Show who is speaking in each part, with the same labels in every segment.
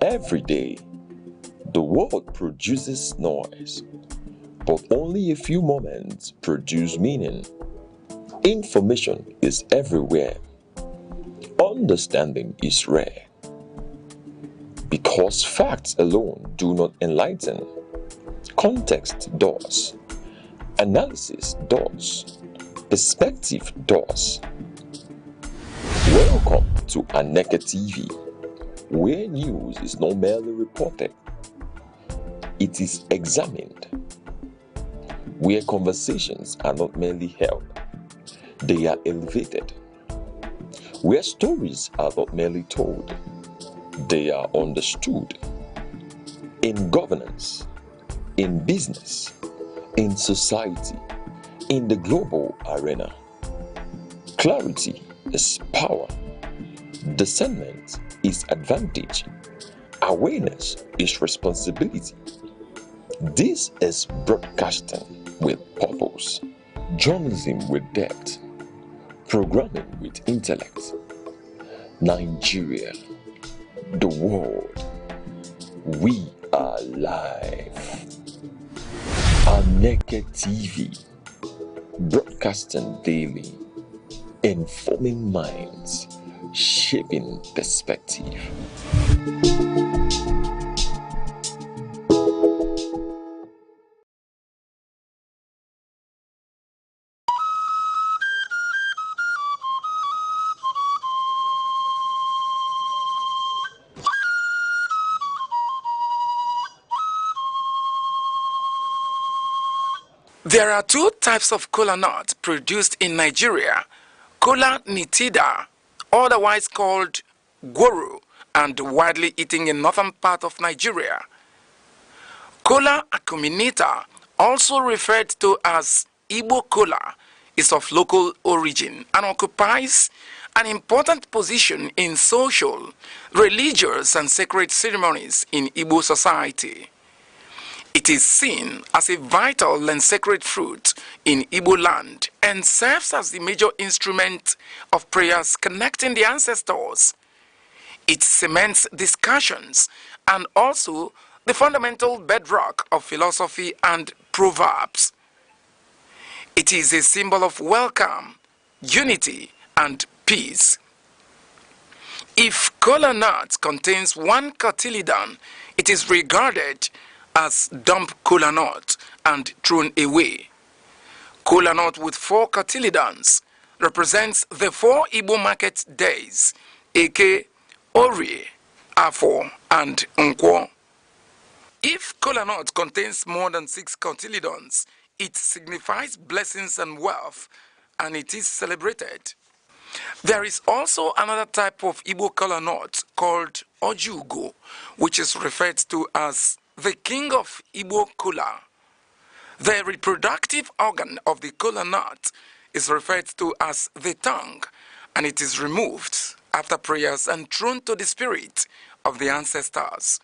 Speaker 1: Every day, the world produces noise, but only a few moments produce meaning. Information is everywhere. Understanding is rare. Because facts alone do not enlighten, context does, analysis does, perspective does. Welcome to Aneke TV, where news is not merely reported, it is examined. Where conversations are not merely held, they are elevated. Where stories are not merely told, they are understood. In governance, in business, in society, in the global arena, clarity is power, discernment is advantage, awareness is responsibility. This is broadcasting with purpose, journalism with depth, programming with intellect. Nigeria, the world, we are live. Aneke TV, broadcasting daily, informing minds, shaping perspective.
Speaker 2: There are two types of kola nut produced in Nigeria: kola nitida, otherwise called gworo, and widely eaten in northern part of Nigeria. Kola acuminata, also referred to as Igbo kola, is of local origin and occupies an important position in social, religious, and sacred ceremonies in Igbo society. It is seen as a vital and sacred fruit in Igbo land and serves as the major instrument of prayers connecting the ancestors. It cements discussions and also the fundamental bedrock of philosophy and proverbs. It is a symbol of welcome, unity, and peace. If kola nut contains one cotyledon, it is regarded as dump kola nut and thrown away. Kola nut with 4 cotyledons represents the 4 Igbo market days: Eke, Orie, Afo, and Nkwo. If kola nut contains more than 6 cotyledons, it signifies blessings and wealth, and it is celebrated. There is also another type of Igbo kola nut called Ojugo, which is referred to as the king of Igbo kola. The reproductive organ of the kola nut is referred to as the tongue, and it is removed after prayers and thrown to the spirit of the ancestors.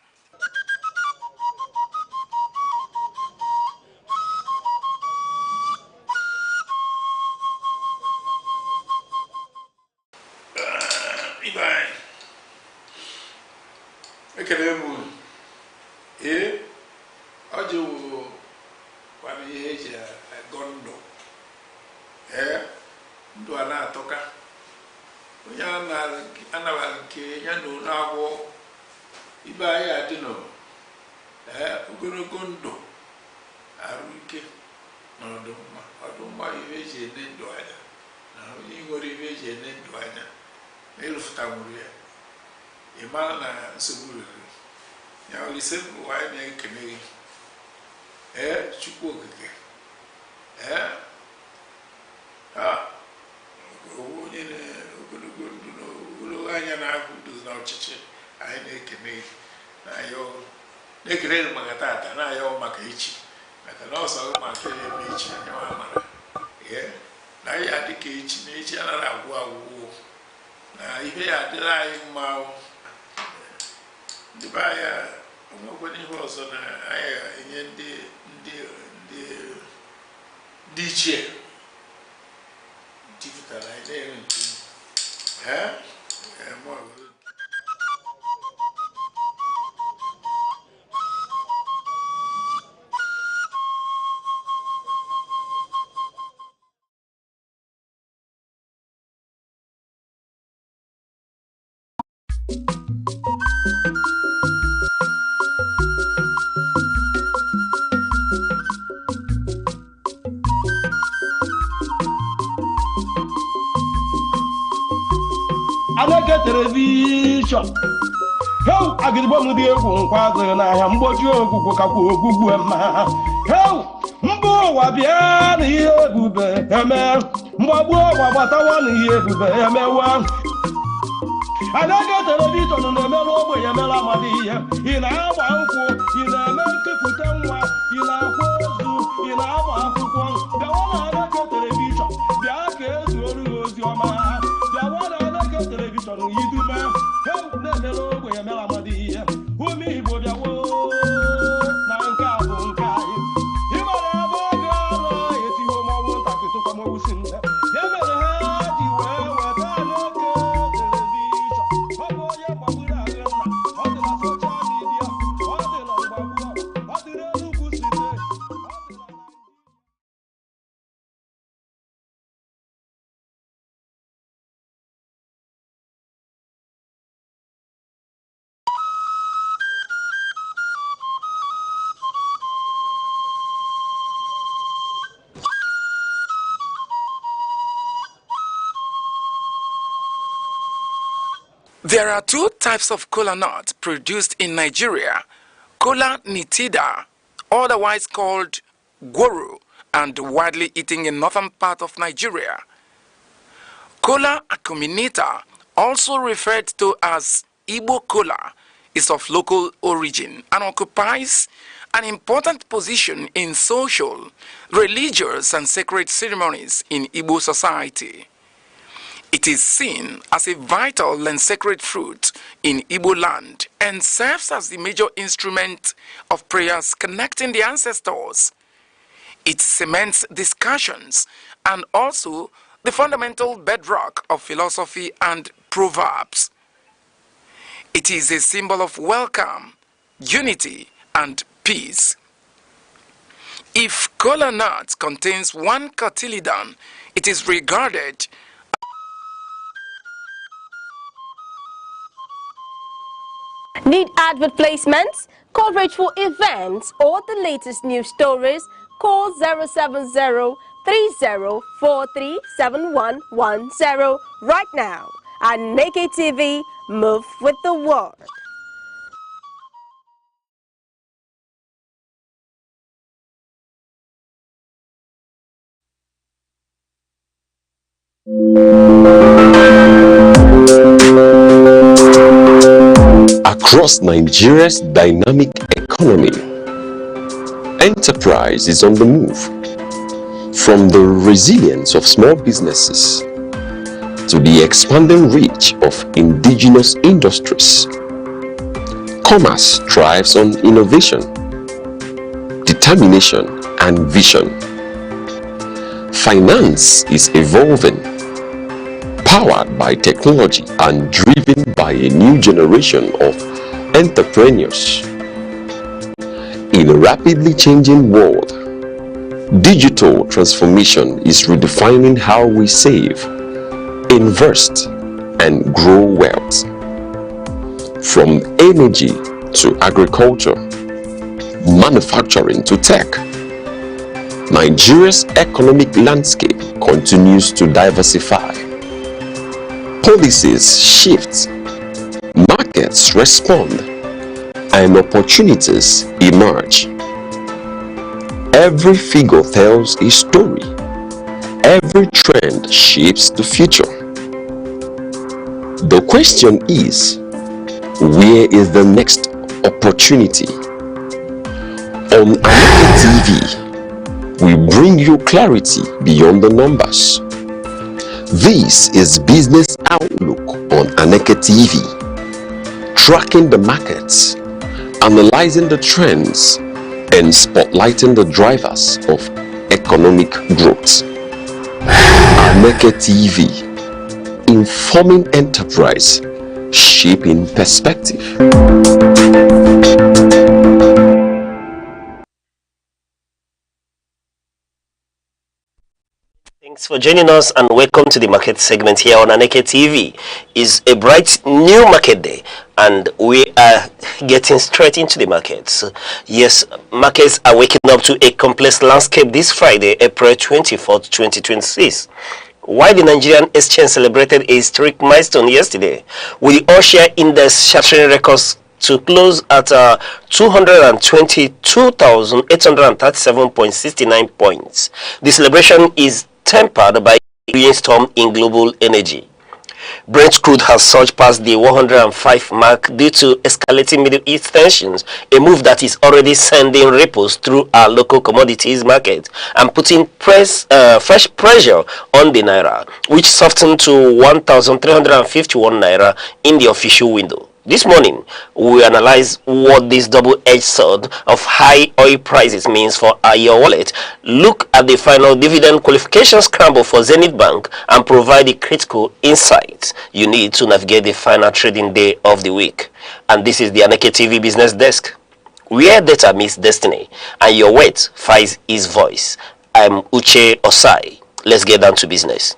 Speaker 3: television. How I get one with the father and I am what you how Mbo Wabian here, Bube, Mbo Wabatawan here, Bube, I got television on the mellow way, Mela Madia, in our uncle, in America, in our Hozu, in our Uncle, the one I got television, the arcades will lose your man, the one I got television, you do man, help the mellow way, Mela Madia, who me would have won, Nanka Bunkai. You might have a girl, if you want to come over soon. You better have you what I look at television. Oh, boy, you're my good idea. What the social media? What the love? What the little pussy?
Speaker 2: There are two types of kola nut produced in Nigeria: kola nitida, otherwise called gworo, and widely eaten in northern part of Nigeria. Kola acuminata, also referred to as Igbo kola, is of local origin and occupies an important position in social, religious, and sacred ceremonies in Igbo society. It is seen as a vital and sacred fruit in Igbo land and serves as the major instrument of prayers connecting the ancestors. It cements discussions and also the fundamental bedrock of philosophy and proverbs. It is a symbol of welcome, unity, and peace. If kola nut contains one cotyledon, it is regarded
Speaker 4: Need advert placements, coverage for events, or the latest news stories? Call 070-3043-7110 right now. Aneke TV, move with the world.
Speaker 1: Across Nigeria's dynamic economy, enterprise is on the move. From the resilience of small businesses to the expanding reach of indigenous industries, commerce thrives on innovation, determination, and vision. Finance is evolving, powered by technology and driven by a new generation of entrepreneurs. In a rapidly changing world, digital transformation is redefining how we save, invest, and grow wealth. From energy to agriculture, manufacturing to tech, Nigeria's economic landscape continues to diversify. Policies shift, markets respond, and opportunities emerge. Every figure tells a story. Every trend shapes the future. The question is, where is the next opportunity? On Aneke TV, we bring you clarity beyond the numbers. This is Business Outlook on Aneke TV, tracking the markets, analyzing the trends, and spotlighting the drivers of economic growth. Aneke TV, informing enterprise, shaping perspective.
Speaker 5: Thanks for joining us and welcome to the market segment here on Aneke TV. It's a bright new market day and we are getting straight into the markets. Yes, markets are waking up to a complex landscape this Friday, April 24th, 2026. While the Nigerian exchange celebrated a historic milestone yesterday, with the all-share index shattering records to close at 222,837.69 points. The celebration is tempered by a storm in global energy. Brent crude has surged past the 105 mark due to escalating Middle East tensions, a move that is already sending ripples through our local commodities market and putting fresh pressure on the naira, which softened to 1,351 naira in the official window. This morning, we analyze what this double-edged sword of high oil prices means for your wallet, look at the final dividend qualification scramble for Zenith Bank, and provide the critical insights you need to navigate the final trading day of the week. And this is the Aneke TV Business Desk, where data meets destiny, and your weight finds his voice. I'm Uche Osai. Let's get down to business.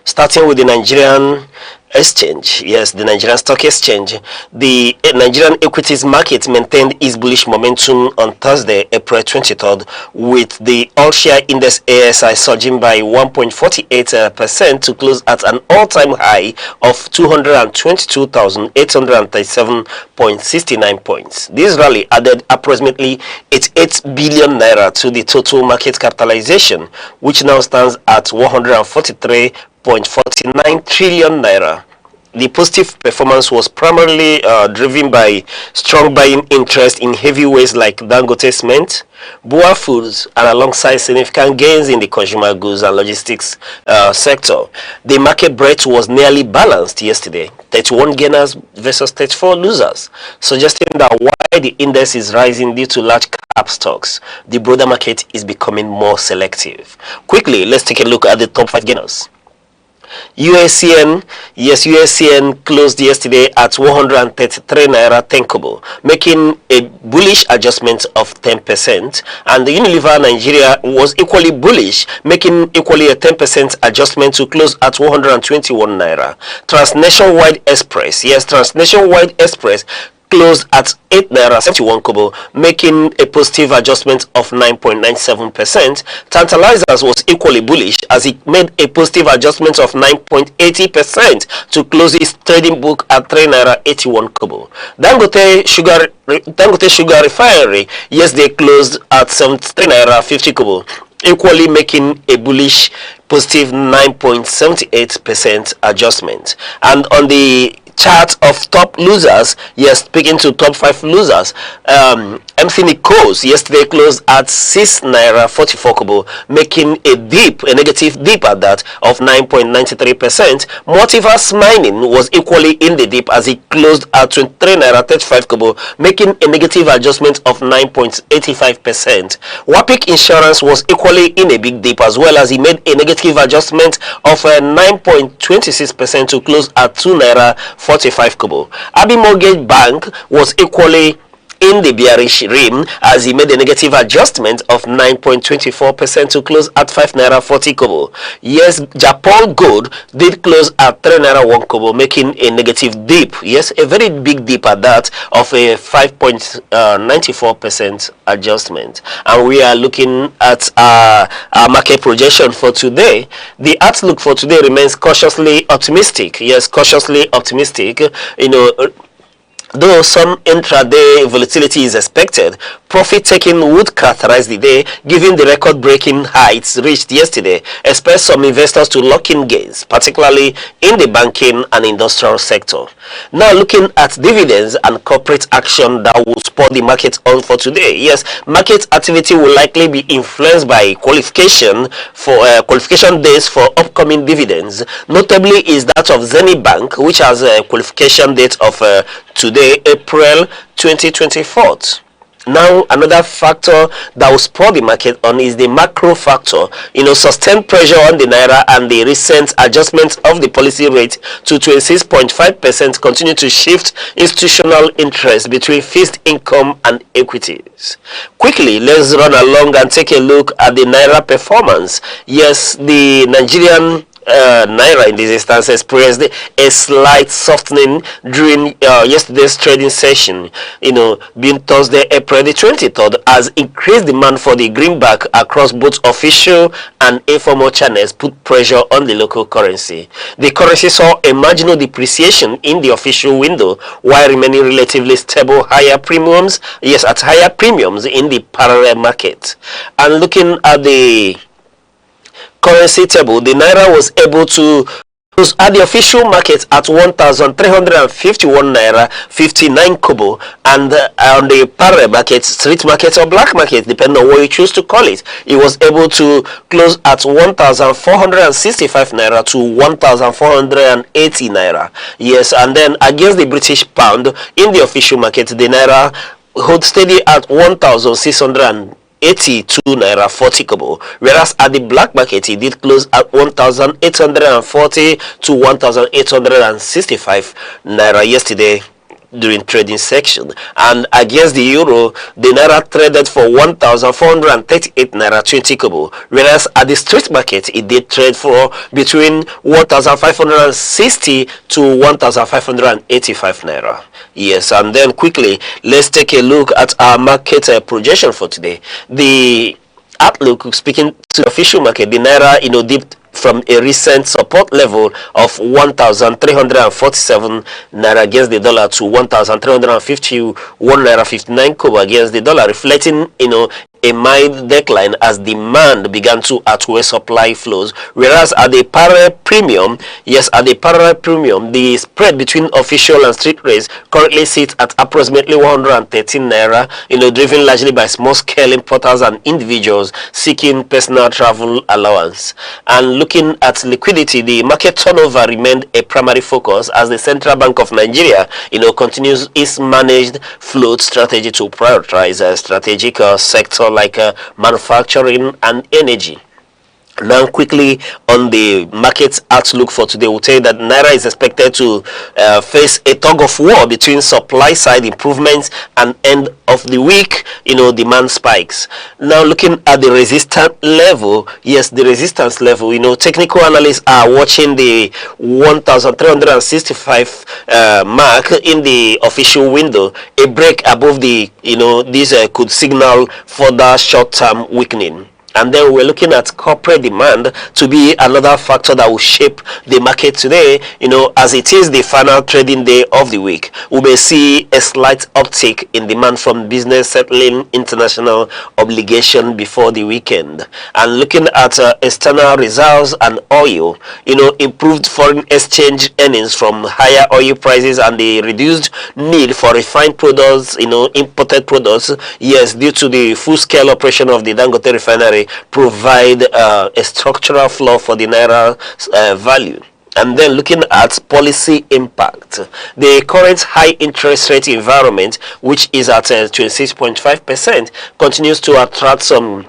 Speaker 5: Starting with the Nigerian exchange, yes, the Nigerian Stock Exchange, the Nigerian equities market maintained its bullish momentum on Thursday, April 23rd, with the all-share index ASI surging by 1.48% to close at an all-time high of 222,837.69 points. This rally added approximately 88 billion naira to the total market capitalization, which now stands at 143.49 trillion naira. The positive performance was primarily driven by strong buying interest in heavyweights like Dangote Cement, Bua Foods, and alongside significant gains in the consumer goods and logistics sector. The market breadth was nearly balanced yesterday, 31 gainers versus 34 losers, suggesting that while the index is rising due to large cap stocks, the broader market is becoming more selective. Quickly, let's take a look at the top 5 gainers. USCN closed yesterday at 133 naira 10 kobo, making a bullish adjustment of 10%, and the Unilever Nigeria was equally bullish, making equally a 10% adjustment to close at 121 naira. Transnationwide Express closed at 8 naira 71 kobo, making a positive adjustment of 9.97%. Tantalizers was equally bullish as it made a positive adjustment of 9.80% to close its trading book at 3 naira 81 kobo. Dangote Sugar Refinery yesterday closed at 73 naira 50 kobo, equally making a bullish positive 9.78% adjustment. And on the chart of top losers, yes, speaking to top 5 losers, Nscdc yesterday closed at 6 naira 44 kobo, making a negative dip at that of 9.93%. Multiverse Mining was equally in the dip as it closed at 23 naira 35 kobo, making a negative adjustment of 9.85%. Wapik Insurance was equally in a big dip as well as he made a negative adjustment of 9.26% to close at 2 naira 45 kobo. Abi Mortgage Bank was equally in the bearish rim as he made a negative adjustment of 9.24% to close at 5 naira 40 kobo. Yes, Japan Gold did close at 3 naira 1 kobo, making a negative dip. Yes, a very big dip at that of a 5.94% adjustment. And we are looking at our market projection for today. The outlook for today remains cautiously optimistic. Yes, cautiously optimistic. Though some intraday volatility is expected, profit-taking would characterize the day, given the record-breaking heights reached yesterday, expect some investors to lock in gains, particularly in the banking and industrial sector. Now, looking at dividends and corporate action that will spur the market on for today. Yes, market activity will likely be influenced by qualification dates for upcoming dividends. Notably is that of Zenith Bank, which has a qualification date of today, April 2024. Now, another factor that will spur the market on is the macro factor. Sustained pressure on the naira and the recent adjustment of the policy rate to 26.5% continue to shift institutional interest between fixed income and equities. Quickly, let's run along and take a look at the naira performance. Yes, the Nigerian naira in this instance experienced a slight softening during yesterday's trading session, being Thursday, April the 23rd, as increased demand for the greenback across both official and informal channels put pressure on the local currency. The currency saw a marginal depreciation in the official window while remaining relatively stable at higher premiums in the parallel market. And looking at the currency table, the naira was able to close at the official market at 1,351 naira 59 kobo, and on the parallel market, street market or black market, depending on what you choose to call it, it was able to close at 1,465 naira to 1,480 naira. Yes, and then against the British pound in the official market, the naira hold steady at 1,682 naira 40 kobo, whereas at the black market it did close at 1,840 to 1,865 naira yesterday during trading section. And against the euro, the naira traded for 1,438 naira 20 kobo, whereas at the street market it did trade for between 1,560 to 1,585 naira. Yes, and then quickly let's take a look at our market projection for today. The outlook, speaking to the official market, the naira dipped from a recent support level of 1,347 naira against the dollar to 1,351 naira 59 kobo against the dollar, reflecting a mild decline as demand began to outweigh supply flows. Whereas at the parallel premium, the spread between official and street rates currently sits at approximately 113 naira, driven largely by small-scale importers and individuals seeking personal travel allowance. And looking at liquidity, the market turnover remained a primary focus as the Central Bank of Nigeria, continues its managed float strategy to prioritize a strategic sector like manufacturing and energy. Now quickly on the market outlook for today, we'll tell you that naira is expected to face a tug of war between supply side improvements and end of the week demand spikes. Now looking at the resistance level, technical analysts are watching the 1,365 mark in the official window. A break above the this could signal further short-term weakening. And then we're looking at corporate demand to be another factor that will shape the market today. As it is the final trading day of the week, we may see a slight uptick in demand from business settling international obligation before the weekend. And looking at external results and oil, improved foreign exchange earnings from higher oil prices and the reduced need for refined products, imported products, yes, due to the full-scale operation of the Dangote refinery, provide a structural floor for the naira value. And then looking at policy impact, the current high interest rate environment, which is at 26.5%, continues to attract some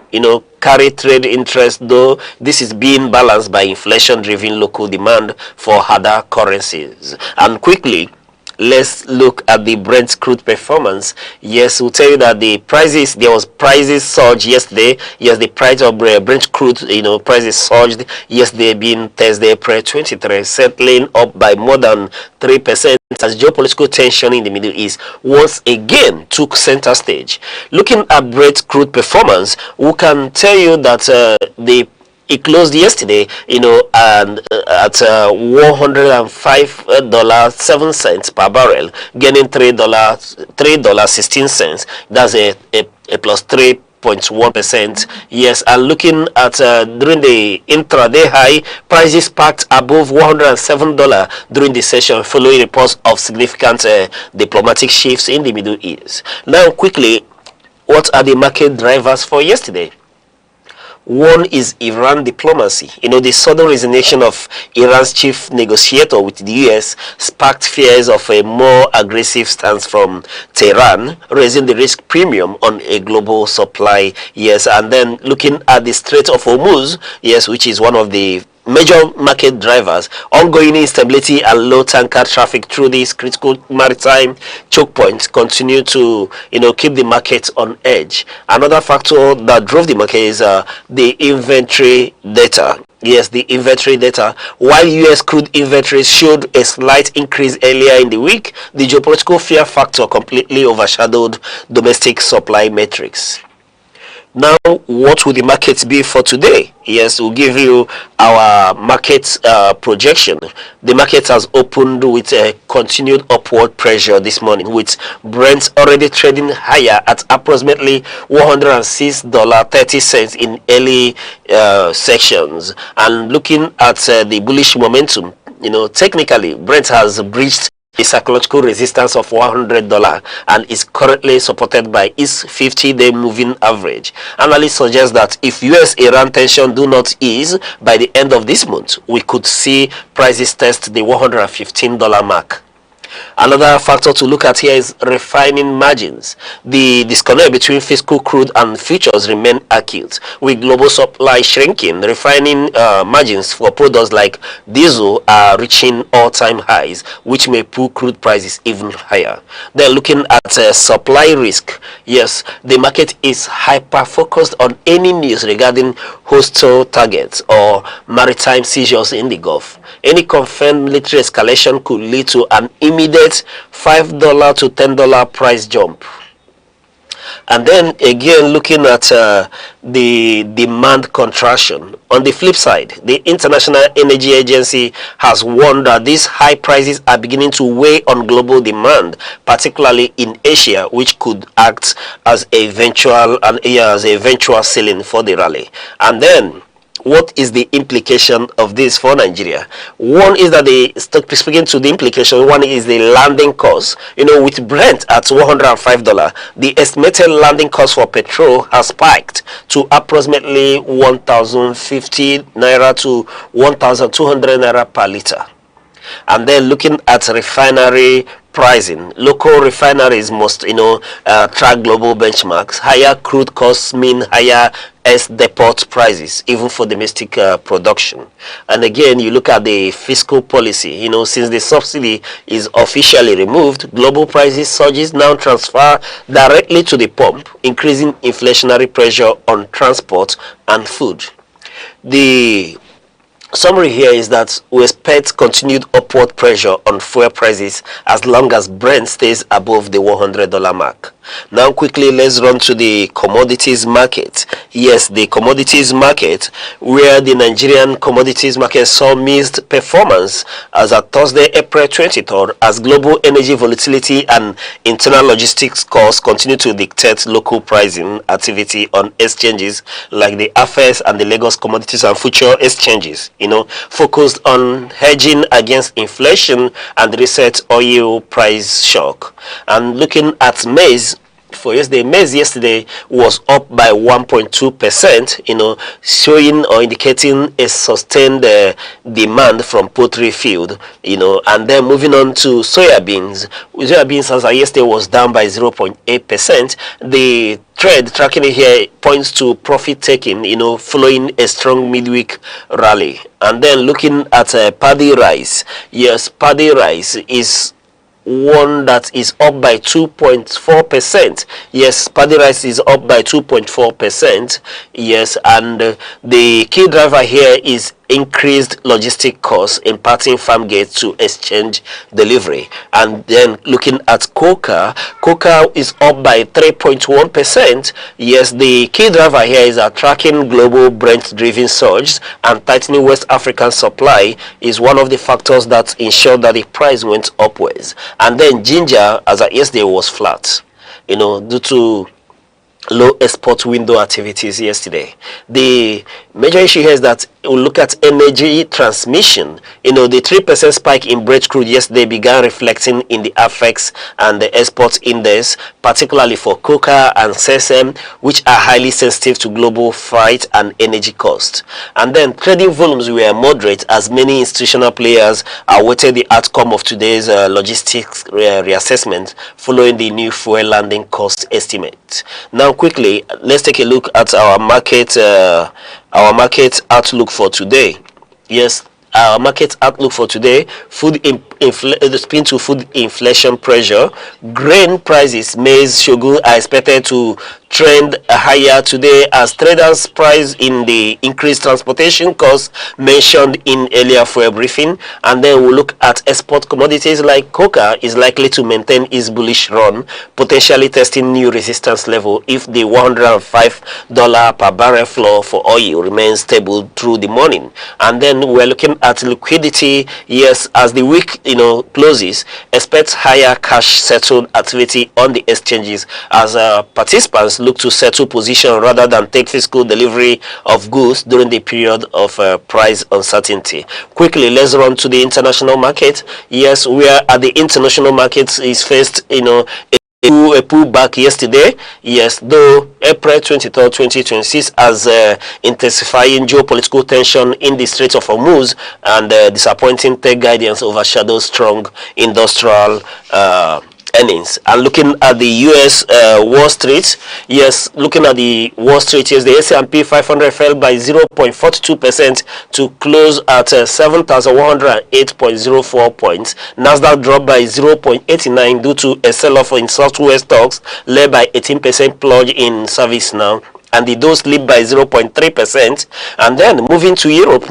Speaker 5: carry trade interest, though this is being balanced by inflation driven local demand for other currencies. And quickly, let's look at the Brent crude performance. Yes, we'll tell you that there was prices surge yesterday. Yes, the price of Brent crude, prices surged yesterday, being Thursday, April 23, settling up by more than 3% as geopolitical tension in the Middle East once again took center stage. Looking at Brent crude performance, we can tell you that it closed yesterday, and at $105.07 per barrel, gaining $3.16. That's a plus 3.1%. Yes, and looking at during the intraday high, prices sparked above $107 during the session, following reports of significant diplomatic shifts in the Middle East. Now, quickly, what are the market drivers for yesterday? One is Iran diplomacy. The sudden resignation of Iran's chief negotiator with the US sparked fears of a more aggressive stance from Tehran, raising the risk premium on a global supply. Yes, and then looking at the Strait of Hormuz, yes, which is one of the major market drivers, ongoing instability and low tanker traffic through these critical maritime choke points continue to keep the market on edge. Another factor that drove the market is the inventory data. Yes, the inventory data. While U.S. crude inventories showed a slight increase earlier in the week, the geopolitical fear factor completely overshadowed domestic supply metrics. Now, what will the markets be for today? Yes, we'll give you our market projection. The market has opened with a continued upward pressure this morning, with Brent already trading higher at approximately $106.30 in early sections. And looking at the bullish momentum, technically, Brent has breached a psychological resistance of $100 and is currently supported by its 50-day moving average. Analysts suggest that if US-Iran tension do not ease by the end of this month, we could see prices test the $115 mark. Another factor to look at here is refining margins. The disconnect between physical crude and futures remain acute. With global supply shrinking, refining margins for products like diesel are reaching all-time highs, which may pull crude prices even higher. Then looking at supply risk, yes, the market is hyper-focused on any news regarding hostile targets or maritime seizures in the Gulf. Any confirmed military escalation could lead to an immediate $5 to $10 price jump. And then again, looking at the demand contraction. On the flip side, the International Energy Agency has warned that these high prices are beginning to weigh on global demand, particularly in Asia, which could act as a eventual ceiling for the rally. And then, what is the implication of this for Nigeria? One is that speaking to the implication, one is the landing cost. With Brent at $105, the estimated landing cost for petrol has spiked to approximately 1,050 naira to 1,200 naira per liter. And then looking at refinery pricing, local refineries must track global benchmarks. Higher crude costs mean higher depot prices, even for domestic production. And again, you look at the fiscal policy. Since the subsidy is officially removed, global prices surges now transfer directly to the pump, increasing inflationary pressure on transport and food. The summary here is that we expect continued upward pressure on fuel prices as long as Brent stays above the $100 mark. Now quickly, let's run to the commodities market. Yes, the commodities market, where the Nigerian commodities market saw mixed performance as of Thursday, April 23rd, as global energy volatility and internal logistics costs continue to dictate local pricing activity on exchanges like the AFES and the Lagos Commodities and Future Exchanges, focused on hedging against inflation and recent oil price shock. And looking at maize, for yesterday, maize yesterday was up by 1.2%, showing or indicating a sustained demand from poultry field, and then moving on to soybeans. Soybeans as of yesterday was down by 0.8%. The trend tracking it here points to profit taking, following a strong midweek rally. And then looking at paddy rice, yes, paddy rice is one that is up by 2.4%. Yes, paddy rice is up by 2.4%. Yes, and the key driver here is increased logistic costs impacting farm gate to exchange delivery. And then looking at cocoa is up by 3.1%. Yes, the key driver here is tracking global Brent driven surge, and tightening West African supply is one of the factors that ensured that the price went upwards. And then ginger, as of yesterday, was flat, due to low export window activities yesterday. The major issue here is that we'll look at energy transmission. The 3% spike in Brent crude yesterday began reflecting in the affects and the export index, particularly for cocoa and sesame, which are highly sensitive to global freight and energy cost. And then trading volumes were moderate as many institutional players awaited the outcome of today's logistics reassessment following the new fuel landing cost estimate. Now quickly, let's take a look at our market outlook for today. Yes, our market outlook for today: food food inflation pressure. Grain prices, maize, sugar are expected to trend higher today as traders price in the increased transportation costs mentioned in earlier fuel briefing. And then we'll look at export commodities like cocoa is likely to maintain its bullish run, potentially testing new resistance level if the $105 per barrel floor for oil remains stable through the morning. And then we're looking at liquidity. Yes, as the week closes, expect higher cash settled activity on the exchanges as participants look to settle position rather than take physical delivery of goods during the period of price uncertainty. Quickly, let's run to the international market. Yes, we are at the international market is faced a pullback yesterday. Yes, though April 23rd, 2026 as intensifying geopolitical tension in the Strait of Hormuz and disappointing tech guidance overshadows strong industrial earnings. And looking at the US Wall Street, yes, looking at the Wall Street, yes, the S&P 500 fell by 0.42% to close at 7,108.04 points. Nasdaq dropped by 0.89 due to a sell-off in software stocks led by 18% plunge in ServiceNow, and the Dow slipped by 0.3%. And then moving to Europe,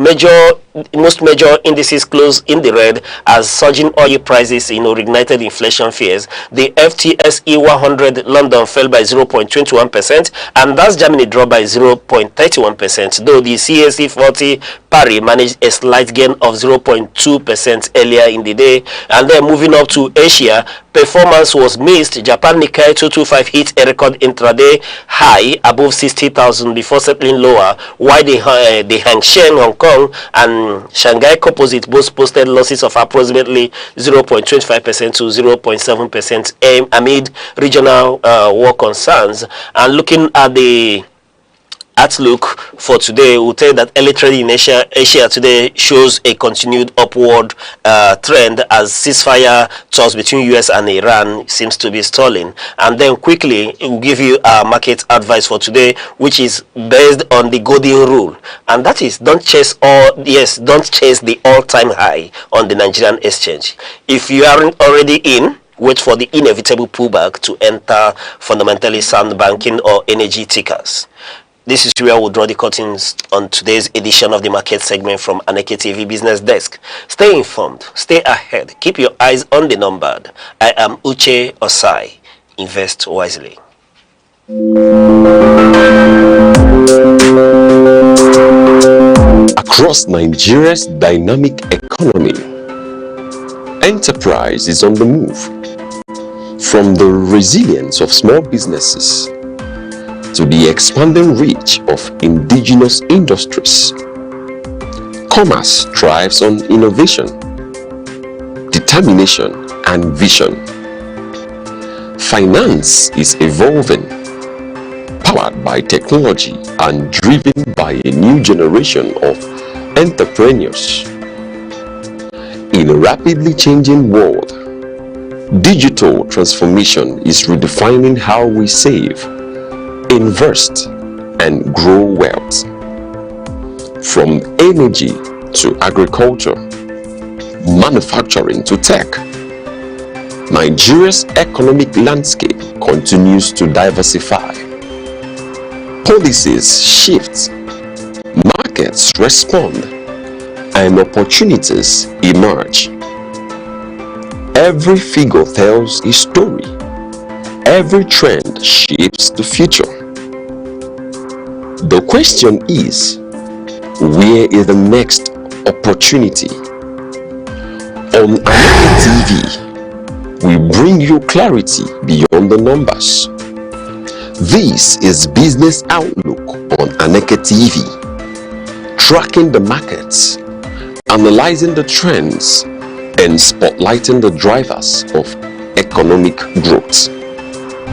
Speaker 5: most major indices closed in the red as surging oil prices reignited inflation fears. The FTSE 100 London fell by 0.21%, and that's Germany dropped by 0.31%, though the CAC 40 Paris managed a slight gain of 0.2% earlier in the day. And then moving up to Asia, performance was mixed. Japan Nikkei 225 hit a record intraday high above 60,000 before settling lower, while the Hang Seng Hong Kong and Shanghai Composite both posted losses of approximately 0.25% to 0.7% amid regional war concerns. And looking at the outlook for today, we'll tell you that early trading in Asia today shows a continued upward trend as ceasefire talks between US and Iran seems to be stalling. And then quickly, we'll give you our market advice for today, which is based on the golden rule, and that is don't chase the all-time high on the Nigerian exchange. If you aren't already in, wait for the inevitable pullback to enter fundamentally sound banking or energy tickers. This is where we'll draw the curtains on today's edition of the market segment from Aneke TV Business Desk. Stay informed, stay ahead, keep your eyes on the numbered. I am Uche Osai. Invest wisely.
Speaker 1: Across Nigeria's dynamic economy, enterprise is on the move. From the resilience of small businesses to the expanding reach of indigenous industries, commerce thrives on innovation, determination, and vision. Finance is evolving, powered by technology and driven by a new generation of entrepreneurs. In a rapidly changing world, digital transformation is redefining how we save, invest, and grow wealth. From energy to agriculture, manufacturing to tech, Nigeria's economic landscape continues to diversify. Policies shift, markets respond, and opportunities emerge. Every figure tells a story. Every trend shapes the future. The question is, where is the next opportunity? On Aneke TV, we bring you clarity beyond the numbers. This is Business Outlook on Aneke TV, tracking the markets, analyzing the trends, and spotlighting the drivers of economic growth.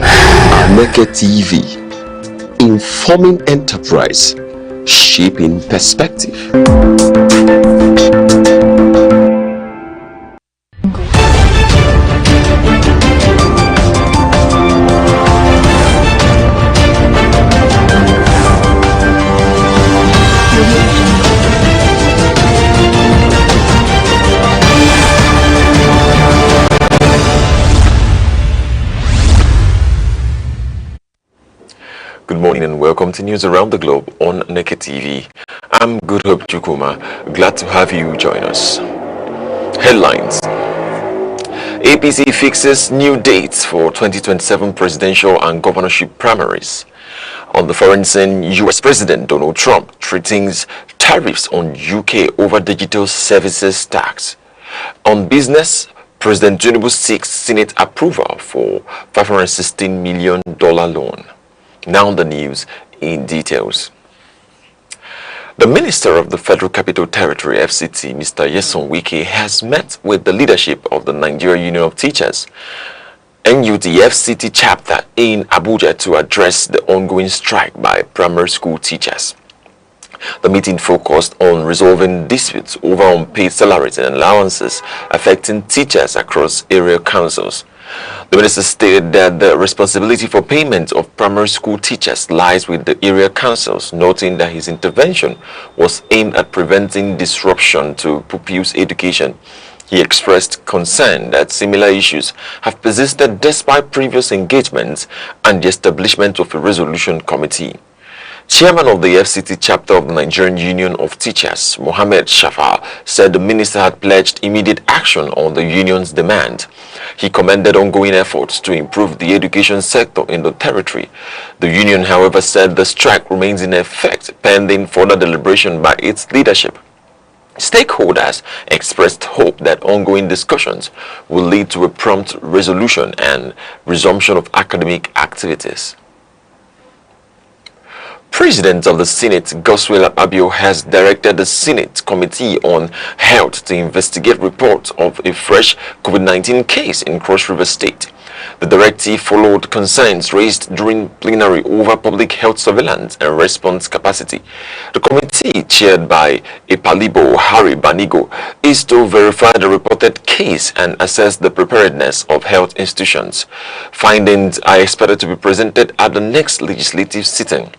Speaker 1: Aneke TV, informing enterprise, shaping perspective.
Speaker 6: breaking news around the globe on Aneke TV. I'm Good Hope Chukuma. Glad to have you join us. Headlines. APC fixes new dates for 2027 presidential and governorship primaries. On the foreign scene, US President Donald Trump threatens tariffs on UK over digital services tax. On business, President Tinubu seeks Senate approval for $516 million loan. Now the news in details. The Minister of the Federal Capital Territory, FCT, Mr. Wike, has met with the leadership of the Nigeria Union of Teachers, NUT FCT chapter in Abuja to address the ongoing strike by primary school teachers. The meeting focused on resolving disputes over unpaid salaries and allowances affecting teachers across area councils. The minister stated that the responsibility for payment of primary school teachers lies with the area councils, noting that his intervention was aimed at preventing disruption to pupils' education. He expressed concern that similar issues have persisted despite previous engagements and the establishment of a resolution committee. Chairman of the FCT chapter of the Nigerian Union of Teachers, Mohammed Shafa, said the minister had pledged immediate action on the union's demand. He commended ongoing efforts to improve the education sector in the territory. The union, however, said the strike remains in effect pending further deliberation by its leadership. Stakeholders expressed hope that ongoing discussions will lead to a prompt resolution and resumption of academic activities. President of the Senate, Godswill Akpabio, has directed the Senate Committee on Health to investigate reports of a fresh COVID-19 case in Cross River State. The directive followed concerns raised during plenary over public health surveillance and response capacity. The committee, chaired by Ipalibo Harry Banigo, is to verify the reported case and assess the preparedness of health institutions. Findings are expected to be presented at the next legislative sitting.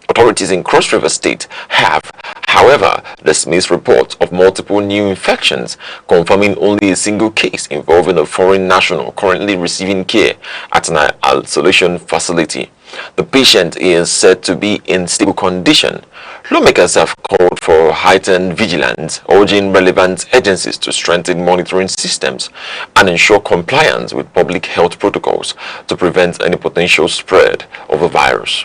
Speaker 6: Authorities in Cross River State have, however, dismissed reports of multiple new infections, confirming only a single case involving a foreign national currently receiving care at an isolation facility. The patient is said to be in stable condition. Lawmakers have called for heightened vigilance, urging relevant agencies to strengthen monitoring systems and ensure compliance with public health protocols to prevent any potential spread of the virus.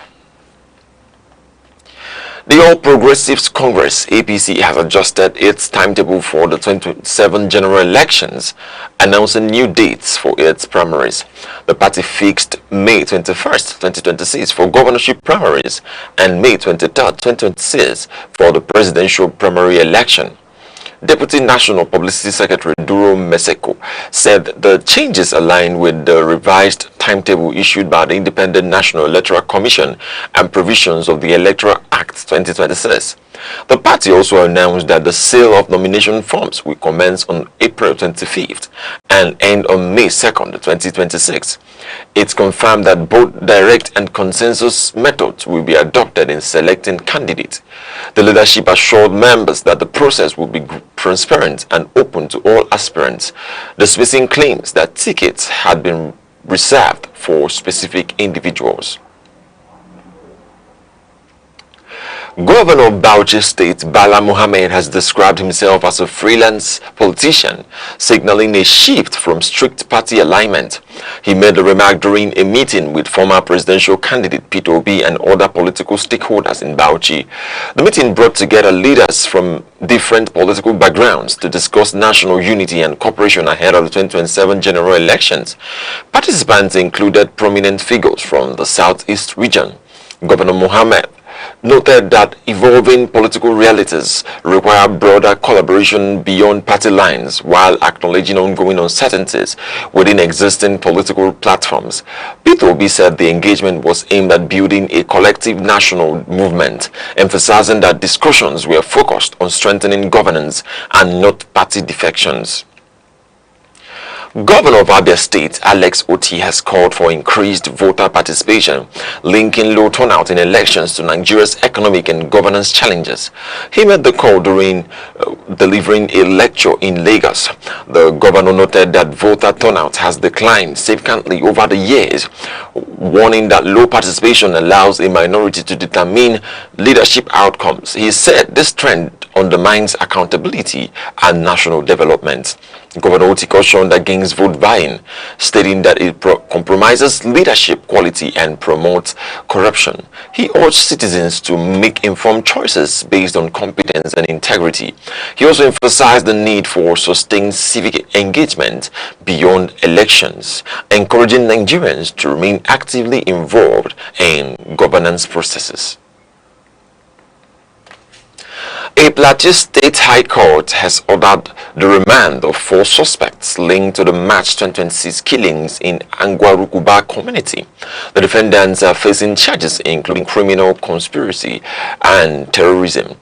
Speaker 6: The All Progressives Congress, APC, has adjusted its timetable for the 2027 general elections, announcing new dates for its primaries. The party fixed May 21st, 2026 for governorship primaries and May 23rd, 2026 for the presidential primary election. Deputy National Publicity Secretary Duro Meseko said the changes align with the revised timetable issued by the Independent National Electoral Commission and provisions of the Electoral Act 2026. The party also announced that the sale of nomination forms will commence on April 25th and end on May 2nd, 2026. It confirmed that both direct and consensus methods will be adopted in selecting candidates. The leadership assured members that the process will be transparent and open to all aspirants, dismissing claims that tickets had been reserved for specific individuals. Governor of Bauchi State, Bala Mohammed, has described himself as a freelance politician, signaling a shift from strict party alignment. He made the remark during a meeting with former presidential candidate Peterobi and other political stakeholders in Bauchi. The meeting brought together leaders from different political backgrounds to discuss national unity and cooperation ahead of the 2027 general elections. Participants included prominent figures from the Southeast region. Governor Mohammed noted that evolving political realities require broader collaboration beyond party lines while acknowledging ongoing uncertainties within existing political platforms. Peterobi said the engagement was aimed at building a collective national movement, emphasizing that discussions were focused on strengthening governance and not party defections. Governor of Abia State, Alex Oti, has called for increased voter participation, linking low turnout in elections to Nigeria's economic and governance challenges. He made the call during delivering a lecture in Lagos. The governor noted that voter turnout has declined significantly over the years, warning that low participation allows a minority to determine leadership outcomes. He said this trend undermines accountability and national development. Governor Oti cautioned against vote buying, stating that it compromises leadership quality and promotes corruption. He urged citizens to make informed choices based on competence and integrity. He also emphasized the need for sustained civic engagement beyond elections, encouraging Nigerians to remain actively involved in governance processes. A Plateau State High Court has ordered the remand of 4 suspects linked to the March 2026 killings in Angwarukuba community. The defendants are facing charges including criminal conspiracy and terrorism.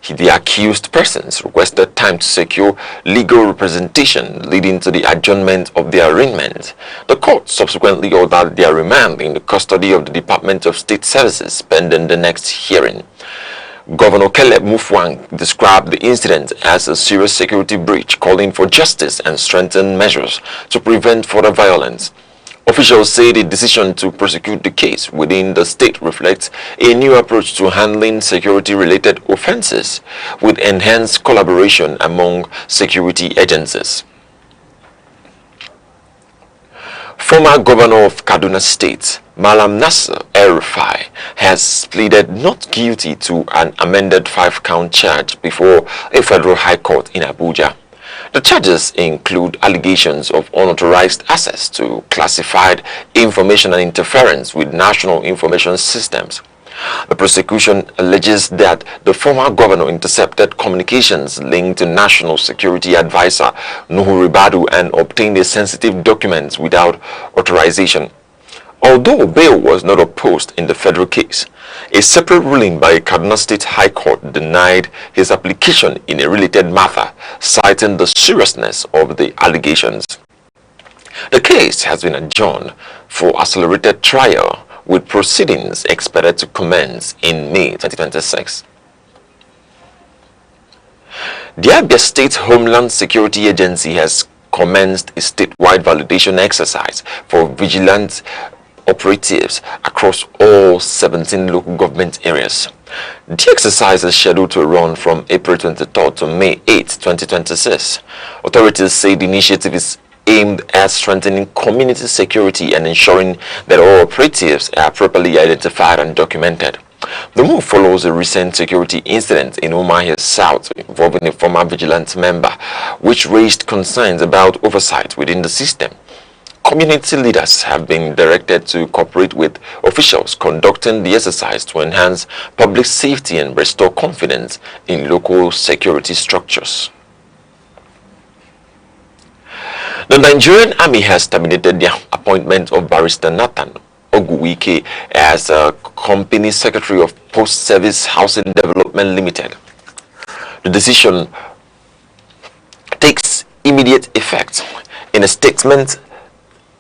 Speaker 6: The accused persons requested time to secure legal representation, leading to the adjournment of their arraignment. The court subsequently ordered their remand in the custody of the Department of State Services pending the next hearing. Governor Caleb Mufwang described the incident as a serious security breach, calling for justice and strengthened measures to prevent further violence. Officials say the decision to prosecute the case within the state reflects a new approach to handling security-related offenses with enhanced collaboration among security agencies. Former Governor of Kaduna State, Malam Nasser El-Rufai, has pleaded not guilty to an amended 5-count charge before a federal high court in Abuja. The charges include allegations of unauthorized access to classified information and interference with national information systems. The prosecution alleges that the former governor intercepted communications linked to National Security Advisor Nuhu Ribadu and obtained a sensitive document without authorization. Although bail was not opposed in the federal case, a separate ruling by Kaduna State High Court denied his application in a related matter, citing the seriousness of the allegations. The case has been adjourned for accelerated trial, with proceedings expected to commence in May 2026. The Abia State Homeland Security Agency has commenced a statewide validation exercise for vigilant operatives across all 17 local government areas. The exercise is scheduled to run from April 23rd to May 8, 2026. Authorities say the initiative is aimed at strengthening community security and ensuring that all operatives are properly identified and documented. The move follows a recent security incident in Umuahia South involving a former vigilance member, which raised concerns about oversight within the system. Community leaders have been directed to cooperate with officials conducting the exercise to enhance public safety and restore confidence in local security structures. The Nigerian Army has terminated the appointment of Barrister Nathan Wike as Company Secretary of Post-Service Housing Development Limited. The decision takes immediate effect. In a statement,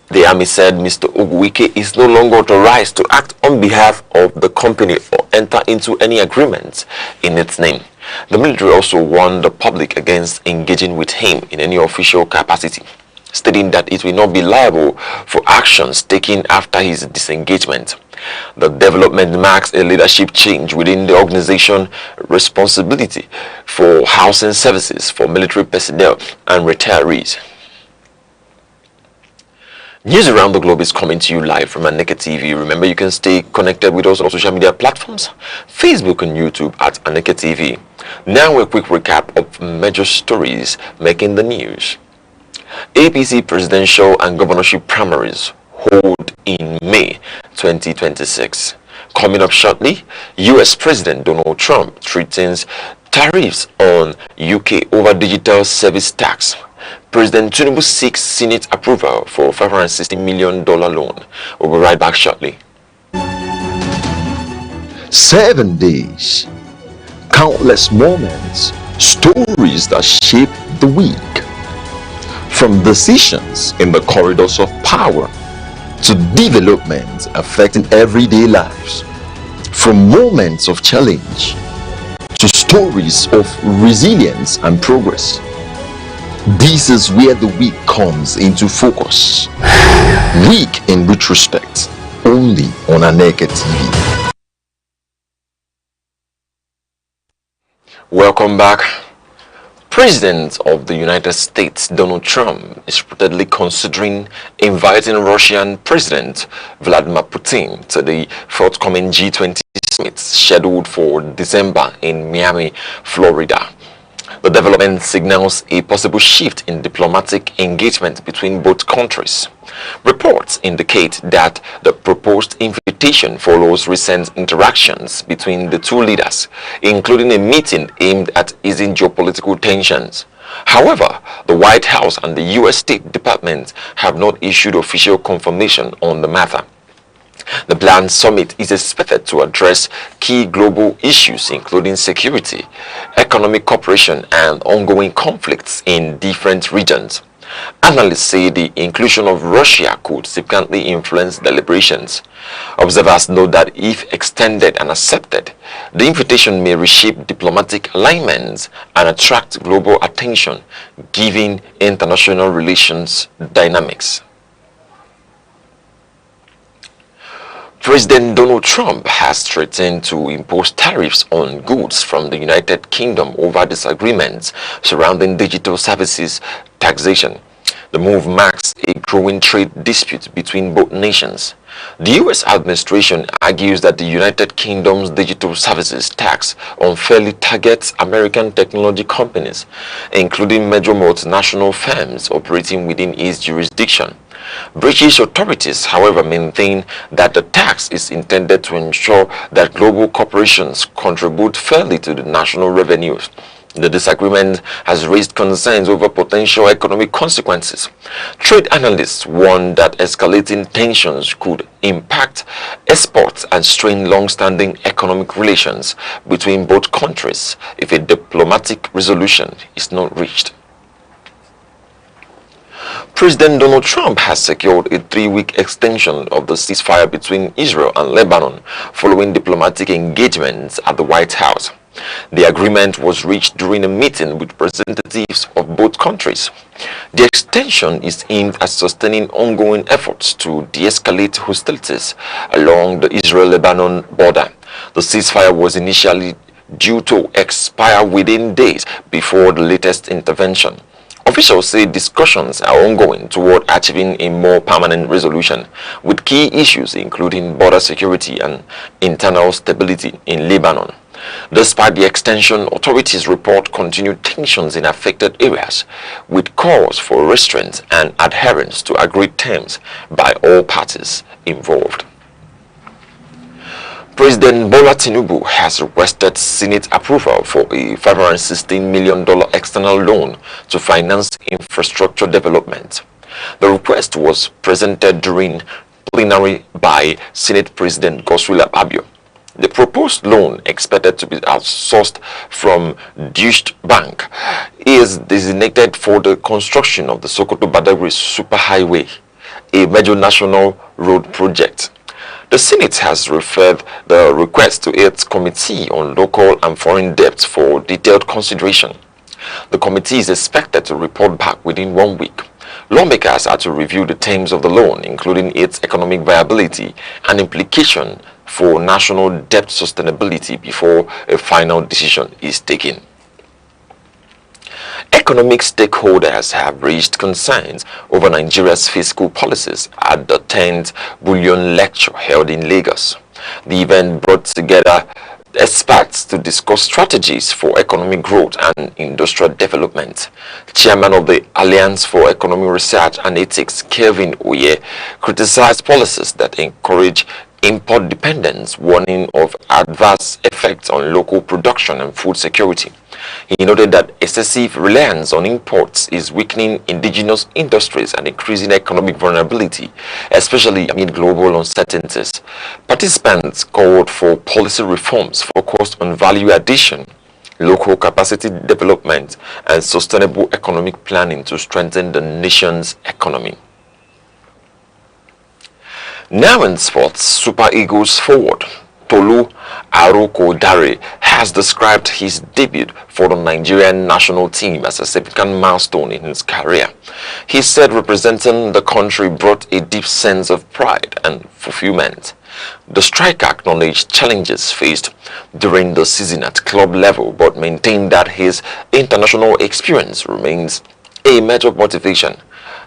Speaker 6: the Army said Mr. Ogwike is no longer authorized to act on behalf of the company or enter into any agreements in its name. The military also warned the public against engaging with him in any official capacity, stating that it will not be liable for actions taken after his disengagement. The development marks a leadership change within the organization. Responsibility for housing services for military personnel and retirees. News around the globe is coming to you live from Aneke TV. Remember, you can stay connected with us on social media platforms, Facebook and YouTube at Aneke TV. Now a quick recap of major stories making the news. APC presidential and governorship primaries hold in May 2026. Coming up shortly, US President Donald Trump threatens tariffs on UK over digital service tax. President Tinubu seeks Senate approval for $560 million loan. We'll be right back shortly.
Speaker 1: 7 days, countless moments, stories that shape the week. from decisions in the corridors of power to developments affecting everyday lives, from moments of challenge to stories of resilience and progress. This is where the week comes into focus. Week in retrospect, only on Aneke TV.
Speaker 6: Welcome back. President of the United States, Donald Trump, is reportedly considering inviting Russian President Vladimir Putin to the forthcoming G20 summit scheduled for December in Miami, Florida. The development signals a possible shift in diplomatic engagement between both countries. Reports indicate that the proposed invitation follows recent interactions between the two leaders, including a meeting aimed at easing geopolitical tensions. However, the White House and the U.S. State Department have not issued official confirmation on the matter. The planned summit is expected to address key global issues including security, economic cooperation, and ongoing conflicts in different regions. Analysts say the inclusion of Russia could significantly influence deliberations. Observers note that if extended and accepted, the invitation may reshape diplomatic alignments and attract global attention, given international relations dynamics. President Donald Trump has threatened to impose tariffs on goods from the United Kingdom over disagreements surrounding digital services taxation. The move marks a growing trade dispute between both nations. The U.S. administration argues that the United Kingdom's digital services tax unfairly targets American technology companies, including major multinational firms operating within its jurisdiction. British authorities, however, maintain that the tax is intended to ensure that global corporations contribute fairly to the national revenues. The disagreement has raised concerns over potential economic consequences. Trade analysts warn that escalating tensions could impact exports and strain long-standing economic relations between both countries if a diplomatic resolution is not reached. President Donald Trump has secured a 3-week extension of the ceasefire between Israel and Lebanon following diplomatic engagements at the White House. The agreement was reached during a meeting with representatives of both countries. The extension is aimed at sustaining ongoing efforts to de-escalate hostilities along the Israel-Lebanon border. The ceasefire was initially due to expire within days before the latest intervention. Officials say discussions are ongoing toward achieving a more permanent resolution, with key issues including border security and internal stability in Lebanon. Despite the extension, authorities report continued tensions in affected areas, with calls for restraint and adherence to agreed terms by all parties involved. President Bola Tinubu has requested Senate approval for a $516 million external loan to finance infrastructure development. The request was presented during plenary by Senate President Godswill Akpabio. The proposed loan, expected to be outsourced from Deutsche Bank, is designated for the construction of the Sokoto-Badagry Superhighway, a major national road project. The Senate has referred the request to its Committee on Local and Foreign Debt for detailed consideration. The committee is expected to report back within 1 week. Lawmakers are to review the terms of the loan, including its economic viability and implication for national debt sustainability before a final decision is taken. Economic stakeholders have raised concerns over Nigeria's fiscal policies at the 10th Bullion Lecture held in Lagos. The event brought together experts to discuss strategies for economic growth and industrial development. Chairman of the Alliance for Economic Research and Ethics, Kelvin Oye, criticized policies that encourage import dependence, warning of adverse effects on local production and food security. He noted that excessive reliance on imports is weakening indigenous industries and increasing economic vulnerability, especially amid global uncertainties. Participants called for policy reforms focused on value addition, local capacity development, and sustainable economic planning to strengthen the nation's economy. Now in sports, Super Eagles forward Tolu Arokodare has described his debut for the Nigerian national team as a significant milestone in his career. He said representing the country brought a deep sense of pride and fulfillment. The striker acknowledged challenges faced during the season at club level but maintained that his international experience remains a major motivation.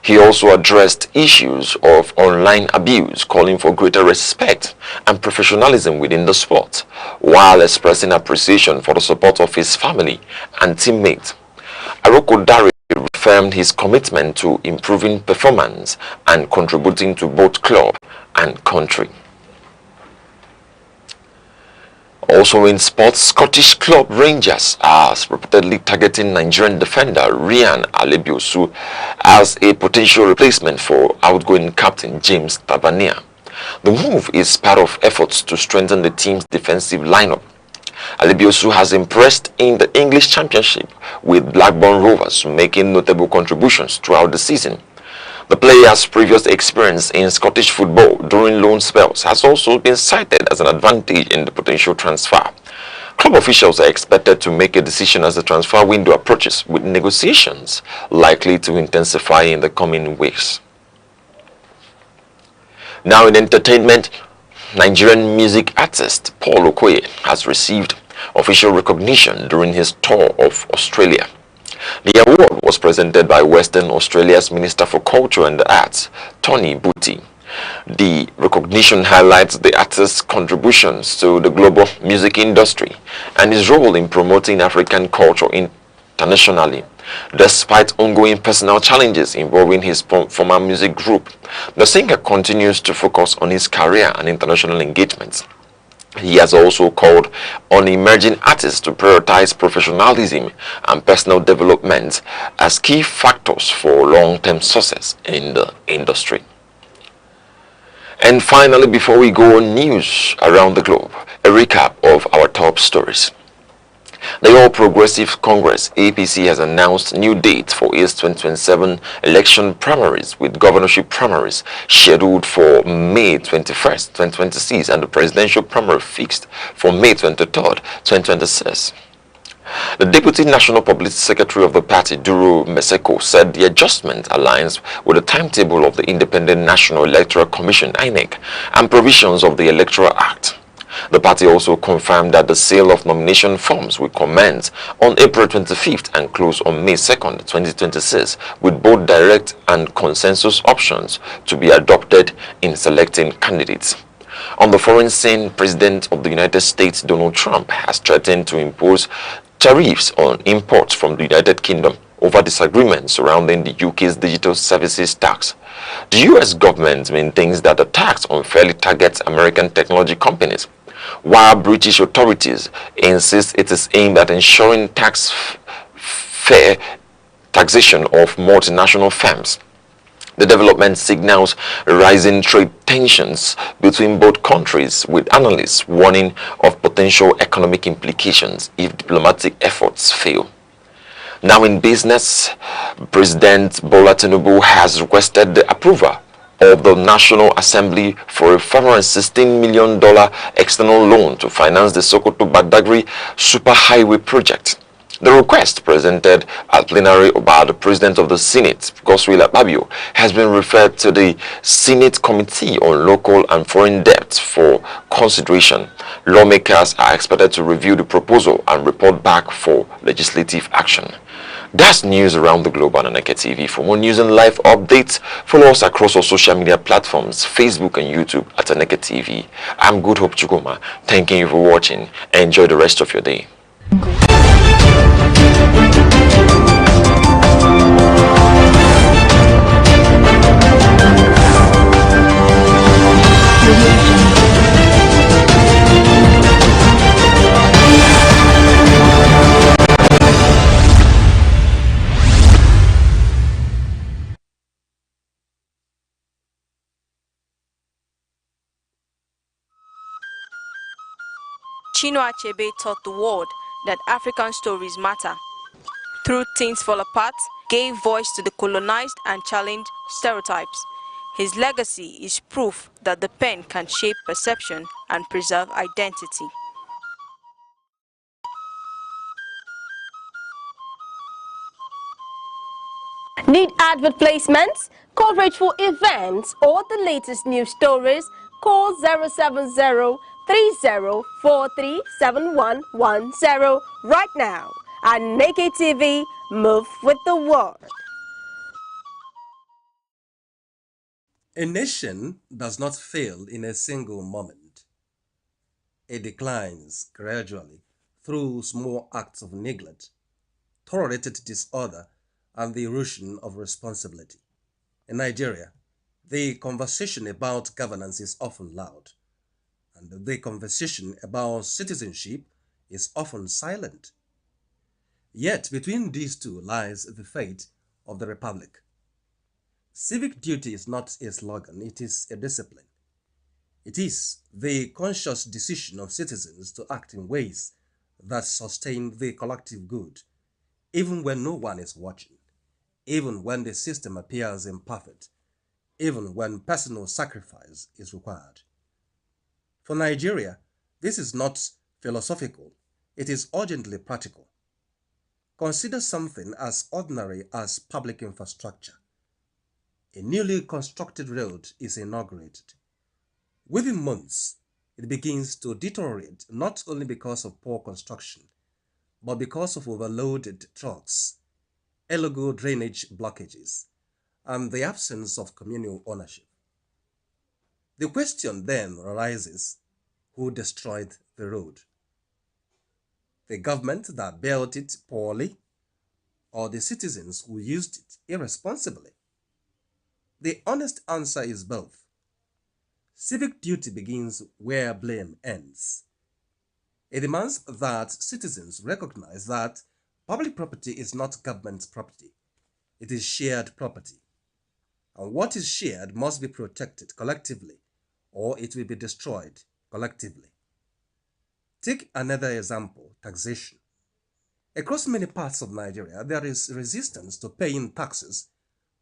Speaker 6: He also addressed issues of online abuse, calling for greater respect and professionalism within the sport, while expressing appreciation for the support of his family and teammates. Arokodare reaffirmed his commitment to improving performance and contributing to both club and country. Also in sports, Scottish club Rangers are reportedly targeting Nigerian defender Ryan Alebiosu as a potential replacement for outgoing captain James Tavernier. The move is part of efforts to strengthen the team's defensive lineup. Alebiosu has impressed in the English Championship with Blackburn Rovers, making notable contributions throughout the season. The player's previous experience in Scottish football during loan spells has also been cited as an advantage in the potential transfer. Club officials are expected to make a decision as the transfer window approaches, with negotiations likely to intensify in the coming weeks. Now in entertainment, Nigerian music artist Paul Okoye has received official recognition during his tour of Australia. The award was presented by Western Australia's Minister for Culture and the Arts, Tony Butty. The recognition highlights the artist's contributions to the global music industry and his role in promoting African culture internationally. Despite ongoing personal challenges involving his former music group, the singer continues to focus on his career and international engagements. He has also called on emerging artists to prioritize professionalism and personal development as key factors for long-term success in the industry. And finally, before we go on news around the globe, a recap of our top stories. The All Progressive Congress APC has announced new dates for its 2027 election primaries, with governorship primaries scheduled for May 21st, 2026 and the presidential primary fixed for May 23rd, 2026. The Deputy National Public Secretary of the party, Duru Meseko, said the adjustment aligns with the timetable of the Independent National Electoral Commission (INEC) and provisions of the Electoral Act. The party also confirmed that the sale of nomination forms will commence on April 25th and close on May 2nd, 2026, with both direct and consensus options to be adopted in selecting candidates. On the foreign scene, President of the United States, Donald Trump, has threatened to impose tariffs on imports from the United Kingdom over disagreements surrounding the UK's digital services tax. The US government maintains that the tax unfairly targets American technology companies, while British authorities insist it is aimed at ensuring fair taxation of multinational firms. The development signals rising trade tensions between both countries, with analysts warning of potential economic implications if diplomatic efforts fail. Now in business, President Bola Tinubu has requested the approval of the National Assembly for a $516 million external loan to finance the Sokoto-Badagry Superhighway project. The request, presented at plenary by the President of the Senate, Godswill Akpabio, has been referred to the Senate Committee on Local and Foreign Debt for consideration. Lawmakers are expected to review the proposal and report back for legislative action. That's news around the globe on Aneke TV. For more news and live updates, follow us across our social media platforms, Facebook and YouTube at Aneke TV. I'm Good Hope Chukuma, thanking you for watching. Enjoy the rest of your day.
Speaker 7: Chinua Achebe taught the world that African stories matter. Through Things Fall Apart, gave voice to the colonized and challenged stereotypes. His legacy is proof that the pen can shape perception and preserve identity.
Speaker 4: Need advert placements, coverage for events, or the latest news stories? Call 070-3043-7110 right now. Aneke TV, move with the world.
Speaker 8: A nation does not fail in a single moment. It declines gradually through small acts of neglect, tolerated disorder, and the erosion of responsibility. In Nigeria, the conversation about governance is often loud, and the conversation about citizenship is often silent. Yet between these two lies the fate of the republic. Civic duty is not a slogan, it is a discipline. It is the conscious decision of citizens to act in ways that sustain the collective good, even when no one is watching, even when the system appears imperfect, even when personal sacrifice is required. For Nigeria, this is not philosophical, it is urgently practical. Consider something as ordinary as public infrastructure. A newly constructed road is inaugurated. Within months, it begins to deteriorate not only because of poor construction, but because of overloaded trucks, illegal drainage blockages, and the absence of communal ownership. The question then arises, who destroyed the road? The government that built it poorly, or the citizens who used it irresponsibly? The honest answer is both. Civic duty begins where blame ends. It demands that citizens recognize that public property is not government property. It is shared property. And what is shared must be protected collectively, or it will be destroyed collectively. Take another example, taxation. Across many parts of Nigeria, there is resistance to paying taxes,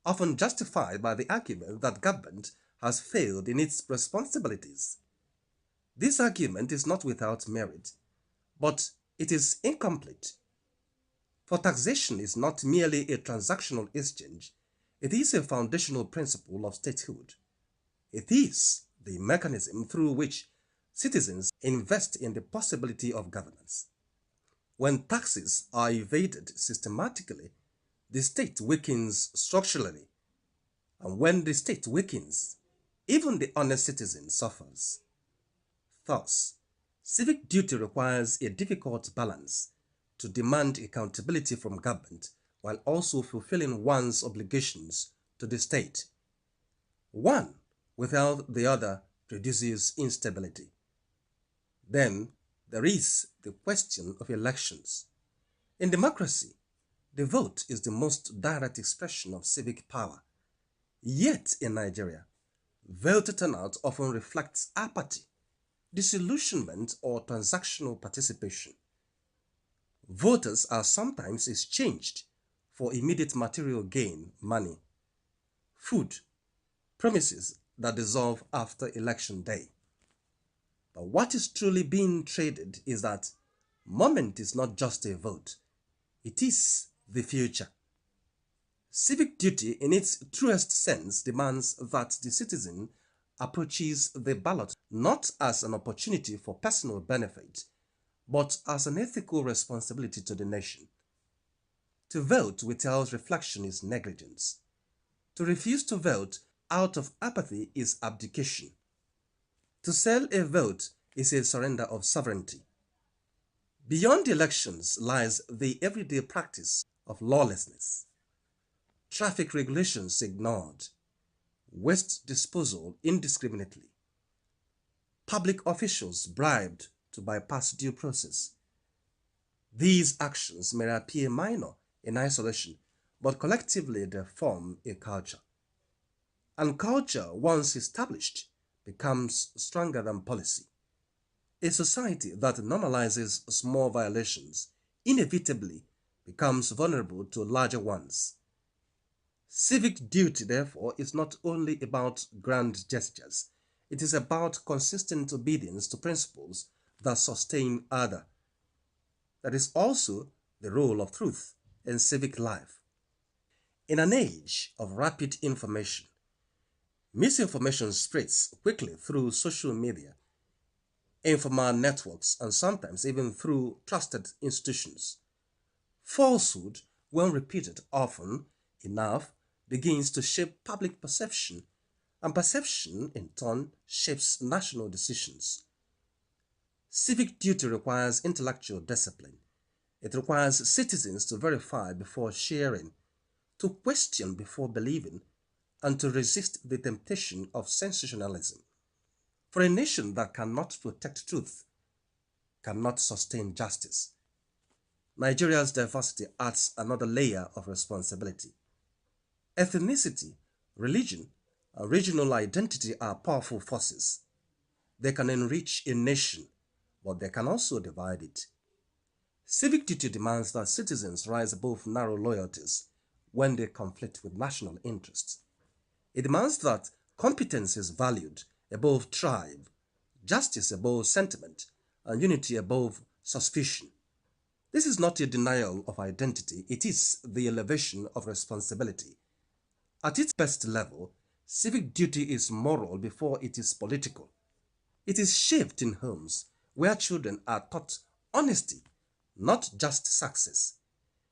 Speaker 8: often justified by the argument that government has failed in its responsibilities. This argument is not without merit, but it is incomplete. For taxation is not merely a transactional exchange, it is a foundational principle of statehood. It is the mechanism through which citizens invest in the possibility of governance. When taxes are evaded systematically, the state weakens structurally, and when the state weakens, even the honest citizen suffers. Thus, civic duty requires a difficult balance to demand accountability from government while also fulfilling one's obligations to the state. One without the other produces instability. Then there is the question of elections. In democracy, the vote is the most direct expression of civic power. Yet in Nigeria, voter turnout often reflects apathy, disillusionment, or transactional participation. Voters are sometimes exchanged for immediate material gain, money, food, promises that dissolve after election day. But what is truly being traded is that moment is not just a vote, it is the future. Civic duty in its truest sense demands that the citizen approaches the ballot not as an opportunity for personal benefit, but as an ethical responsibility to the nation. To vote without reflection is negligence. To refuse to vote out of apathy is abdication. To sell a vote is a surrender of sovereignty. Beyond elections lies the everyday practice of lawlessness. Traffic regulations ignored, waste disposal indiscriminately, public officials bribed to bypass due process. These actions may appear minor in isolation, but collectively they form a culture. And culture, once established, becomes stronger than policy. A society that normalizes small violations inevitably becomes vulnerable to larger ones. Civic duty, therefore, is not only about grand gestures. It is about consistent obedience to principles that sustain order. That is also the role of truth in civic life. In an age of rapid information, misinformation spreads quickly through social media, informal networks, and sometimes even through trusted institutions. Falsehood, when repeated often enough, begins to shape public perception, and perception, in turn, shapes national decisions. Civic duty requires intellectual discipline. It requires citizens to verify before sharing, to question before believing, and to resist the temptation of sensationalism. For a nation that cannot protect truth, cannot sustain justice. Nigeria's diversity adds another layer of responsibility. Ethnicity, religion, and regional identity are powerful forces. They can enrich a nation, but they can also divide it. Civic duty demands that citizens rise above narrow loyalties when they conflict with national interests. It demands that competence is valued above tribe, justice above sentiment, and unity above suspicion. This is not a denial of identity, it is the elevation of responsibility. At its best level, civic duty is moral before it is political. It is shaped in homes where children are taught honesty, not just success.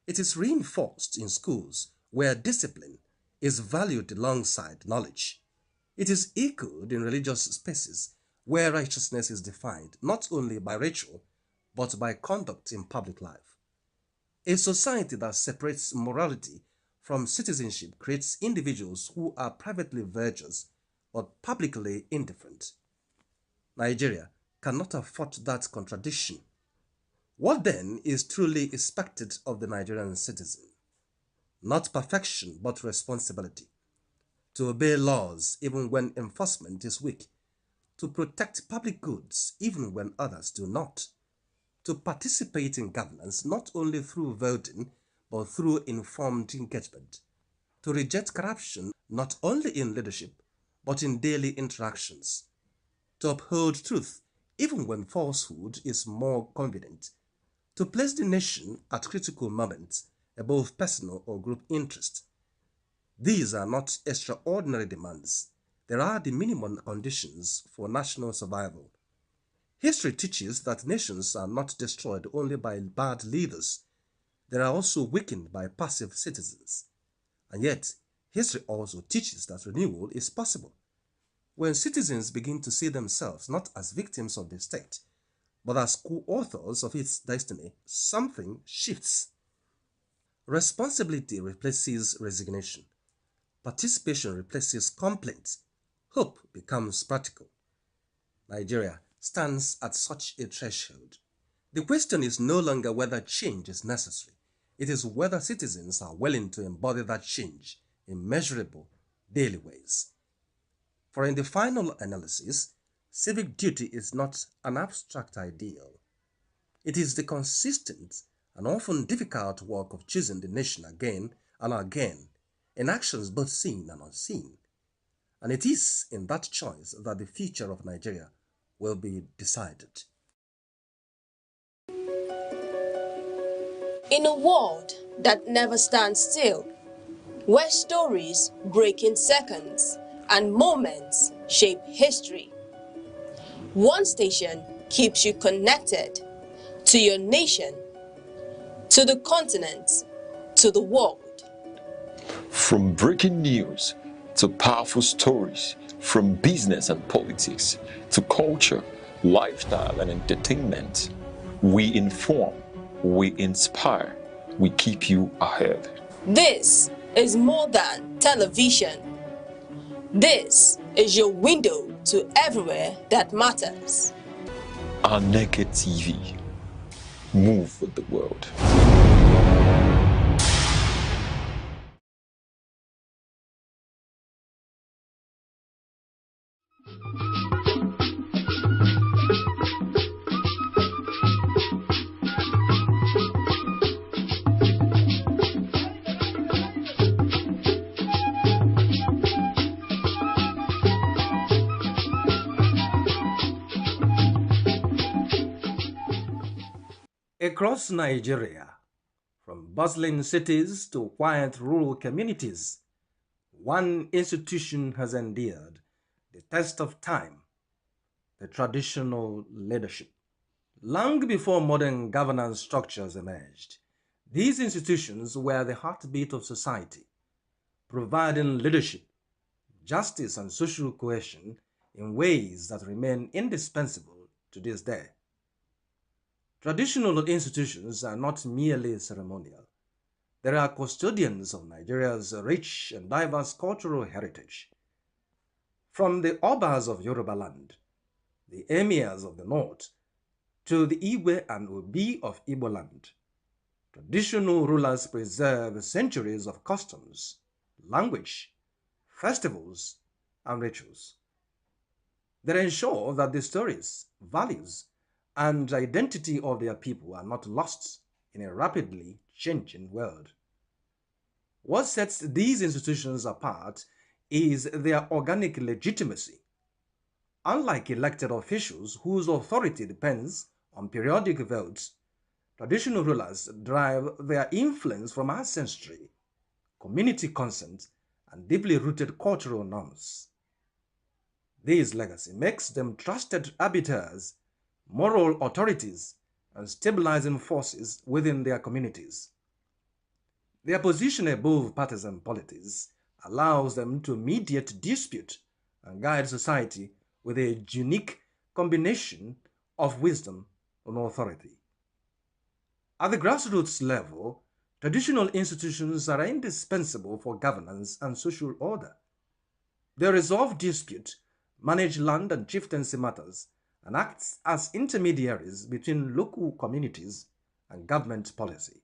Speaker 8: It is reinforced in schools where discipline is valued alongside knowledge. It is echoed in religious spaces where righteousness is defined not only by ritual, but by conduct in public life. A society that separates morality from citizenship creates individuals who are privately virtuous but publicly indifferent. Nigeria cannot afford that contradiction. What then is truly expected of the Nigerian citizen? Not perfection, but responsibility. To obey laws even when enforcement is weak. To protect public goods even when others do not. To participate in governance not only through voting, but through informed engagement. To reject corruption not only in leadership, but in daily interactions. To uphold truth even when falsehood is more convenient. To place the nation at critical moments above personal or group interest. These are not extraordinary demands. They are the minimum conditions for national survival. History teaches that nations are not destroyed only by bad leaders. They are also weakened by passive citizens. And yet, history also teaches that renewal is possible. When citizens begin to see themselves not as victims of the state, but as co-authors of its destiny, something shifts. Responsibility replaces resignation. Participation replaces complaint. Hope becomes practical. Nigeria stands at such a threshold. The question is no longer whether change is necessary. It is whether citizens are willing to embody that change in measurable, daily ways. For in the final analysis, civic duty is not an abstract ideal. It is the consistent and often difficult work of choosing the nation again and again in actions both seen and unseen. And it is in that choice that the future of Nigeria will be decided.
Speaker 4: In a world that never stands still, where stories break in seconds and moments shape history, one station keeps you connected to your nation, to the continent, to the world.
Speaker 1: From breaking news to powerful stories, from business and politics to culture, lifestyle and entertainment, we inform, we inspire, we keep you ahead.
Speaker 4: This is more than television. This is your window to everywhere that matters.
Speaker 1: Aneke TV. Move with the world.
Speaker 8: Across Nigeria, from bustling cities to quiet rural communities, one institution has endured the test of time: the traditional leadership. Long before modern governance structures emerged, these institutions were the heartbeat of society, providing leadership, justice, and social cohesion in ways that remain indispensable to this day. Traditional institutions are not merely ceremonial. They are custodians of Nigeria's rich and diverse cultural heritage. From the Obas of Yoruba land, the Emirs of the North, to the Iwe and Obi of Igbo land, traditional rulers preserve centuries of customs, language, festivals, and rituals. They ensure that the stories, values, and identity of their people are not lost in a rapidly changing world. What sets these institutions apart is their organic legitimacy. Unlike elected officials whose authority depends on periodic votes, traditional rulers derive their influence from ancestry, community consent, and deeply rooted cultural norms. This legacy makes them trusted arbiters, moral authorities, and stabilizing forces within their communities. Their position above partisan politics allows them to mediate dispute and guide society with a unique combination of wisdom and authority. At the grassroots level, traditional institutions are indispensable for governance and social order. They resolve dispute, manage land and chieftaincy matters, and act as intermediaries between local communities and government policy.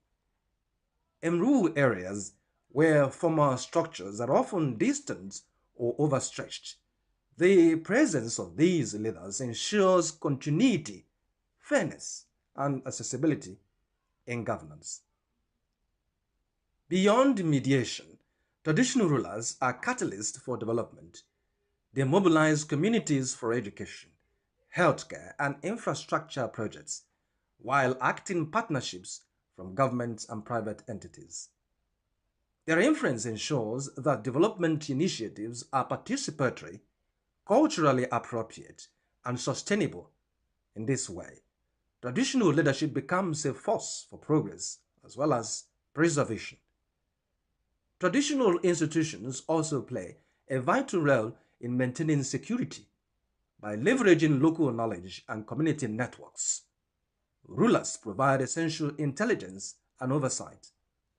Speaker 8: In rural areas, where formal structures are often distant or overstretched, the presence of these leaders ensures continuity, fairness, and accessibility in governance. Beyond mediation, traditional rulers are catalysts for development. They mobilize communities for education, healthcare, and infrastructure projects, while acting partnerships from government and private entities. Their influence ensures that development initiatives are participatory, culturally appropriate, and sustainable. In this way, traditional leadership becomes a force for progress as well as preservation. Traditional institutions also play a vital role in maintaining security. By leveraging local knowledge and community networks, rulers provide essential intelligence and oversight,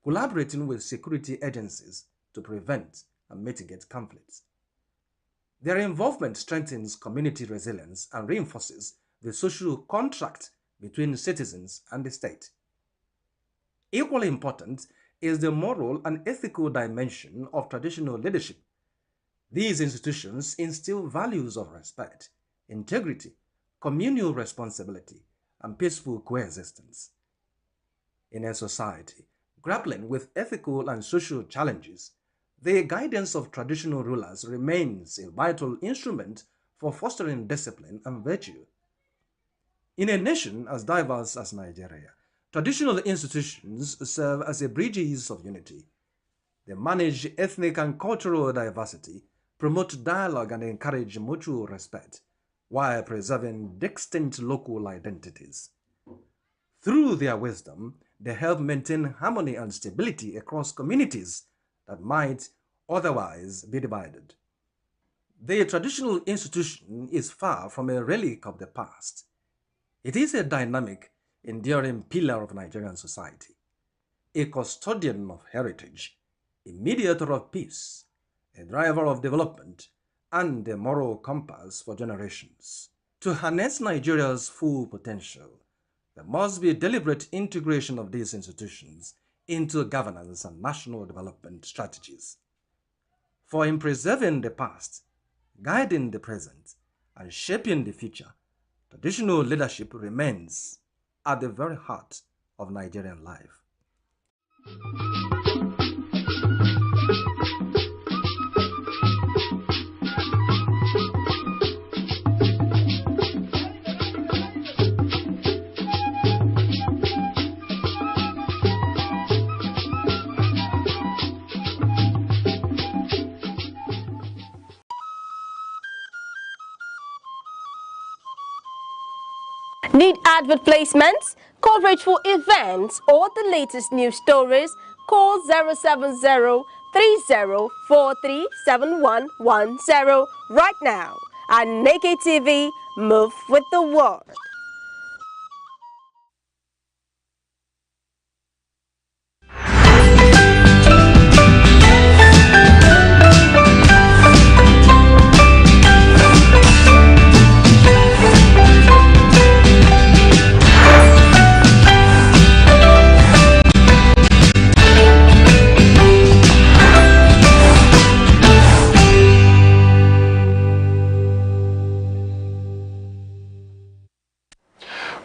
Speaker 8: collaborating with security agencies to prevent and mitigate conflicts. Their involvement strengthens community resilience and reinforces the social contract between citizens and the state. Equally important is the moral and ethical dimension of traditional leadership. These institutions instill values of respect, integrity, communal responsibility, and peaceful coexistence. In a society grappling with ethical and social challenges, the guidance of traditional rulers remains a vital instrument for fostering discipline and virtue. In a nation as diverse as Nigeria, traditional institutions serve as a bridges of unity. They manage ethnic and cultural diversity, promote dialogue, and encourage mutual respect, while preserving distinct local identities. Through their wisdom, they help maintain harmony and stability across communities that might otherwise be divided. The traditional institution is far from a relic of the past. It is a dynamic, enduring pillar of Nigerian society, a custodian of heritage, a mediator of peace, a driver of development, and a moral compass for generations. To harness Nigeria's full potential, there must be a deliberate integration of these institutions into governance and national development strategies. For in preserving the past, guiding the present, and shaping the future, traditional leadership remains at the very heart of Nigerian life.
Speaker 4: Need advert placements, coverage for events, or the latest news stories? Call 070-3043-7110 right now. Aneke TV, move with the world.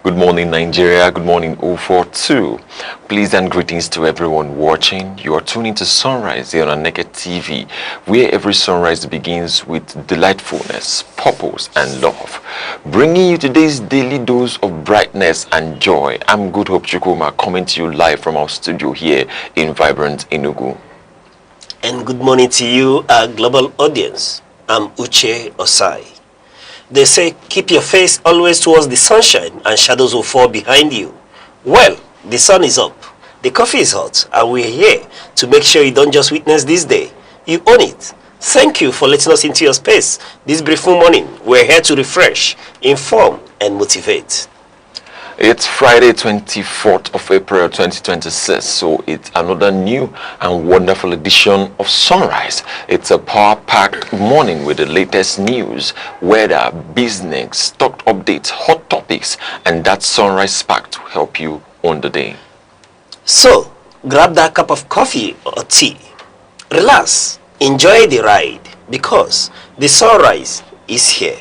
Speaker 6: Good morning, Nigeria. Good morning, 042. Please and greetings to everyone watching. You are tuning to Sunrise here on Aneke TV, where every sunrise begins with delightfulness, purpose, and love. Bringing you today's daily dose of brightness and joy. I'm Good Hope Chukuma, coming to you live from our studio here in vibrant Enugu.
Speaker 5: And good morning to you, our global audience. I'm Uche Osai. They say, keep your face always towards the sunshine and shadows will fall behind you. Well, the sun is up, the coffee is hot, and we're here to make sure you don't just witness this day. You own it. Thank you for letting us into your space. This beautiful morning, we're here to refresh, inform, and motivate.
Speaker 6: It's Friday, 24th of April 2026, so it's another new and wonderful edition of Sunrise. It's a power-packed morning with the latest news, weather, business, stock updates, hot topics, and that Sunrise spark to help you on the day.
Speaker 5: So, grab that cup of coffee or tea, relax, enjoy the ride, because the sunrise is here.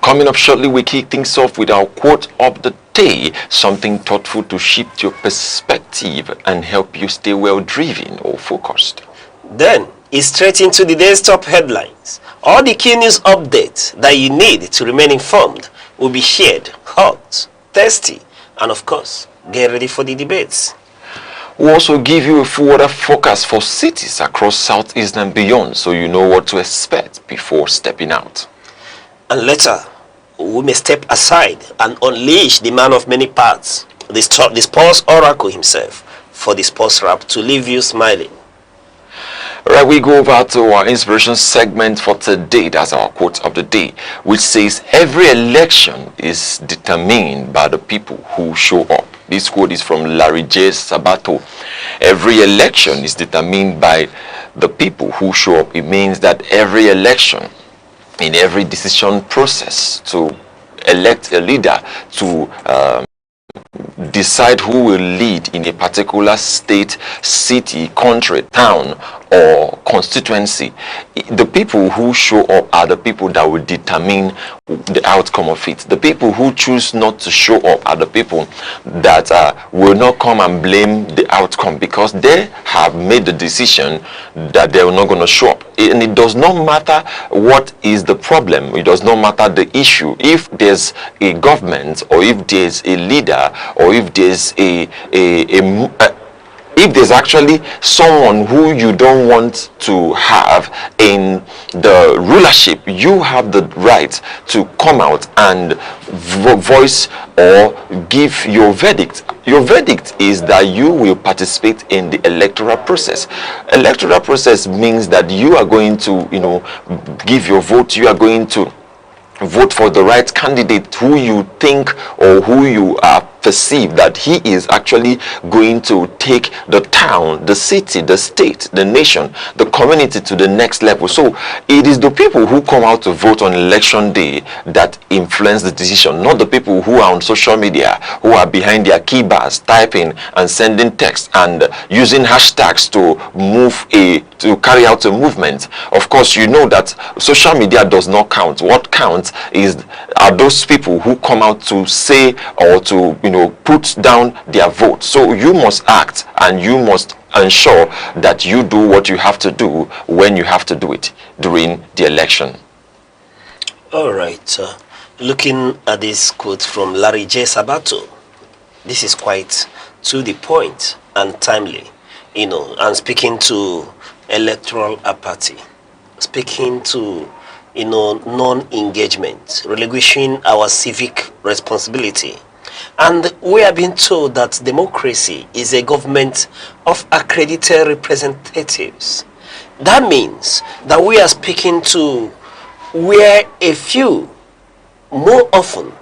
Speaker 6: Coming up shortly, we kick things off with our quote of the day, something thoughtful to shift your perspective and help you stay well driven or focused.
Speaker 5: Then, it's straight into the day's top headlines. All the key news updates that you need to remain informed will be shared, hot, thirsty, and of course, get ready for the debates.
Speaker 6: We'll also give you a full weather forecast for cities across Southeast and beyond, so you know what to expect before stepping out.
Speaker 5: And later, we may step aside and unleash the man of many parts, the sports oracle himself, for the sports rap to leave you smiling.
Speaker 6: Right, we go over to our inspiration segment for today. That's our quote of the day, which says, every election is determined by the people who show up. This quote is from Larry J. Sabato. Every election is determined by the people who show up. It means that every election, in every decision process to elect a leader, to decide who will lead in a particular state, city, country, town, or constituency, the people who show up are the people that will determine the outcome of it. The people who choose not to show up are the people that will not come and blame the outcome, because they have made the decision that they're not going to show up. And it does not matter what is the problem, it does not matter the issue. If there's a government, or if there's a leader, or if there's if there's actually someone who you don't want to have in the rulership, you have the right to come out and voice or give your verdict. Your verdict is that you will participate in the electoral process. Electoral process means that you are going to, give your vote. You are going to vote for the right candidate who you think or who you perceive that he is actually going to take the town, the city, the state, the nation, the community to the next level. So it is the people who come out to vote on election day that influence the decision, not the people who are on social media, who are behind their keyboards typing and sending text and using hashtags to carry out a movement. Of course, you know that social media does not count. What counts are those people who come out to say or to put down their vote. So you must act and you must ensure that you do what you have to do when you have to do it during the election.
Speaker 5: All right. Looking at this quote from Larry J. Sabato, this is quite to the point and timely, and speaking to electoral apathy, speaking to non-engagement, relinquishing our civic responsibility, And we are being told that democracy is a government of accredited representatives. That means that we are speaking to where a few more often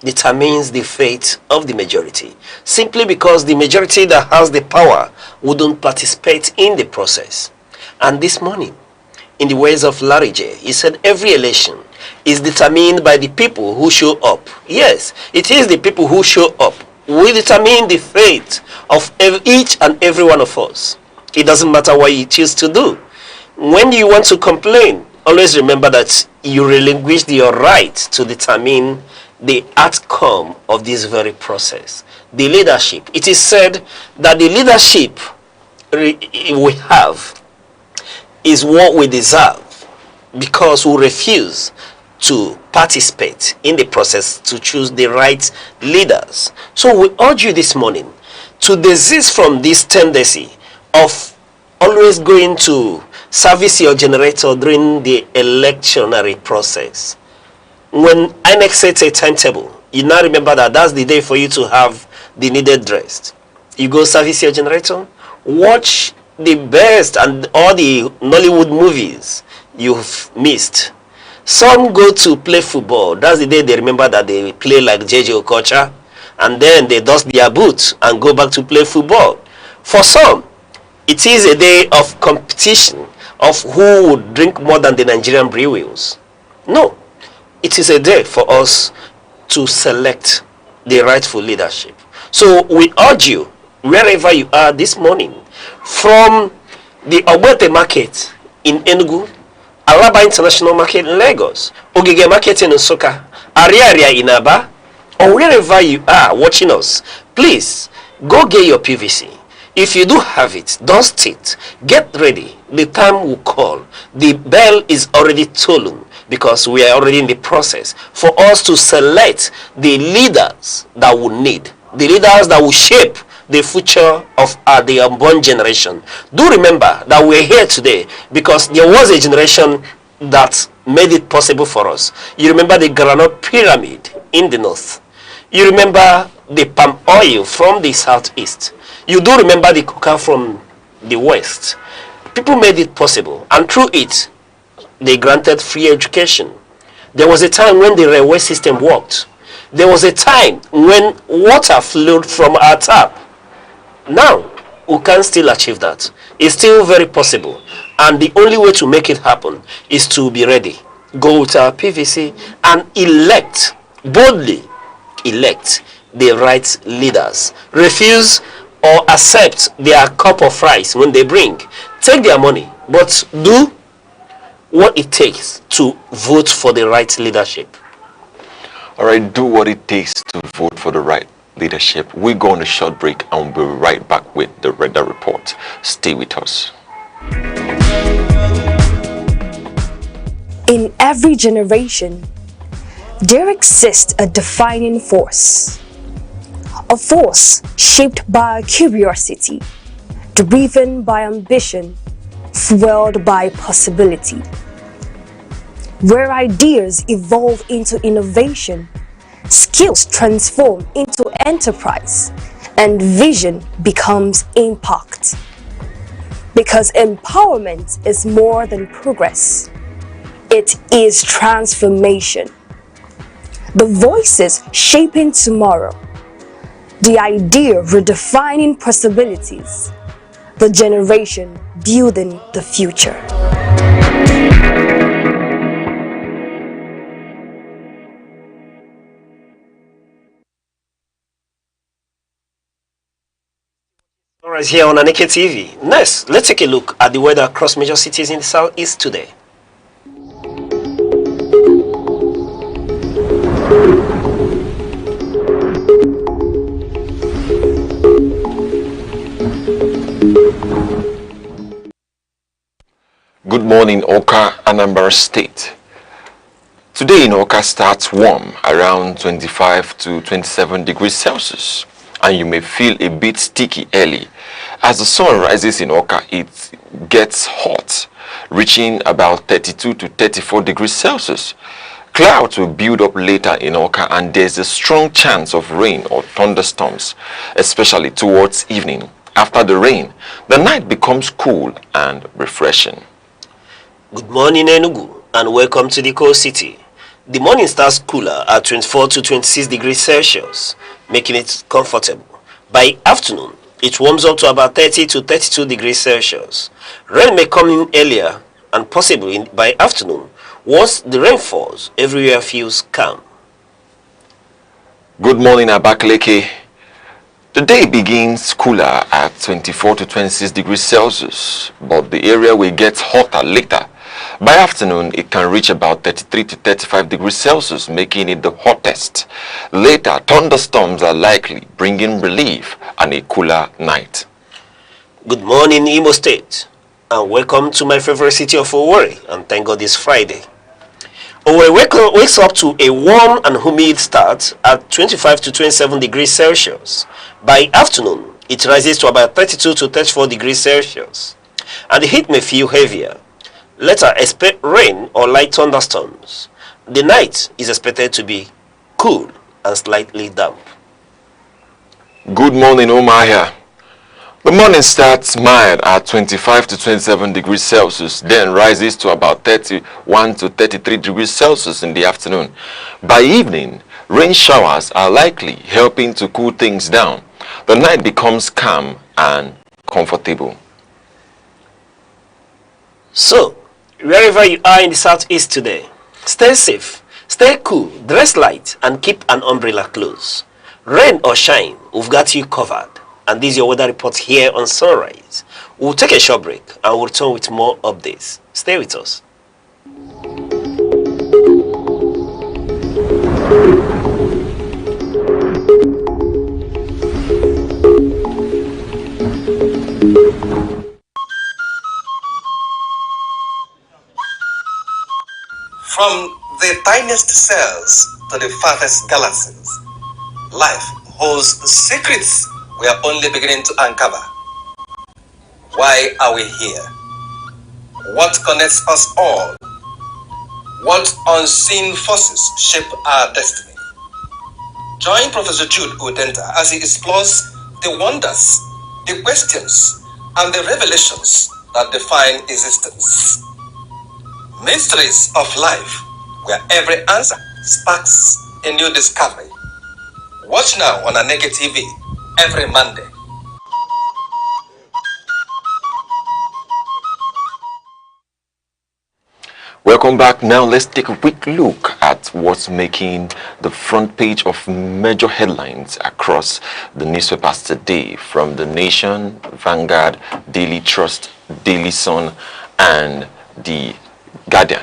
Speaker 5: determines the fate of the majority, simply because the majority that has the power wouldn't participate in the process. And this morning, in the words of Larry J, he said every election is determined by the people who show up. Yes, it is the people who show up. We determine the fate of each and every one of us. It doesn't matter what you choose to do. When you want to complain, always remember that you relinquished your right to determine the outcome of this very process. The leadership. It is said that the leadership we have is what we deserve because we refuse to participate in the process to choose the right leaders. So we urge you this morning to desist from this tendency of always going to service your generator during the electionary process. When INEC sets a timetable, you now remember that that's the day for you to have the needed dress. You go service your generator, watch the best and all the Nollywood movies you've missed. Some go to play football. That's the day they remember that they play like JJ Okocha, and then they dust their boots and go back to play football. For some, it is a day of competition of who would drink more than the Nigerian breweries. No, it is a day for us to select the rightful leadership. So we urge you, wherever you are this morning, from the Ogbete market in Enugu, Alaba International Market in Lagos, Ogige Market in Nsukka, Ariaria in Aba, or wherever you are watching us, please go get your PVC. If you do have it, dust it, get ready. The time will call. The bell is already tolling because we are already in the process for us to select the leaders that we need, the leaders that will shape the future of the unborn generation. Do remember that we're here today because there was a generation that made it possible for us. You remember the granite pyramid in the north. You remember the palm oil from the southeast. You do remember the cocoa from the west. People made it possible, and through it, they granted free education. There was a time when the railway system worked. There was a time when water flowed from our tap. Now, we can still achieve that. It's still very possible. And the only way to make it happen is to be ready. Go to our PVC and elect, boldly elect the right leaders. Refuse or accept their cup of rice when they bring. Take their money, but do what it takes to vote for the right leadership.
Speaker 6: All right, do what it takes to vote for the right leadership. We go on a short break and we'll be right back with the Radar Report. Stay with us.
Speaker 9: In every generation, there exists a defining force. A force shaped by curiosity, driven by ambition, fueled by possibility. Where ideas evolve into innovation, skills transform into enterprise, and vision becomes impact. Because empowerment is more than progress. It is transformation. The voices shaping tomorrow. The idea redefining possibilities. The generation building the future.
Speaker 5: Alright, here on Aneke TV. Next, let's take a look at the weather across major cities in the southeast today.
Speaker 6: Good morning, Oka, Anambra State. Today in Oka starts warm, around 25 to 27 degrees Celsius, and you may feel a bit sticky early. As the sun rises in Oka, it gets hot, reaching about 32 to 34 degrees Celsius. Clouds will build up later in Oka, and there's a strong chance of rain or thunderstorms, especially towards evening. After the rain, the night becomes cool and refreshing.
Speaker 5: Good morning, Enugu, and welcome to the coast city. The morning starts cooler at 24 to 26 degrees Celsius, making it comfortable. By afternoon, it warms up to about 30 to 32 degrees Celsius. Rain may come in earlier and possibly by afternoon. Once the rain falls, everywhere feels calm.
Speaker 6: Good morning, Abakaleke. The day begins cooler at 24 to 26 degrees Celsius, but the area will get hotter later. By afternoon, it can reach about 33 to 35 degrees Celsius, making it the hottest. Later, thunderstorms are likely, bringing relief and a cooler night.
Speaker 5: Good morning, Imo State, and welcome to my favorite city of Owerri, and thank God it's Friday. Owerri wakes up to a warm and humid start at 25 to 27 degrees Celsius. By afternoon, it rises to about 32 to 34 degrees Celsius, and the heat may feel heavier. Later, expect rain or light thunderstorms. The night is expected to be cool and slightly damp.
Speaker 6: Good morning, Omaya. The morning starts mild at 25 to 27 degrees Celsius, then rises to about 31 to 33 degrees Celsius in the afternoon. By evening, rain showers are likely, helping to cool things down. The night becomes calm and comfortable.
Speaker 5: So, wherever you are in the southeast today, stay safe, stay cool, dress light, and keep an umbrella close. Rain or shine, we've got you covered. And this is your weather report here on Sunrise. We'll take a short break and we'll return with more updates. Stay with us.
Speaker 8: From the tiniest cells to the farthest galaxies, life holds secrets we are only beginning to uncover. Why are we here? What connects us all? What unseen forces shape our destiny? Join Professor Jude Udenta as he explores the wonders, the questions, and the revelations that define existence. Mysteries of life, where every answer sparks a new discovery. Watch now on Aneke TV every Monday.
Speaker 6: Welcome back. Now let's take a quick look at what's making the front page of major headlines across the newspapers today, from The Nation, Vanguard, Daily Trust, Daily Sun, and The Guardian.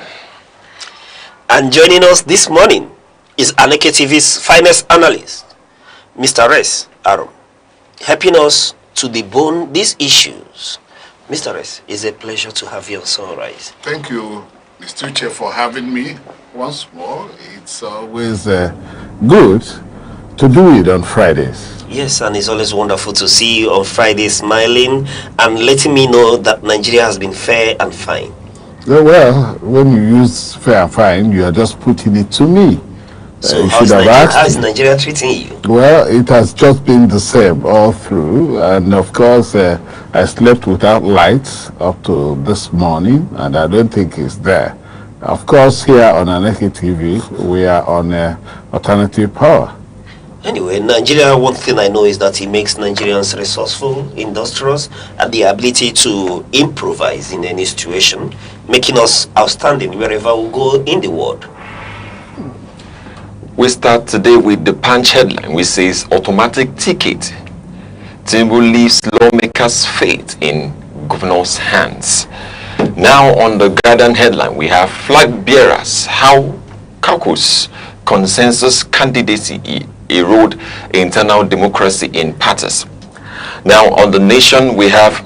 Speaker 5: And joining us this morning is Aneke TV's finest analyst, Mr. Res Arum, helping us to debone these issues. Mr. Res, it's a pleasure to have you on Sunrise.
Speaker 10: Thank you, Mr. Chair, for having me once more. It's always good to do it on Fridays.
Speaker 5: Yes, and it's always wonderful to see you on Friday smiling and letting me know that Nigeria has been fair and fine.
Speaker 10: Well, when you use fair and fine, you are just putting it to me.
Speaker 5: So how is Nigeria treating you?
Speaker 10: Well, it has just been the same all through, and of course I slept without lights up to this morning, and I don't think it's there. Of course, here on Aneke TV, we are on alternative power.
Speaker 5: Anyway, Nigeria, one thing I know is that it makes Nigerians resourceful, industrious, and the ability to improvise in any situation, making us outstanding wherever we go in the world.
Speaker 6: We start today with the Punch headline, which says automatic ticket. Tinubu leaves lawmakers' fate in governor's hands. Now on the Guardian headline, we have flag bearers, how caucus consensus candidacy erode internal democracy in parties. Now on the Nation, we have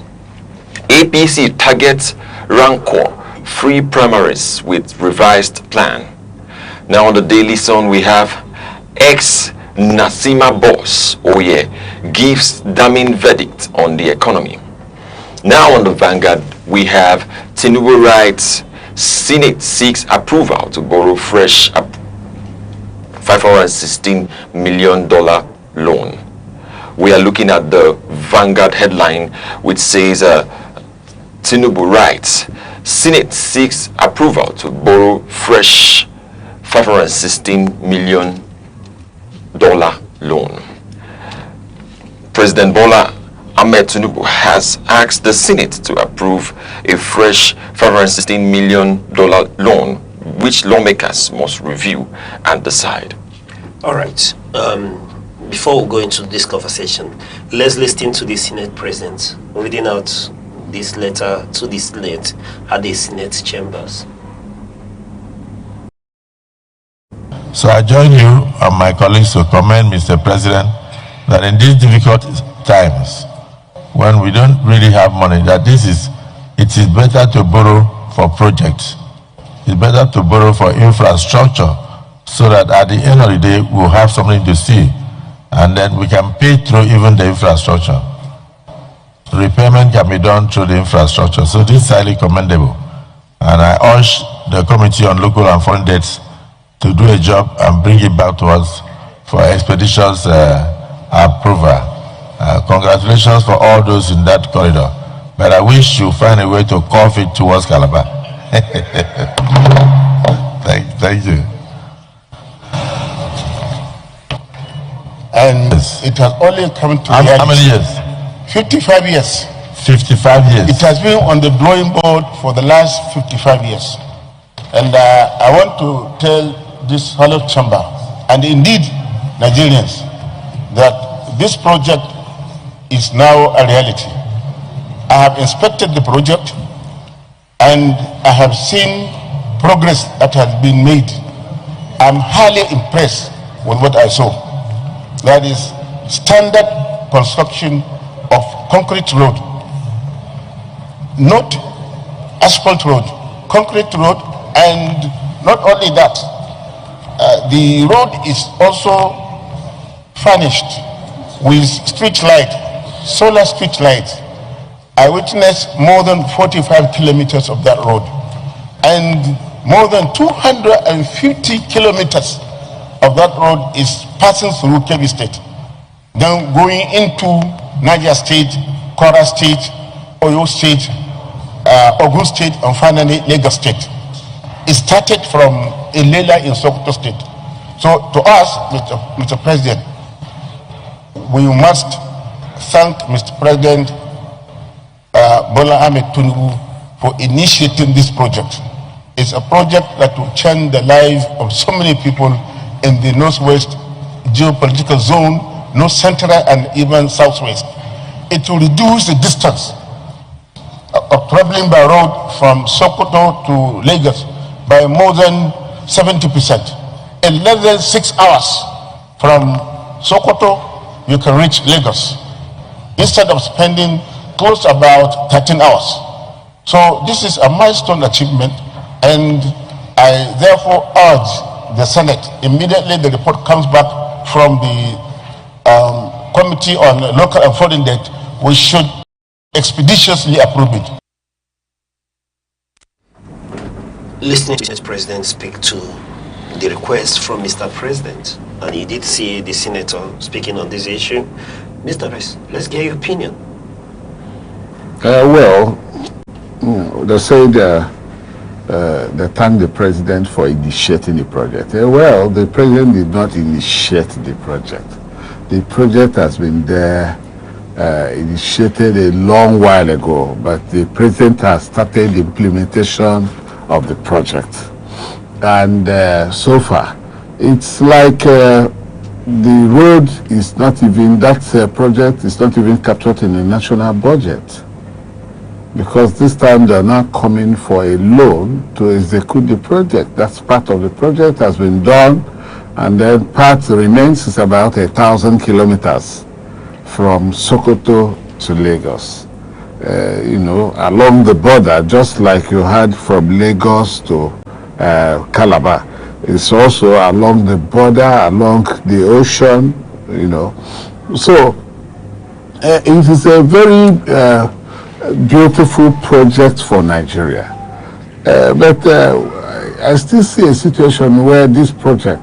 Speaker 6: APC targets rancor, free primaries with revised plan. Now on the Daily Sun, we have ex-Nasima boss, gives damning verdict on the economy. Now on the Vanguard, we have Tinubu writes, Senate seeks approval to borrow fresh $516 million loan. We are looking at the Vanguard headline, which says Tinubu writes, Senate seeks approval to borrow fresh $516 million loan. President Bola Ahmed Tinubu has asked the Senate to approve a fresh $516 million loan, which lawmakers must review and decide.
Speaker 5: All right. Before we go into this conversation, let's listen to the Senate President reading out this letter to the Senate at the Senate chambers.
Speaker 11: So I join you and my colleagues to commend Mr. President that in these difficult times, when we don't really have money, that it is better to borrow for projects. It's better to borrow for infrastructure so that at the end of the day, we'll have something to see. And then we can pay through even the infrastructure. Repayment can be done through the infrastructure. So this is highly commendable. And I urge the Committee on Local and Foreign Debts to do a job and bring it back to us for expeditious approval. Congratulations for all those in that corridor. But I wish you find a way to curve it towards Calabar. Thank you.
Speaker 12: And it has only come to
Speaker 11: how many years?
Speaker 12: 55 years.
Speaker 11: 55 years.
Speaker 12: It has been on the drawing board for the last 55 years. And I want to tell this hollow chamber, and indeed Nigerians, that this project is now a reality. I have inspected the project and I have seen progress that has been made. I'm highly impressed with what I saw. That is standard construction of concrete road, not asphalt road, concrete road. And not only that, the road is also furnished with street light, solar street light. I witnessed more than 45 kilometers of that road, and more than 250 kilometers of that road is passing through Kebbi State, then going into Niger State, Kwara State, Oyo State, Ogun State, and finally Lagos State. It started from ndlea in Sokoto State. So to us, Mr. President, we must thank Mr. President Bola Ahmed Tinubu for initiating this project. It's a project that will change the lives of so many people in the northwest geopolitical zone, north central, and even southwest. It will reduce the distance of traveling by road from Sokoto to Lagos by more than 70%. In less than 6 hours from Sokoto, you can reach Lagos instead of spending close to about 13 hours. So this is a milestone achievement, and I therefore urge the Senate, immediately the report comes back from the Committee on Local and Foreign Debt, we should expeditiously approve it.
Speaker 5: Listening to the President speak to the request from Mr. President, and he did see the Senator speaking on this issue. Mr. Rice, let's get your opinion.
Speaker 10: Well, they said they thank the President for initiating the project. Well, the President did not initiate the project. The project has been there, initiated a long while ago, but the President has started the implementation of the project. And so far, it's like the road is not even, that project is not even captured in the national budget. Because this time they're not coming for a loan to execute the project. That's part of the project has been done, and then part remains is about 1,000 kilometers from Sokoto to Lagos. Along the border, just like you had from Lagos to Calabar. It's also along the border, along the ocean, So it is a very beautiful project for Nigeria. But I still see a situation where this project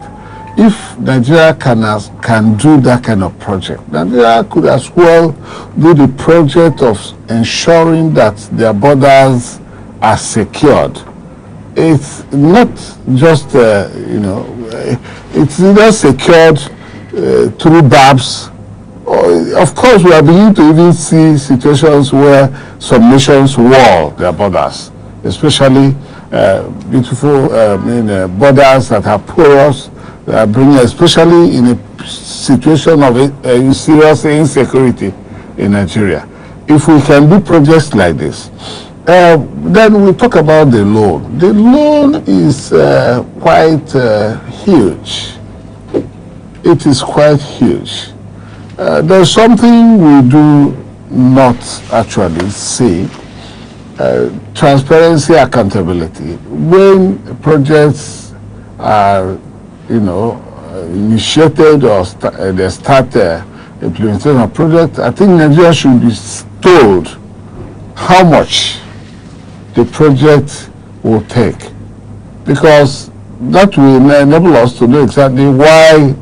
Speaker 10: if Nigeria can do that kind of project, Nigeria could as well do the project of ensuring that their borders are secured. It's not just, it's either secured through BABs. Of course, we are beginning to even see situations where some nations wall their borders, especially beautiful borders that are porous, especially in a situation of serious insecurity in Nigeria. If we can do projects like this, then we talk about the loan. The loan is quite huge. It is quite huge. There's something we do not actually see. Transparency, accountability. When projects are, initiated or they start implementation of project, I think Nigeria should be told how much the project will take, because that will enable us to know exactly why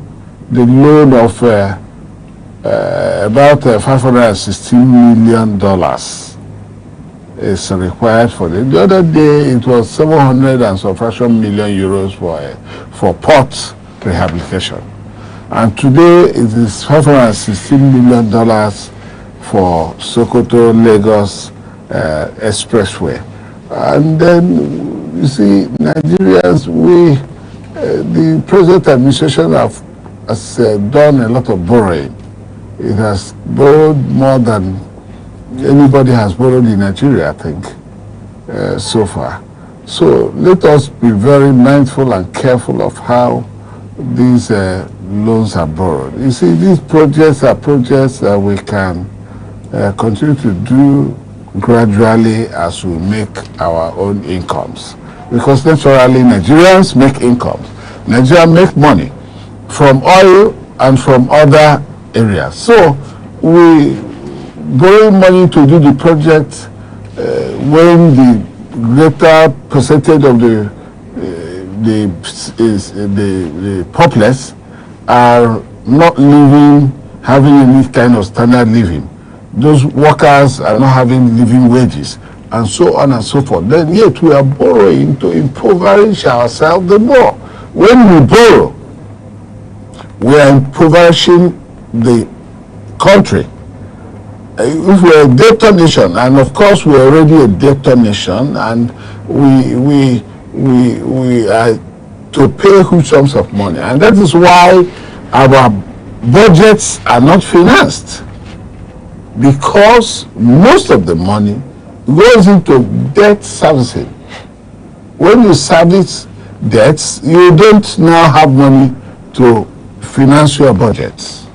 Speaker 10: the loan of about $516 million is required for it. The other day it was 700 and some fraction million euros for port rehabilitation, and today it is $516 million for Sokoto Lagos expressway. And then you see, Nigerians, the present administration has done a lot of borrowing. It has borrowed more than anybody has borrowed in Nigeria, I think, so far. So let us be very mindful and careful of how these loans are borrowed. You see, these projects are projects that we can continue to do gradually as we make our own incomes. Because naturally, Nigerians make incomes. Nigeria make money from oil and from other areas. So we borrow money to do the project when the greater percentage of the populace are not having any kind of standard living. Those workers are not having living wages, and so on and so forth. Then yet we are borrowing to impoverish ourselves the more. When we borrow, we are impoverishing the country. If we're a debtor nation, and of course we're already a debtor nation, and we are to pay huge sums of money, and that is why our budgets are not financed, because most of the money goes into debt servicing. When you service debts, you don't now have money to finance your budgets.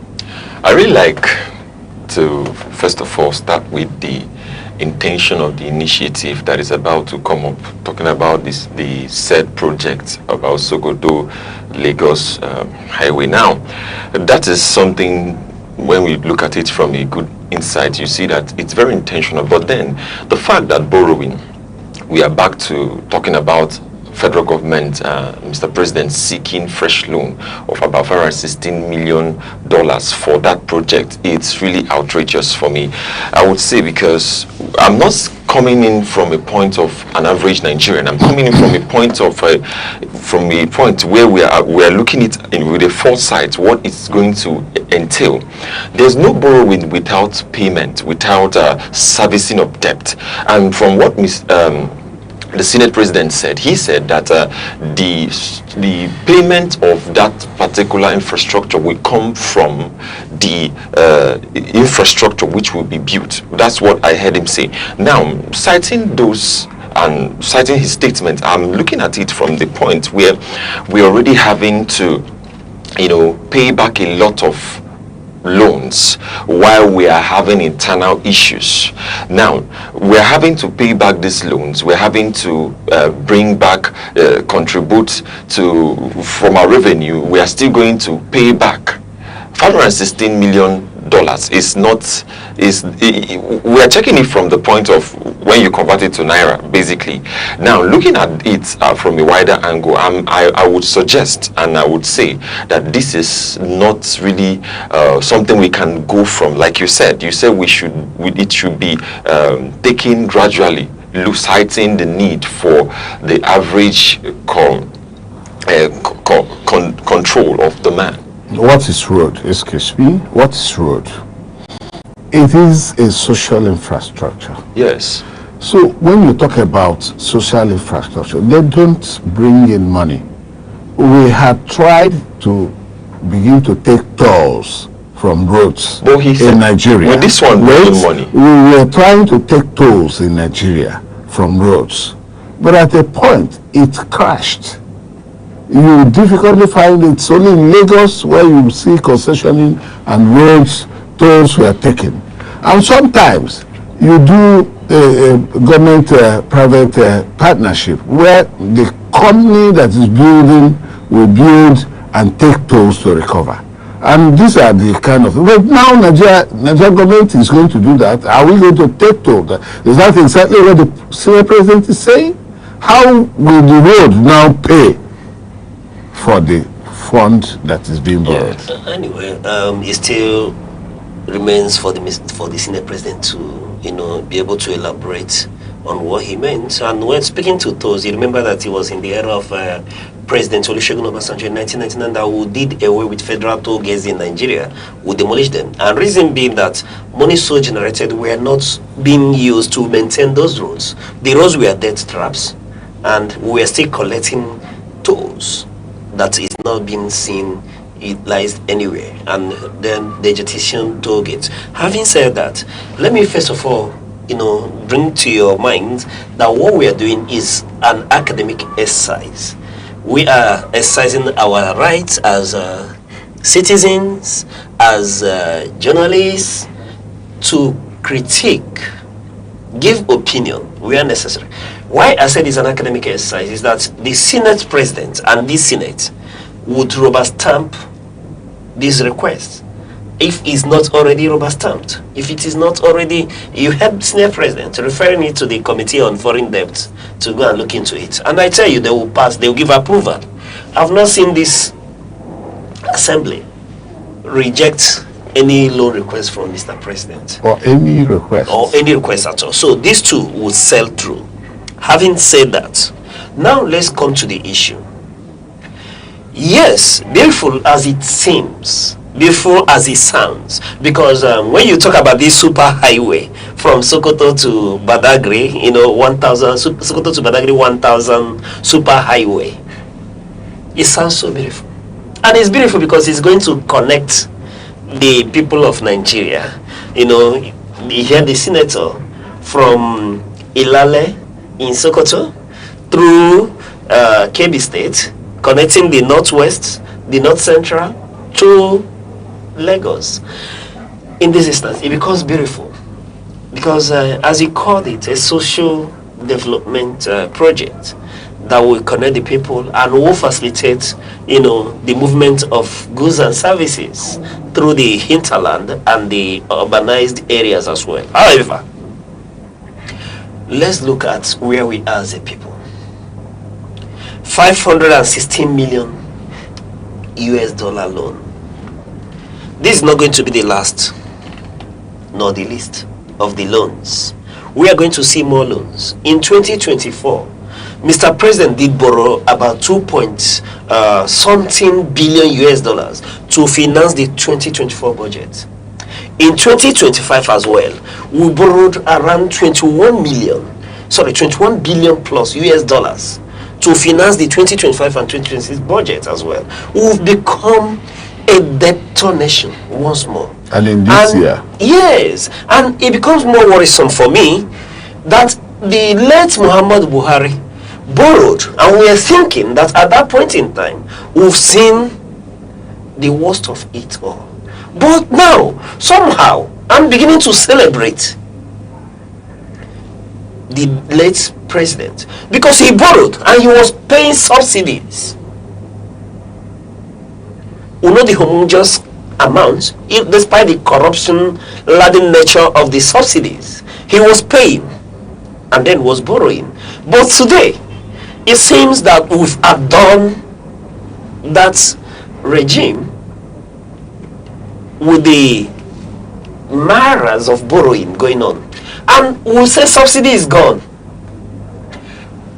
Speaker 6: I really like to first of all start with the intention of the initiative that is about to come up, talking about the said project about Sokoto Lagos highway. Now, that is something, when we look at it from a good insight, you see that it's very intentional. But then the fact that borrowing, we are back to talking about federal government, Mr. President, seeking fresh loan of about $516 million for that project. It's really outrageous for me, I would say, because I'm not coming in from a point of an average Nigerian. I'm coming in from a point where we are looking at it with a foresight what it's going to entail. There's no borrowing without payment, without servicing of debt. And from what the Senate President said, he said that the payment of that particular infrastructure will come from the infrastructure which will be built. That's what I heard him say. Now, citing those and citing his statement, I'm looking at it from the point where we're already having to, pay back a lot of loans while we are having internal issues. Now we're having to pay back these loans, we're having to bring back, contribute to from our revenue. We are still going to pay back $516 million dollars is not, we are checking it from the point of when you convert it to naira, basically. Now, looking at it from a wider angle, I would suggest and I would say that this is not really something we can go from. Like you said it should be taken gradually, citing the need for the average control of the man.
Speaker 10: What is road? Excuse me. What is road? It is a social infrastructure.
Speaker 6: Yes.
Speaker 10: So when you talk about social infrastructure, they don't bring in money. We have tried to begin to take tolls from roads in Nigeria.
Speaker 6: With this one bringing money.
Speaker 10: We were trying to take tolls in Nigeria from roads. But at a point, it crashed. You difficultly find it's only in Lagos where you see concessioning and roads, tolls were taken. And sometimes you do a government-private partnership where the company that is building will build and take tolls to recover. And these are the kind of, but now Nigeria government is going to do that. Are we going to take tolls? Is that exactly what the senior president is saying? How will the road now pay for the fund that is being borrowed?
Speaker 5: Anyway, it still remains for the senior president to, be able to elaborate on what he meant. And when speaking to those, you remember that he was in the era of President Olusegun Obasanjo in 1999 that we did away with federal toll gates in Nigeria. We demolished them. And reason being that money so generated were not being used to maintain those roads. The roads were death traps, and we were still collecting tolls that is not being seen utilized anywhere, and then the judicial toll gates. Having said that, let me first of all bring to your mind that what we are doing is an academic exercise. We are exercising our rights as citizens, as journalists, to critique, give opinion where necessary. Why I said it's an academic exercise is that the Senate President and this Senate would rubber stamp this request if it's not already rubber stamped. If it is not already, you had Senate President referring it to the Committee on Foreign Debt to go and look into it. And I tell you, they will pass, they will give approval. I've not seen this assembly reject any loan request from Mr. President.
Speaker 10: Or any request.
Speaker 5: Or any request at all. So these two will sell through. Having said that, now let's come to the issue. Yes, beautiful as it seems, beautiful as it sounds, because when you talk about this super highway from Sokoto to Badagry, 1,000, Sokoto to Badagry 1,000 super highway, it sounds so beautiful. And it's beautiful because it's going to connect the people of Nigeria. You hear the senator from Ilale in Sokoto through Kebbi State, connecting the northwest, the north central to Lagos. In this instance, it becomes beautiful because, as he called it, a social development project that will connect the people and will facilitate, the movement of goods and services through the hinterland and the urbanized areas as well. However, let's look at where we are as a people. 516 million US dollar loan. This is not going to be the last nor the least of the loans. We are going to see more loans. In 2024, Mr. President did borrow about 2.something billion US dollars to finance the 2024 budget. In 2025 as well, we borrowed around 21 billion plus US dollars to finance the 2025 and 2026 budget as well. We've become a debtor nation once more.
Speaker 10: And in this year?
Speaker 5: Yes. And it becomes more worrisome for me that the late Muhammad Buhari borrowed, and we are thinking that at that point in time, we've seen the worst of it all. But now, somehow, I'm beginning to celebrate the late president because he borrowed and he was paying subsidies. The homogeneous amount, despite the corruption-laden nature of the subsidies. He was paying and then was borrowing. But today, it seems that we've outdone that regime with the maras of borrowing going on. And we'll say subsidy is gone.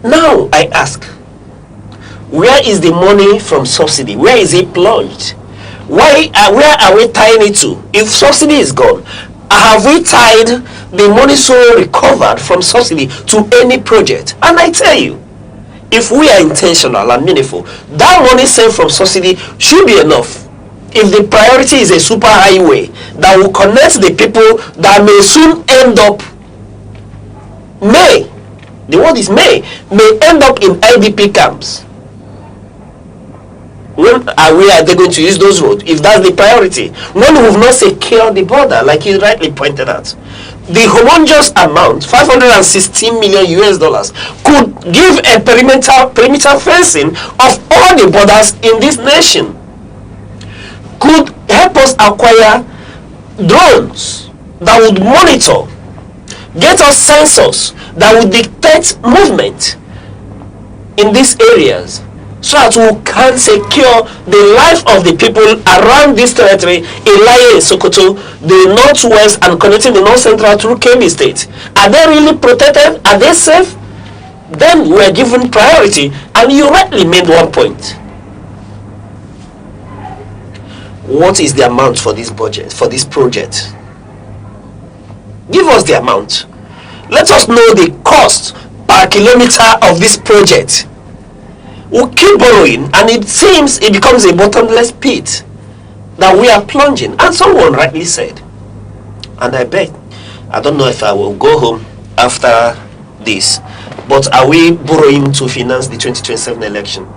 Speaker 5: Now, I ask, where is the money from subsidy? Where is it plunged? Where are we tying it to? If subsidy is gone, have we tied the money so recovered from subsidy to any project? And I tell you, if we are intentional and meaningful, that money saved from subsidy should be enough. If the priority is a super highway that will connect the people that may soon end up, may end up in IDP camps. When are they going to use those roads? If that's the priority, when we've not secured the border, like you rightly pointed out, the humongous amount, $516 million US, could give a perimeter fencing of all the borders in this nation. Could help us acquire drones that would monitor, get us sensors that would dictate movement in these areas, so that we can secure the life of the people around this territory, in Sokoto, the northwest, and connecting the north central through Kebbi State. Are they really protected? Are they safe? Then we are given priority. And you rightly made one point. What is the amount for this budget, for this project? Give us the amount. Let us know the cost per kilometer of this project. We'll keep borrowing, and it seems it becomes a bottomless pit that we are plunging. And someone rightly said, and I bet, I don't know if I will go home after this, but are we borrowing to finance the 2027 election?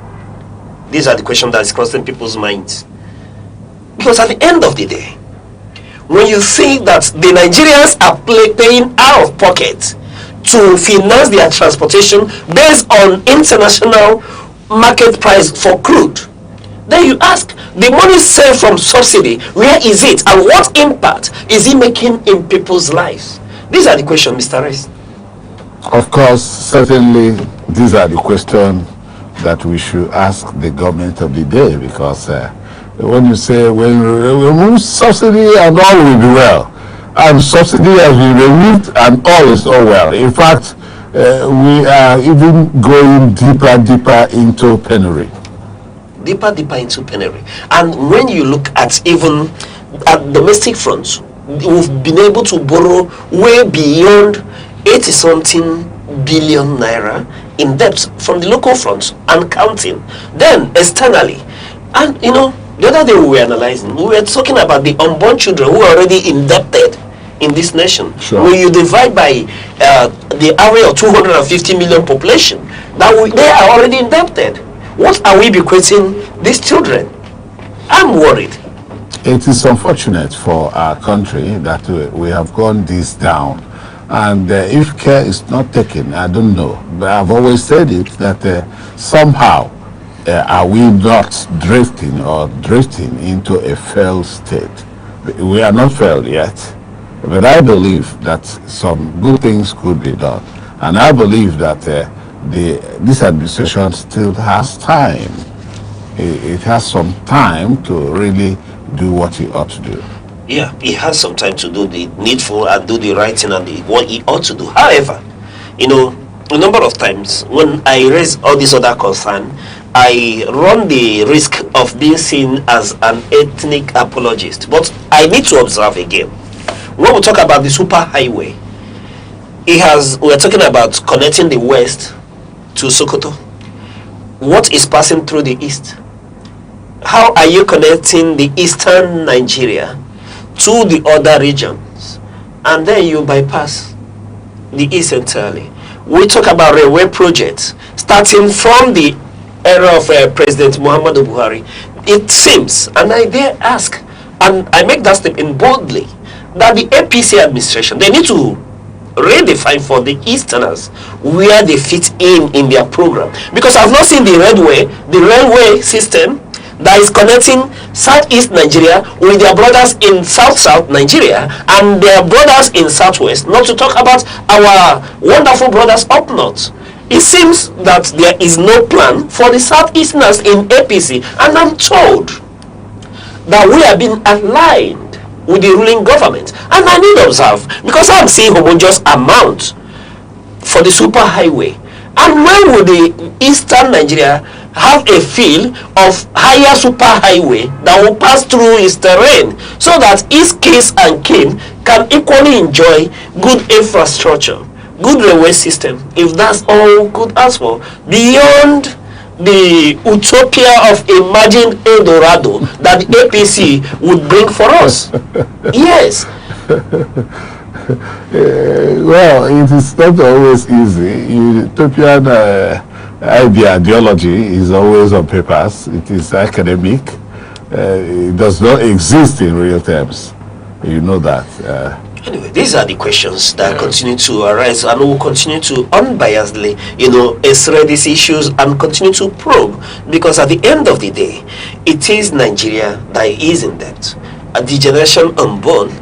Speaker 5: These are the questions that is crossing people's minds. Because at the end of the day, when you think that the Nigerians are paying out of pocket to finance their transportation based on international market price for crude, then you ask, the money saved from subsidy, where is it, and what impact is it making in people's lives? These are the questions, Mr. Reis.
Speaker 10: Of course, certainly these are the questions that we should ask the government of the day, because when you say, when we remove subsidy and all will be well, and subsidy has been removed and all is all well. In fact, we are even going deeper into penury.
Speaker 5: Deeper into penury. And when you look at even at domestic fronts, we've been able to borrow way beyond 80-something billion naira in debt from the local fronts and counting. Then externally, and you know, the other day we were analyzing, we were talking about the unborn children who are already indebted in this nation.
Speaker 10: Sure.
Speaker 5: When you divide by the area of 250 million population, they are already indebted. What are we bequeathing these children? I'm worried.
Speaker 10: It is unfortunate for our country that we have gone this down. And if care is not taken, I don't know. But I've always said it, that somehow are we not drifting into a failed state. We are not failed yet. But I believe that some good things could be done. And I believe that this administration still has time. It has some time to really do what it ought to do.
Speaker 5: Yeah, it has some time to do the needful and do the right thing and what it ought to do. However, you know, a number of times when I raise all these other concerns, I run the risk of being seen as an ethnic apologist. But I need to observe again. When we talk about the super highway, we're talking about connecting the west to Sokoto. What is passing through the east? How are you connecting the eastern Nigeria to the other regions? And then you bypass the east entirely. We talk about railway projects starting from the era of President Muhammadu Buhari. It seems, and I dare ask, and I make that statement boldly, that the APC administration, they need to redefine for the Easterners where they fit in their program. Because I've not seen the railway system that is connecting Southeast Nigeria with their brothers in South Nigeria and their brothers in Southwest, not to talk about our wonderful brothers up north. It seems that there is no plan for the Southeasterners in APC, and I'm told that we are being aligned with the ruling government. And I need to observe, because I'm seeing homogeneous amount for the super highway. And when will the Eastern Nigeria have a feel of higher super highway that will pass through its terrain, so that East Case and Kim can equally enjoy good infrastructure, good railway system, if that's all we could ask for, beyond the utopia of imagined Eldorado that the APC would bring for us? Yes.
Speaker 10: Well, it is not always easy. Utopian ideology is always on papers. It is academic. It does not exist in real terms. You know that.
Speaker 5: Anyway, these are the questions that continue to arise, and we will continue to unbiasedly, x-ray these issues and continue to probe, because at the end of the day, it is Nigeria that is in debt. The generation unborn,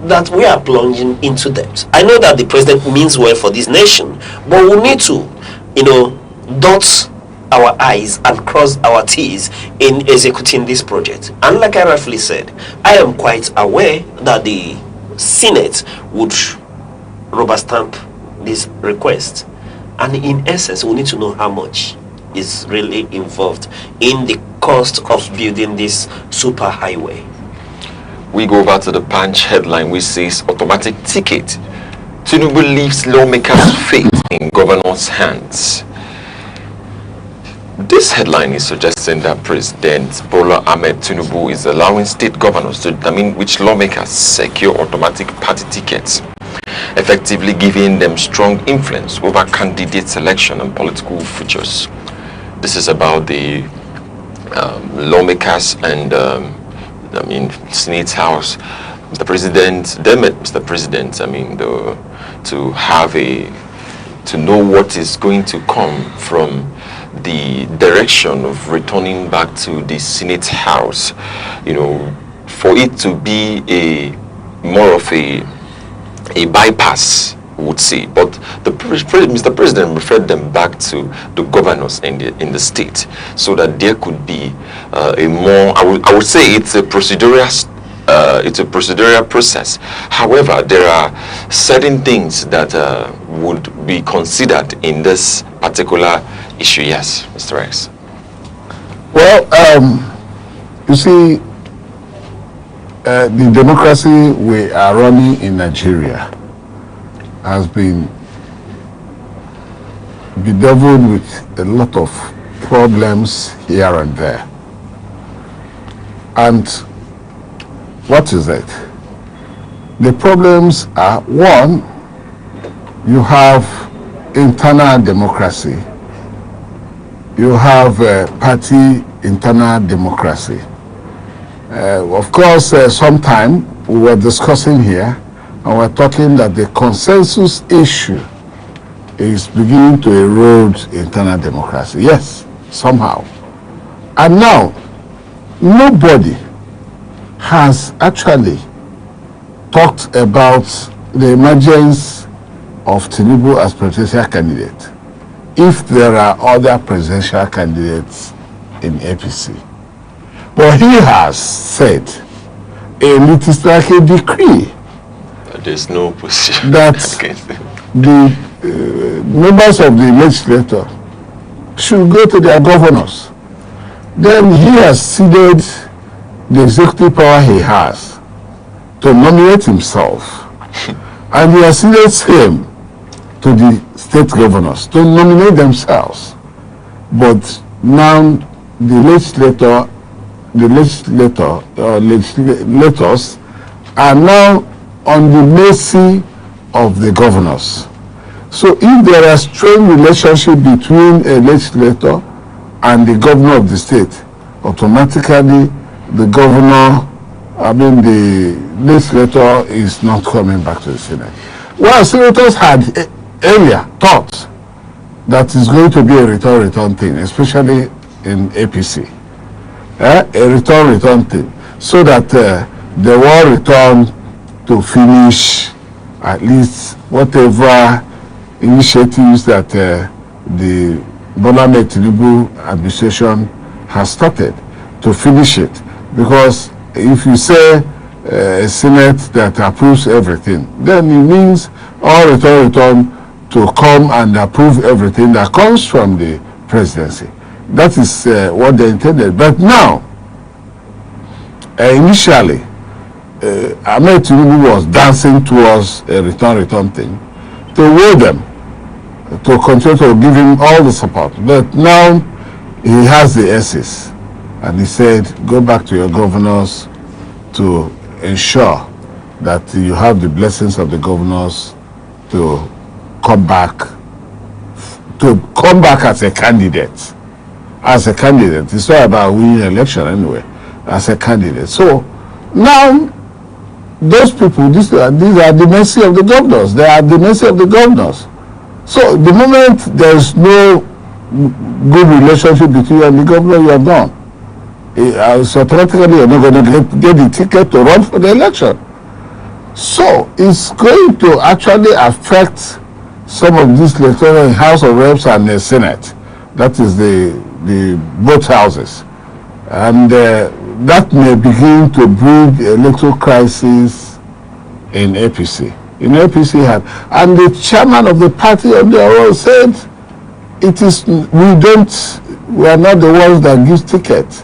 Speaker 5: that we are plunging into debt. I know that the president means well for this nation, but we need to, dot our I's and cross our T's in executing this project. And like I rightfully said, I am quite aware that the Senate would rubber stamp this request, and in essence we need to know how much is really involved in the cost of building this super highway.
Speaker 6: We go over to the Punch headline, which says automatic ticket. Tinubu leaves lawmakers' fate in governor's hands. This headline is suggesting that President Bola Ahmed Tinubu is allowing state governors to determine which lawmakers secure automatic party tickets, effectively giving them strong influence over candidate selection and political futures. This is about the lawmakers and Senate House. Mr. President, to know what is going to come from the direction of returning back to the Senate House, for it to be more of a bypass, would say. But Mr. President referred them back to the governors in the state, so that there could be a more, I would say it's a procedural process. However, there are certain things that would be considered in this particular issue. Yes, Mr. X.
Speaker 10: Well, you see, the democracy we are running in Nigeria has been bedeviled with a lot of problems here and there. And what is it? The problems are, one, you have internal democracy. You have party internal democracy. Of course, sometime we were discussing here, and we're talking that the consensus issue is beginning to erode internal democracy. Yes, somehow. And now, nobody has actually talked about the emergence of Tinubu as presidential candidate if there are other presidential candidates in APC. But he has said, and it is like a decree,
Speaker 6: there's no position
Speaker 10: that the members of the legislature should go to their governors. Then he has ceded the executive power he has to nominate himself, and he has ceded him to the state governors to nominate themselves. But now the legislators are now on the mercy of the governors. So if there is a strained relationship between a legislator and the governor of the state, automatically the legislator is not coming back to the Senate. Well, senators had earlier thought that it's going to be a return thing, especially in APC. a return thing, so that they will return to finish at least whatever initiatives that the Bola Tinubu administration has started, to finish it. Because if you say a Senate that approves everything, then it means all return to come and approve everything that comes from the presidency. That is what they intended. But now, initially, Ahmed Tinubu was dancing towards a return thing to woo them, to continue to give him all the support. But now he has the S's, and he said, go back to your governors to ensure that you have the blessings of the governors to come back as a candidate. As a candidate. It's not about winning an election anyway. As a candidate. So now those people, these are the mercy of the governors. They are at the mercy of the governors. So the moment there is no good relationship between you and the governor, you are gone. So automatically you're not going to get the ticket to run for the election. So it's going to actually affect some of these electoral in House of Reps and the Senate. That is the both houses. And that may begin to breed electoral crisis in APC. In APC and the chairman of the party on their own said, we are not the ones that give tickets.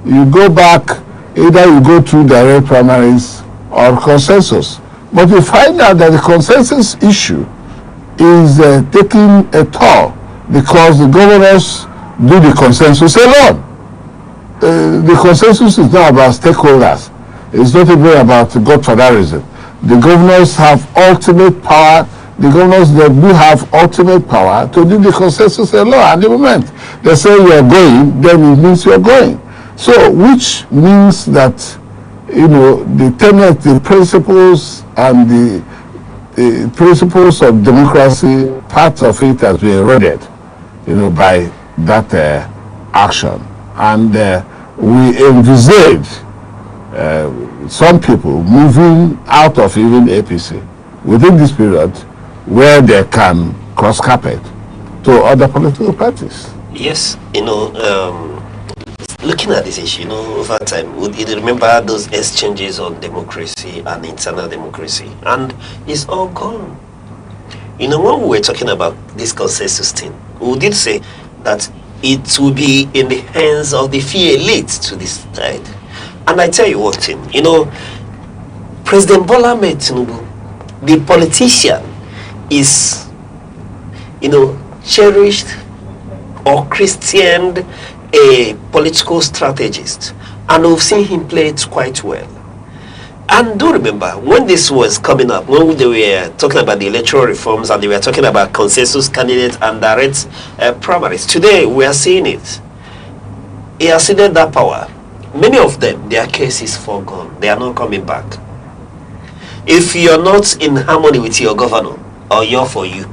Speaker 10: You go back, either you go through direct primaries or consensus. But you find out that the consensus issue is taking a toll because the governors do the consensus alone. The consensus is not about stakeholders. It's not even about godfatherism. The governors have ultimate power. The governors that do have ultimate power to do the consensus alone. At the moment they say you are going, then it means you are going. So, which means that, you know, the tenets, the principles, and the principles of democracy, part of it has been eroded, you know, by that action. And we envisage some people moving out of even APC within this period, where they can cross carpet to other political parties.
Speaker 5: Yes, you know, looking at this issue, you know, over time, would you remember those exchanges on democracy and internal democracy? And it's all gone. You know, when we were talking about this consensus thing, we did say that it will be in the hands of the few elites to decide. And I tell you one thing, you know, President Bola Tinubu, the politician, is, you know, cherished or christianed a political strategist, and we've seen him play it quite well. And do remember, when this was coming up, when they were talking about the electoral reforms and they were talking about consensus candidates and direct primaries, today we are seeing it. He has ceded that power. Many of them, their case is foregone. They are not coming back. If you're not in harmony with your governor, or you're for you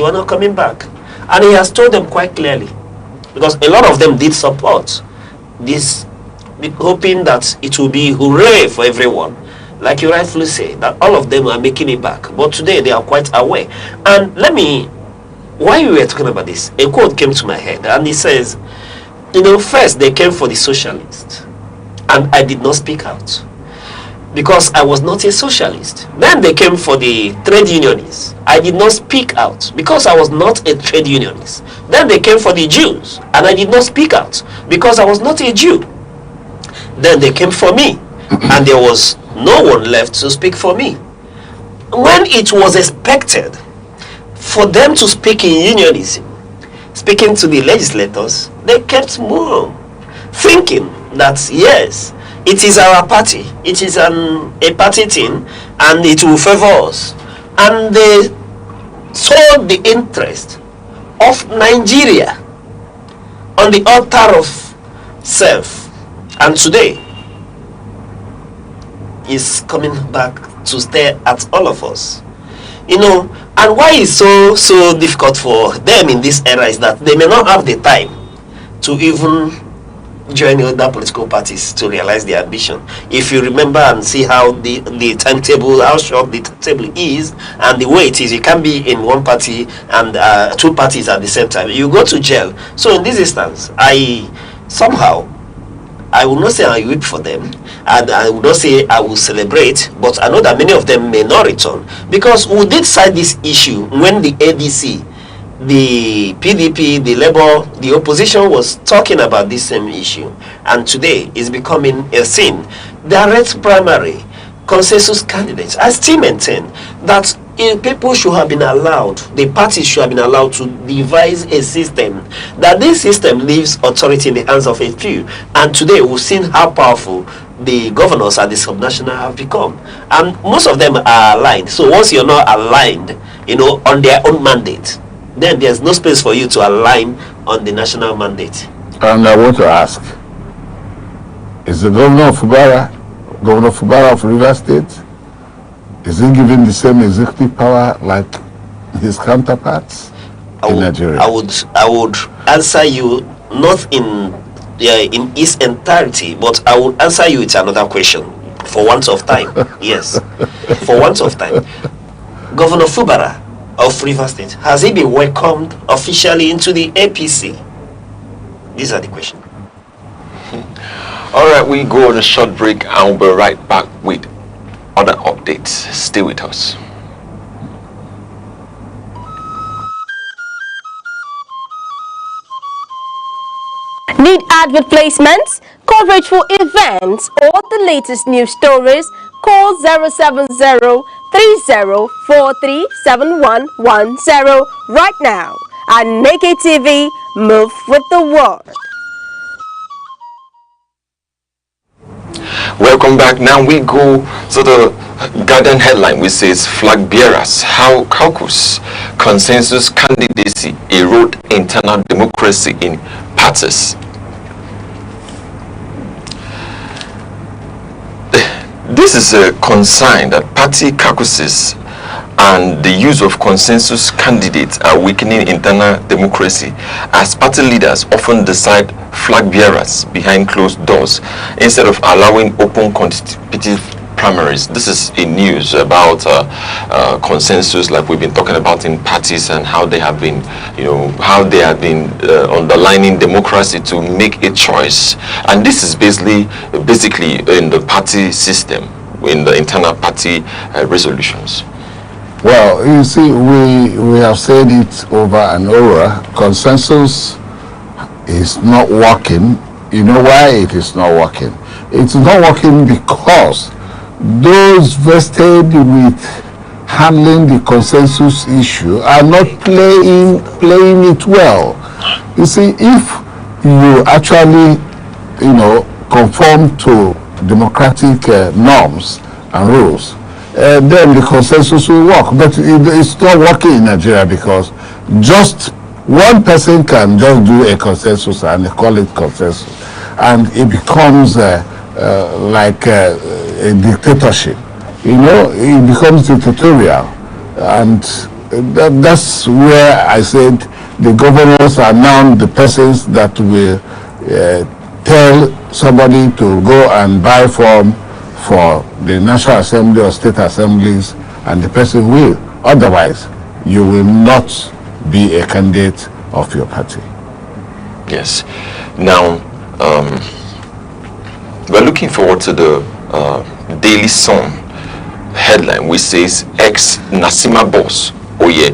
Speaker 5: are not coming back. And he has told them quite clearly, because a lot of them did support this, hoping that it will be hooray for everyone. Like you rightfully say, that all of them are making it back. But today they are quite aware. And while we were talking about this, a quote came to my head, and it says, you know, first they came for the socialists, and I did not speak out because I was not a socialist. Then they came for the trade unionists. I did not speak out because I was not a trade unionist. Then they came for the Jews, and I did not speak out because I was not a Jew. Then they came for me, and there was no one left to speak for me. When it was expected for them to speak in unionism, speaking to the legislators, they kept mum, thinking that yes, it is our party, it is a party thing, and it will favor us. And they sold the interest of Nigeria on the altar of self. And today is coming back to stare at all of us. You know, and why it's so difficult for them in this era is that they may not have the time to even join other political parties to realize their ambition. If you remember and see how the timetable, how short the timetable is, and the way it is, you can't be in one party and two parties at the same time. You go to jail. So in this instance, I will not say I weep for them, and I will not say I will celebrate, but I know that many of them may not return, because we did cite this issue when the ADC, the PDP, the Labour, the opposition was talking about this same issue, and today is becoming a thing. Direct primary consensus candidates. I still maintain that people should have been allowed, the parties should have been allowed to devise a system, that this system leaves authority in the hands of a few. And today we've seen how powerful the governors at the subnational have become, and most of them are aligned. So once you're not aligned, on their own mandate, then there's no space for you to align on the national mandate.
Speaker 10: And I want to ask, is the Governor Fubara of Rivers State, is he given the same executive power like his counterparts in Nigeria?
Speaker 5: I would answer you not in its entirety, but I would answer you with another question for want of time. Yes, for want of time. Governor Fubara of Rivers State, has he been welcomed officially into the APC? These are the questions.
Speaker 6: All right, we go on a short break and we'll be right back with other updates. Stay with us.
Speaker 4: Need advert placements, coverage for events, or the latest news stories? Call 070-3043-7110 right now. Aneke TV, move with the world.
Speaker 6: Welcome back. Now we go to the Guardian headline, which says flag bearers, how caucus consensus candidacy erode internal democracy in parties. This is a concern that party caucuses and the use of consensus candidates are weakening internal democracy, as party leaders often decide flag bearers behind closed doors instead of allowing open competitive primaries. This is a news about consensus, like we've been talking about in parties, and how they have been, underlining democracy to make a choice. And this is basically in the party system, in the internal party resolutions.
Speaker 10: Well, you see, we have said it over and over. Consensus is not working. You know why it is not working? It's not working because those vested with handling the consensus issue are not playing it well. You see, if you actually, conform to democratic norms and rules, then the consensus will work. But it's not working in Nigeria because just one person can just do a consensus and call it consensus, and it becomes like a dictatorship. It becomes dictatorial, and that's where I said the governors are now the persons that will tell somebody to go and buy form for the National Assembly or state assemblies, and the person will. Otherwise, you will not be a candidate of your party.
Speaker 6: Yes. Now, we're looking forward to the Daily Sun headline, which says ex-Nasima boss Oye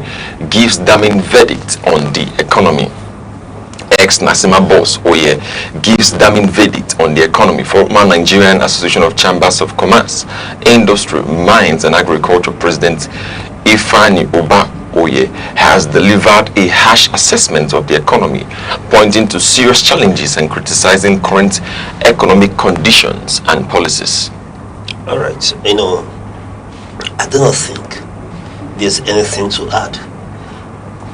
Speaker 6: gives damning verdict on the economy. Ex-Nasima boss Oye gives damning verdict on the economy. Former Nigerian Association of Chambers of Commerce, Industry, Mines and Agriculture President Ifani Oba Oye has delivered a harsh assessment of the economy, pointing to serious challenges and criticizing current economic conditions and policies.
Speaker 5: All right, I do not think there's anything to add.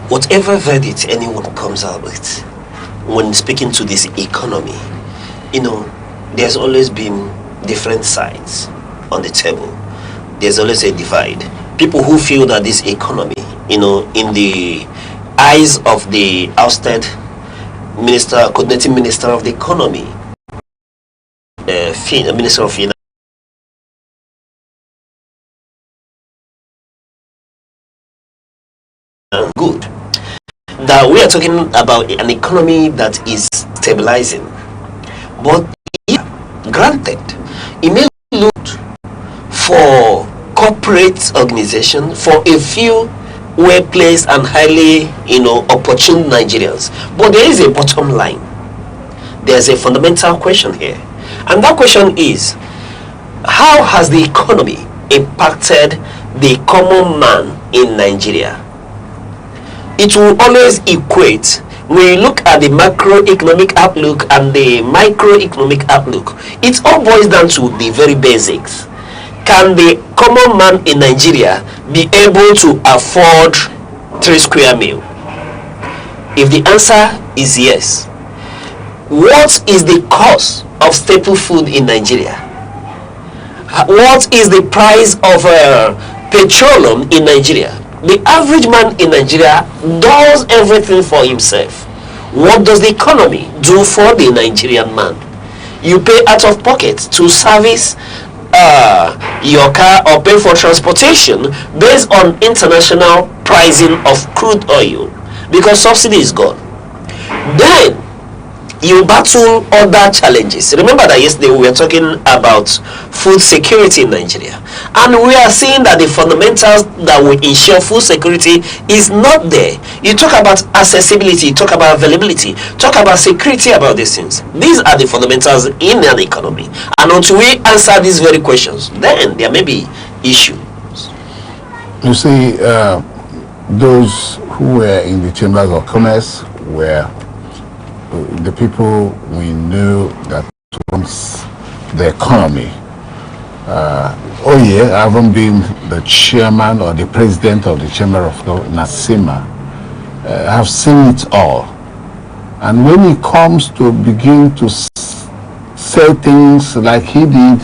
Speaker 5: Whatever verdict anyone comes out with when speaking to this economy, there's always been different sides on the table. There's always a divide. People who feel that this economy, in the eyes of the ousted coordinating minister of the economy, Minister of Finance. Good. That we are talking about an economy that is stabilizing. But yeah, granted, it may look for corporate organization, for a few well-placed and highly, opportune Nigerians. But there is a bottom line. There's a fundamental question here. And that question is, how has the economy impacted the common man in Nigeria? It will always equate when you look at the macroeconomic outlook and the microeconomic outlook. It all boils down to the very basics. Can the common man in Nigeria be able to afford 3 square meal? If the answer is yes, what is the cost of staple food in Nigeria? What is the price of petroleum in Nigeria? The average man in Nigeria does everything for himself. What does the economy do for the Nigerian man? You pay out of pocket to service your car or pay for transportation based on international pricing of crude oil because subsidy is gone. Then you battle other challenges. Remember that yesterday we were talking about food security in Nigeria, and we are seeing that the fundamentals that will ensure food security is not there. You talk about accessibility, you talk about availability, talk about security, about these things. These are the fundamentals in an economy, and until we answer these very questions, then there may be issues.
Speaker 10: You see, those who were in the chambers of commerce were the people we knew that runs the economy. I haven't been the chairman or the president of the chamber of Nasima. I have seen it all. And when it comes to begin to say things like he did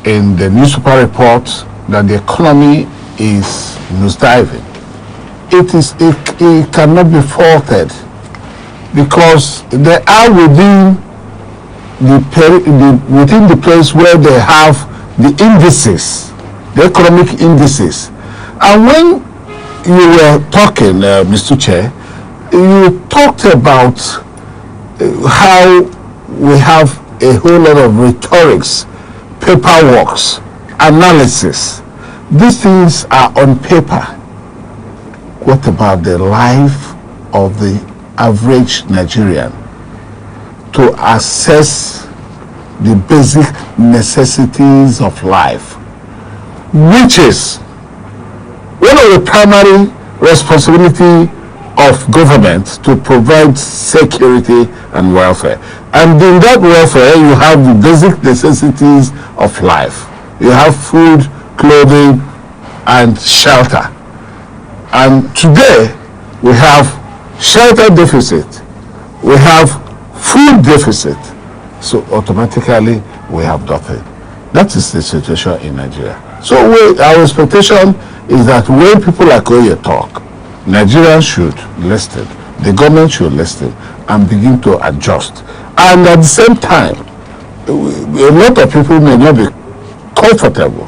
Speaker 10: in the newspaper report that the economy is nosediving, it cannot be faulted, because they are within the place where they have the indices, the economic indices. And when you were talking, Mr. Chair, you talked about how we have a whole lot of rhetorics, paperworks, analysis. These things are on paper. What about the life of the average Nigerian to assess the basic necessities of life, which is one of the primary responsibility of government to provide security and welfare. And in that welfare, you have the basic necessities of life. You have food, clothing, and shelter. And today, we have shelter deficit, we have food deficit, so automatically we have nothing. That is the situation in Nigeria. So our expectation is that when people like Oye talk, Nigerians should listen, the government should listen and begin to adjust. And at the same time, a lot of people may not be comfortable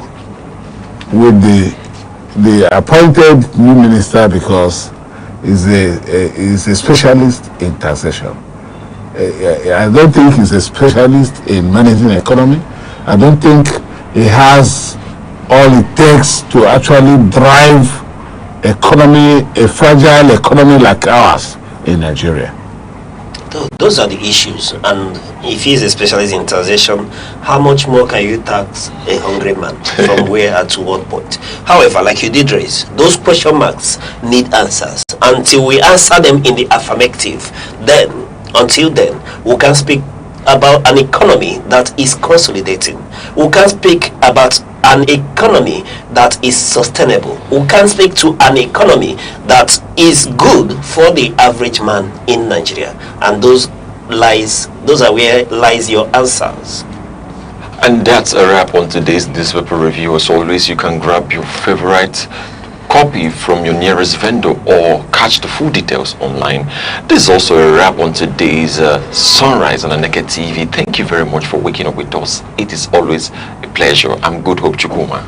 Speaker 10: with the appointed new minister because is a specialist in taxation. I don't think he's a specialist in managing the economy. I don't think he has all it takes to actually drive economy, a fragile economy like ours in Nigeria.
Speaker 5: Those are the issues. And if he's a specialist in taxation, how much more can you tax a hungry man? From where and to what point? However, like you did raise, those question marks need answers. Until we answer them in the affirmative, until then, we can speak about an economy that is consolidating. We can speak about an economy that is sustainable. We can speak to an economy that is good for the average man in Nigeria. And those are where lies your answers.
Speaker 6: And that's a wrap on today's newspaper review. As always, you can grab your favorite copy from your nearest vendor or catch the full details online. This is also a wrap on today's Sunrise on Aneke TV. Thank you very much for waking up with us. It is always a pleasure. I'm Good Hope Chukuma.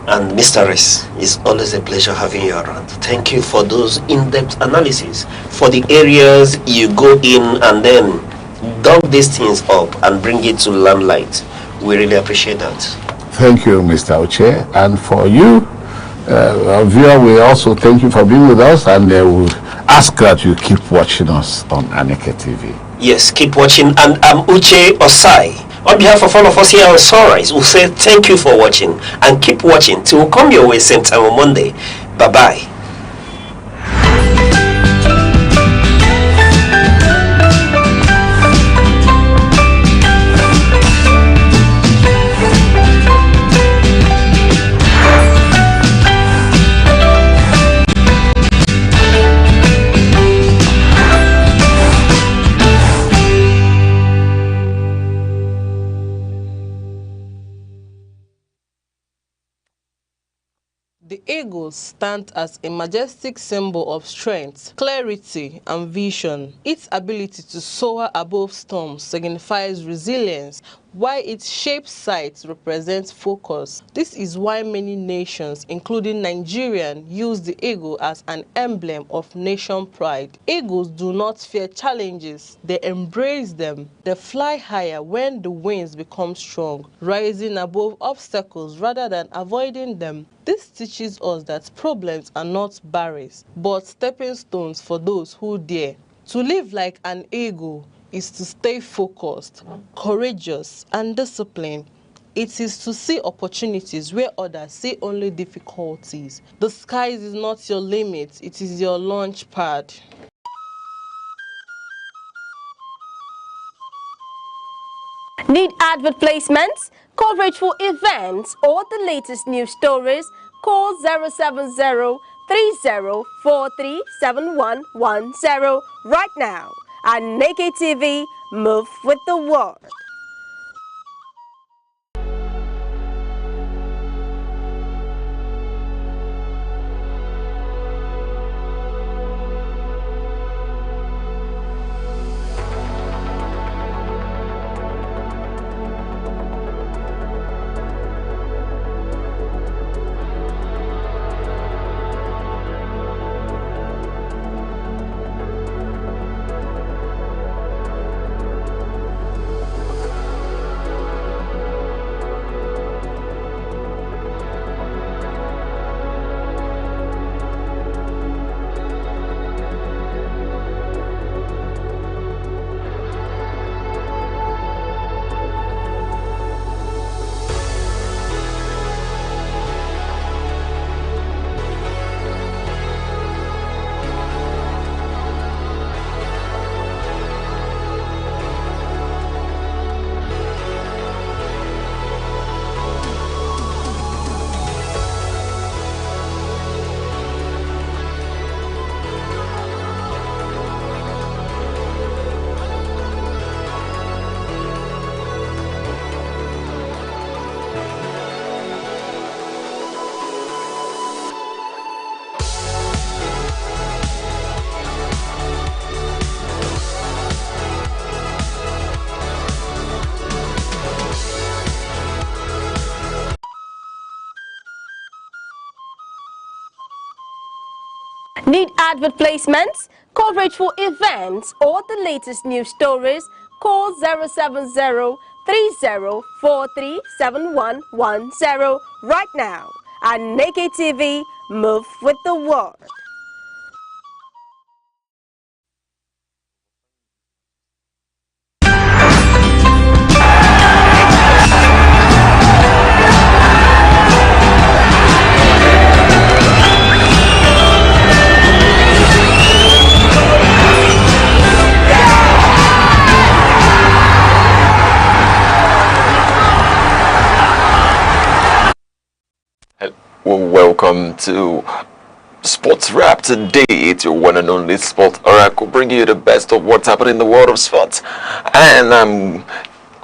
Speaker 5: And Mr. Rez, it's always a pleasure having you around. Thank you for those in-depth analysis, for the areas you go in and then dug these things up and bring it to limelight. We really appreciate that.
Speaker 10: Thank you, Mr. Oche. And for you, our viewer, we also thank you for being with us, and we'll ask that you keep watching us on Aneke TV.
Speaker 5: Yes, keep watching. And I'm Uche Osai. On behalf of all of us here on Sunrise, we'll say thank you for watching and keep watching till we come your way same time on Monday. Bye-bye.
Speaker 13: The eagles stand as a majestic symbol of strength, clarity, and vision. Its ability to soar above storms signifies resilience, while its shaped sight represents focus. This is why many nations, including Nigeria, use the eagle as an emblem of nation pride. Eagles do not fear challenges, they embrace them. They fly higher when the winds become strong, rising above obstacles rather than avoiding them. This teaches us that problems are not barriers, but stepping stones for those who dare. To live like an eagle is to stay focused, courageous, and disciplined. It is to see opportunities where others see only difficulties. The sky is not your limit, it is your launch pad.
Speaker 4: Need advert placements, coverage for events, or the latest news stories? Call 070-3043-7110 right now. Aneke TV, move with the world. Need advert placements, coverage for events, or the latest news stories? Call 070-3043-7110 right now. Aneke TV, move with the world.
Speaker 6: Welcome to Sports Wrap. Today it's your one and only Sport Oracle, bringing you the best of what's happening in the world of sports. And I'm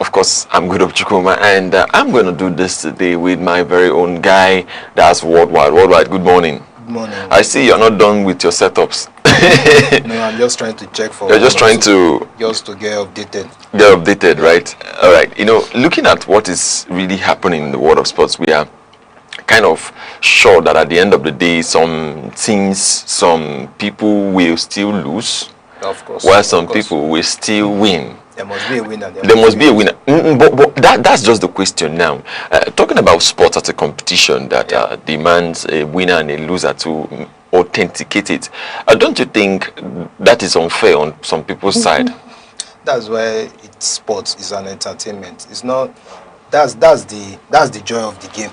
Speaker 6: Of course, I'm Good Chukuma, and I'm going to do this today with my very own guy. That's Worldwide. Worldwide, good morning.
Speaker 14: Good morning.
Speaker 6: I see you're not done with your setups.
Speaker 14: No, I'm just trying to check for...
Speaker 6: You're just trying to...
Speaker 14: Just to get updated.
Speaker 6: Get updated, right? All right. You know, looking at what is really happening in the world of sports, we are kind of sure that at the end of the day, some teams, some people will still lose.
Speaker 14: Of course.
Speaker 6: While some people will still win.
Speaker 14: There must be a winner.
Speaker 6: There must be a winner. But that's just the question now. Talking about sports as a competition that demands a winner and a loser to authenticate it, don't you think that is unfair on some people's side?
Speaker 14: That's why sports is an entertainment. It's not. That's the joy of the game.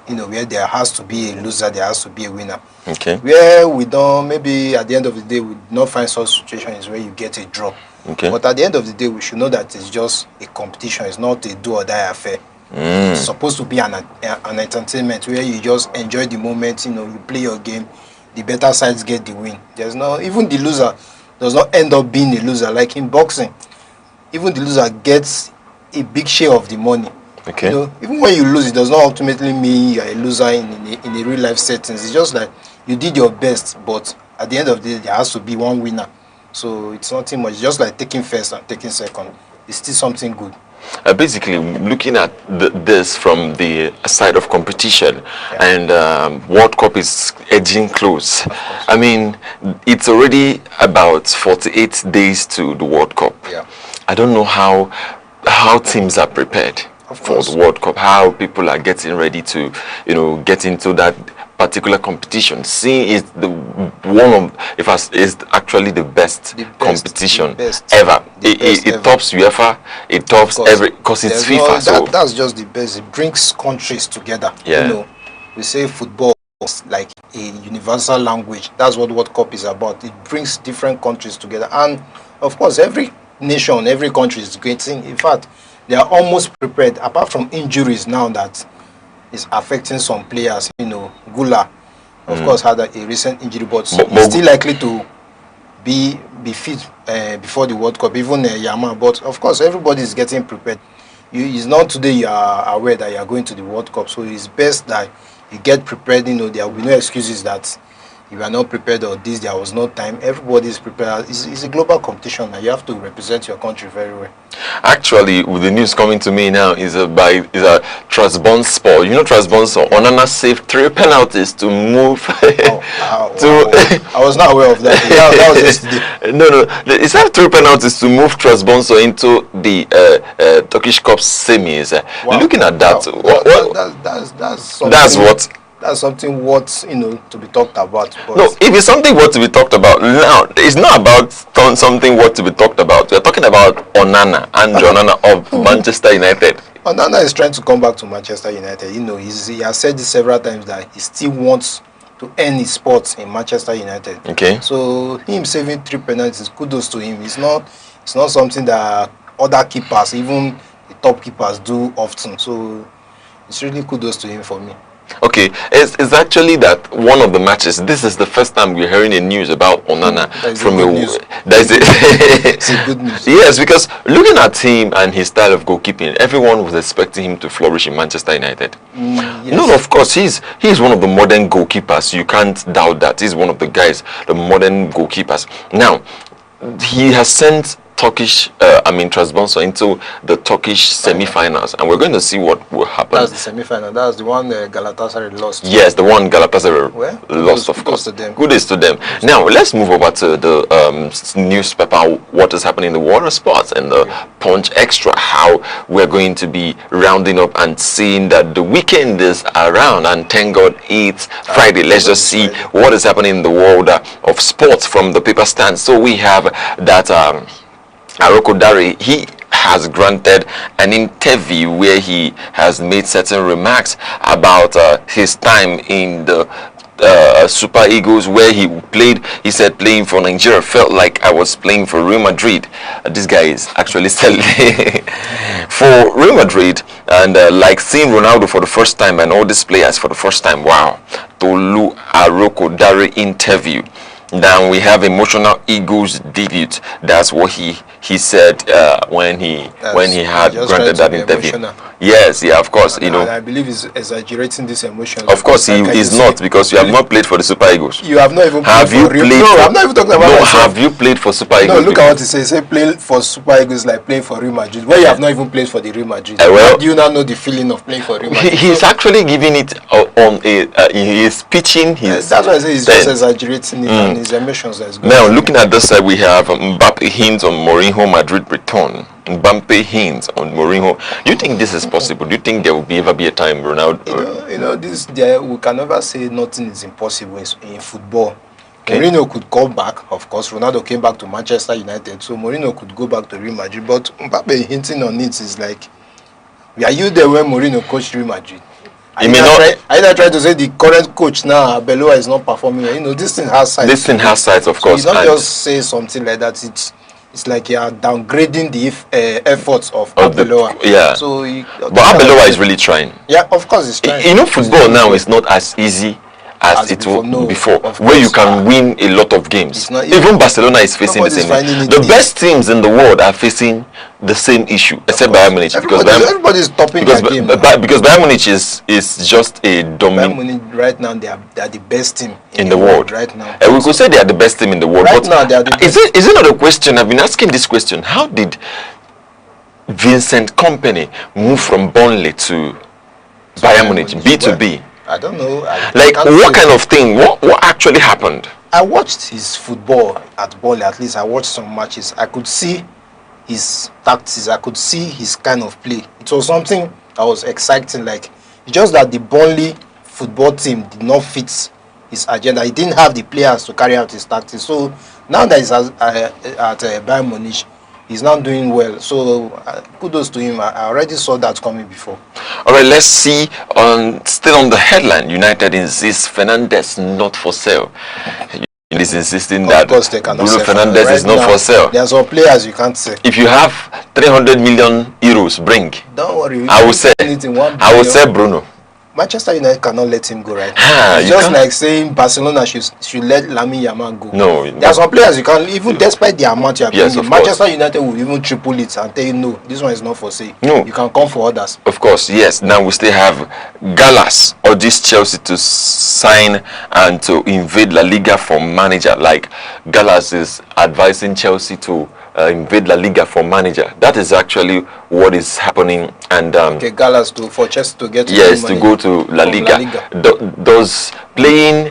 Speaker 14: You know, where there has to be a loser, there has to be a winner.
Speaker 6: Okay.
Speaker 14: Where we don't, maybe at the end of the day, we not find such situations where you get a draw.
Speaker 6: Okay.
Speaker 14: But at the end of the day, we should know that it's just a competition. It's not a do or die affair. It's supposed to be an entertainment where you just enjoy the moment. You know, you play your game. The better sides get the win. There's no, even the loser does not end up being a loser. Like in boxing, even the loser gets a big share of the money.
Speaker 6: Okay.
Speaker 14: You know, even when you lose, it does not ultimately mean you're a loser in a real life settings. It's just like you did your best, but at the end of the day, there has to be one winner. So it's nothing much. It's just like taking first and taking second. It's still something good.
Speaker 6: Basically, looking at this from the side of competition, and World Cup is edging close. I mean, it's already about 48 days to the World Cup.
Speaker 14: Yeah.
Speaker 6: I don't know how teams are prepared for the World Cup, how people are getting ready to, you know, get into that particular competition. Seeing is is actually the best competition ever. It tops UEFA, it tops every, because it's FIFA.
Speaker 14: That's just the best. It brings countries together.
Speaker 6: Yeah.
Speaker 14: You know, we say football is like a universal language. That's what World Cup is about. It brings different countries together, and of course, every nation, every country is getting. In fact, they are almost prepared, apart from injuries now that is affecting some players. You know, Gula, of course, had a recent injury, but he's still likely to be fit before the World Cup, even Yama. But of course, everybody is getting prepared. It's not today you are aware that you are going to the World Cup, so it's best that you get prepared. You know, there will be no excuses that you are not prepared or this, there was no time. Everybody is prepared. It's a global competition and you have to represent your country very well.
Speaker 6: Actually, with the news coming to me now is a Trabzonspor. You know Trabzonspor? Onana saved 3 penalties to move.
Speaker 14: I was not aware of that. That was yesterday.
Speaker 6: No. He saved 3 penalties to move Trabzonspor into the Turkish Cup semis. Wow. Looking at that,
Speaker 14: that's something worth, you know, to be talked about. But
Speaker 6: no, if it's something worth to be talked about now, it's not about something worth to be talked about. We're talking about Onana and Onana of Manchester United.
Speaker 14: Onana is trying to come back to Manchester United. You know, he has said this several times that he still wants to earn his spots in Manchester United.
Speaker 6: Okay.
Speaker 14: So him saving 3 penalties, kudos to him. It's not something that other keepers, even the top keepers, do often. So it's really kudos to him for me.
Speaker 6: Okay, it's actually that one of the matches. This is the first time we're hearing the news about Onana from
Speaker 14: It's a good news.
Speaker 6: Yes, because looking at him and his style of goalkeeping, everyone was expecting him to flourish in Manchester United.
Speaker 14: Yes.
Speaker 6: No, of course, he's one of the modern goalkeepers. You can't doubt that. He's one of the guys, the modern goalkeepers. Now, he has sent Trabzonspor into the Turkish semi-finals, and we're going to see what will happen.
Speaker 14: That's the semi-final. That's the one Galatasaray lost.
Speaker 6: Yes, the one Galatasaray lost, of course. Kudos to them. Now, let's move over to the newspaper, what is happening in the world of sports, and the Punch Extra, how we're going to be rounding up and seeing that the weekend is around, and thank God it's Friday. Let's just see what is happening in the world of sports from the paper stand. So we have that Aroko Dari, he has granted an interview where he has made certain remarks about his time in the Super Eagles, where he played. He said playing for Nigeria felt like I was playing for Real Madrid. This guy is actually selling for Real Madrid, and like seeing Ronaldo for the first time and all these players for the first time. Wow. Tolu Aroko Dari interview. Then we have emotional egos debut. That's what he said when he had granted that interview. Emotional. Yes, yeah, of course,
Speaker 14: and I believe he's exaggerating this emotion.
Speaker 6: Of course, he is not, because you have not played for the Super Eagles.
Speaker 14: You have not even played for Real. No, I'm not even talking about myself.
Speaker 6: Have you played for Super Eagles?
Speaker 14: No, look at what he says. He said play for Super Eagles like playing for Real Madrid. Where you have not even played for the Real Madrid.
Speaker 6: Well,
Speaker 14: do you not know the feeling of playing for Real Madrid?
Speaker 6: He's actually giving it on a. He is pitching his.
Speaker 14: That's why I say he's just exaggerating it and his emotions.
Speaker 6: Now, looking at this side, we have Mbappe hints on Mourinho Madrid return. Mbappe hints on Mourinho. Do you think this is possible? Do you think there will ever be a time Ronaldo?
Speaker 14: You know, we can never say nothing is impossible in football. Okay. Mourinho could come back, of course. Ronaldo came back to Manchester United, so Mourinho could go back to Real Madrid. But Mbappe hinting on it is like, are you there when Mourinho coached Real Madrid? I try to say the current coach now, Beloa, is not performing. You know, this thing has sides.
Speaker 6: This thing has sides, of course.
Speaker 14: So you don't just say something like that. It's like you are downgrading the efforts of Beloa.
Speaker 6: Yeah.
Speaker 14: So,
Speaker 6: but Beloa is really trying.
Speaker 14: Yeah, of course, he's trying.
Speaker 6: You know, football now is not as easy as it was before, where you can win a lot of games. Even Barcelona is facing the same issue. The best teams in the world are facing the same issue, except Bayern Munich.
Speaker 14: Everybody is topping their game.
Speaker 6: Because Bayern Munich is just a dominant.
Speaker 14: Bayern Munich right now, they are the best team
Speaker 6: in the world
Speaker 14: right now.
Speaker 6: And we could say they are the best team in the world.
Speaker 14: Right
Speaker 6: but
Speaker 14: now, they are the best.
Speaker 6: Is it not a question? I've been asking this question. How did Vincent Kompany move from Burnley to Bayern Munich, B2B?
Speaker 14: I don't know.
Speaker 6: What kind of thing? What actually happened?
Speaker 14: I watched his football at Burnley. At least I watched some matches. I could see his tactics. I could see his kind of play. It was something that was exciting. Like, just that the Burnley football team did not fit his agenda. He didn't have the players to carry out his tactics. So now that he's at Bayern Munich, he's not doing well. So kudos to him. I already saw that coming before.
Speaker 6: All right, let's see. Still on the headline, United insists Fernandes not for sale. He's insisting that Bruno Fernandes is not for sale.
Speaker 14: There are some players you can't say.
Speaker 6: If you have 300 million euros, bring.
Speaker 14: Don't worry.
Speaker 6: I will say Bruno.
Speaker 14: Manchester United cannot let him go right now. It's just like saying Barcelona should let Lamine Yamal go.
Speaker 6: No.
Speaker 14: There are some players you can, even despite the amount you are bringing, Manchester United will even triple it and tell you, no, this one is not for sale.
Speaker 6: No.
Speaker 14: You can come for others.
Speaker 6: Of course, yes. Now we still have Gallas urges Chelsea to sign and to invade La Liga for manager. Like, Gallas is advising Chelsea to invade La Liga for manager. That is actually what is happening. And
Speaker 14: Gallas for Chelsea to get
Speaker 6: to go to La Liga. Does playing,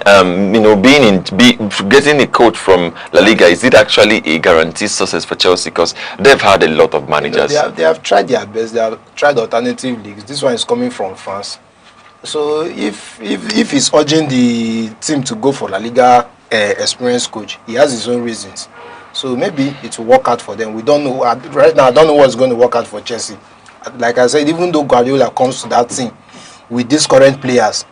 Speaker 6: getting a coach from La Liga, is it actually a guaranteed success for Chelsea? Because they've had a lot of managers.
Speaker 14: They have tried their best. They have tried alternative leagues. This one is coming from France. So if he's urging the team to go for La Liga experienced coach, he has his own reasons. So maybe it will work out for them. We don't know. Right now, I don't know what's going to work out for Chelsea. Like I said, even though Guardiola comes to that team with these current players,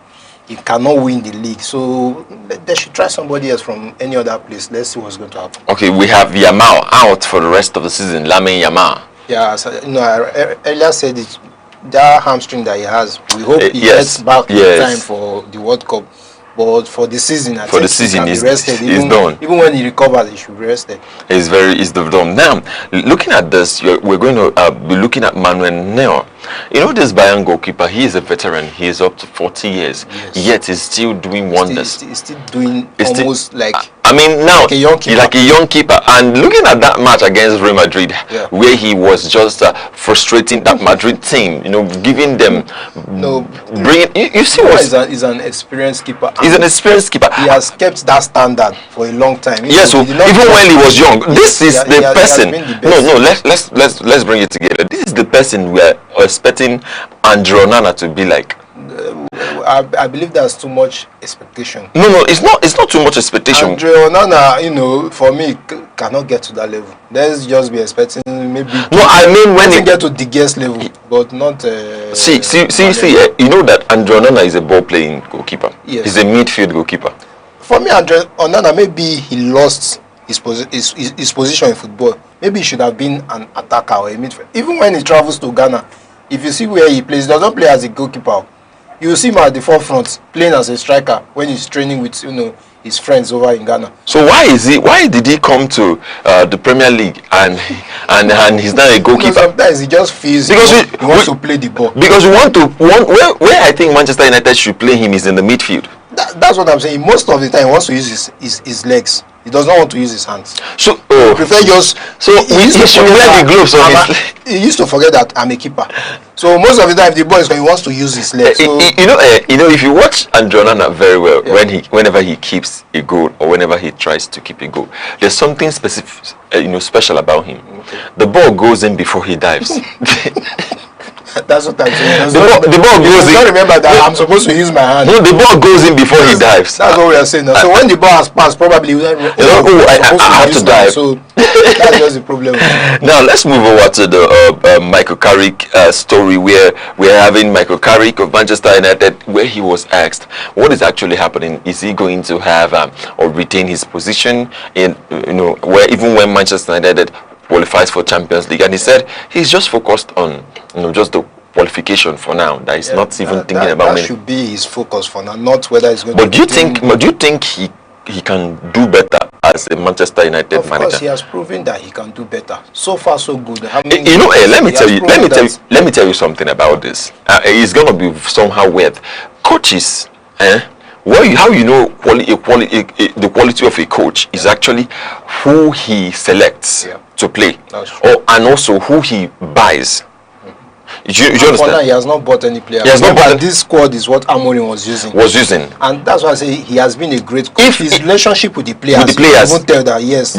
Speaker 14: he cannot win the league. So they should try somebody else from any other place. Let's see what's going to happen.
Speaker 6: Okay, we have Yamal out for the rest of the season. Lamine Yamal.
Speaker 14: Yeah, so, I earlier said it. That hamstring that he has, we hope he gets back in time for the World Cup. But for the season, I think he can be rested.
Speaker 6: He's done.
Speaker 14: Even when he recovers, he should be rested.
Speaker 6: He's done. Now, looking at this, we're going to be looking at Manuel Neuer. You know, this Bayern goalkeeper, he is a veteran. He is up to 40 years. Yes. Yet he's still doing wonders.
Speaker 14: He's still doing almost like...
Speaker 6: I mean, now,
Speaker 14: like a young keeper.
Speaker 6: And looking at that match against Real Madrid, where he was just frustrating that Madrid team, giving them... You see what...
Speaker 14: He's an experienced keeper.
Speaker 6: He's an experienced keeper.
Speaker 14: He has kept that standard for a long time.
Speaker 6: Yes, so even when he was young, this is the person... Let's bring it together. This is the person we're expecting Andre Onana to be like.
Speaker 14: I believe there's too much expectation.
Speaker 6: No, it's not too much expectation.
Speaker 14: Andre Onana, for me, cannot get to that level. Let's just be expecting maybe.
Speaker 6: No, I mean when
Speaker 14: he get to the guest level, but not.
Speaker 6: See. You know that Andre Onana is a ball-playing goalkeeper.
Speaker 14: Yes.
Speaker 6: He's a midfield goalkeeper.
Speaker 14: For me, Andre Onana, maybe he lost his position in football. Maybe he should have been an attacker or a midfield. Even when he travels to Ghana, if you see where he plays, he doesn't play as a goalkeeper. You see him at the forefront playing as a striker when he's training with his friends over in Ghana.
Speaker 6: So why did he come to the Premier League and he's not a goalkeeper?
Speaker 14: Sometimes he just feels he wants to play the ball.
Speaker 6: Because where I think Manchester United should play him is in the midfield.
Speaker 14: That's what I'm saying. Most of the time he wants to use his legs. He does not want to use his hands.
Speaker 6: So
Speaker 14: he prefer just
Speaker 6: he should wear the gloves on his leg.
Speaker 14: He used to forget that I'm a keeper. So most of the time the ball is when he wants to use his legs. So,
Speaker 6: you know, if you watch Andronana very well, whenever he keeps a goal or whenever he tries to keep a goal, there's something specific, special about him. Okay. The ball goes in before he dives.
Speaker 14: That's what I'm saying.
Speaker 6: The ball goes in.
Speaker 14: I don't remember that I'm supposed to use my hand.
Speaker 6: No, the ball goes in before he dives.
Speaker 14: That's what we are saying now. So when the ball has passed, probably
Speaker 6: I have to dive.
Speaker 14: So that's just the problem.
Speaker 6: Now let's move over to the Michael Carrick story, where we're having Michael Carrick of Manchester United, where he was asked what is actually happening. Is he going to have or retain his position in where even when Manchester United qualifies for Champions League, and he said he's just focused on just the qualification for now. That he's not even thinking about
Speaker 14: that should be his focus for now, not whether it's going to.
Speaker 6: But do you think he can do better as a Manchester United manager?
Speaker 14: Of course, he has proven that he can do better. So far, so good.
Speaker 6: Let me tell you something about this. It's gonna be somehow weird. Coaches, how you know the quality of a coach is actually who he selects to play, and also who he buys. You understand?
Speaker 14: He has not bought any player. This squad is what Amorim was using. And that's why I say he has been a great coach. His relationship with the players won't tell that. Yes.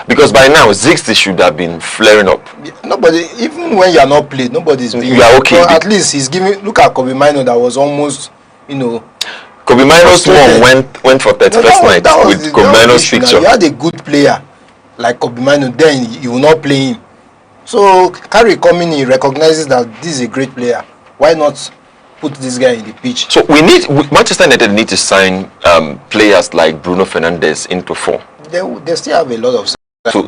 Speaker 6: Because by now Ziggs should have been flaring up.
Speaker 14: Nobody, even when you are not played, nobody's.
Speaker 6: You are okay.
Speaker 14: So at least he's giving. Look at Kobe Mino, that was almost,
Speaker 6: Kobe Mino's mom went for 31st night with Kobe Mino's picture.
Speaker 14: You had a good player like Kobe Mino, then you will not play him. So Carrick coming in recognizes that this is a great player. Why not put this guy in the pitch?
Speaker 6: So Manchester United need to sign players like Bruno Fernandes into form.
Speaker 14: They still have a lot of
Speaker 6: to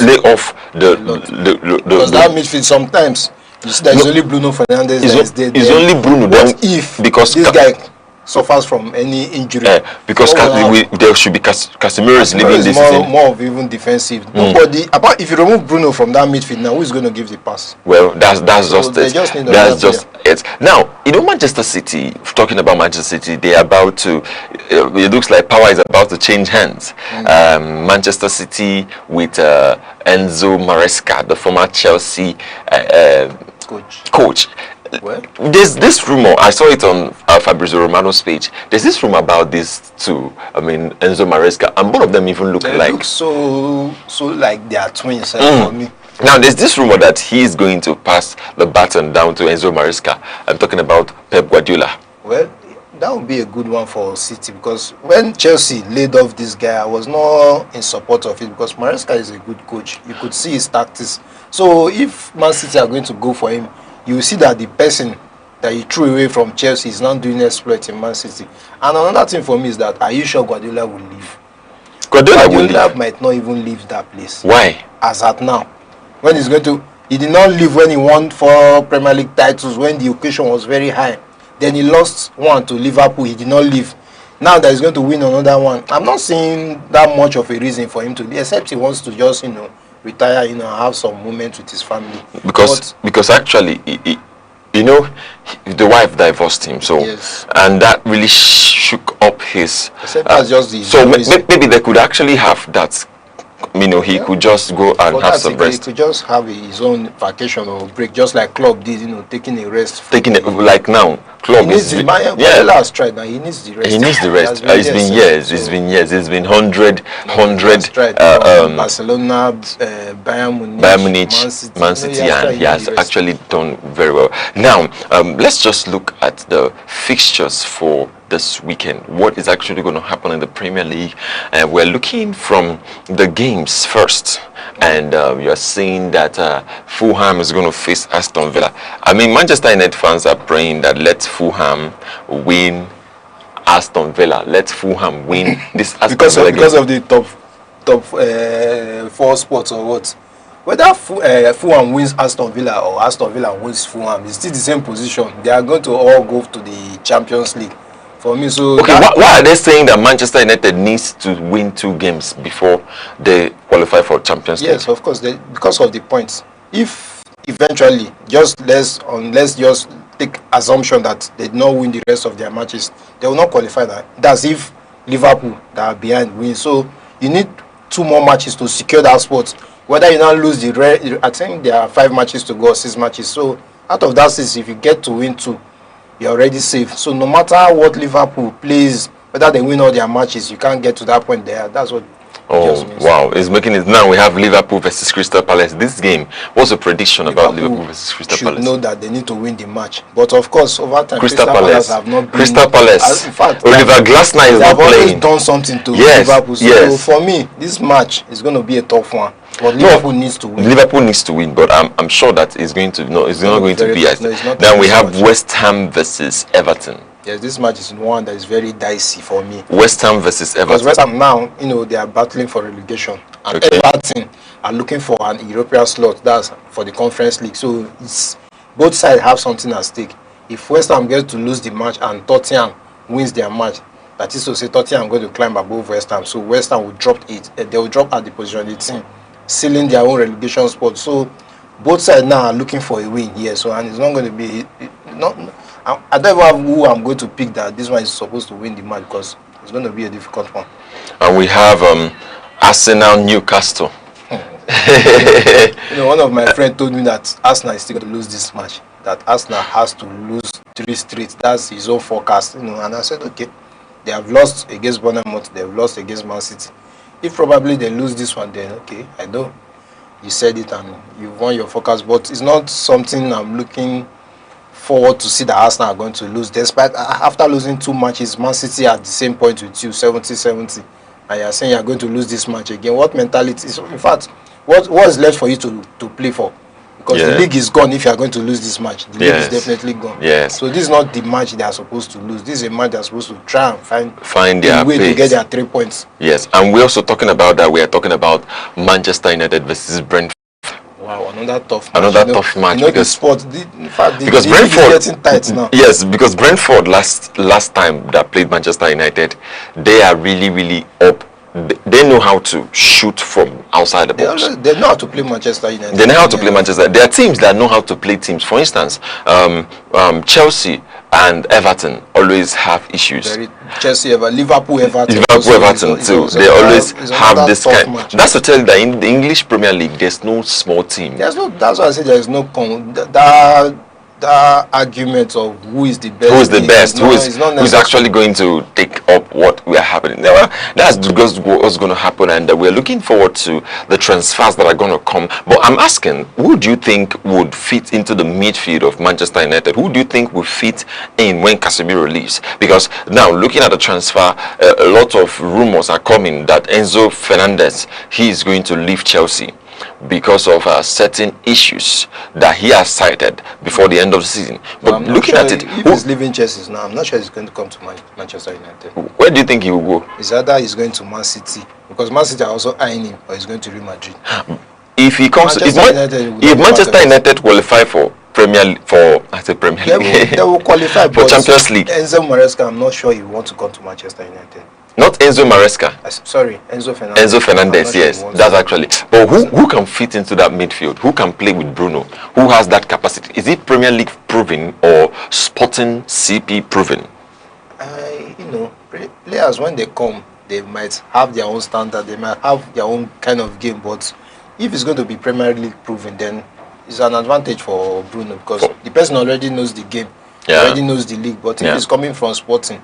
Speaker 6: lay off
Speaker 14: because that midfield sometimes you see that it's only Bruno Fernandes that is there.
Speaker 6: It's only Bruno.
Speaker 14: What if this guy suffers from any injury?
Speaker 6: Because there should be Casemiro is leaving this season.
Speaker 14: More of even defensive. Nobody, apart if you remove Bruno from that midfield now, who is going to give the pass?
Speaker 6: Well, that's just it. That's just it. Now, Manchester City. Talking about Manchester City, they are about to. It looks like power is about to change hands. Manchester City with Enzo Maresca, the former Chelsea coach. Well, there's this rumor, I saw it on Fabrizio Romano's page. There's this rumor about these two, Enzo Maresca, and both of them even look like.
Speaker 14: Look so like they are twins for me.
Speaker 6: Now, there's this rumor that he is going to pass the baton down to Enzo Maresca. I'm talking about Pep Guardiola.
Speaker 14: Well, that would be a good one for City, because when Chelsea laid off this guy, I was not in support of it, because Maresca is a good coach. You could see his tactics. So if Man City are going to go for him, you will see that the person that he threw away from Chelsea is now doing exploit in Man City. And another thing for me is that, are you sure Guardiola will leave? Guardiola might not even leave that place.
Speaker 6: Why?
Speaker 14: As at now. When he's going to... He did not leave when he won 4 Premier League titles, when the occasion was very high. Then he lost one to Liverpool. He did not leave. Now that he's going to win another one, I'm not seeing that much of a reason for him to leave, except he wants to just, retire, have some moment with his family.
Speaker 6: Because actually, the wife divorced him, so and that really shook up his.
Speaker 14: That's just the
Speaker 6: so maybe they could actually have that. He could just go and have some rest.
Speaker 14: He could just have his own vacation or break, just like Klopp did. Taking a rest.
Speaker 6: Like now. Klopp
Speaker 14: is last tried now. He needs the rest.
Speaker 6: He needs the rest. It's been years. It's been years. It's been 100.
Speaker 14: Barcelona, Bayern Munich,
Speaker 6: Man City, and he has actually done very well. Now, let's just look at the fixtures for this weekend. What is actually going to happen in the Premier League? And we're looking from the games first. And you're seeing that Fulham is going to face Aston Villa. Manchester United fans are praying that let Fulham win Aston Villa. Let Fulham win this Aston Villa
Speaker 14: because of the top 4 spots or what? Whether Fulham wins Aston Villa or Aston Villa wins Fulham, it's still the same position. They are going to all go to the Champions League. For me, so
Speaker 6: okay, why are they saying that Manchester United needs to win 2 games before they qualify for Champions League?
Speaker 14: Yes, of course, because of the points. If eventually, let's just take assumption that they did not win the rest of their matches, they will not qualify. That's if Liverpool that are behind win. So you need 2 more matches to secure that spot. Whether you now lose I think there are 5 matches to go, 6 matches. So out of that 6, if you get to win 2, you're already safe. So no matter what Liverpool plays, whether they win all their matches, you can't get to that point there. That's what.
Speaker 6: Oh wow! It's making it now. We have Liverpool versus Crystal Palace. This game. What's the prediction about Liverpool versus Crystal Palace?
Speaker 14: Should know that they need to win the match, but of course, over time,
Speaker 6: Crystal Palace
Speaker 14: have not been.
Speaker 6: Crystal Palace.
Speaker 14: In fact,
Speaker 6: Oliver Glasner is not playing.
Speaker 14: They have always done something to Liverpool. So for me, this match is going to be a tough one. But Liverpool needs to win.
Speaker 6: Liverpool needs to win, but I'm sure that it's going to. No, it's not going to be. Then we have West Ham versus Everton.
Speaker 14: Yes, this match is one that is very dicey for me.
Speaker 6: West Ham versus Everton.
Speaker 14: Because West Ham now, they are battling for relegation. And Everton are looking for an European slot. That's for the Conference League. So both sides have something at stake. If West Ham gets to lose the match and Tottenham wins their match, that is to say Tottenham going to climb above West Ham. So West Ham will drop it. They will drop at the position 18, sealing their own relegation spot. So both sides now are looking for a win here. So and it's not going to be I don't know who I'm going to pick that this one is supposed to win the match, because it's going to be a difficult one.
Speaker 6: And we have Arsenal Newcastle.
Speaker 14: One of my friends told me that Arsenal is still going to lose this match. That Arsenal has to lose 3 straight. That's his own forecast. And I said, okay, they have lost against Bournemouth, they have lost against Man City. If probably they lose this one, then okay, I know you said it and you won your forecast, but it's not something I'm looking forward to see that Arsenal are going to lose, despite after losing 2 matches, Man City at the same point with you, 70-70, and you're saying you're going to lose this match again. What mentality is, in fact, what is left for you to play for? Because the league is gone if you are going to lose this match. The league is definitely gone.
Speaker 6: Yes.
Speaker 14: So this is not the match they are supposed to lose. This is a match they are supposed to try and find
Speaker 6: their
Speaker 14: way
Speaker 6: pace
Speaker 14: to get their 3 points.
Speaker 6: Yes, and we're also talking about that. We are talking about Manchester United versus Brentford.
Speaker 14: Wow, another tough match.
Speaker 6: Another tough match because
Speaker 14: because
Speaker 6: Brentford
Speaker 14: is getting tight now.
Speaker 6: Yes, because Brentford last time that played Manchester United, they are really up. They know how to shoot from outside the box.
Speaker 14: They know how to play Manchester United.
Speaker 6: They know how to play Manchester. There are teams that know how to play teams. For instance, Chelsea and Everton always have issues.
Speaker 14: Chelsea, Liverpool, Everton
Speaker 6: too. They always have this kind. Match. That's to tell you that in the English Premier League, there's no small team.
Speaker 14: That's why I say there is no that argument of who is the best.
Speaker 6: Who is the best? Who's actually going to take up what we are happening? That's what's going to happen, and we're looking forward to the transfers that are going to come. But I'm asking, who do you think would fit into the midfield of Manchester United? Who do you think would fit in when Casemiro leaves? Because now, looking at the transfer, a lot of rumors are coming that Enzo Fernandez, he is going to leave Chelsea because of certain issues that he has cited before the end of the season. But looking at it,
Speaker 14: if he's leaving Chelsea now, I'm not sure he's going to come to Manchester United.
Speaker 6: Where do you think he will go?
Speaker 14: It's either he's going to Man City, because Man City are also eyeing him, or he's going to Real Madrid.
Speaker 6: If he comes, if Manchester United qualify for Premier League,
Speaker 14: they will qualify
Speaker 6: for Champions League.
Speaker 14: Enzo Maresca, I'm not sure he will want to come to Manchester United.
Speaker 6: Not Enzo Maresca.
Speaker 14: Sorry, Enzo Fernandez.
Speaker 6: Enzo Fernandez, yes, that's actually. But who can fit into that midfield? Who can play with Bruno? Who has that capacity? Is it Premier League proven or Sporting CP proven?
Speaker 14: Players, when they come, they might have their own standard. They might have their own kind of game. But if it's going to be Premier League proven, then it's an advantage for Bruno, because the person already knows the game, already knows the league. But if it's coming from Sporting,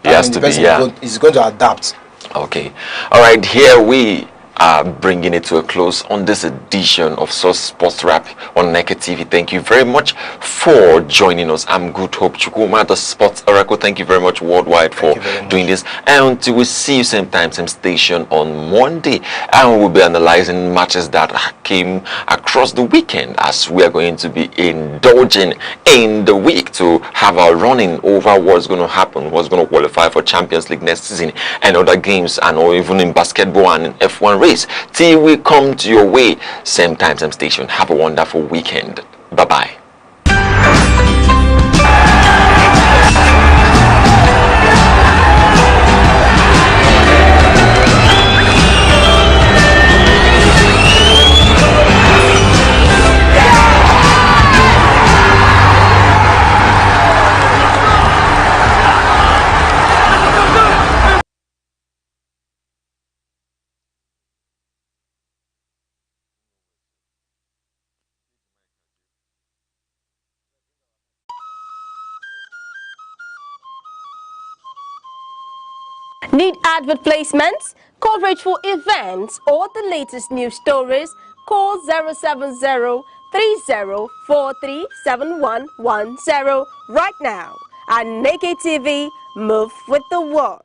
Speaker 14: he's going to adapt.
Speaker 6: Okay. All right, here we are bringing it to a close on this edition of Source Sports Wrap on Aneke TV. Thank you very much for joining us. I'm Good Hope Chukuma, the Sports Oracle. Thank you very much worldwide for doing this. And until we see you same time, same station on Monday, and we'll be analyzing matches that came across the weekend, as we are going to be indulging in the week to have our running over what's going to happen, what's going to qualify for Champions League next season, and other games, and or even in basketball and in F1 race. Till we come to your way, same time, same station. Have a wonderful weekend. Bye-bye.
Speaker 4: Need advert placements, coverage for events, or the latest news stories? Call 070-3043-7110 right now. Aneke TV, move with the world.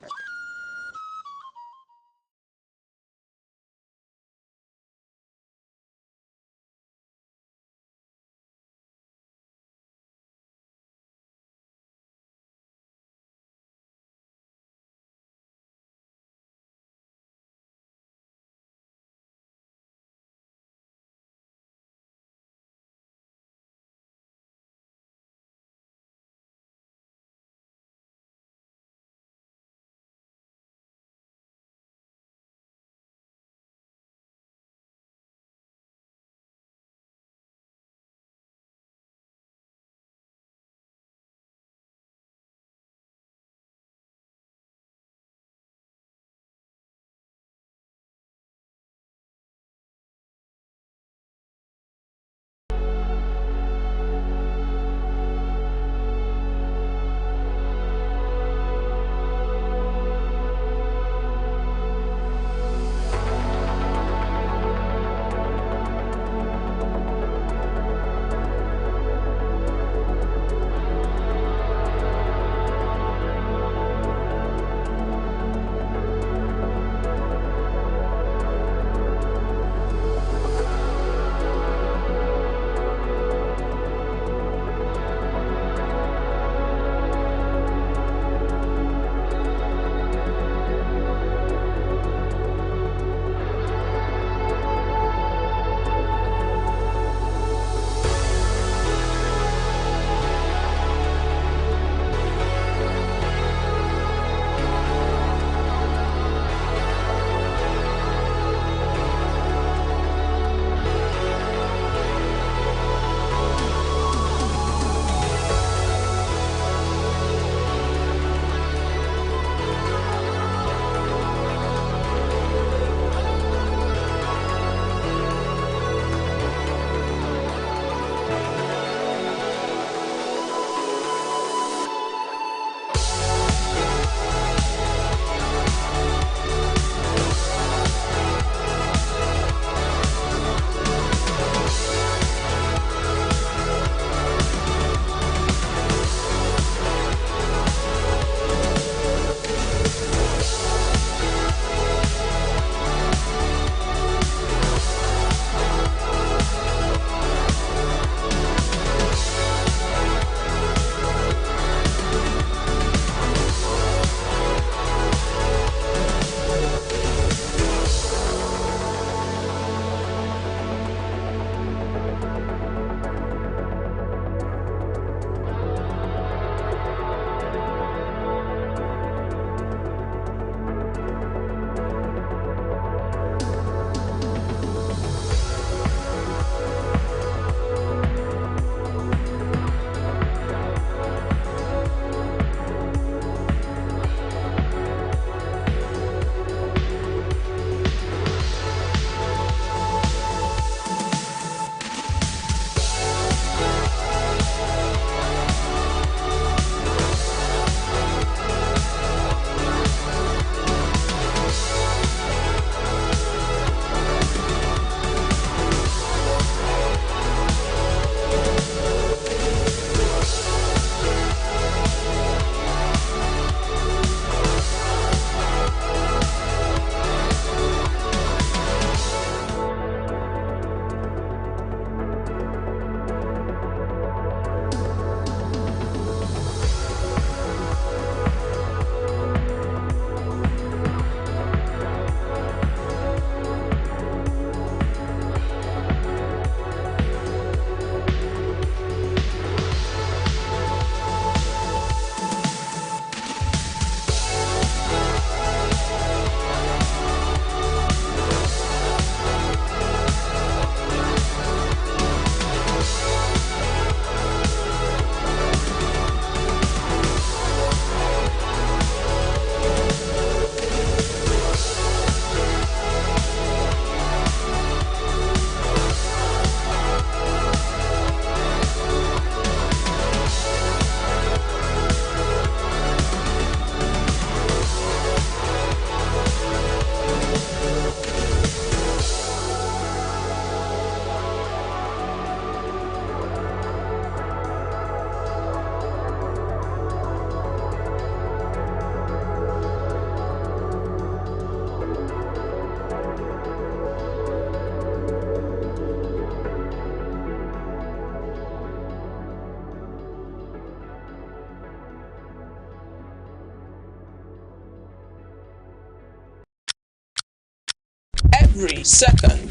Speaker 15: Every second,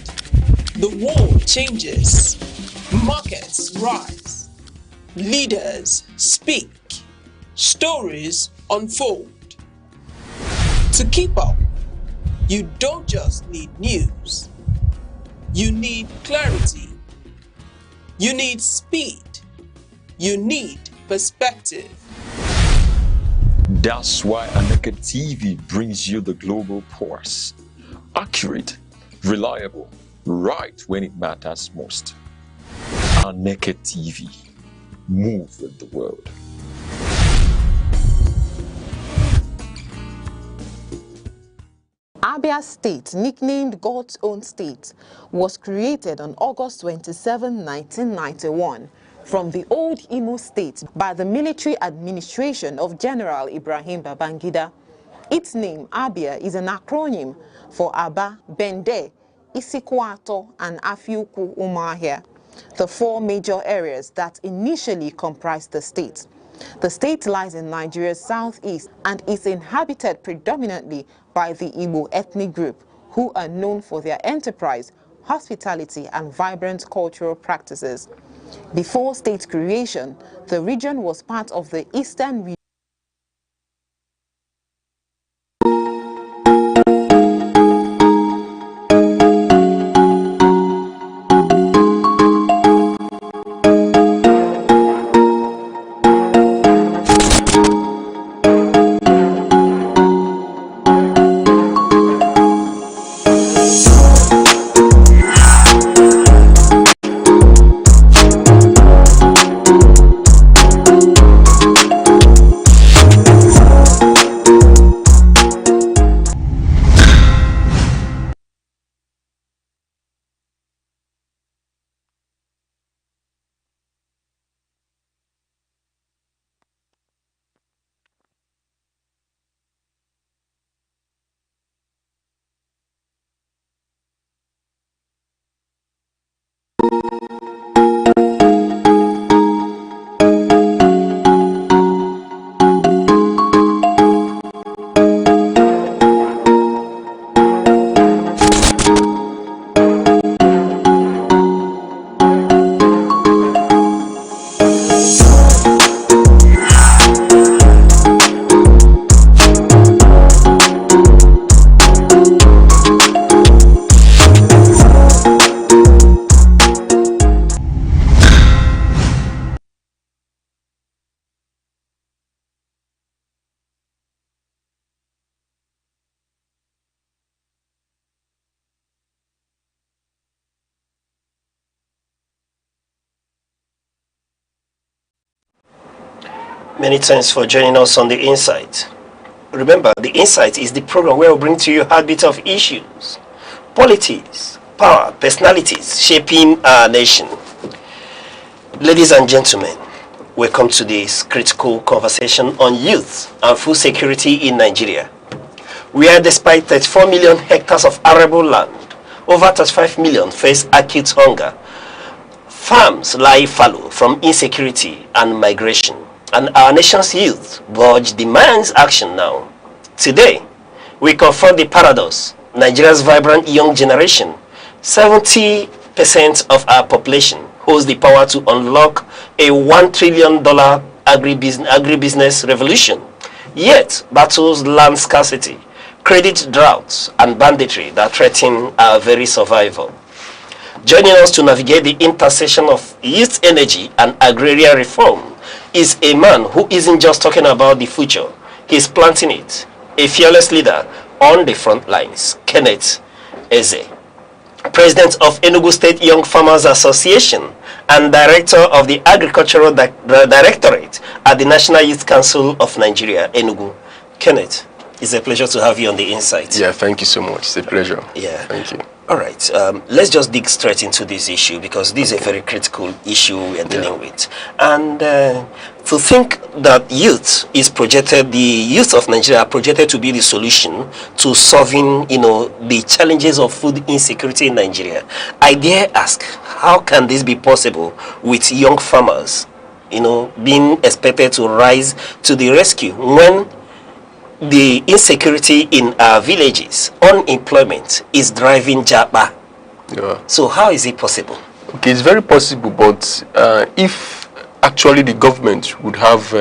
Speaker 15: the world changes, markets rise, leaders speak, stories unfold. To keep up, you don't just need news. You need clarity. You need speed. You need perspective.
Speaker 16: That's why Aneke TV brings you the global pulse. Accurate, reliable, right when it matters most. Aneke TV. Move with the world.
Speaker 17: Abia State, nicknamed God's Own State, was created on August 27, 1991, from the old Imo State by the military administration of General Ibrahim Babangida. Its name, Abia, is an acronym for Aba, Bende, Isikwato, and Afiuku Umahia, the four major areas that initially comprised the state. The state lies in Nigeria's southeast and is inhabited predominantly by the Igbo ethnic group, who are known for their enterprise, hospitality, and vibrant cultural practices. Before state creation, the region was part of the eastern region.
Speaker 5: Many thanks for joining us on The Insight. Remember, The Insight is the program where we bring to you a heartbeat of issues, politics, power, personalities shaping our nation. Ladies and gentlemen, welcome to this critical conversation on youth and food security in Nigeria, where despite 34 million hectares of arable land, over 35 million face acute hunger, farms lie fallow from insecurity and migration, and our nation's youth budge demands action now. Today, we confront the paradox. Nigeria's vibrant young generation, 70% of our population, holds the power to unlock a $1 trillion agribusiness revolution, yet battles land scarcity, credit droughts, and banditry that threaten our very survival. Joining us to navigate the intersection of youth energy and agrarian reform is a man who isn't just talking about the future, he's planting it. A fearless leader on the front lines, Kenneth Eze, President of Enugu State Young Farmers Association and Director of the Agricultural Directorate at the National Youth Council of Nigeria, Enugu. Kenneth, it's a pleasure to have you on The Insight.
Speaker 18: Yeah, thank you so much. It's a pleasure.
Speaker 5: Yeah.
Speaker 18: Thank you.
Speaker 5: All right, let's just dig straight into this issue, because this is a very critical issue we are dealing with. And to think that youth is projected, the youth of Nigeria are projected to be the solution to solving, the challenges of food insecurity in Nigeria, I dare ask, how can this be possible with young farmers, being expected to rise to the rescue when the insecurity in our villages, unemployment is driving japa.
Speaker 18: Yeah.
Speaker 5: So how is it possible?
Speaker 18: Okay, it's very possible, but if actually the government would have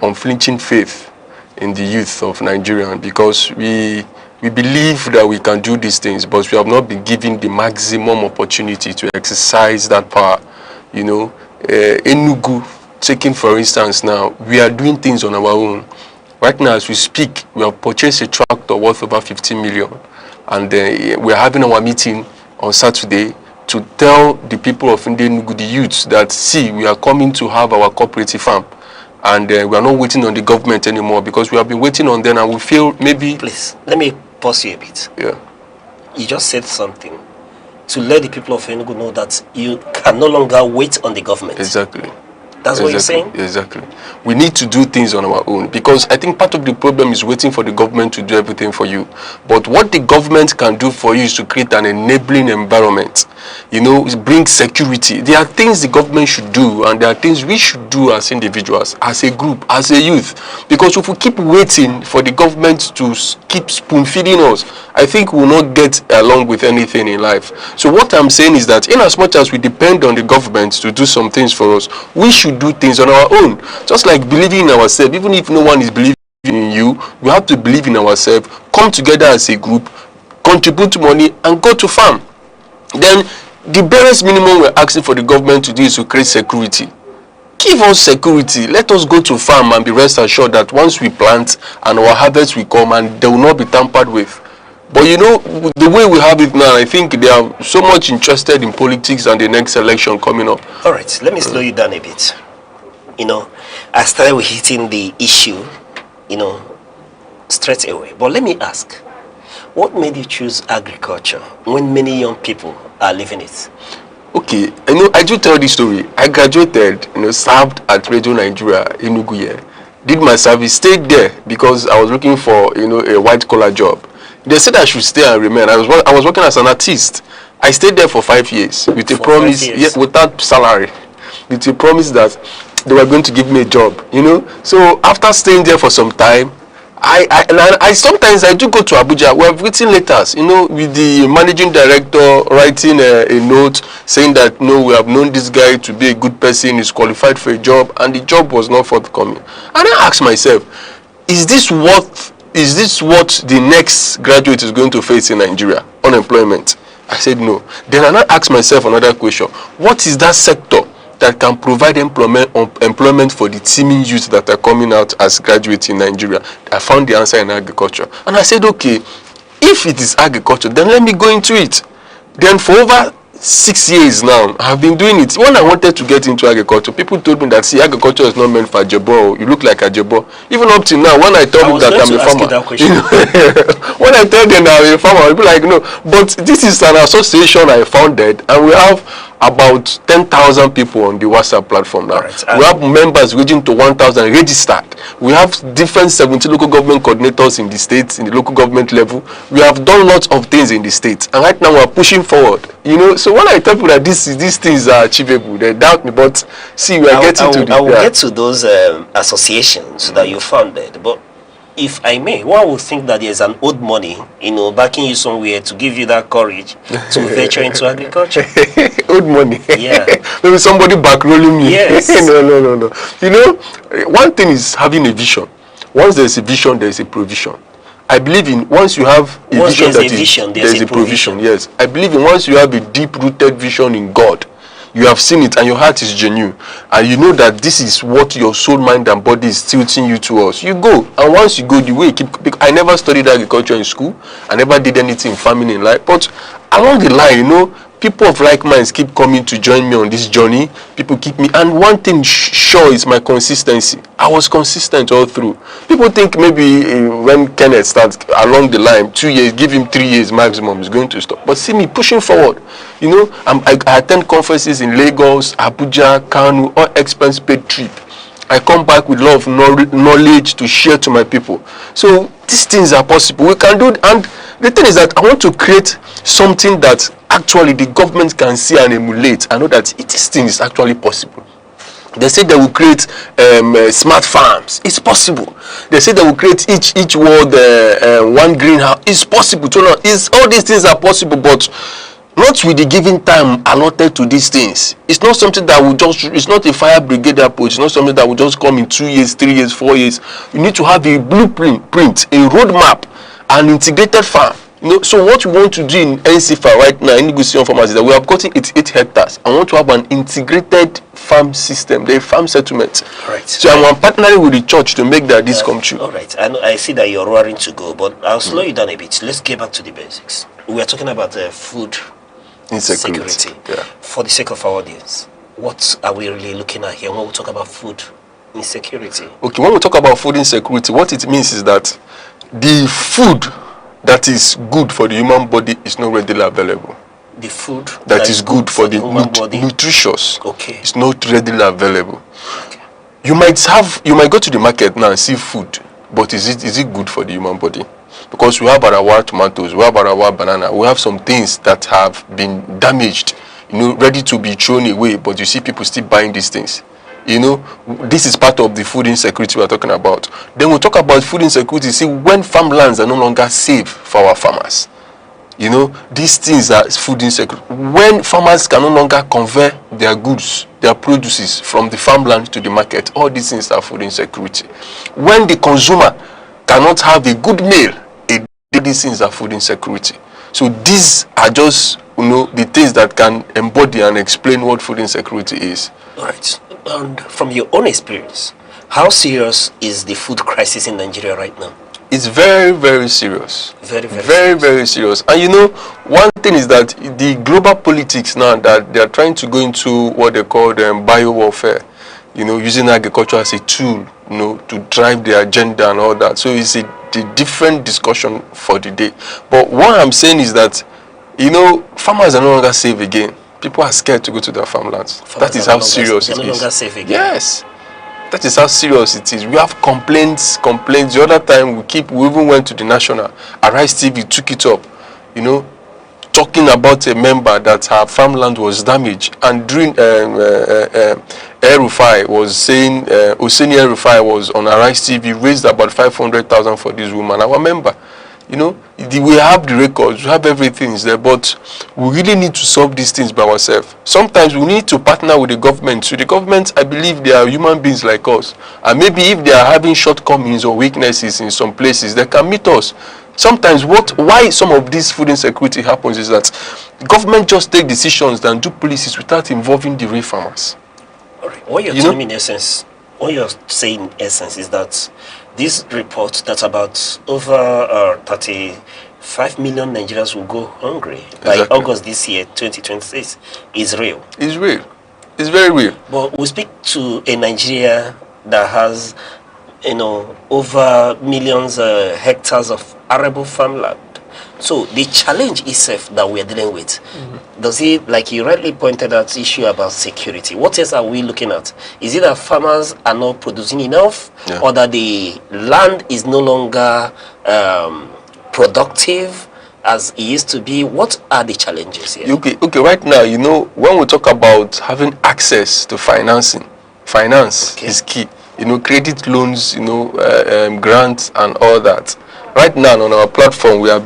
Speaker 18: unflinching faith in the youth of Nigeria, because we believe that we can do these things, but we have not been given the maximum opportunity to exercise that power. You know, enugu, taking for instance now, we are doing things on our own. Right now as we speak, we have purchased a tractor worth over 50 million, and we are having our meeting on Saturday to tell the people of Enugu, the youths, that see, we are coming to have our cooperative farm, and we are not waiting on the government anymore, because we have been waiting on them, and we feel maybe...
Speaker 5: Please, let me pause you a bit.
Speaker 18: Yeah.
Speaker 5: You just said something to let the people of Enugu know that you can no longer wait on the government.
Speaker 18: Exactly.
Speaker 5: That's what you're saying?
Speaker 18: Exactly. We need to do things on our own, because I think part of the problem is waiting for the government to do everything for you. But what the government can do for you is to create an enabling environment. You know, bring security. There are things the government should do, and there are things we should do as individuals, as a group, as a youth. Because if we keep waiting for the government to keep spoon-feeding us, I think we will not get along with anything in life. So what I'm saying is that in as much as we depend on the government to do some things for us, we should do things on our own. Just like believing in ourselves, even if no one is believing in you, we have to believe in ourselves, come together as a group, contribute money, and go to farm. Then the barest minimum we're asking for the government to do is to create security. Give us security. Let us go to farm and be rest assured that once we plant and our harvest will come and they will not be tampered with. But you know, the way we have it now, I think they are so much interested in politics and the next election coming up.
Speaker 5: All right, let me slow you down a bit. You know, I started with hitting the issue, you know, straight away. But let me ask, what made you choose agriculture when many young people are leaving it?
Speaker 18: Okay, you know, I do tell this story. I graduated, you know, served at Radio Nigeria, Enugu, did my service, stayed there because I was looking for, you know, a white collar job. They said I should stay and remain. I was working as an artist. I stayed there for 5 years with a promise, without salary, with a promise that they were going to give me a job, you know. So after staying there for some time, I sometimes I do go to Abuja. We have written letters, you know, with the managing director writing a note saying that, no, we have known this guy to be a good person, he's qualified for a job, and the job was not forthcoming. And I asked myself, is this what the next graduate is going to face in Nigeria? Unemployment? I said no. Then I now asked myself another question. What is that sector that can provide employment for the teeming youth that are coming out as graduates in Nigeria? I found the answer in agriculture. And I said, okay, if it is agriculture, then let me go into it. Then for over 6 years now, I've been doing it. When I wanted to get into agriculture, people told me that, see, agriculture is not meant for Ajebo. You look like Ajebo. Even up till now, when I tell them that I'm a farmer, when I tell them that I'm a farmer, people like, no. But this is an association I founded, and we have about 10,000 people on the WhatsApp platform now. Right, we have members reaching to 1,000 registered. We have different 70 local government coordinators in the states, in the local government level. We have done lots of things in the states, and right now we are pushing forward. You know, so when I tell people that these things are achievable, they doubt me. But see, we are getting to the.
Speaker 5: I will get to those associations that you founded, but if I may, one would think that there's an old money, you know, backing you somewhere to give you that courage to venture into agriculture.
Speaker 18: Old money?
Speaker 5: Yeah.
Speaker 18: Maybe somebody backrolling me.
Speaker 5: Yes.
Speaker 18: No. You know, one thing is having a vision. Once there's a vision, there's a provision. I believe in once you have a vision, there's a provision. Yes. I believe in once you have a deep-rooted vision in God, you have seen it and your heart is genuine, and you know that this is what your soul, mind and body is tilting you towards, you go. And once you go, the way you keep. I never studied agriculture in school, I never did anything in farming in life, but along the line, you know, people of like minds keep coming to join me on this journey. People keep me, and one thing sure is my consistency. I was consistent all through. People think maybe when Kenneth starts along the line, 2 years, give him 3 years maximum, he's going to stop. But see me pushing forward. You know, I attend conferences in Lagos, Abuja, Kanu, all expense paid trip. I come back with a lot of knowledge to share to my people. So these things are possible. We can do it. And the thing is that I want to create something that actually the government can see and emulate. I know that this thing is actually possible. They say they will create smart farms. It's possible. They say they will create each world one greenhouse. It's possible. All these things are possible, but not with the given time allotted to these things. It's not something that will just, it's not a fire brigade approach. It's not something that will just come in 2 years, 3 years, 4 years. You need to have a blueprint, a roadmap, an integrated farm. So what we want to do in NCFA right now, in negotiation farmers, is that we have gotten 88 hectares. I want to have an integrated farm system, the farm settlement.
Speaker 5: Right.
Speaker 18: So I'm partnering with the church to make this come true.
Speaker 5: All right. I see that you're roaring to go, but I'll slow you down a bit. Let's get back to the basics. We are talking about food insecurity.
Speaker 18: Yeah.
Speaker 5: For the sake of our audience, what are we really looking at here when we talk about food insecurity?
Speaker 18: Okay, when we talk about food insecurity, what it means is that the food that is good for the human body is not readily available.
Speaker 5: The food
Speaker 18: that is good for the
Speaker 5: human body,
Speaker 18: nutritious,
Speaker 5: okay,
Speaker 18: is not readily available. Okay. You might go to the market now and see food, but is it good for the human body? Because we have our tomatoes, we have our banana, we have some things that have been damaged, ready to be thrown away, but you see people still buying these things. This is part of the food insecurity we are talking about. Then we talk about food insecurity. See, when farmlands are no longer safe for our farmers, these things are food insecurity. When farmers can no longer convey their goods, their produces from the farmland to the market, all these things are food insecurity. When the consumer cannot have a good meal, these things are food insecurity. So these are just the things that can embody and explain what food insecurity is.
Speaker 5: All right. And from your own experience, how serious is the food crisis in Nigeria right now?
Speaker 18: It's very, very serious.
Speaker 5: Very
Speaker 18: serious. And one thing is that the global politics now, that they are trying to go into what they call bio-warfare, using agriculture as a tool, to drive their agenda and all that. So it's a different discussion for the day. But what I'm saying is that, farmers are no longer safe again. People are scared to go to their farmlands. That is how serious it is.
Speaker 5: They're no longer safe again.
Speaker 18: Yes. That is how serious it is. We have complaints. The other time we even went to the National. Arise TV took it up, talking about a member that her farmland was damaged. And during El-Rufai was saying, Hosseini El-Rufai was on Arise TV, raised about 500,000 for this woman, our member. We have the records, we have everything is there, but we really need to solve these things by ourselves. Sometimes we need to partner with the government. So the government, I believe, they are human beings like us. And maybe if they are having shortcomings or weaknesses in some places, they can meet us. Sometimes why some of this food insecurity happens is that government just take decisions and do policies without involving the real farmers.
Speaker 5: All right. What you're telling me in essence, what you're saying in essence is that this report that about over 35 million Nigerians will go hungry by August this year, 2026, is real.
Speaker 18: It's real. It's very real.
Speaker 5: But we speak to a Nigeria that has, over millions hectares of arable farmland. So the challenge itself that we are dealing with, does it, like you rightly pointed out, issue about security? What else are we looking at? Is it that farmers are not producing enough, or that the land is no longer productive as it used to be? What are the challenges here?
Speaker 18: Okay. Right now, when we talk about having access to finance is key. Credit loans, grants and all that. Right now on our platform, we are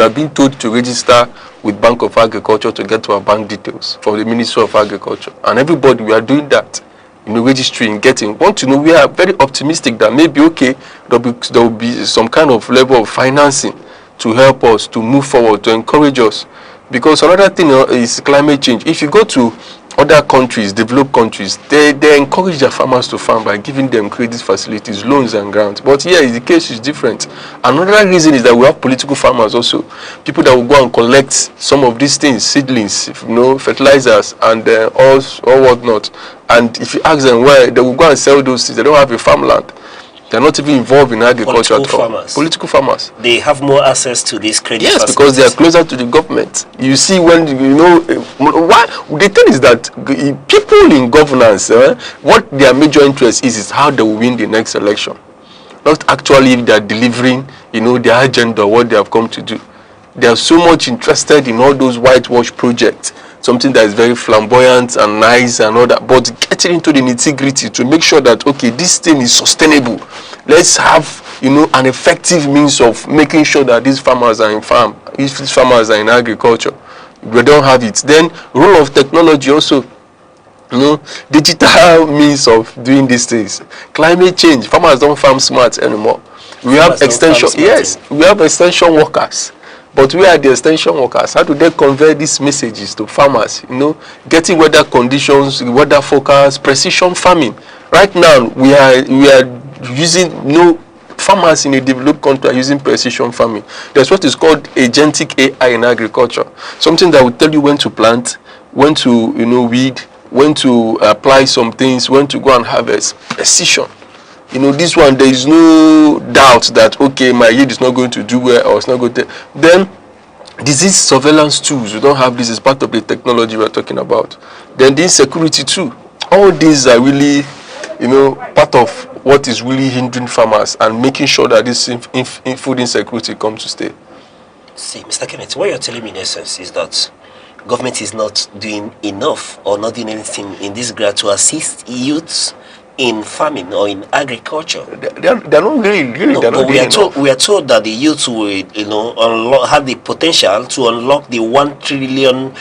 Speaker 18: being told to register with Bank of Agriculture to get our bank details for the Ministry of Agriculture. And everybody, we are doing that, registering, getting. We are very optimistic that maybe, there will be some kind of level of financing to help us to move forward, to encourage us. Because another thing is climate change. If you go to other countries, developed countries, they encourage their farmers to farm by giving them credit facilities, loans and grants. But here, the case is different. Another reason is that we have political farmers also. People that will go and collect some of these things, seedlings, fertilizers and all whatnot. And if you ask them where, they will go and sell those things. They don't have a farmland. They're not even involved in agriculture at all. Political farmers.
Speaker 5: They have more access to this credit facilities.
Speaker 18: Yes, because they are closer to the government. You see, when why the thing is that people in governance, what their major interest is how they will win the next election, not actually if they are delivering, their agenda, what they have come to do. They are so much interested in all those whitewash projects something that is very flamboyant and nice and all that, but getting into the nitty-gritty to make sure that, okay, this thing is sustainable. Let's have, you know, an effective means of making sure that these farmers are in farm, if these farmers are in agriculture. We don't have it. Then role of technology also, you know, digital means of doing these things. Climate change, farmers don't farm smart anymore. We have extension, yes, we have extension workers. But we are the extension workers. How do they convey these messages to farmers? You know, getting weather conditions, weather forecast, precision farming. Right now, we are using, you know, farmers in a developed country are using precision farming. There's what is called agentic AI in agriculture. Something that will tell you when to plant, when to, you know, weed, when to apply some things, when to go and harvest. Precision. You know, this one, there is no doubt that, okay, my yield is not going to do well or it's not going to. Then, disease surveillance tools, we don't have this as part of the technology we're talking about. Then, the insecurity too. All these are really, you know, part of what is really hindering farmers and making sure that this food insecurity comes to stay.
Speaker 5: See, Mr. Kenneth, what you're telling me in essence is that government is not doing enough or not doing anything in this regard to assist youths in farming or in agriculture.
Speaker 18: They're not really
Speaker 5: no,
Speaker 18: they're not
Speaker 5: we are told that the youth will, you know, have the potential to unlock the $1 trillion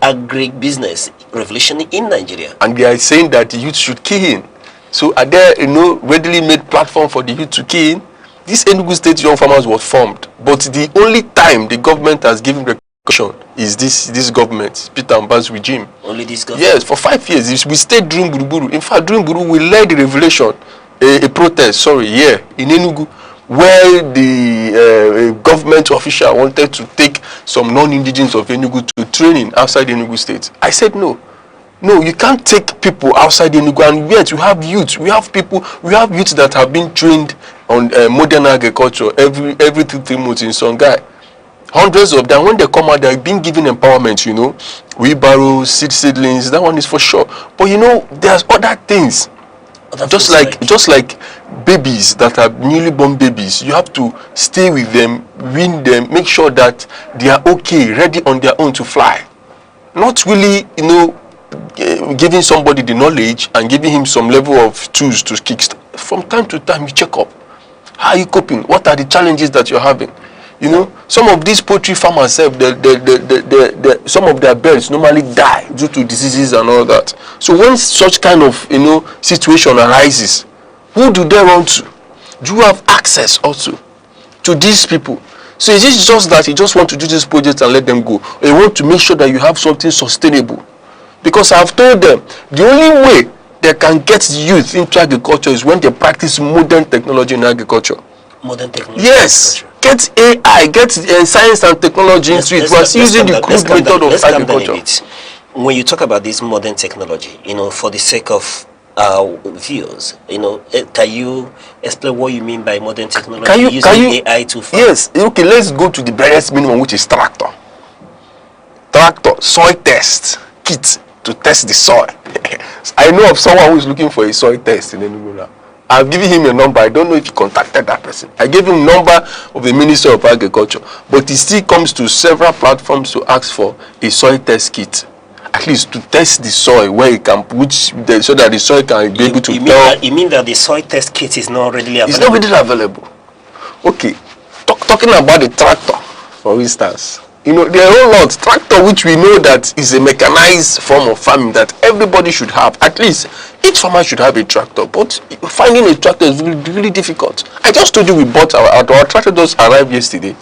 Speaker 5: agri business revolution in Nigeria.
Speaker 18: And they are saying that the youth should key in. So are there, you know, readily made platform for the youth to key in? This Enugu State Young Farmers was formed, but the only time the government has given recognition is this government, petermbah's regime.
Speaker 5: Only this government?
Speaker 18: Yes, for 5 years. We stayed during Buruburu. In fact, during Buruburu, we led the revelation, a protest, in Enugu, where the government official wanted to take some non-indigenous of Enugu to training outside Enugu State. I said no. No, you can't take people outside Enugu, and yet you have youth. We have youth that have been trained on modern agriculture every 3 months in Songhai. Hundreds of them, when they come out, they're being given empowerment, you know, wheelbarrows, seedlings, that one is for sure. But you know, there's other things. Just like babies that are newly born babies, you have to stay with them, wean them, make sure that they are okay, ready on their own to fly. Not really, you know, giving somebody the knowledge and giving him some level of tools to kickstart. From time to time, you check up. How are you coping? What are the challenges that you're having? You know, some of these poultry farmers, some of their birds normally die due to diseases and all that. So when such kind of, you know, situation arises, who do they run to? Do you have access also to these people? So is it just that you just want to do this project and let them go? Or you want to make sure that you have something sustainable? Because I've told them, the only way they can get youth into agriculture is when they practice modern technology in agriculture.
Speaker 5: Modern technology.
Speaker 18: Yes. Get AI, get science and technology into it. We're using the crude method of agriculture.
Speaker 5: When you talk about this modern technology, you know, for the sake of our viewers, you know, can you explain what you mean by modern technology? Using AI to farm?
Speaker 18: Yes. Okay, let's go to the barest minimum, which is tractor. Tractor, soil test kit to test the soil. I know of someone who is looking for a soil test in Enugu now. I've given him a number. I don't know if he contacted that person. I gave him number of the Minister of Agriculture, but he still comes to several platforms to ask for a soil test kit, at least to test the soil where he can put so that the soil can be able to tell.
Speaker 5: You mean that the soil test kit is not readily available?
Speaker 18: It's not readily available. Okay, talking about the tractor, for instance. You know, there are a lot. Tractor, which we know that is a mechanized form of farming that everybody should have. At least each farmer should have a tractor. But finding a tractor is really, really difficult. I just told you we bought our tractor just arrived yesterday.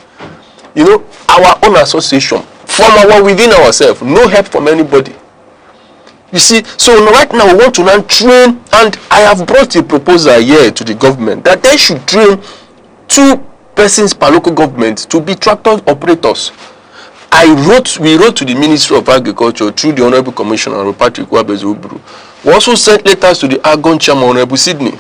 Speaker 18: You know, our own association, from within ourselves, no help from anybody. You see, so right now we want to now train, and I have brought a proposal here to the government that they should train 2 persons per local government to be tractor operators. We wrote to the Ministry of Agriculture through the Honorable Commissioner, Patrick Wabezoburu. We also sent letters to the Argon Chairman, Honorable Sydney.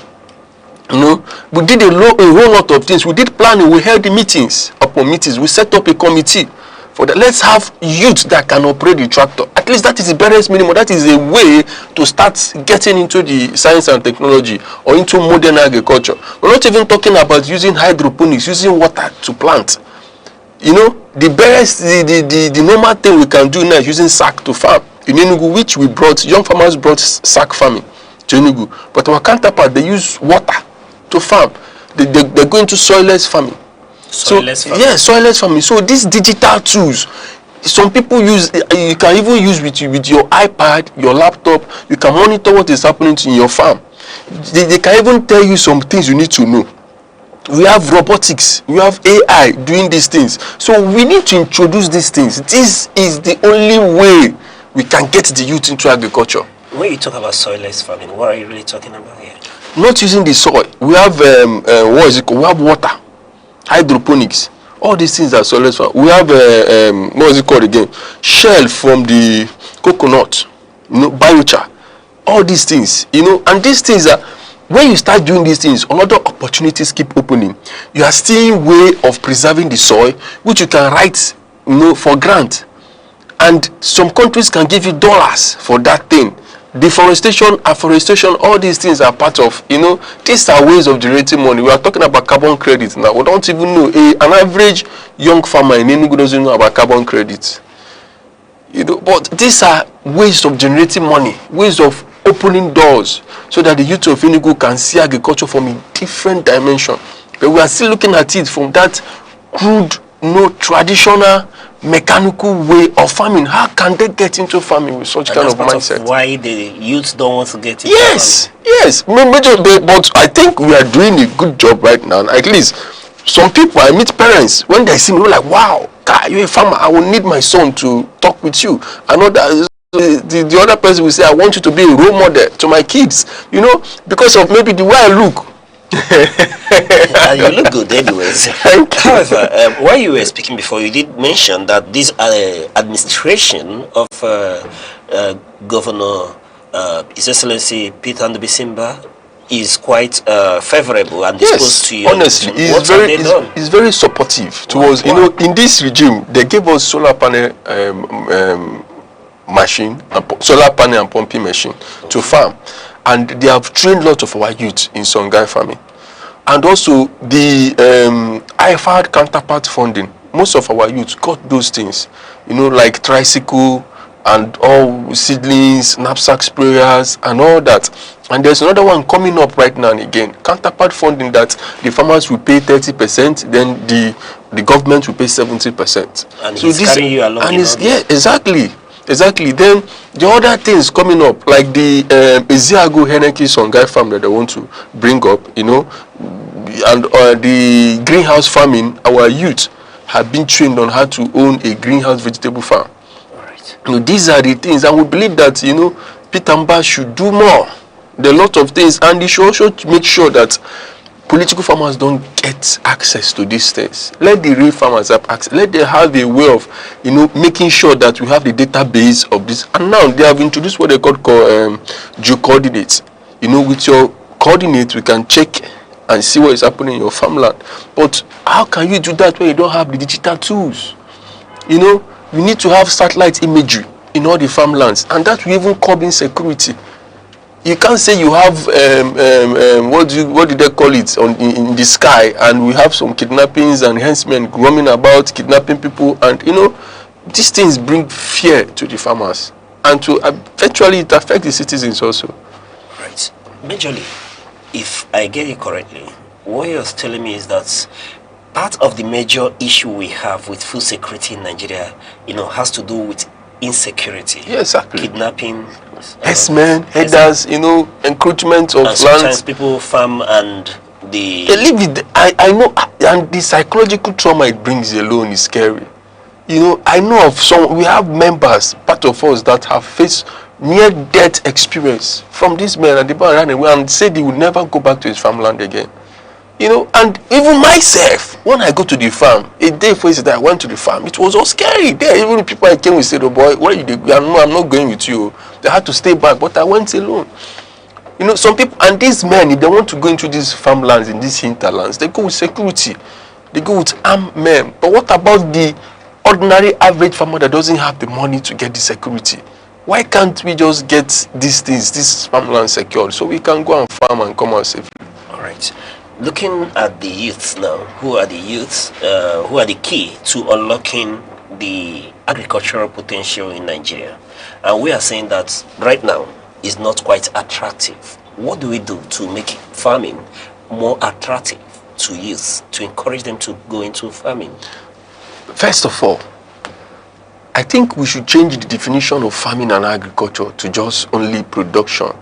Speaker 18: You know, we did a whole lot of things. We did planning. We held the meetings. Upon meetings, we set up a committee for that. Let's have youth that can operate the tractor. At least that is the barest minimum. That is a way to start getting into the science and technology or into modern agriculture. We're not even talking about using hydroponics, using water to plant. You know, the best, the normal thing we can do now is using sack to farm. In Enugu, which we brought, young farmers brought sack farming to Enugu. But our counterpart, they use water to farm. They go into soilless farming.
Speaker 5: Soilless farming.
Speaker 18: Yeah, soilless farming. So these digital tools, some people use, you can even use with your iPad, your laptop, you can monitor what is happening in your farm. They can even tell you some things you need to know. We have robotics, we have AI doing these things. So we need to introduce these things. This is the only way we can get the youth into agriculture.
Speaker 5: When you talk about soilless farming, what are you really talking about here?
Speaker 18: Not using the soil. We have what is it called? We have water, hydroponics. All these things are soilless farming. We have what is it called again? Shell from the coconut, biochar. All these things, and these things are, when you start doing these things, another opportunities keep opening. You are seeing way of preserving the soil, which you can write, for grant. And some countries can give you dollars for that thing. Deforestation, afforestation, all these things are part of, these are ways of generating money. We are talking about carbon credits now. We don't even know, an average young farmer in Enugu doesn't know about carbon credits. But these are ways of generating money, ways of opening doors, so that the youth of Enugu can see agriculture from a different dimension. But we are still looking at it from that crude, traditional, mechanical way of farming. How can they get into farming with such kind of mindset?
Speaker 5: Of why the youth don't want to get into
Speaker 18: farming. Yes. But I think we are doing a good job right now. At least some people, I meet parents, when they see me, they're like, wow, you're a farmer, I will need my son to talk with you. I know that the other person will say, I want you to be a role model to my kids, because of maybe the way I look.
Speaker 5: You look good anyways. However, while you were speaking before, you did mention that this administration of Governor His Excellency petermbah is quite favorable and disposed to you.
Speaker 18: Honestly, it's very supportive towards, in this regime, they gave us solar panel machine, solar panel and pumping machine to farm. And they have trained lots of our youth in Songhai farming. And also the IFAD counterpart funding. Most of our youth got those things, like tricycle and all seedlings, knapsack sprayers and all that. And there's another one coming up right now and again. Counterpart funding that the farmers will pay 30%, then the government will pay 70%.
Speaker 5: And so he's carrying you along.
Speaker 18: Exactly. Then the other things coming up, like the Eziago Aneke Songhai farm that they want to bring up, and the greenhouse farming. Our youth have been trained on how to own a greenhouse vegetable farm. Right. These are the things, and we believe that petermbah should do more. There are a lot of things, and they should also make sure that political farmers don't get access to these things. Let the real farmers have access. Let them have a way of, making sure that we have the database of this. And now they have introduced what they call geocoordinates. With your coordinates, we can check and see what is happening in your farmland. But how can you do that when you don't have the digital tools? We need to have satellite imagery in all the farmlands, and that will even curb insecurity. You can't say you have what did they call it in the sky, and we have some kidnappings and henchmen roaming about kidnapping people, and these things bring fear to the farmers, and to eventually it affects the citizens also.
Speaker 5: Right. Majorly, if I get it correctly, what you're telling me is that part of the major issue we have with food security in Nigeria, has to do with insecurity.
Speaker 18: Yes, exactly.
Speaker 5: Kidnapping,
Speaker 18: herdsmen, herders, encroachment of
Speaker 5: and sometimes
Speaker 18: lands.
Speaker 5: People farm and they
Speaker 18: live with. I know, and the psychological trauma it brings alone is scary. I know of some. We have members, part of us, that have faced near-death experience from these men, and the man ran away and said he would never go back to his farmland again. And even myself, when I go to the farm, a day for that I went to the farm, it was all scary there. Even people I came with said, "Oh boy, where you go?" I'm not going with you. They had to stay back, but I went alone. Some people, and these men, if they want to go into these farmlands, in these hinterlands, they go with security. They go with armed men. But what about the ordinary average farmer that doesn't have the money to get the security? Why can't we just get these things, this farmland secured, so we can go and farm and come out safely?
Speaker 5: All right. Looking at the youths now, who are the youths, who are the key to unlocking the agricultural potential in Nigeria? And we are saying that right now is not quite attractive. What do we do to make farming more attractive to youth, to encourage them to go into farming?
Speaker 18: First of all, I think we should change the definition of farming and agriculture to just only production.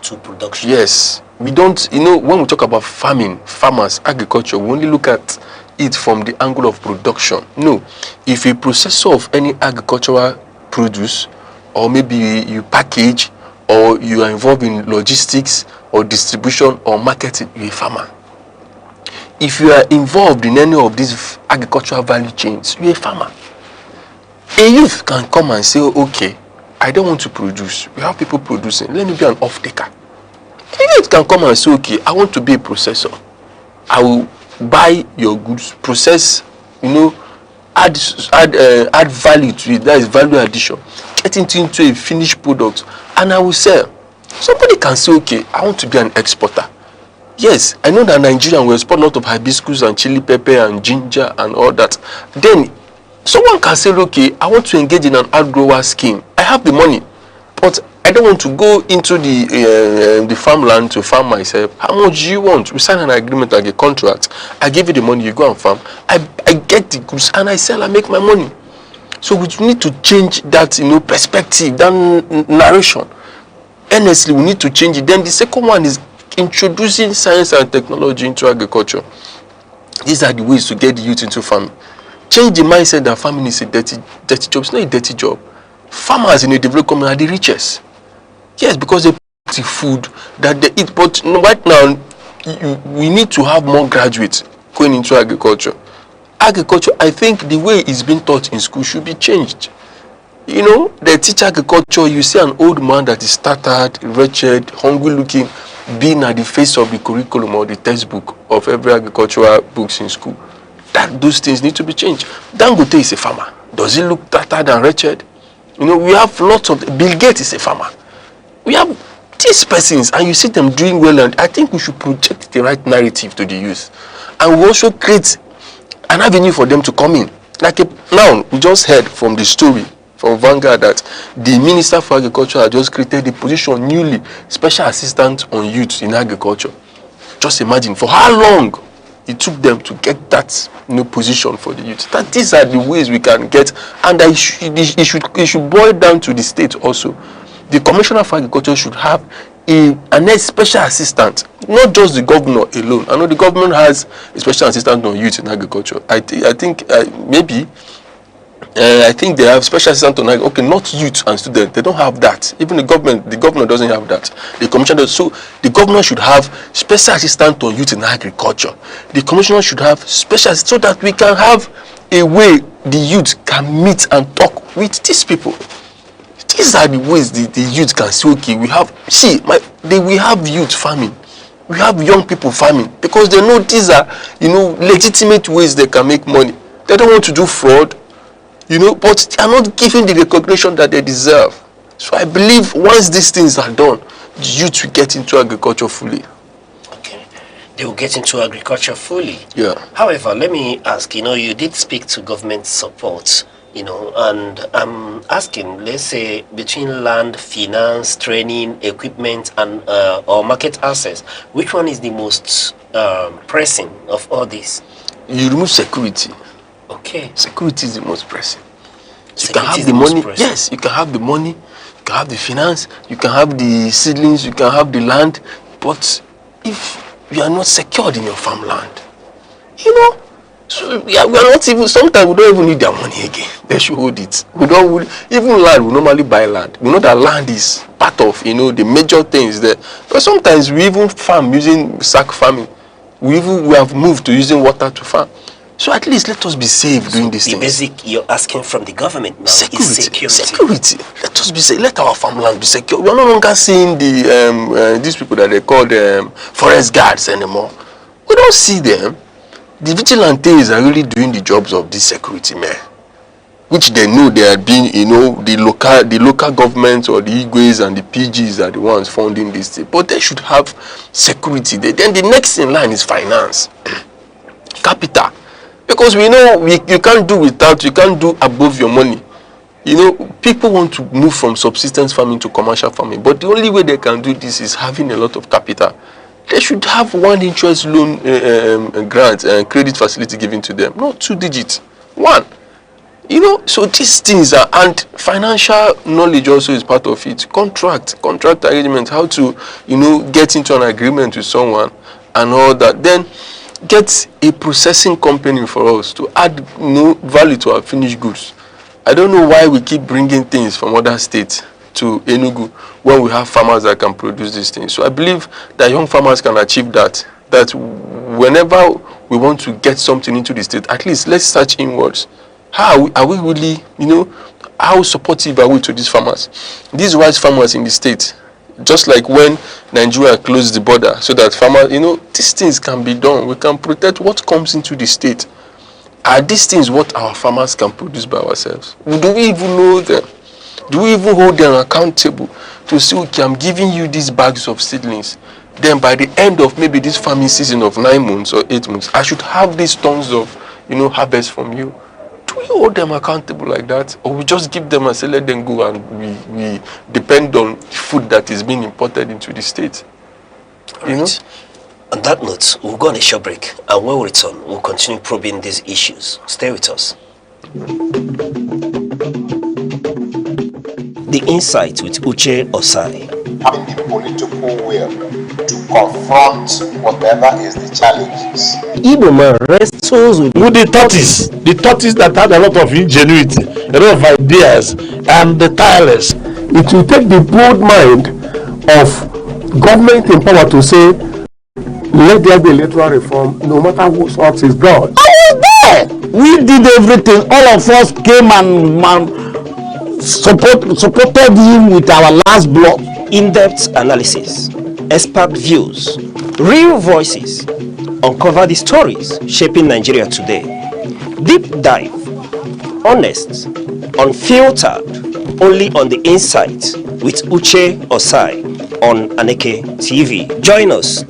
Speaker 5: To production?
Speaker 18: Yes. We don't, when we talk about farming, farmers, agriculture, we only look at it from the angle of production. No. If a processor of any agricultural produce, or maybe you package, or you are involved in logistics, or distribution, or marketing, you're a farmer. If you are involved in any of these agricultural value chains, you're a farmer. A youth can come and say, okay, I don't want to produce. We have people producing. Let me be an off-taker. A youth can come and say, okay, I want to be a processor. I will buy your goods, process, add value to it. That is value addition. Get it into a finished product, and I will sell. Somebody can say, okay, I want to be an exporter. Yes, I know that Nigerian will export a lot of hibiscus and chili pepper and ginger and all that. Then someone can say, okay, I want to engage in an outgrower scheme. I have the money, but I don't want to go into the farmland to farm myself. How much do you want? We sign an agreement, like a contract. I give you the money, you go and farm. I get the goods and I sell, I make my money. So we need to change that, perspective, that narration. Honestly, we need to change it. Then the second one is introducing science and technology into agriculture. These are the ways to get the youth into farming. Change the mindset that farming is a dirty job. It's not a dirty job. Farmers in a developed community are the richest. Yes, because they put the food that they eat. But right now, we need to have more graduates going into agriculture. Agriculture, I think the way it's been taught in school should be changed. They teach agriculture, you see an old man that is tattered, wretched, hungry looking, being at the face of the curriculum or the textbook of every agricultural books in school. Those things need to be changed. Dangote is a farmer. Does he look tattered and wretched? We have lots of... Bill Gates is a farmer. We have these persons, and you see them doing well, and I think we should project the right narrative to the youth. And we also create an avenue for them to come in. Now, we just heard from the story from Vanguard that the Minister for Agriculture has just created the position newly, Special Assistant on Youth in Agriculture. Just imagine for how long it took them to get that position for the youth. That these are the ways we can get, and it should boil down to the state also. The Commissioner for Agriculture should have a special assistant, not just the governor alone. I know the government has a special assistant on youth in agriculture. I think maybe I think they have special assistant on agriculture. Okay, not youth and students. They don't have that. Even the governor doesn't have that. The commissioner does. So the governor should have special assistant on youth in agriculture. The commissioner should have special, so that we can have a way the youth can meet and talk with these people. These are the ways the youth can say, okay, we have youth farming. We have young people farming, because they know these are, legitimate ways they can make money. They don't want to do fraud, but they are not giving the recognition that they deserve. So I believe once these things are done, the youth will get into agriculture fully.
Speaker 5: Okay, they will get into agriculture fully.
Speaker 18: Yeah.
Speaker 5: However, let me ask, you did speak to government support, and I'm asking, let's say, between land, finance, training, equipment, and or market access, which one is the most pressing of all this?
Speaker 18: You remove security.
Speaker 5: Okay.
Speaker 18: Security is the most pressing. You can have the money. Yes, you can have the money, you can have the finance, you can have the seedlings, you can have the land, but if you are not secured in your farmland, so we are not even, sometimes we don't even need their money again. They should hold it. Even land, we normally buy land. We know that land is part of, the major things there. But sometimes we even farm using sack farming. We have moved to using water to farm. So at least let us be safe doing these things.
Speaker 5: The basic you're asking from the government now
Speaker 18: security,
Speaker 5: is security.
Speaker 18: Security. Let us be safe. Let our farmland be secure. We are no longer seeing these people that they call forest guards anymore. We don't see them. The vigilantes are really doing the jobs of this security man. which they know they are being, the local government or the Igwes and the PGs are the ones funding this thing. But they should have security. Then the next in line is finance, capital, because we know you can't do without, you can't do above your money. People want to move from subsistence farming to commercial farming, but the only way they can do this is having a lot of capital. They should have one interest loan grant and credit facility given to them, not 2 digits, one. So these things are, and financial knowledge also is part of it. Contract arrangement, how to, get into an agreement with someone and all that. Then get a processing company for us to add value to our finished goods. I don't know why we keep bringing things from other states to Enugu when we have farmers that can produce these things. So I believe that young farmers can achieve that whenever we want to get something into the state, at least let's search inwards. How are we really, how supportive are we to these farmers? These wise farmers in the state, just like when Nigeria closed the border so that farmers, these things can be done. We can protect what comes into the state. Are these things what our farmers can produce by ourselves? Do we even know them? Do we even hold them accountable to say, okay, I'm giving you these bags of seedlings. Then by the end of maybe this farming season of 9 months or 8 months, I should have these tons of, harvest from you. Do we hold them accountable like that? Or we just give them and say, let them go, and we depend on food that is being imported into the state?
Speaker 5: Right. On that note, we'll go on a short break, and when we return, we'll continue probing these issues. Stay with us. The Insight with Uche Osai.
Speaker 19: Having the political will to confront whatever is the challenges.
Speaker 5: Igbo man wrestles with
Speaker 20: the tortoise that had a lot of ingenuity, a lot of ideas, and the tireless.
Speaker 21: It will take the bold mind of government in power to say, let there be electoral reform, no matter what is done.
Speaker 20: I was there. We did everything. All of us came and supported him with our last block.
Speaker 5: In-depth analysis, expert views, real voices, uncover the stories shaping Nigeria today. Deep dive, honest, unfiltered, only on The Insight with Uche Osai on Aneke TV. Join us.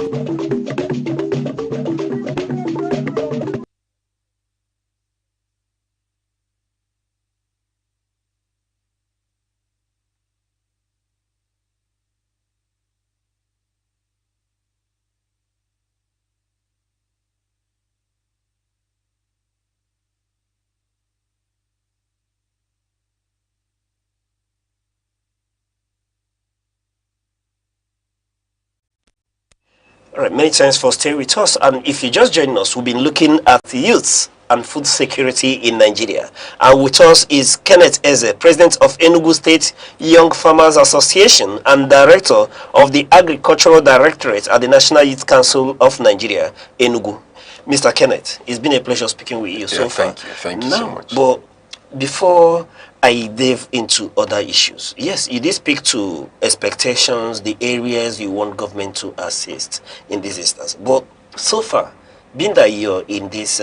Speaker 5: All right, many thanks for staying with us. And if you just joined us, we've been looking at youth and food security in Nigeria. And with us is Kenneth Eze, President of Enugu State Young Farmers Association and Director of the Agricultural Directorate at the National Youth Council of Nigeria, Enugu. Mr. Kenneth, it's been a pleasure speaking with you so far.
Speaker 18: Thank you so much.
Speaker 5: But before I dive into other issues, yes, you did speak to expectations, the areas you want government to assist in this instance. But so far, being that you're in this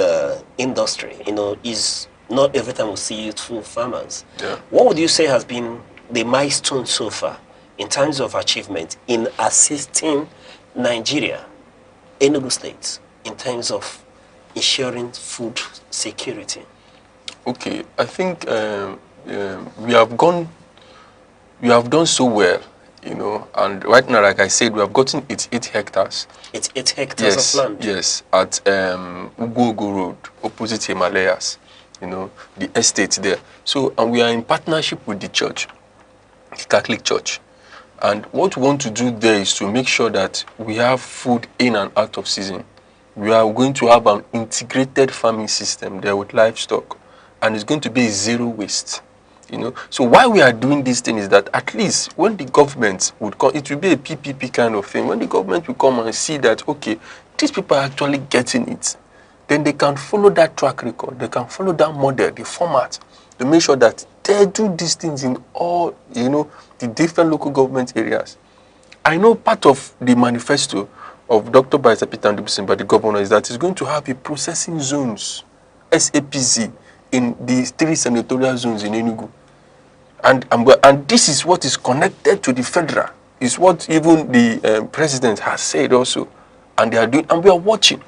Speaker 5: industry, is not every time we see youthful farmers.
Speaker 18: Yeah.
Speaker 5: What would you say has been the milestone so far in terms of achievement in assisting Nigeria, Enugu State, in terms of ensuring food security?
Speaker 18: Okay, I think we have done so well, and right now, like I said, we have gotten 8 hectares.
Speaker 5: It's 8 hectares of land?
Speaker 18: Yes, at Ugogo Road, opposite Himalayas, the estate there. So, and we are in partnership with the church, the Catholic Church. And what we want to do there is to make sure that we have food in and out of season. We are going to have an integrated farming system there with livestock, and it's going to be zero waste. So why we are doing this thing is that at least when the government would come, it will be a PPP kind of thing. When the government will come and see that, okay, these people are actually getting it, then they can follow that track record. They can follow that model, the format, to make sure that they do these things in all, the different local government areas. I know part of the manifesto of Dr. Petermbah by the governor is that he's going to have a processing zones, SAPZ, in the 3 senatorial zones in Enugu. And this is what is connected to the federal. Is what even the president has said also. And they are doing, and we are watching.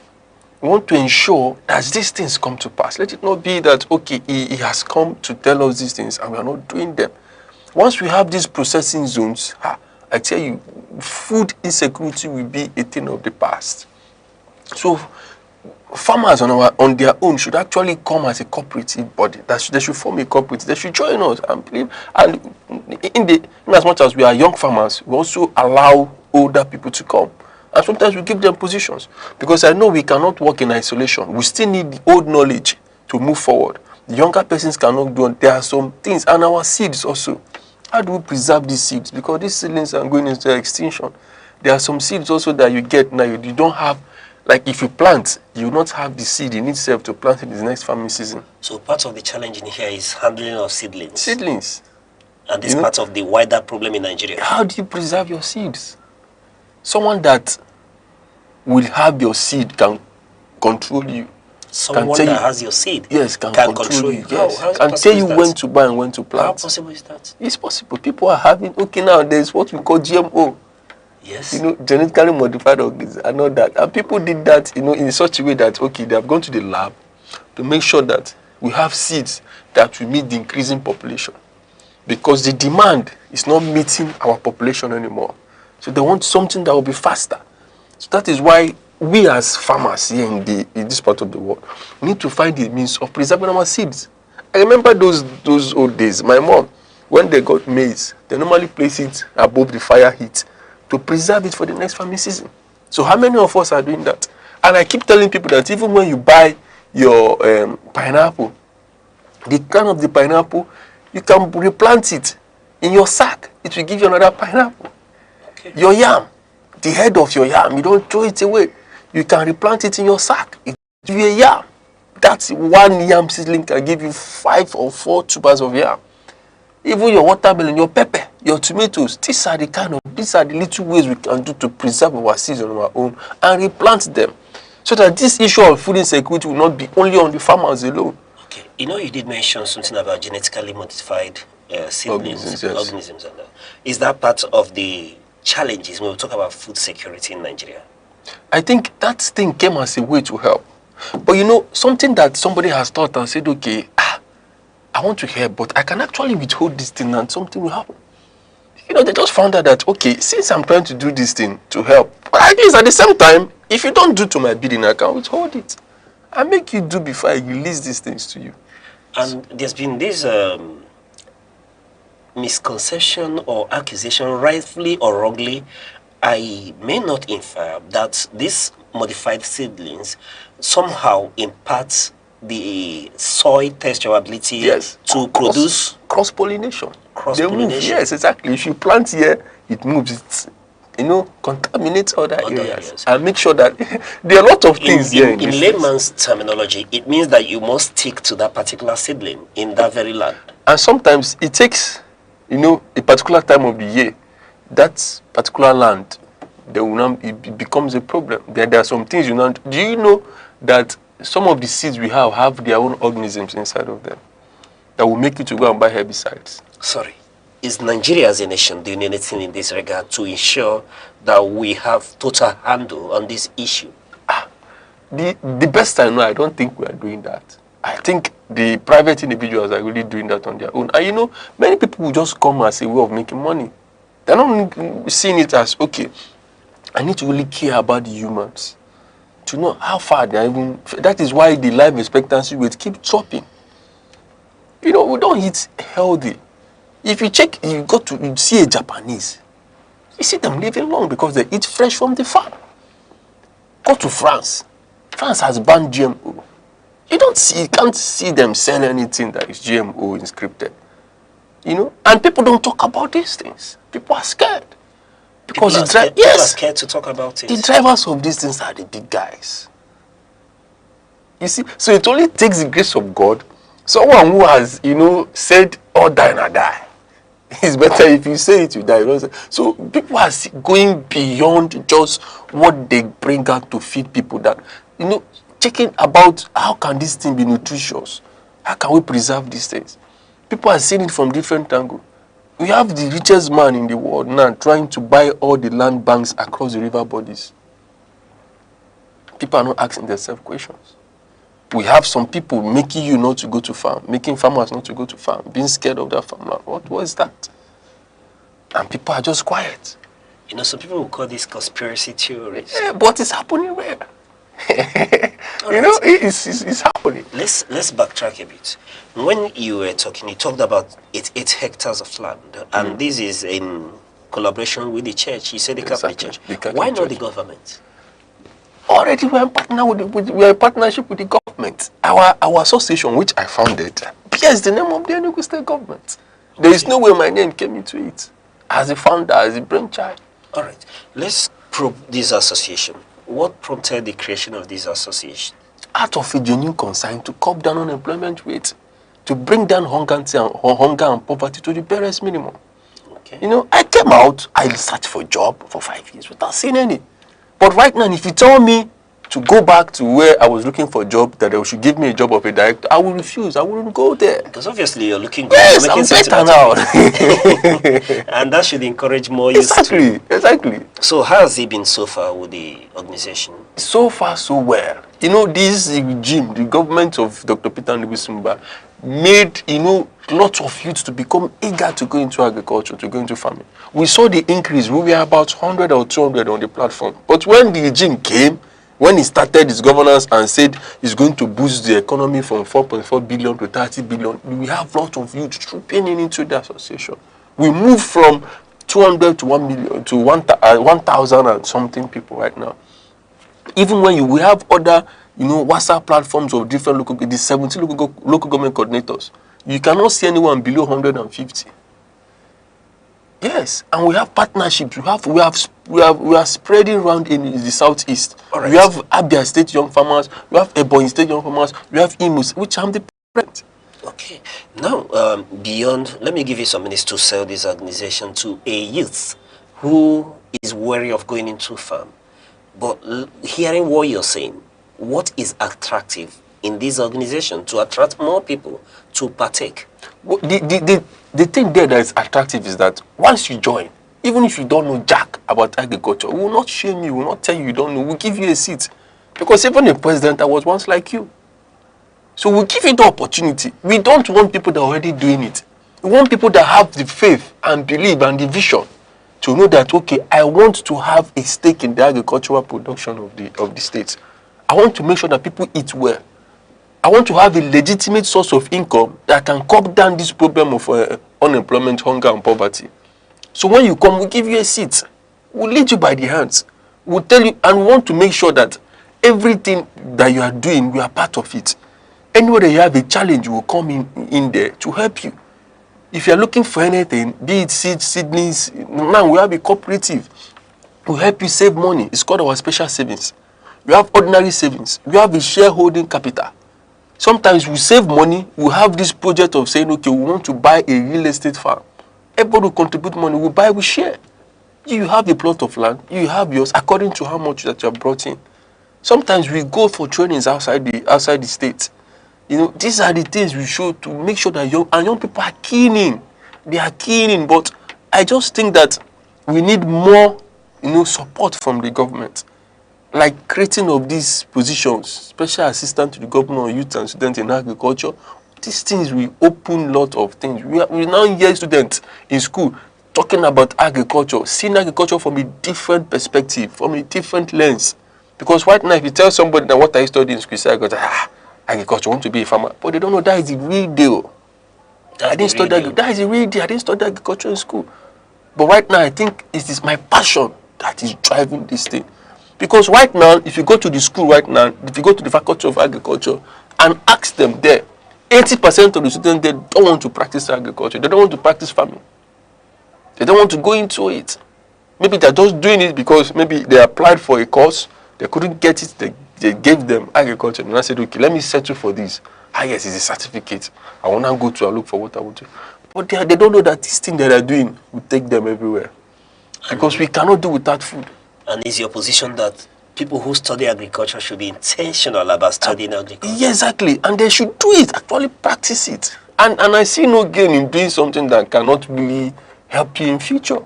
Speaker 18: We want to ensure that these things come to pass. Let it not be that, okay, he has come to tell us these things and we are not doing them. Once we have these processing zones, I tell you, food insecurity will be a thing of the past. So farmers on their own should actually come as a cooperative body. They should form a cooperative. They should join us and believe. And in as much as we are young farmers, we also allow older people to come. And sometimes we give them positions. Because I know we cannot work in isolation. We still need the old knowledge to move forward. The younger persons cannot do it. There are some things. And our seeds also. How do we preserve these seeds? Because these seedlings are going into extinction. There are some seeds also that you get now. You don't have. Like if you plant, you will not have the seed in itself to plant in the next farming season.
Speaker 5: So part of the challenge in here is handling of seedlings.
Speaker 18: Seedlings.
Speaker 5: And this is part of the wider problem in Nigeria.
Speaker 18: How do you preserve your seeds? Someone that will have your seed can control you.
Speaker 5: Someone that has your seed?
Speaker 18: Yes, can control you. Yes. Can tell you when to buy and when to plant.
Speaker 5: How possible is that?
Speaker 18: It's possible. People are having, okay, now there's what we call GMO.
Speaker 5: Yes.
Speaker 18: You know, genetically modified organisms and all that. And people did that, you know, in such a way that, okay, they have gone to the lab to make sure that we have seeds that will meet the increasing population. Because the demand is not meeting our population anymore. So they want something that will be faster. So that is why we as farmers here in this part of the world need to find the means of preserving our seeds. I remember those old days. My mom, when they got maize, they normally place it above the fire heat to preserve it for the next farming season. So how many of us are doing that? And I keep telling people that even when you buy your pineapple, the kind of the pineapple, you can replant it in your sack. It will give you another pineapple. Okay. Your yam, the head of your yam, you don't throw it away. You can replant it in your sack. It will give you a yam. That's one yam seedling can give you 5 or 4 tubers of yam. Even your watermelon, your pepper, your tomatoes, these are the little ways we can do to preserve our seeds on our own and replant them. So that this issue of food insecurity will not be only on the farmers alone.
Speaker 5: Okay, you know you did mention something about genetically modified seedlings, organisms and that. Is that part of the challenges when we talk about food security in Nigeria?
Speaker 18: I think that thing came as a way to help. But you know, something that somebody has thought and said, okay, I want to help, but I can actually withhold this thing and something will happen. You know, they just found out that, okay, since I'm trying to do this thing to help, but at least at the same time, if you don't do to my bidding, I can withhold it. I make you do before I release these things to you.
Speaker 5: And there's been this misconception or accusation, rightfully or wrongly, I may not infer that these modified seedlings somehow impart the soil texture ability to produce
Speaker 18: cross-pollination.
Speaker 5: Cross-pollination.
Speaker 18: Yes, exactly. If you plant here, it moves. It, you know, contaminates other areas. And make sure that there are a lot of things here.
Speaker 5: In layman's terminology, it means that you must stick to that particular seedling in that very land.
Speaker 18: And sometimes it takes, you know, a particular time of the year. That particular land, it becomes a problem. There are some things you know. Do you know that some of the seeds we have their own organisms inside of them that will make you to go and buy herbicides?
Speaker 5: Sorry. Is Nigeria as a nation doing anything in this regard to ensure that we have total handle on this issue?
Speaker 18: The best I know, I don't think we are doing that. I think the private individuals are really doing that on their own. And you know, many people will just come as a way of making money. They're not seeing it as, okay, I need to really care about the humans to know how far they are even. That is why the life expectancy rate keeps dropping. You know, we don't eat healthy. If you check, you see a Japanese, you see them living long because they eat fresh from the farm. Go to France. France has banned GMO. You can't see them sell anything that is GMO inscripted. You know, and people don't talk about these things. People are scared. Because
Speaker 5: people are scared to talk about it.
Speaker 18: The drivers of these things are the big guys. You see, so it only takes the grace of God. Someone who has, you know, said, "Oh, die and I die." It's better if you say it, you die. You don't say. So people are going beyond just what they bring out to feed people. That, you know, checking about how can this thing be nutritious. How can we preserve these things? People are seeing it from different angles. We have the richest man in the world now trying to buy all the land banks across the river bodies. People are not asking themselves questions. We have some people making you not to go to farm, making farmers not to go to farm, being scared of that farmland. What is that? And people are just quiet.
Speaker 5: You know, some people will call this conspiracy theories.
Speaker 18: Yeah, but it's happening where? You know, it's happening.
Speaker 5: Let's backtrack a bit. When you were talking, you talked about 8 hectares of land, and this is in collaboration with the church. You said the Catholic Church. Why not the government?
Speaker 18: Already we are in partnership with the government. Our association, which I founded, bears the name of the Enugu state government. There is no way my name came into it as a founder, as a brainchild.
Speaker 5: All right, let's probe this association. What prompted the creation of this association?
Speaker 18: Out of a genuine concern to curb down unemployment rate, to bring down hunger and poverty to the barest minimum.
Speaker 5: Okay.
Speaker 18: You know, I came out, I searched for a job for 5 years without seeing any. But right now, if you tell me to go back to where I was looking for a job, that they should give me a job of a director, I will refuse. I wouldn't go there.
Speaker 5: Because obviously you're looking good.
Speaker 18: Yes, I'm better now.
Speaker 5: And that should encourage more use.
Speaker 18: Exactly.
Speaker 5: So how has it been so far with the organization?
Speaker 18: So far, so well. You know, this regime, the government of Dr. Petermbah, made, you know, lots of youths to become eager to go into agriculture, to go into farming. We saw the increase. We were about 100 or 200 on the platform. But when the regime came, when he started his governance and said he's going to boost the economy from 4.4 billion to 30 billion, we have lots of youth trooping into the association. We moved from 200 to 1 million to 1,000 and something people right now. Even when we have other, you know, WhatsApp platforms of different local, the 70 local government coordinators, you cannot see anyone below 150. Yes, and we have partnerships. We are spreading around in the southeast. Right. We have Abia State Young Farmers. We have Ebonyi State Young Farmers. We have Imus, which I'm the president.
Speaker 5: Okay. Now, beyond, let me give you some minutes to sell this organization to a youth who is wary of going into farm. But hearing what you're saying, what is attractive in this organization to attract more people to partake?
Speaker 18: Well, the thing there that is attractive is that once you join, even if you don't know jack about agriculture, we will not shame you, we will not tell you you don't know, we'll give you a seat. Because even a president, I was once like you. So we'll give you the opportunity. We don't want people that are already doing it. We want people that have the faith and belief and the vision to know that, okay, I want to have a stake in the agricultural production of the state. I want to make sure that people eat well. I want to have a legitimate source of income that can curb down this problem of unemployment, hunger, and poverty. So when you come, we'll give you a seat. We'll lead you by the hands. We'll tell you, and we want to make sure that everything that you are doing, we are part of it. Anywhere that you have a challenge, we'll come in there to help you. If you're looking for anything, be it seeds, seedlings, now we have a cooperative. We'll help you save money. It's called our special savings. We have ordinary savings. We have a shareholding capital. Sometimes we save money. We have this project of saying, okay, we want to buy a real estate farm. Everybody will contribute money. We buy, we share. You have a plot of land. You have yours according to how much that you have brought in. Sometimes we go for trainings outside the state. You know, these are the things we show to make sure that young people are keen in. They are keen in, but I just think that we need more, you know, support from the government. Like creating of these positions, special assistant to the governor of youth and students in agriculture. These things will open a lot of things. We now hear students in school talking about agriculture, seeing agriculture from a different perspective, from a different lens. Because right now, if you tell somebody that what I studied in school, say, agriculture, I want to be a farmer. But they don't know that is the real deal. That is the real deal. I didn't study agriculture in school. But right now, I think it is my passion that is driving this thing. Because right now, if you go to the school right now, if you go to the faculty of agriculture and ask them there, 80% of the students, they don't want to practice agriculture. They don't want to practice farming. They don't want to go into it. Maybe they're just doing it because maybe they applied for a course, they couldn't get it, they gave them agriculture. And I said, okay, let me settle for this. Yes, it's a certificate. I want to go to and look for what I want to. But they don't know that this thing that they're doing will take them everywhere. Because we cannot do without food.
Speaker 5: And is your position that people who study agriculture should be intentional about studying agriculture.
Speaker 18: Yeah, exactly. And they should do it, actually practice it. And I see no gain in doing something that cannot really help you in future.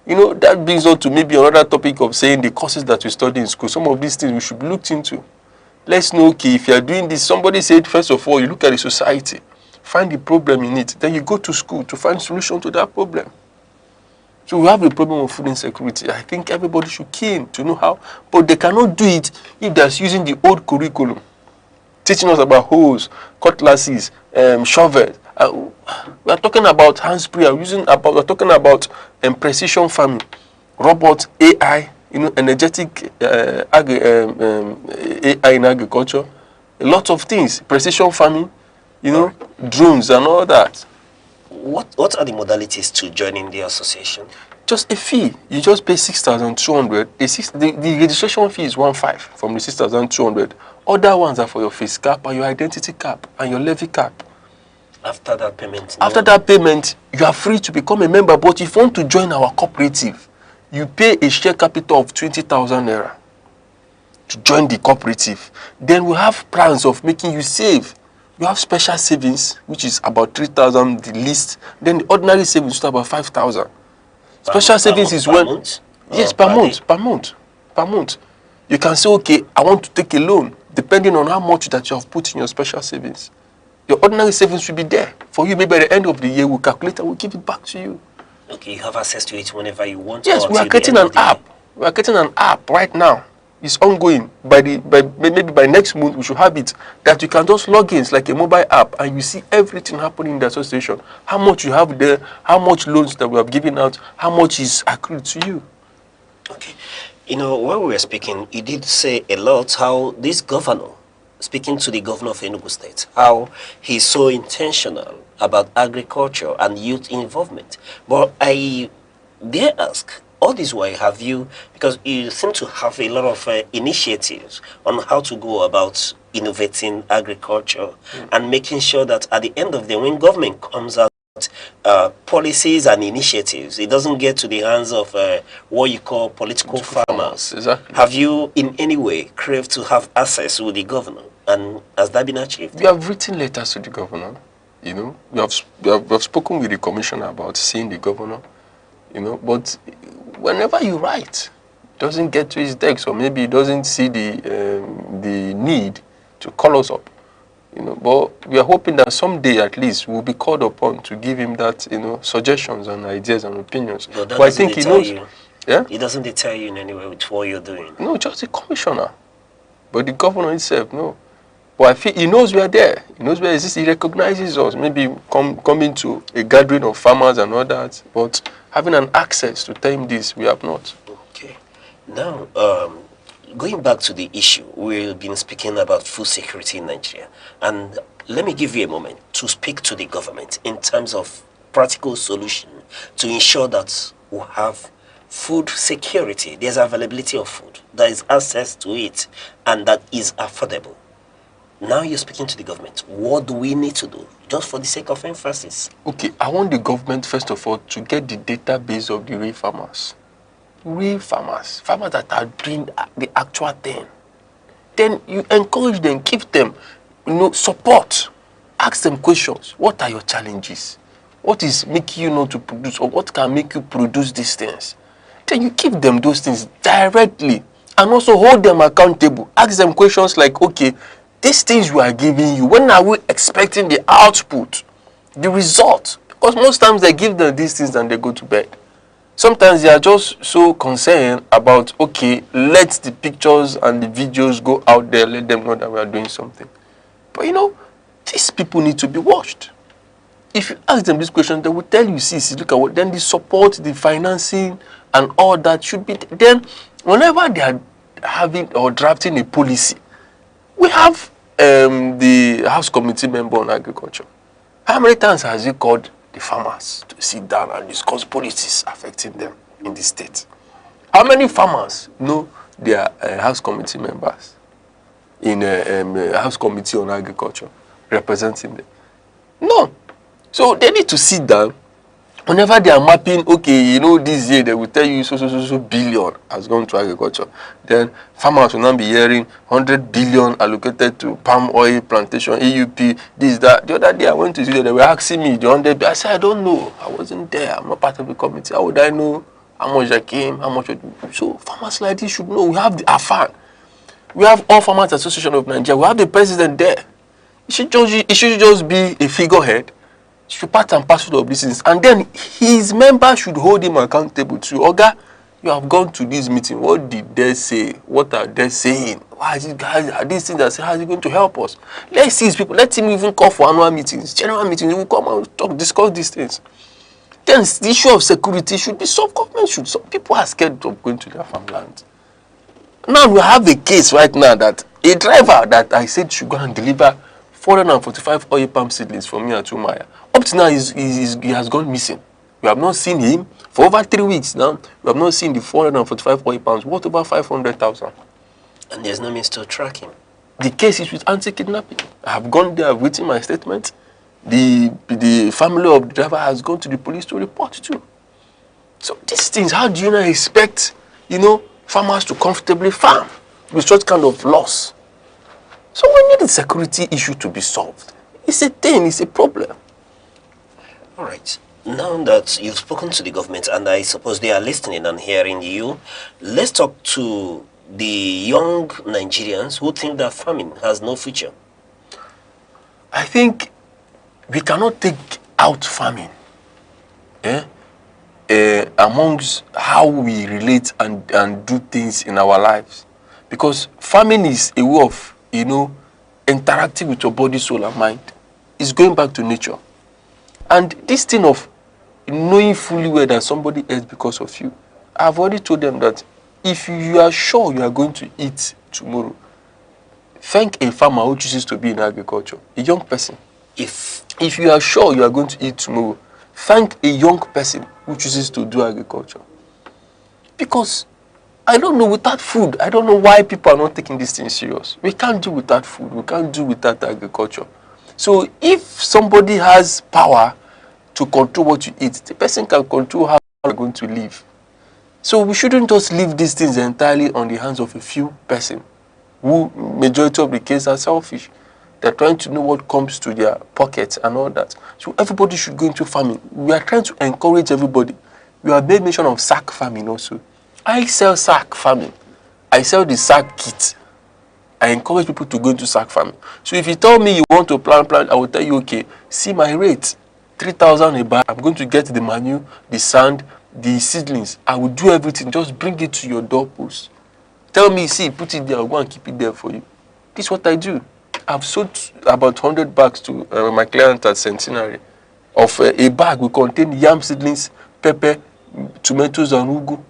Speaker 18: You know, that brings on to maybe another topic of saying the courses that we study in school. Some of these things we should be looked into. Let's know, okay, if you are doing this, somebody said, first of all, you look at the society, find the problem in it. Then you go to school to find solution to that problem. So we have a problem of food insecurity. I think everybody should keen to know how, but they cannot do it if they're using the old curriculum, teaching us about hoes, cutlasses, shovels. We are talking about hand spray. We're talking about precision farming, robots, AI, you know, energetic AI in agriculture, a lot of things, precision farming, you know, drones and all that.
Speaker 5: What are the modalities to joining the association?
Speaker 18: Just a fee. You just pay 6,200. The registration fee is 1,500 from the 6,200. Other ones are for your face cap and your identity cap and your levy cap.
Speaker 5: After that payment?
Speaker 18: After that payment, you are free to become a member. But if you want to join our cooperative, you pay a share capital of 20,000 naira to join the cooperative. Then we have plans of making you save. You have special savings, which is about 3,000, the least. Then the ordinary savings is about 5,000. Special savings is when... Yes, per month. You can say, okay, I want to take a loan, depending on how much that you have put in your special savings. Your ordinary savings will be there. For you, maybe at the end of the year, we'll calculate and we'll give it back to you.
Speaker 5: Okay, you have access to it whenever you want.
Speaker 18: Yes, we are getting an app. We are getting an app right now. It's ongoing. Maybe by next month, we should have it. That you can just log in. It's like a mobile app. And you see everything happening in the association. How much you have there. How much loans that we have given out. How much is accrued to you.
Speaker 5: Okay. You know, when we were speaking, you did say a lot how this governor, speaking to the governor of Enugu State, how he's so intentional about agriculture and youth involvement. But I dare ask, all this while have you, because you seem to have a lot of initiatives on how to go about innovating agriculture and making sure that at the end of the day, when government comes out policies and initiatives, it doesn't get to the hands of what you call political farmers.
Speaker 18: Exactly.
Speaker 5: Have you in any way craved to have access with the governor, and has that been achieved?
Speaker 18: We have written letters to the governor. You know, we have spoken with the commissioner about seeing the governor. You know, but whenever you write, it doesn't get to his desk, or maybe he doesn't see the need to call us up. You know, but we are hoping that someday at least we'll be called upon to give him that, you know, suggestions and ideas and opinions.
Speaker 5: But
Speaker 18: I think he knows. Yeah?
Speaker 5: It doesn't deter you in any way with what you're doing.
Speaker 18: No, just the commissioner. But the governor himself, no. But I feel he knows we are there. He knows where it is. He recognizes us. Maybe coming to a gathering of farmers and all that. But having an access to tell him this, we have not.
Speaker 5: Okay. Now, going back to the issue, we've been speaking about food security in Nigeria. And let me give you a moment to speak to the government in terms of practical solution to ensure that we have food security. There's availability of food, there is access to it, and that is affordable. Now you're speaking to the government. What do we need to do? Just for the sake of emphasis.
Speaker 18: Okay, I want the government, first of all, to get the database of the real farmers. Real farmers. Farmers that are doing the actual thing. Then you encourage them, give them, you know, support. Ask them questions. What are your challenges? What is making you not to produce, or what can make you produce these things? Then you give them those things directly. And also hold them accountable. Ask them questions like, okay, these things we are giving you, when are we expecting the output, the result? Because most times they give them these things and they go to bed. Sometimes they are just so concerned about, okay, let the pictures and the videos go out there, let them know that we are doing something. But you know, these people need to be watched. If you ask them this question, they will tell you, see, look at what, then the support, the financing, and all that should be. Then, whenever they are having or drafting a policy, we have the House Committee member on agriculture. How many times has he called the farmers to sit down and discuss policies affecting them in the state? How many farmers know their House Committee members in a House Committee on agriculture representing them? None. So they need to sit down Whenever they are mapping, okay, this year they will tell you so billion has gone to agriculture. Then farmers will now be hearing 100 billion allocated to palm oil plantation, AUP, this, that. The other day I went to see that they were asking me the 100. I said, I don't know. I wasn't there. I'm not part of the committee. How would I know how much I came, how much? So farmers like this should know. We have the AFAN. We have all Farmers Association of Nigeria. We have the president there. It should just be a figurehead. Should part and parcel of these things, and then his members should hold him accountable too. Oga, you have gone to this meeting. What did they say? What are they saying? Why is it, guys? Are these things that say how is it going to help us? Let's see these people. Let him even call for annual meetings, general meetings. He will come and talk, discuss these things. Then the issue of security should be solved. Government should solve. People are scared of going to their farmland. Now we have a case right now that a driver that I said should go and deliver 445 oil palm seedlings from me at Umaya. Up to now, he has gone missing. We have not seen him for over 3 weeks now. We have not seen the 445 oil palms, worth over 500,000.
Speaker 5: And there's no means to track him.
Speaker 18: The case is with anti-kidnapping. I have gone there, I've written my statement. The family of the driver has gone to the police to report too. So these things, how do you not expect, farmers to comfortably farm with such kind of loss? So we need the security issue to be solved. It's a thing, it's a problem.
Speaker 5: All right. Now that you've spoken to the government, and I suppose they are listening and hearing you, let's talk to the young Nigerians who think that farming has no future.
Speaker 18: I think we cannot take out farming amongst how we relate and do things in our lives. Because farming is a way of, interacting with your body, soul, and mind. It's going back to nature. And this thing of knowing fully well that somebody else because of you, I've already told them that if you are sure you are going to eat tomorrow, thank a farmer who chooses to be in agriculture, a young person. If you are sure you are going to eat tomorrow, thank a young person who chooses to do agriculture. Because I don't know, without food, I don't know why people are not taking this thing serious. We can't do without food. We can't do without agriculture. So if somebody has power to control what you eat, the person can control how you're going to live. So we shouldn't just leave these things entirely on the hands of a few persons who, majority of the cases, are selfish. They're trying to know what comes to their pockets and all that. So everybody should go into farming. We are trying to encourage everybody. We have made mention of sack farming also. I sell sack farming. I sell the sack kit. I encourage people to go into sack farming. So if you tell me you want to plant, I will tell you, okay, see my rate, 3,000 a bag. I'm going to get the manure, the sand, the seedlings. I will do everything. Just bring it to your doorpost. Tell me, see, put it there. I'll go and keep it there for you. This is what I do. I've sold about 100 bags to my client at Centenary. Of a bag will contain yam seedlings, pepper, tomatoes, and ugu.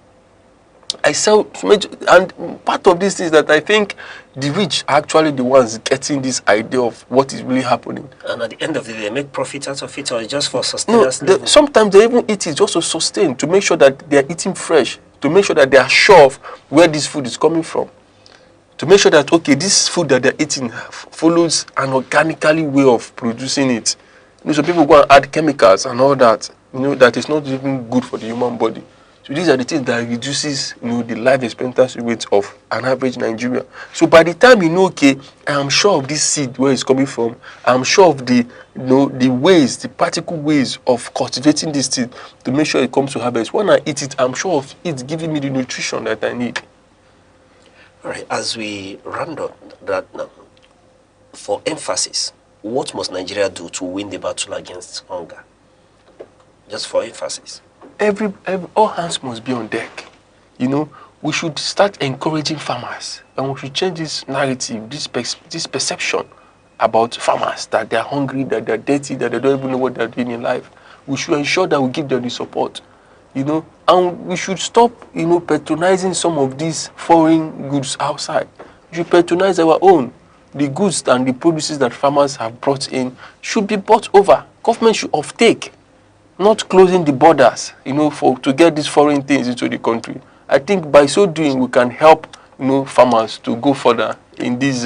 Speaker 18: I sell tomato, and part of this is that I think the rich are actually the ones getting this idea of what is really happening.
Speaker 5: And at the end of the day, they make profit out of it, or just for sustenance?
Speaker 18: No, sometimes they even eat it just to sustain, to make sure that they are eating fresh, to make sure that they are sure of where this food is coming from, to make sure that, okay, this food that they're eating follows an organically way of producing it. So people go and add chemicals and all that, that is not even good for the human body. So these are the things that reduces, the life expectancy rate of an average Nigerian. So by the time okay, I am sure of this seed, where it's coming from, I'm sure of the, the ways, the practical ways of cultivating this seed to make sure it comes to harvest. When I eat it, I'm sure of it giving me the nutrition that I need.
Speaker 5: All right, as we round up that now, for emphasis, what must Nigeria do to win the battle against hunger? Just for emphasis.
Speaker 18: All hands must be on deck. We should start encouraging farmers, and we should change this narrative, this perception about farmers, that they're hungry, that they're dirty, that they don't even know what they're doing in life. We should ensure that we give them the support, and we should stop, patronizing some of these foreign goods outside. We should patronize our own. The goods and the produces that farmers have brought in should be bought over. Government should offtake, not closing the borders, to get these foreign things into the country. I think by so doing, we can help, farmers to go further in this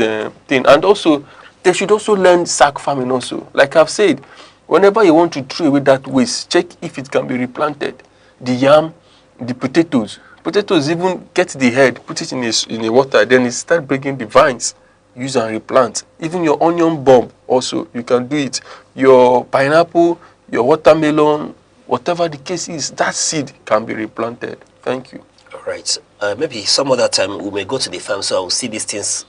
Speaker 18: thing. And also, they should also learn sack farming also. Like I've said, Whenever you want to throw away that waste, check if it can be replanted. The yam, the potatoes. Potatoes even get the head, put it in a water, then it start breaking the vines. Use and replant. Even your onion bulb also, you can do it. Your pineapple, your watermelon, whatever the case is, that seed can be replanted. Thank you.
Speaker 5: All right. Maybe some other time we may go to the farm so I will see these things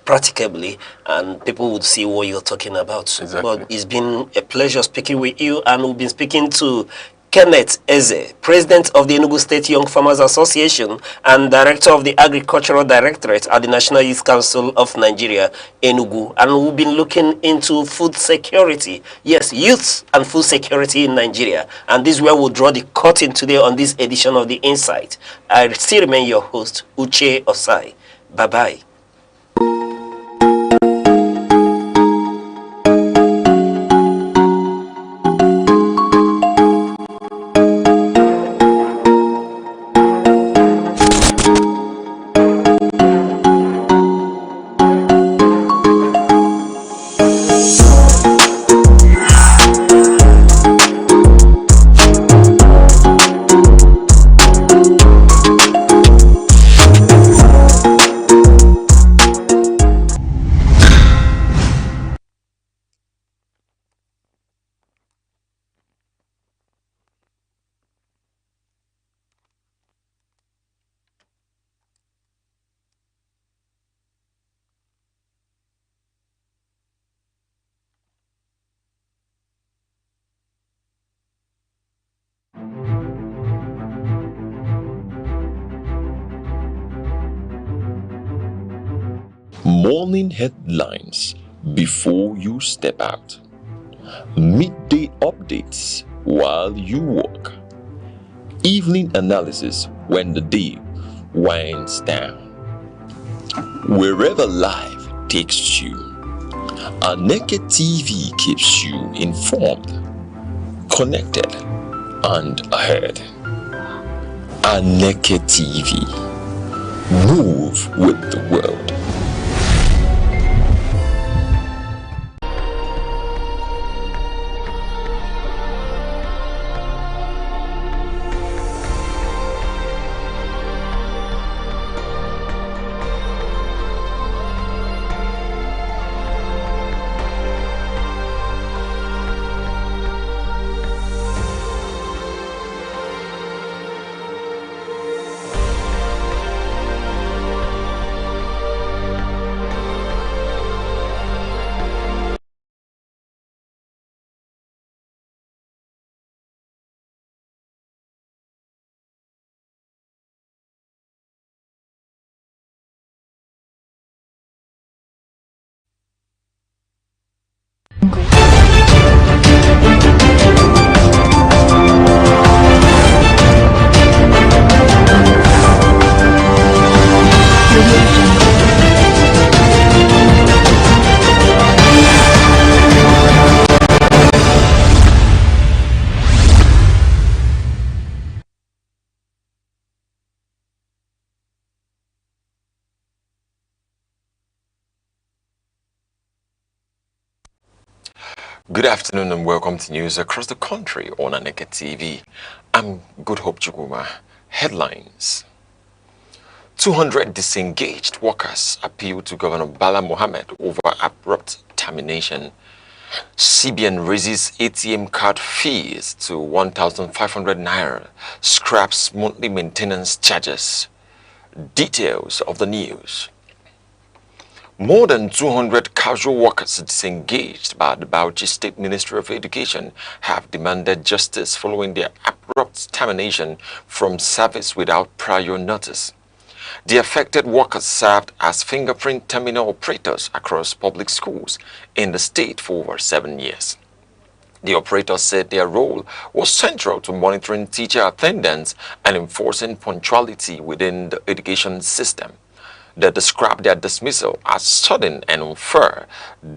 Speaker 5: practically and people would see what you're talking about. Exactly. But it's been a pleasure speaking with you, and we've been speaking to Kenneth Eze, President of the Enugu State Young Farmers Association and Director of the Agricultural Directorate at the National Youth Council of Nigeria, Enugu. And we've been looking into food security. Yes, youth and food security in Nigeria. And this is where we'll draw the curtain today on this edition of The Insight. I still remain your host, Uche Osai. Bye-bye.
Speaker 16: Morning headlines before you step out. Midday updates while you work. Evening analysis when the day winds down. Wherever life takes you, Aneke TV keeps you informed, connected, and ahead. Aneke TV. Move with the world. Good afternoon and welcome to news across the country on Aneke TV. I'm Good Hope Chukuma. Headlines. 200 disengaged workers appeal to Governor Bala Mohammed over abrupt termination. CBN raises ATM card fees to 1,500 naira, scraps monthly maintenance charges. Details of the news. More than 200 casual workers disengaged by the Bauchi State Ministry of Education have demanded justice following their abrupt termination from service without prior notice. The affected workers served as fingerprint terminal operators across public schools in the state for over 7 years. The operators said their role was central to monitoring teacher attendance and enforcing punctuality within the education system. They described their dismissal as sudden and unfair,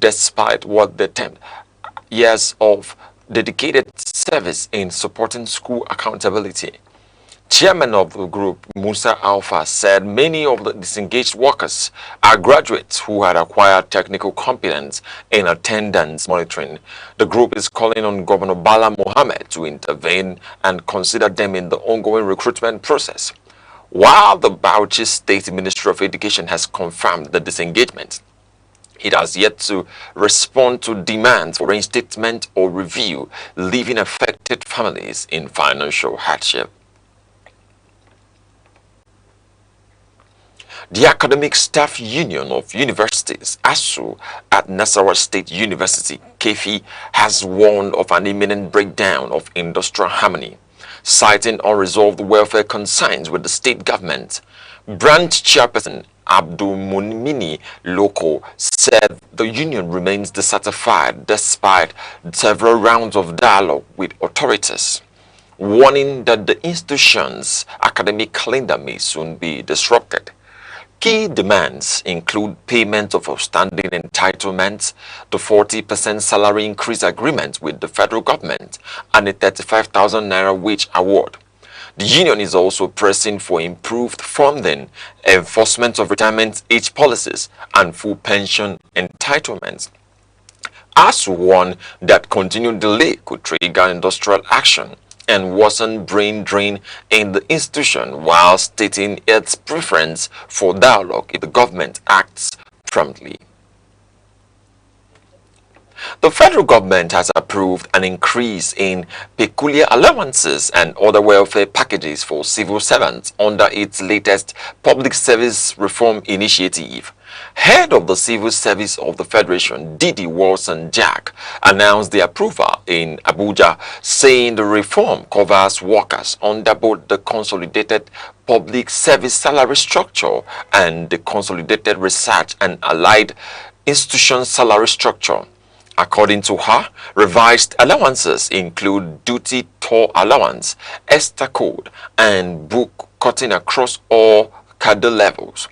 Speaker 16: despite what they termed years of dedicated service in supporting school accountability.
Speaker 6: Chairman of the group, Musa Alpha, said many of the disengaged workers are graduates who had acquired technical competence in attendance monitoring. The group is calling on Governor Bala Mohammed to intervene and consider them in the ongoing recruitment process. While the Bauchi State Ministry of Education has confirmed the disengagement, it has yet to respond to demands for reinstatement or review, leaving affected families in financial hardship. The Academic Staff Union of Universities, ASU, at Nasarawa State University, KEFI, has warned of an imminent breakdown of industrial harmony, citing unresolved welfare concerns with the state government. Branch Chairperson Abdul Munmini Loko said the union remains dissatisfied despite several rounds of dialogue with authorities, warning that the institution's academic calendar may soon be disrupted. Key demands include payment of outstanding entitlements, the 40% salary increase agreement with the federal government, and a 35,000 naira wage award. The union is also pressing for improved funding, enforcement of retirement age policies, and full pension entitlements. ASU warned that continued delay could trigger industrial action and worsen brain drain in the institution, while stating its preference for dialogue if the government acts promptly. The federal government has approved an increase in peculiar allowances and other welfare packages for civil servants under its latest Public Service Reform Initiative. Head of the Civil Service of the Federation, Didi Wilson Jack, announced the approval in Abuja, saying the reform covers workers under both the Consolidated Public Service Salary Structure and the Consolidated Research and Allied Institution Salary Structure. According to her, revised allowances include duty tour allowance, ESTA code, and book cutting across all cadre levels.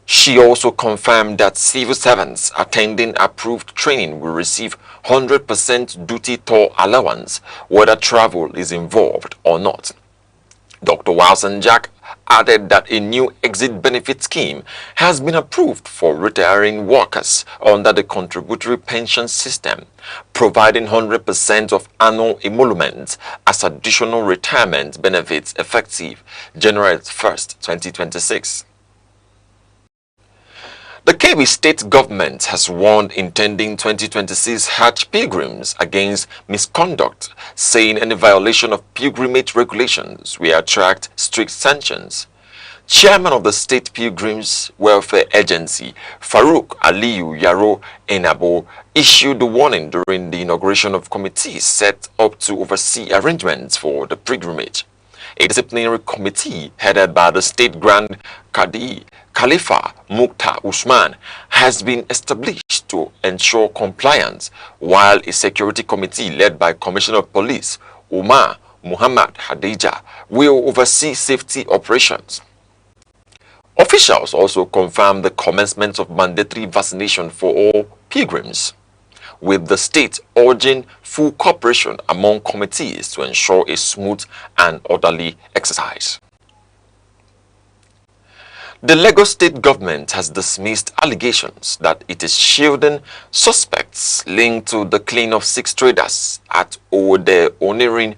Speaker 6: She also confirmed that civil servants attending approved training will receive 100% duty tour allowance, whether travel is involved or not. Dr. Wilson Jack added that a new exit benefit scheme has been approved for retiring workers under the contributory pension system, providing 100% of annual emoluments as additional retirement benefits effective January 1st, 2026. The Kebbi state government has warned intending 2026 Hajj pilgrims against misconduct, saying any violation of pilgrimage regulations will attract strict sanctions. Chairman of the State Pilgrims Welfare Agency, Farouk Aliyu Yaro Enabo, issued the warning during the inauguration of committees set up to oversee arrangements for the pilgrimage. A disciplinary committee headed by the State Grand Qadi Khalifa Mukhtar Usman has been established to ensure compliance, while a security committee led by Commissioner of Police Umar Muhammad Hadija will oversee safety operations. Officials also confirmed the commencement of mandatory vaccination for all pilgrims, with the state urging full cooperation among committees to ensure a smooth and orderly exercise. The Lagos state government has dismissed allegations that it is shielding suspects linked to the killing of 6 traders at Ode Onirin,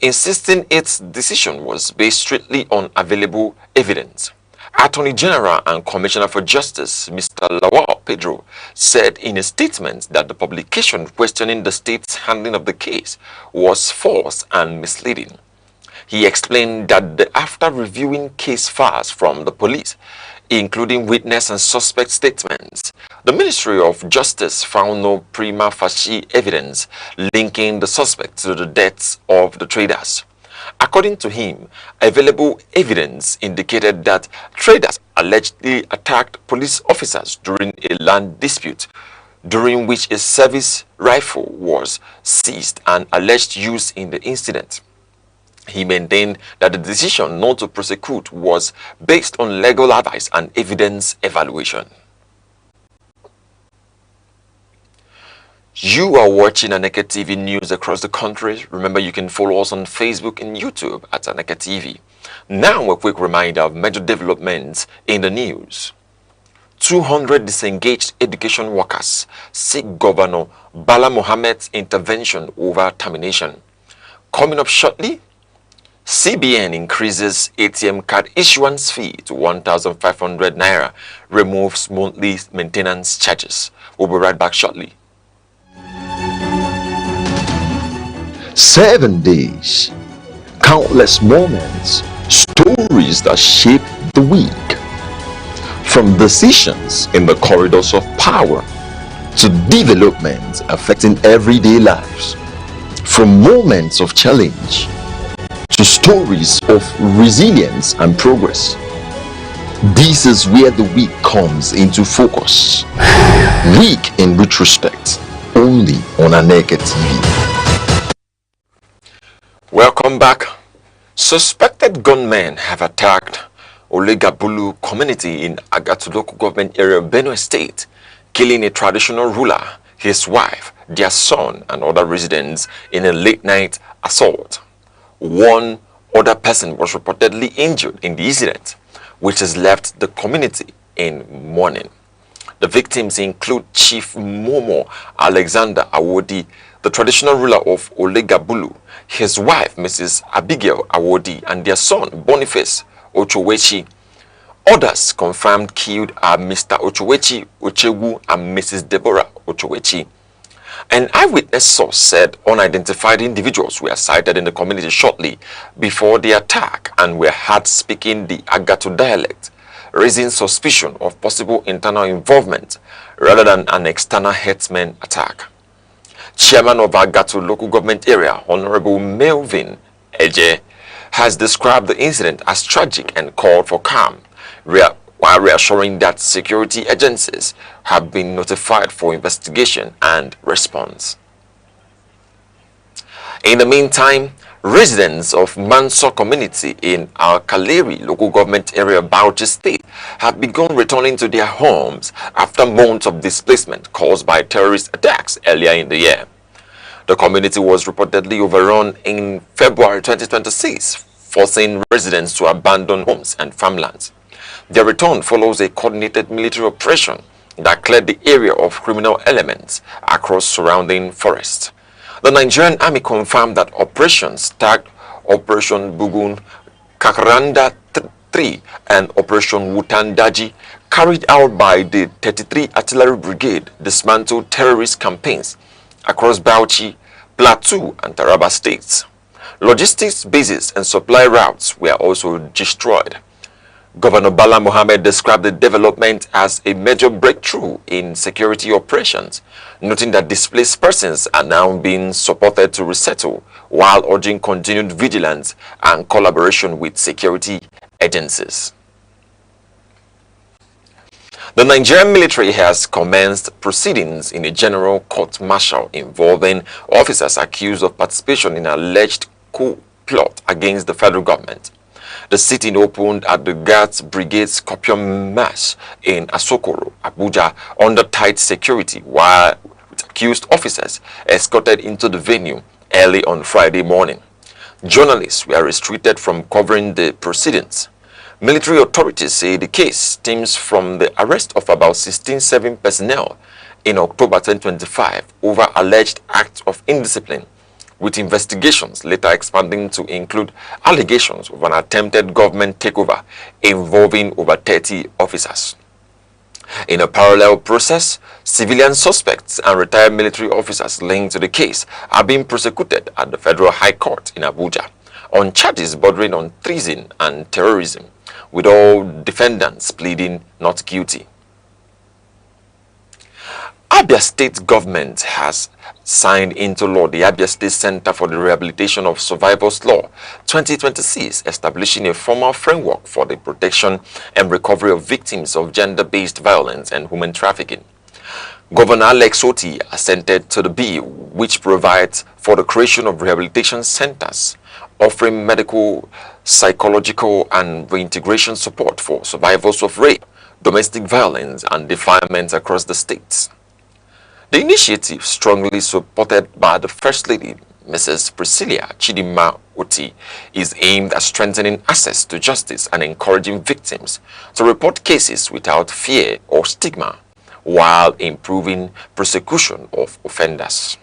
Speaker 6: insisting its decision was based strictly on available evidence. Attorney General and Commissioner for Justice, Mr. Lawal Pedro, said in a statement that the publication questioning the state's handling of the case was false and misleading. He explained that after reviewing case files from the police, including witness and suspect statements, the Ministry of Justice found no prima facie evidence linking the suspects to the deaths of the traders. According to him, available evidence indicated that traders allegedly attacked police officers during a land dispute, during which a service rifle was seized and alleged use in the incident. He maintained that the decision not to prosecute was based on legal advice and evidence evaluation. You are watching Aneke TV news across the country. Remember, you can follow us on Facebook and YouTube at Aneke TV. Now a quick reminder of major developments in the news. 200 disengaged education workers seek Governor Bala Mohammed's intervention over termination. Coming up shortly, CBN increases ATM card issuance fee to 1,500 naira, removes monthly maintenance charges. We'll be right back shortly.
Speaker 1: 7 days, countless moments, stories that shape the week. From decisions in the corridors of power to developments affecting everyday lives. From moments of challenge to stories of resilience and progress. This is where the week comes into focus. Week in retrospect, only on Aneke TV.
Speaker 6: Welcome back. Suspected gunmen have attacked Olegabulu community in Agatu local government area of Benue State, killing a traditional ruler, his wife, their son, and other residents in a late-night assault. One other person was reportedly injured in the incident, which has left the community in mourning. The victims include Chief Momo Alexander Awodi, the traditional ruler of Olegabulu, his wife, Mrs. Abigail Awodi, and their son, Boniface Ochowechi. Others confirmed killed are Mr. Ochowechi Ochewu and Mrs. Deborah Ochowechi. An eyewitness source said unidentified individuals were sighted in the community shortly before the attack and were heard speaking the Agato dialect, raising suspicion of possible internal involvement rather than an external herdsman attack. Chairman of Agato local government area, Honorable Melvin Eje, has described the incident as tragic and called for calm, while reassuring that security agencies have been notified for investigation and response. In the meantime, residents of Manso community in Alkaleri local government area of Bauchi State have begun returning to their homes after months of displacement caused by terrorist attacks earlier in the year. The community was reportedly overrun in February 2026, forcing residents to abandon homes and farmlands. Their return follows a coordinated military operation that cleared the area of criminal elements across surrounding forests. The Nigerian Army confirmed that operations tagged Operation Bugun Kakaranda 3 and Operation Wutandaji, carried out by the 33 Artillery Brigade, dismantled terrorist campaigns across Bauchi, Plateau, and Taraba states. Logistics bases and supply routes were also destroyed. Governor Bala Mohammed described the development as a major breakthrough in security operations, noting that displaced persons are now being supported to resettle, while urging continued vigilance and collaboration with security agencies. The Nigerian military has commenced proceedings in a general court-martial involving officers accused of participation in an alleged coup plot against the federal government. The sitting opened at the Guards Brigade Scorpion Mass in Asokoro, Abuja, under tight security, while accused officers escorted into the venue early on Friday morning. Journalists were restricted from covering the proceedings. Military authorities say the case stems from the arrest of about 16 serving personnel in October 2025 over alleged acts of indiscipline, with investigations later expanding to include allegations of an attempted government takeover involving over 30 officers. In a parallel process, civilian suspects and retired military officers linked to the case are being prosecuted at the Federal High Court in Abuja on charges bordering on treason and terrorism, with all defendants pleading not guilty. Abia State government has signed into law the Abia State Center for the Rehabilitation of Survivors Law 2026, establishing a formal framework for the protection and recovery of victims of gender-based violence and human trafficking. Governor Alex Oti assented to the bill, which provides for the creation of rehabilitation centers, offering medical, psychological, and reintegration support for survivors of rape, domestic violence, and defilement across the states. The initiative, strongly supported by the First Lady, Mrs. Priscilla Chidima Oti, is aimed at strengthening access to justice and encouraging victims to report cases without fear or stigma, while improving prosecution of offenders.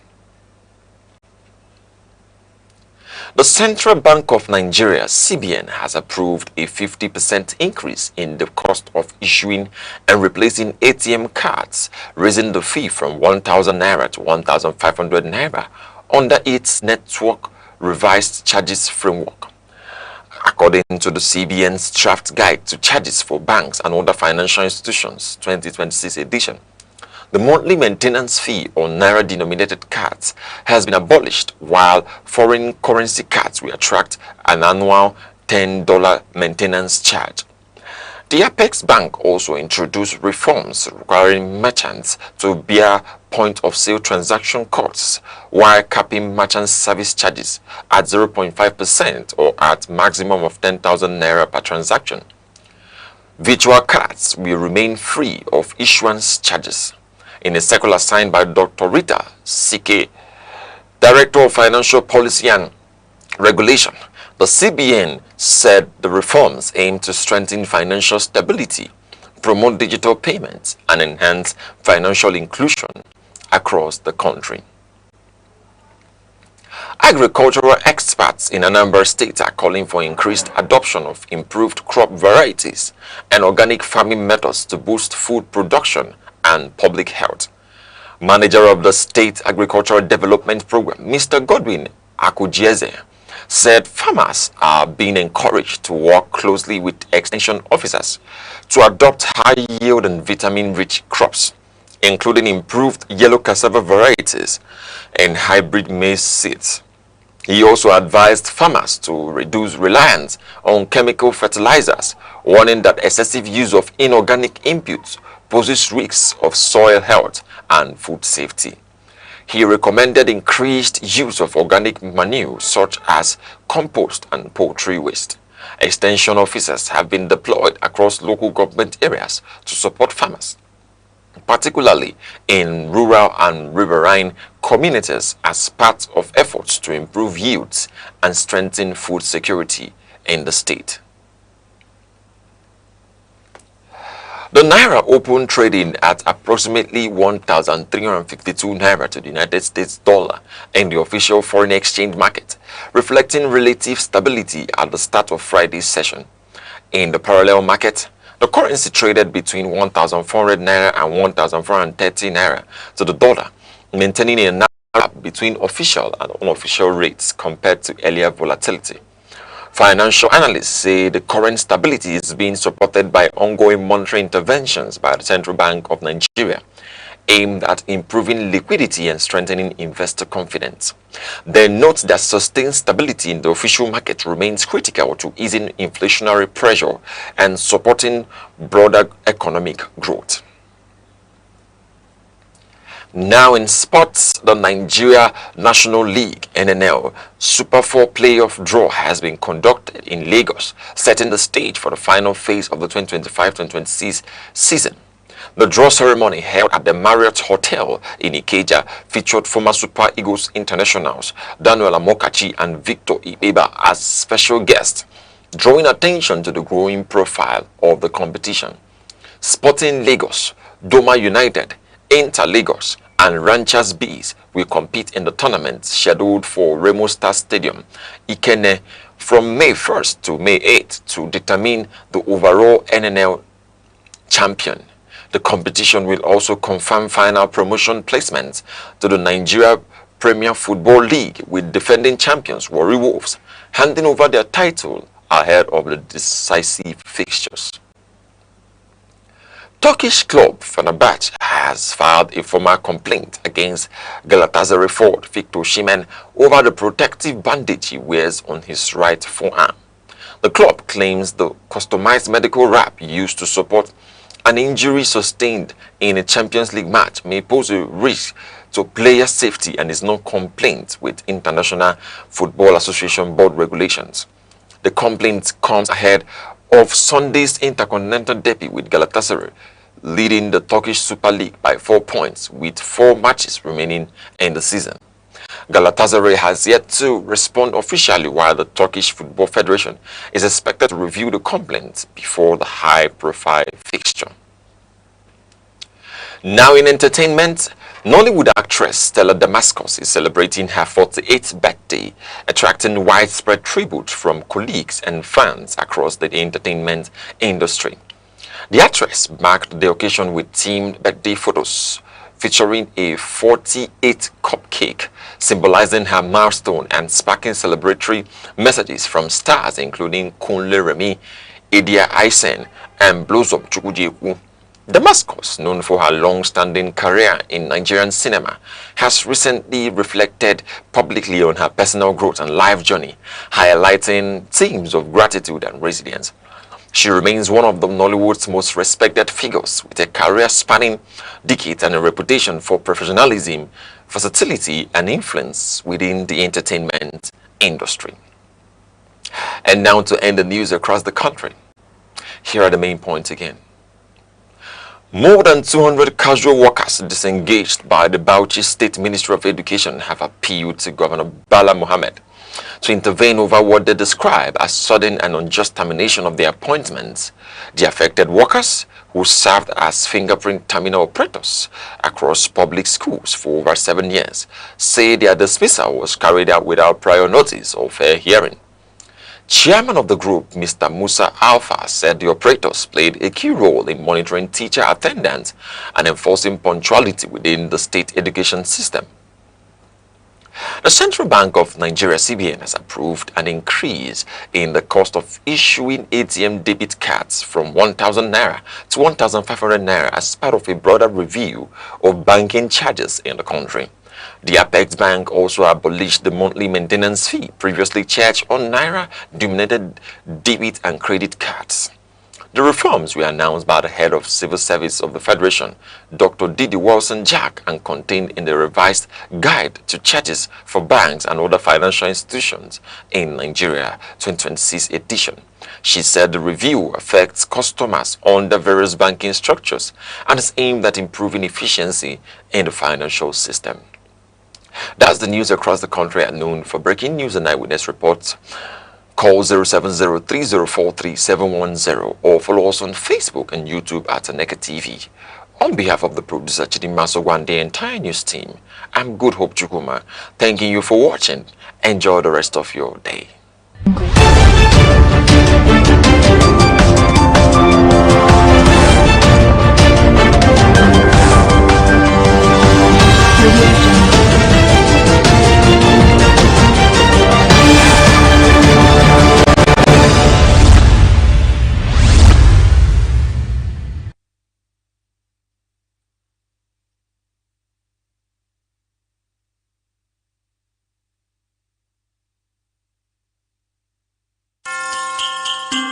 Speaker 6: The Central Bank of Nigeria, CBN, has approved a 50% increase in the cost of issuing and replacing ATM cards, raising the fee from 1,000 naira to 1,500 naira under its network revised charges framework. According to the CBN's draft guide to charges for banks and other financial institutions 2026 edition, the monthly maintenance fee on naira-denominated cards has been abolished, while foreign currency cards will attract an annual $10 maintenance charge. The Apex Bank also introduced reforms requiring merchants to bear point-of-sale transaction costs while capping merchant service charges at 0.5% or at maximum of 10,000 naira per transaction. Virtual cards will remain free of issuance charges. In a circular signed by Dr. Rita Sike, Director of Financial Policy and Regulation, the CBN said the reforms aim to strengthen financial stability, promote digital payments, and enhance financial inclusion across the country. Agricultural experts in Anambra State are calling for increased adoption of improved crop varieties and organic farming methods to boost food production and public health. Manager of the State Agricultural Development Program, Mr. Godwin Akujieze, said farmers are being encouraged to work closely with extension officers to adopt high-yield and vitamin-rich crops, including improved yellow cassava varieties and hybrid maize seeds. He also advised farmers to reduce reliance on chemical fertilizers, warning that excessive use of inorganic inputs poses risks of soil health and food safety. He recommended increased use of organic manure such as compost and poultry waste. Extension officers have been deployed across local government areas to support farmers, particularly in rural and riverine communities, as part of efforts to improve yields and strengthen food security in the state. The Naira opened trading at approximately 1,352 Naira to the United States dollar in the official foreign exchange market, reflecting relative stability at the start of Friday's session. In the parallel market, the currency traded between 1,400 Naira and 1,430 Naira to the dollar, maintaining a narrow gap between official and unofficial rates compared to earlier volatility. Financial analysts say the current stability is being supported by ongoing monetary interventions by the Central Bank of Nigeria, aimed at improving liquidity and strengthening investor confidence. They note that sustained stability in the official market remains critical to easing inflationary pressure and supporting broader economic growth. Now in sports, the Nigeria National League (NNL) Super 4 playoff draw has been conducted in Lagos, setting the stage for the final phase of the 2025-2026 season. The draw ceremony held at the Marriott Hotel in Ikeja featured former Super Eagles internationals Daniel Amokachi and Victor Ibeba as special guests, drawing attention to the growing profile of the competition. Sporting Lagos, Doma United, Inter Lagos, and Ranchers Bees will compete in the tournament scheduled for Remo Star Stadium, Ikenne, from May 1st to May 8th to determine the overall NNL champion. The competition will also confirm final promotion placements to the Nigeria Premier Football League, with defending champions Warri Wolves handing over their title ahead of the decisive fixtures. Turkish club Fenerbahce has filed a formal complaint against Galatasaray forward Victor Osimhen over the protective bandage he wears on his right forearm. The club claims the customized medical wrap used to support an injury sustained in a Champions League match may pose a risk to player safety and is not compliant with International Football Association board regulations. The complaint comes ahead of Sunday's Intercontinental Derby, with Galatasaray leading the Turkish Super League by 4 points with 4 matches remaining in the season. Galatasaray has yet to respond officially, while the Turkish Football Federation is expected to review the complaint before the high-profile fixture. Now in entertainment, Nollywood actress Stella Damascus is celebrating her 48th birthday, attracting widespread tribute from colleagues and fans across the entertainment industry. The actress marked the occasion with themed birthday photos featuring a 48-cup cake, symbolizing her milestone and sparking celebratory messages from stars including Kunle Remi, Edia Aisen, and Blossom Chukwujeku. Damascus, known for her long-standing career in Nigerian cinema, has recently reflected publicly on her personal growth and life journey, highlighting themes of gratitude and resilience. She remains one of the Nollywood's most respected figures, with a career spanning decades and a reputation for professionalism, versatility, and influence within the entertainment industry. And now to end the news across the country, here are the main points again. More than 200 casual workers disengaged by the Bauchi State Ministry of Education have appealed to Governor Bala Mohammed to intervene over what they describe as sudden and unjust termination of their appointments. The affected workers, who served as fingerprint terminal operators across public schools for over 7 years, say their dismissal was carried out without prior notice or fair hearing. Chairman of the group, Mr. Musa Alpha, said the operators played a key role in monitoring teacher attendance and enforcing punctuality within the state education system. The Central Bank of Nigeria, CBN, has approved an increase in the cost of issuing ATM debit cards from 1,000 naira to 1,500 naira as part of a broader review of banking charges in the country. The Apex Bank also abolished the monthly maintenance fee previously charged on naira-denominated debit and credit cards. The reforms were announced by the head of Civil Service of the Federation, Dr. Didi Wilson-Jack, and contained in the revised Guide to Charges for Banks and Other Financial Institutions in Nigeria 2026 edition. She said the review affects customers under various banking structures and is aimed at improving efficiency in the financial system. That's the news across the country at noon. For breaking news and eyewitness reports, call 070-3043-710 or follow us on Facebook and YouTube at Aneke TV. On behalf of the producer Chidima Sogwa and the entire news team, I'm Good Hope Chukuma, thanking you for watching. Enjoy the rest of your day.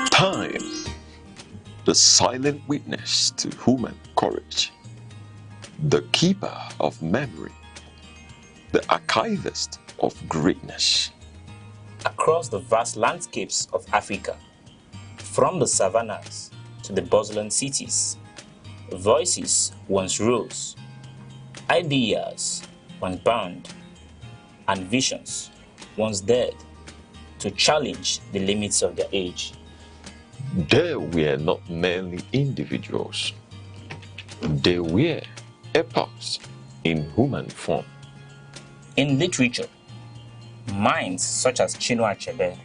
Speaker 16: Time, the silent witness to human courage, the keeper of memory, the archivist of greatness.
Speaker 3: Across the vast landscapes of Africa, from the savannas to the bustling cities, voices once rose, ideas once bound, and visions once dared to challenge the limits of their age.
Speaker 16: They were not merely individuals. They were epochs in human form.
Speaker 3: In literature, minds such as Chinua Achebe,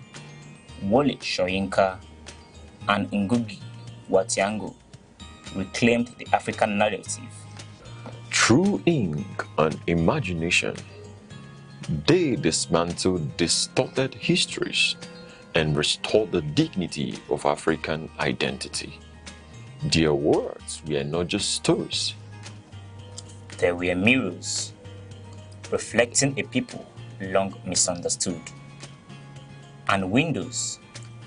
Speaker 3: Wole Soyinka, and Ngugi wa Thiong'o reclaimed the African narrative.
Speaker 16: Through ink and imagination, they dismantled distorted histories and restored the dignity of African identity. Their words were not just stories.
Speaker 3: They were mirrors, reflecting a people long misunderstood, and windows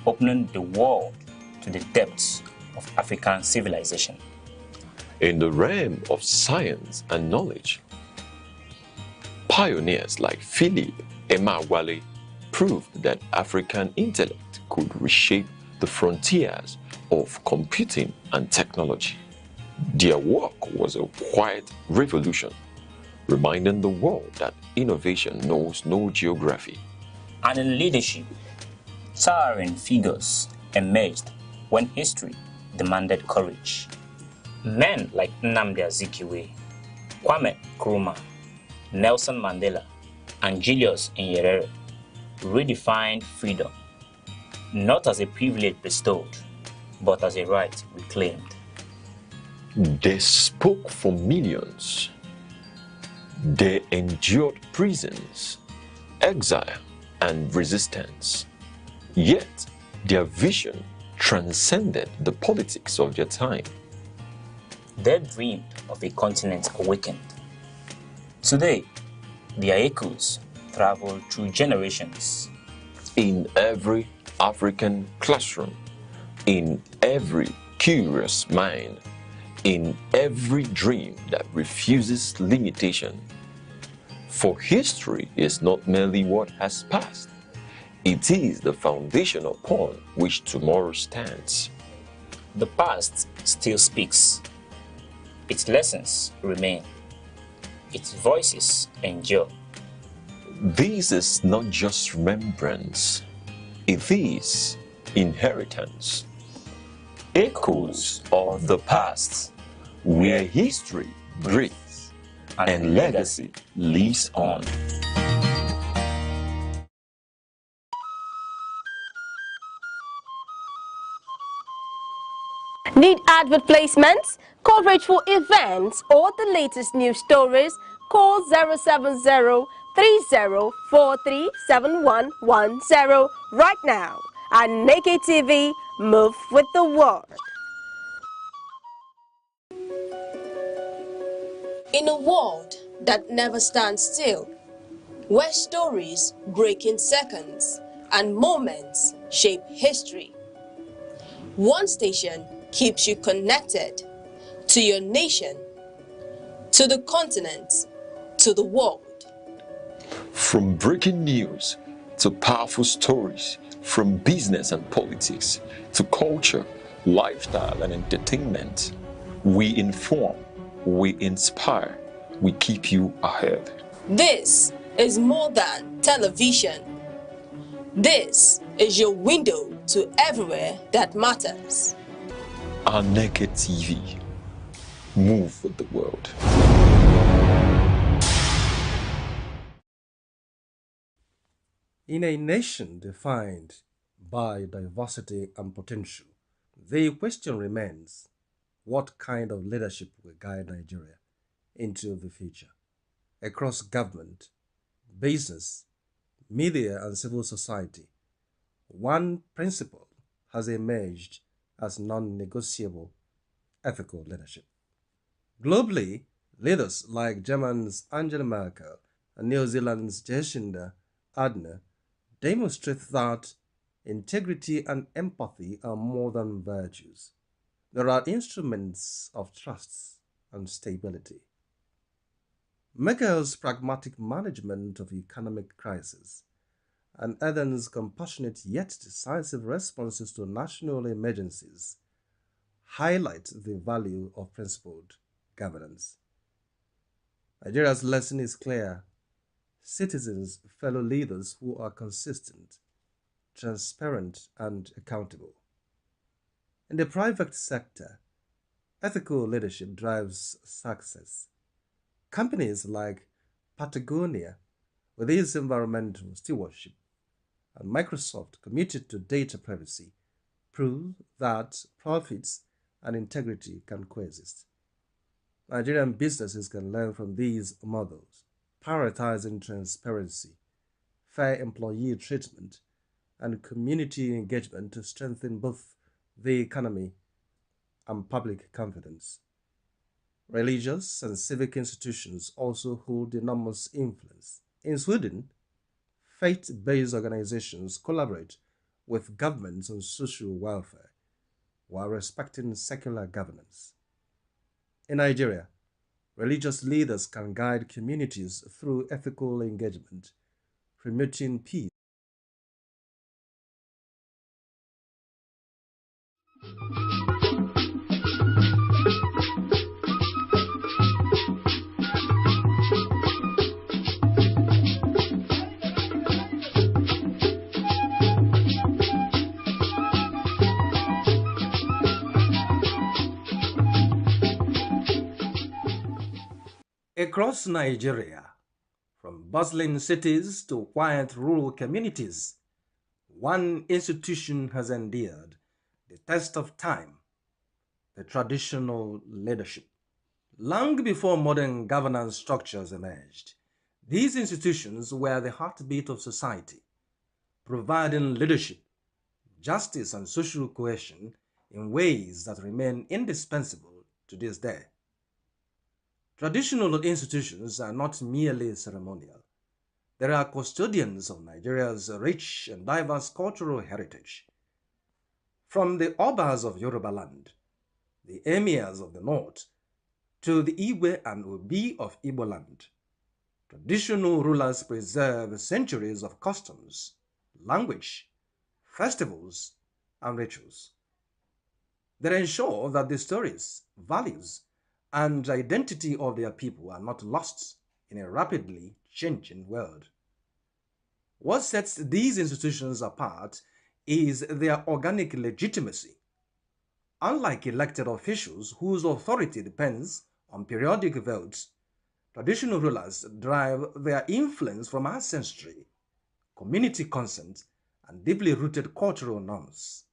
Speaker 3: opening the world to the depths of African civilization.
Speaker 16: In the realm of science and knowledge, pioneers like Philip Emeagwali proved that African intellect could reshape the frontiers of computing and technology. Their work was a quiet revolution, reminding the world that innovation knows no geography.
Speaker 3: And in leadership, towering figures emerged when history demanded courage. Men like Nnamdi Azikiwe, Kwame Nkrumah, Nelson Mandela, and Julius Nyerere redefined freedom, not as a privilege bestowed, but as a right reclaimed.
Speaker 16: They spoke for millions. They endured prisons, exile, and resistance. Yet, their vision transcended the politics of their time.
Speaker 3: They dreamed of a continent awakened. Today, their echoes travel through generations.
Speaker 16: In every African classroom, in every curious mind, in every dream that refuses limitation. For history is not merely what has passed, it is the foundation upon which tomorrow stands.
Speaker 3: The past still speaks. Its lessons remain. Its voices endure.
Speaker 16: This is not just remembrance, it is inheritance. Echoes of the past, where history breathes and legacy lives on.
Speaker 4: Need advert placements, coverage for events, or the latest news stories? Call 070-3043-7110 right now. Aneke TV, move with the world. In a world that never stands still, where stories break in seconds and moments shape history, one station keeps you connected to your nation, to the continent, to the world.
Speaker 16: From breaking news to powerful stories, from business and politics to culture, lifestyle and entertainment, we inform, we inspire, we keep you ahead.
Speaker 4: This is more than television. This is your window to everywhere that matters.
Speaker 16: Aneke TV. Move with the world.
Speaker 8: In a nation defined by diversity and potential, the question remains, what kind of leadership will guide Nigeria into the future? Across government, business, media and civil society, one principle has emerged as non-negotiable: ethical leadership. Globally, leaders like Germany's Angela Merkel and New Zealand's Jacinda Ardern demonstrate that integrity and empathy are more than virtues. They are instruments of trust and stability. Merkel's pragmatic management of economic crisis and Ardern's compassionate yet decisive responses to national emergencies highlight the value of principled governance. Nigeria's lesson is clear: citizens follow leaders who are consistent, transparent, and accountable. In the private sector, ethical leadership drives success. Companies like Patagonia, with its environmental stewardship, and Microsoft, committed to data privacy, prove that profits and integrity can coexist. Nigerian businesses can learn from these models, prioritizing transparency, fair employee treatment, and community engagement to strengthen both the economy and public confidence. Religious and civic institutions also hold enormous influence. In Sweden, faith-based organizations collaborate with governments on social welfare while respecting secular governance. In Nigeria, religious leaders can guide communities through ethical engagement, promoting peace. Across Nigeria, from bustling cities to quiet rural communities, one institution has endured the test of time: the traditional leadership. Long before modern governance structures emerged, these institutions were the heartbeat of society, providing leadership, justice, and social cohesion in ways that remain indispensable to this day. Traditional institutions are not merely ceremonial. They are custodians of Nigeria's rich and diverse cultural heritage. From the Obas of Yoruba land, the Emirs of the North, to the Iwe and Obi of Igbo land, traditional rulers preserve centuries of customs, language, festivals, and rituals. They ensure that the stories, values, and identity of their people are not lost in a rapidly changing world. What sets these institutions apart is their organic legitimacy. Unlike elected officials whose authority depends on periodic votes, traditional rulers derive their influence from ancestry, community consent, and deeply rooted cultural norms.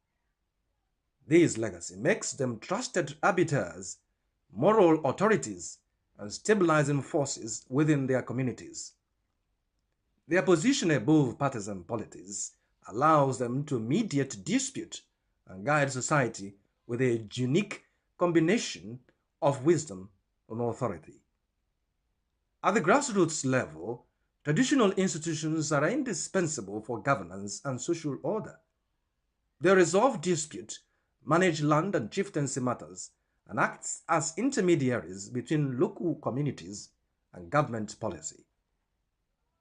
Speaker 8: This legacy makes them trusted arbiters, moral authorities, and stabilizing forces within their communities. Their position above partisan politics allows them to mediate dispute and guide society with a unique combination of wisdom and authority. At the grassroots level, traditional institutions are indispensable for governance and social order. They resolve dispute, manage land and chieftaincy matters, and act as intermediaries between local communities and government policy.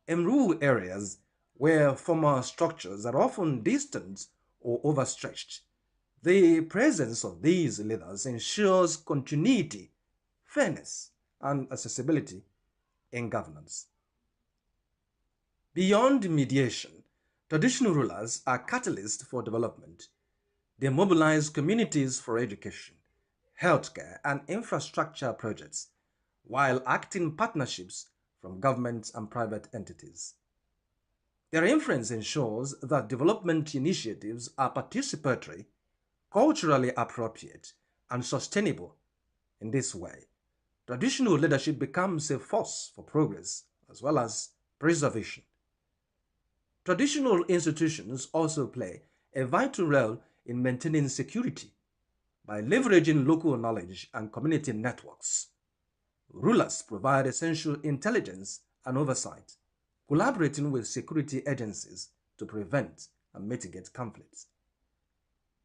Speaker 8: In rural areas, where formal structures are often distant or overstretched, the presence of these leaders ensures continuity, fairness, and accessibility in governance. Beyond mediation, traditional rulers are catalysts for development. They mobilize communities for education, healthcare, and infrastructure projects, while acting partnerships from governments and private entities. Their influence ensures that development initiatives are participatory, culturally appropriate, and sustainable. In this way, traditional leadership becomes a force for progress as well as preservation. Traditional institutions also play a vital role in maintaining security. By leveraging local knowledge and community networks, rulers provide essential intelligence and oversight, collaborating with security agencies to prevent and mitigate conflicts.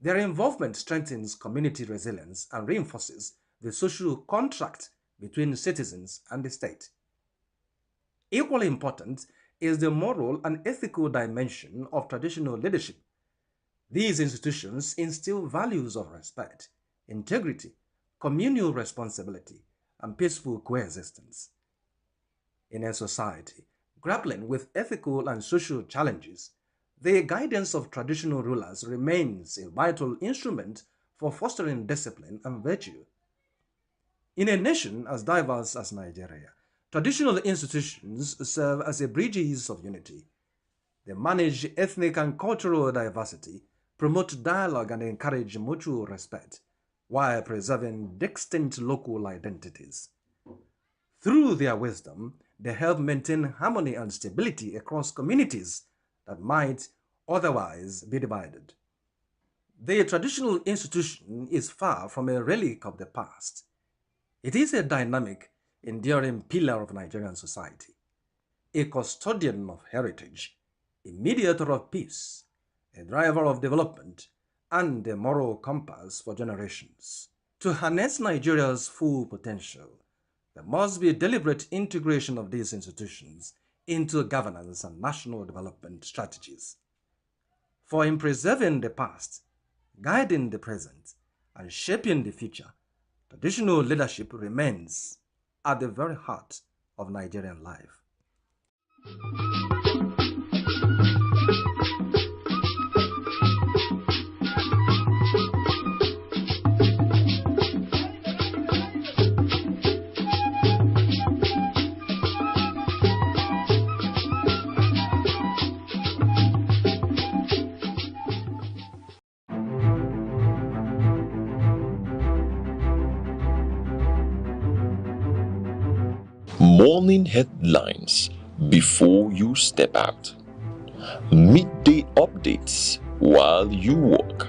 Speaker 8: Their involvement strengthens community resilience and reinforces the social contract between citizens and the state. Equally important is the moral and ethical dimension of traditional leadership. These institutions instill values of respect, integrity, communal responsibility, and peaceful coexistence. In a society grappling with ethical and social challenges, the guidance of traditional rulers remains a vital instrument for fostering discipline and virtue. In a nation as diverse as Nigeria, traditional institutions serve as a bridges of unity. They manage ethnic and cultural diversity, promote dialogue, and encourage mutual respect, while preserving distinct local identities. Through their wisdom, they help maintain harmony and stability across communities that might otherwise be divided. The traditional institution is far from a relic of the past. It is a dynamic, enduring pillar of Nigerian society, a custodian of heritage, a mediator of peace, a driver of development, and a moral compass for generations. To harness Nigeria's full potential, there must be a deliberate integration of these institutions into governance and national development strategies. For in preserving the past, guiding the present, and shaping the future, traditional leadership remains at the very heart of Nigerian life.
Speaker 16: morning headlines before you step out, midday updates while you work,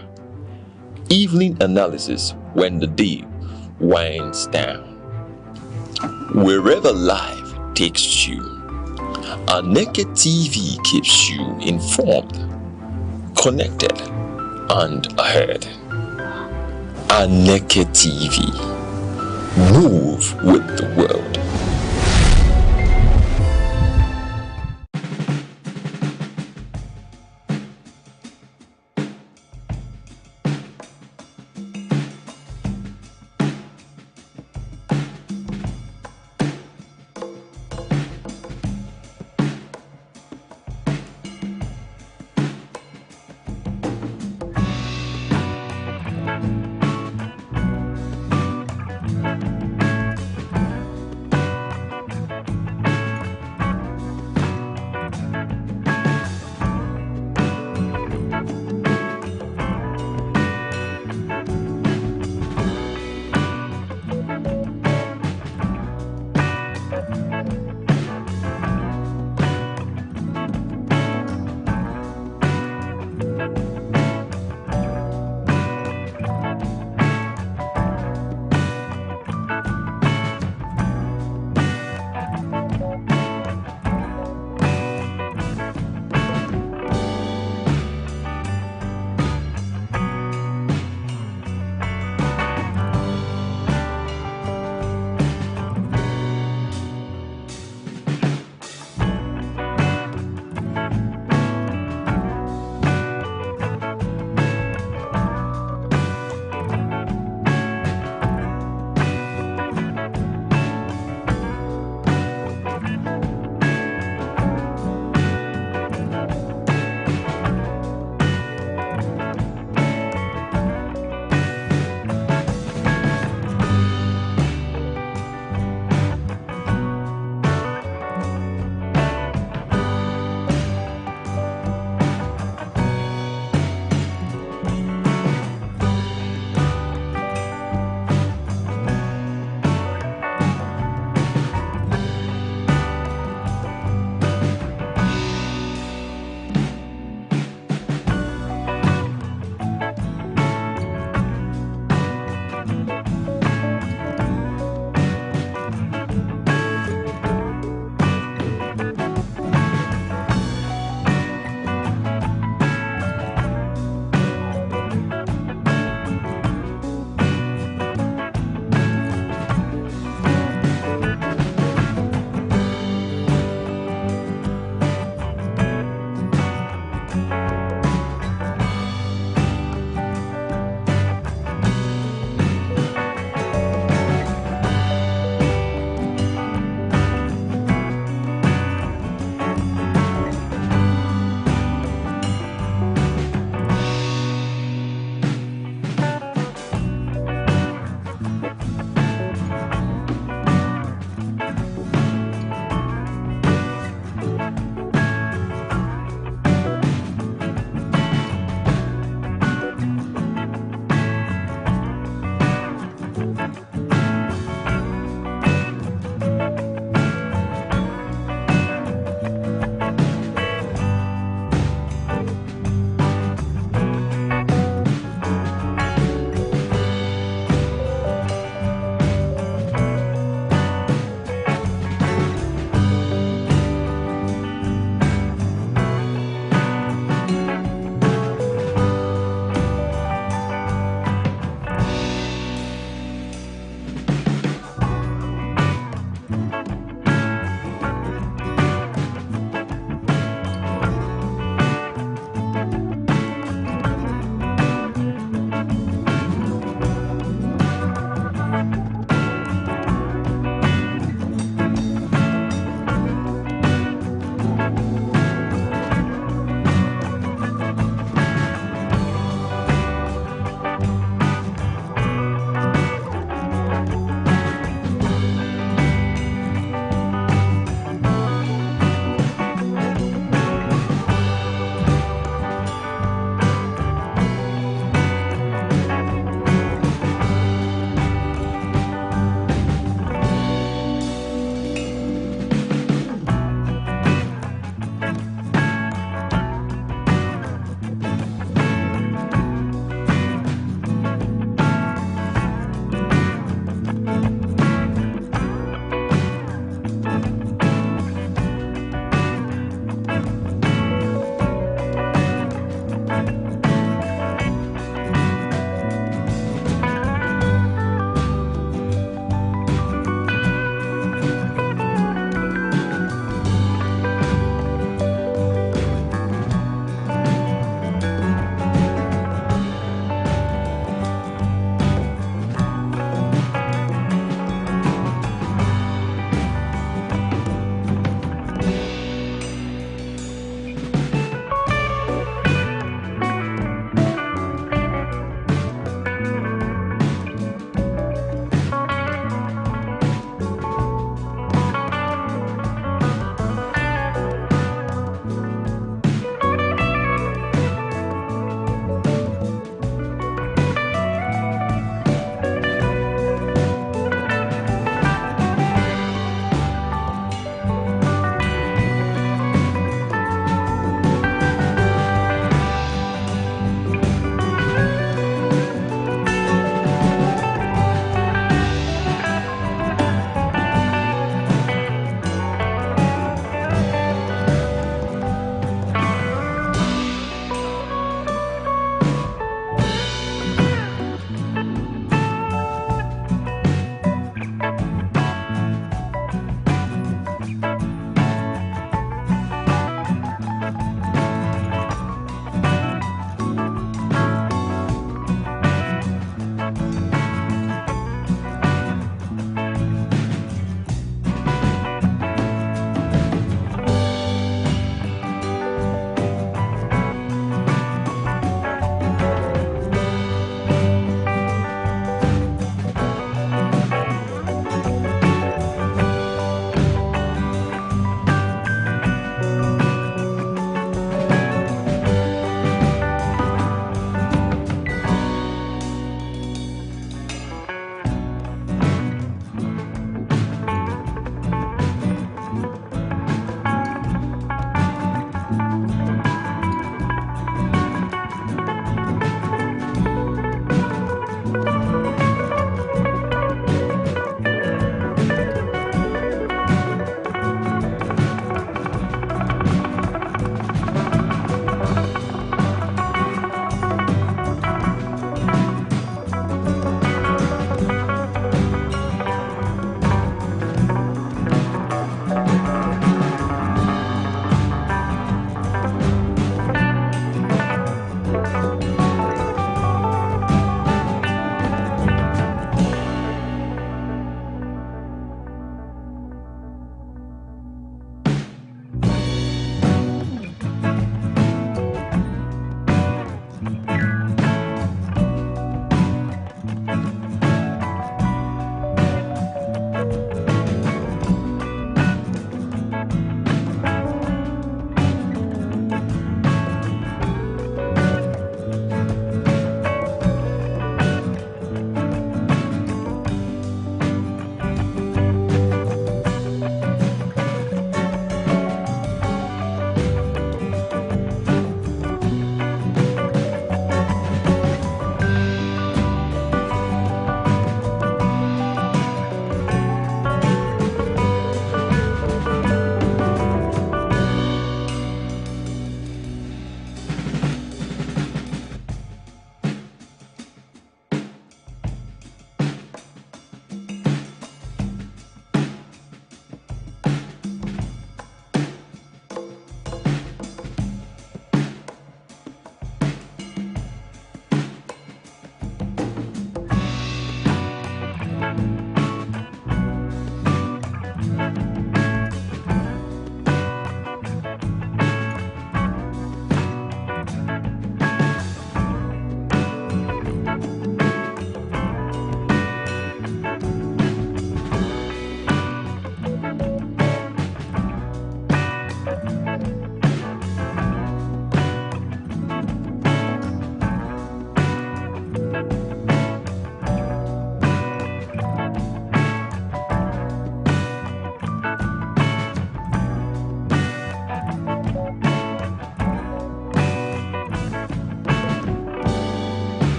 Speaker 16: evening analysis when the day winds down. Wherever life takes you, Aneke TV keeps you informed, connected, and ahead. Aneke TV. Move with the world.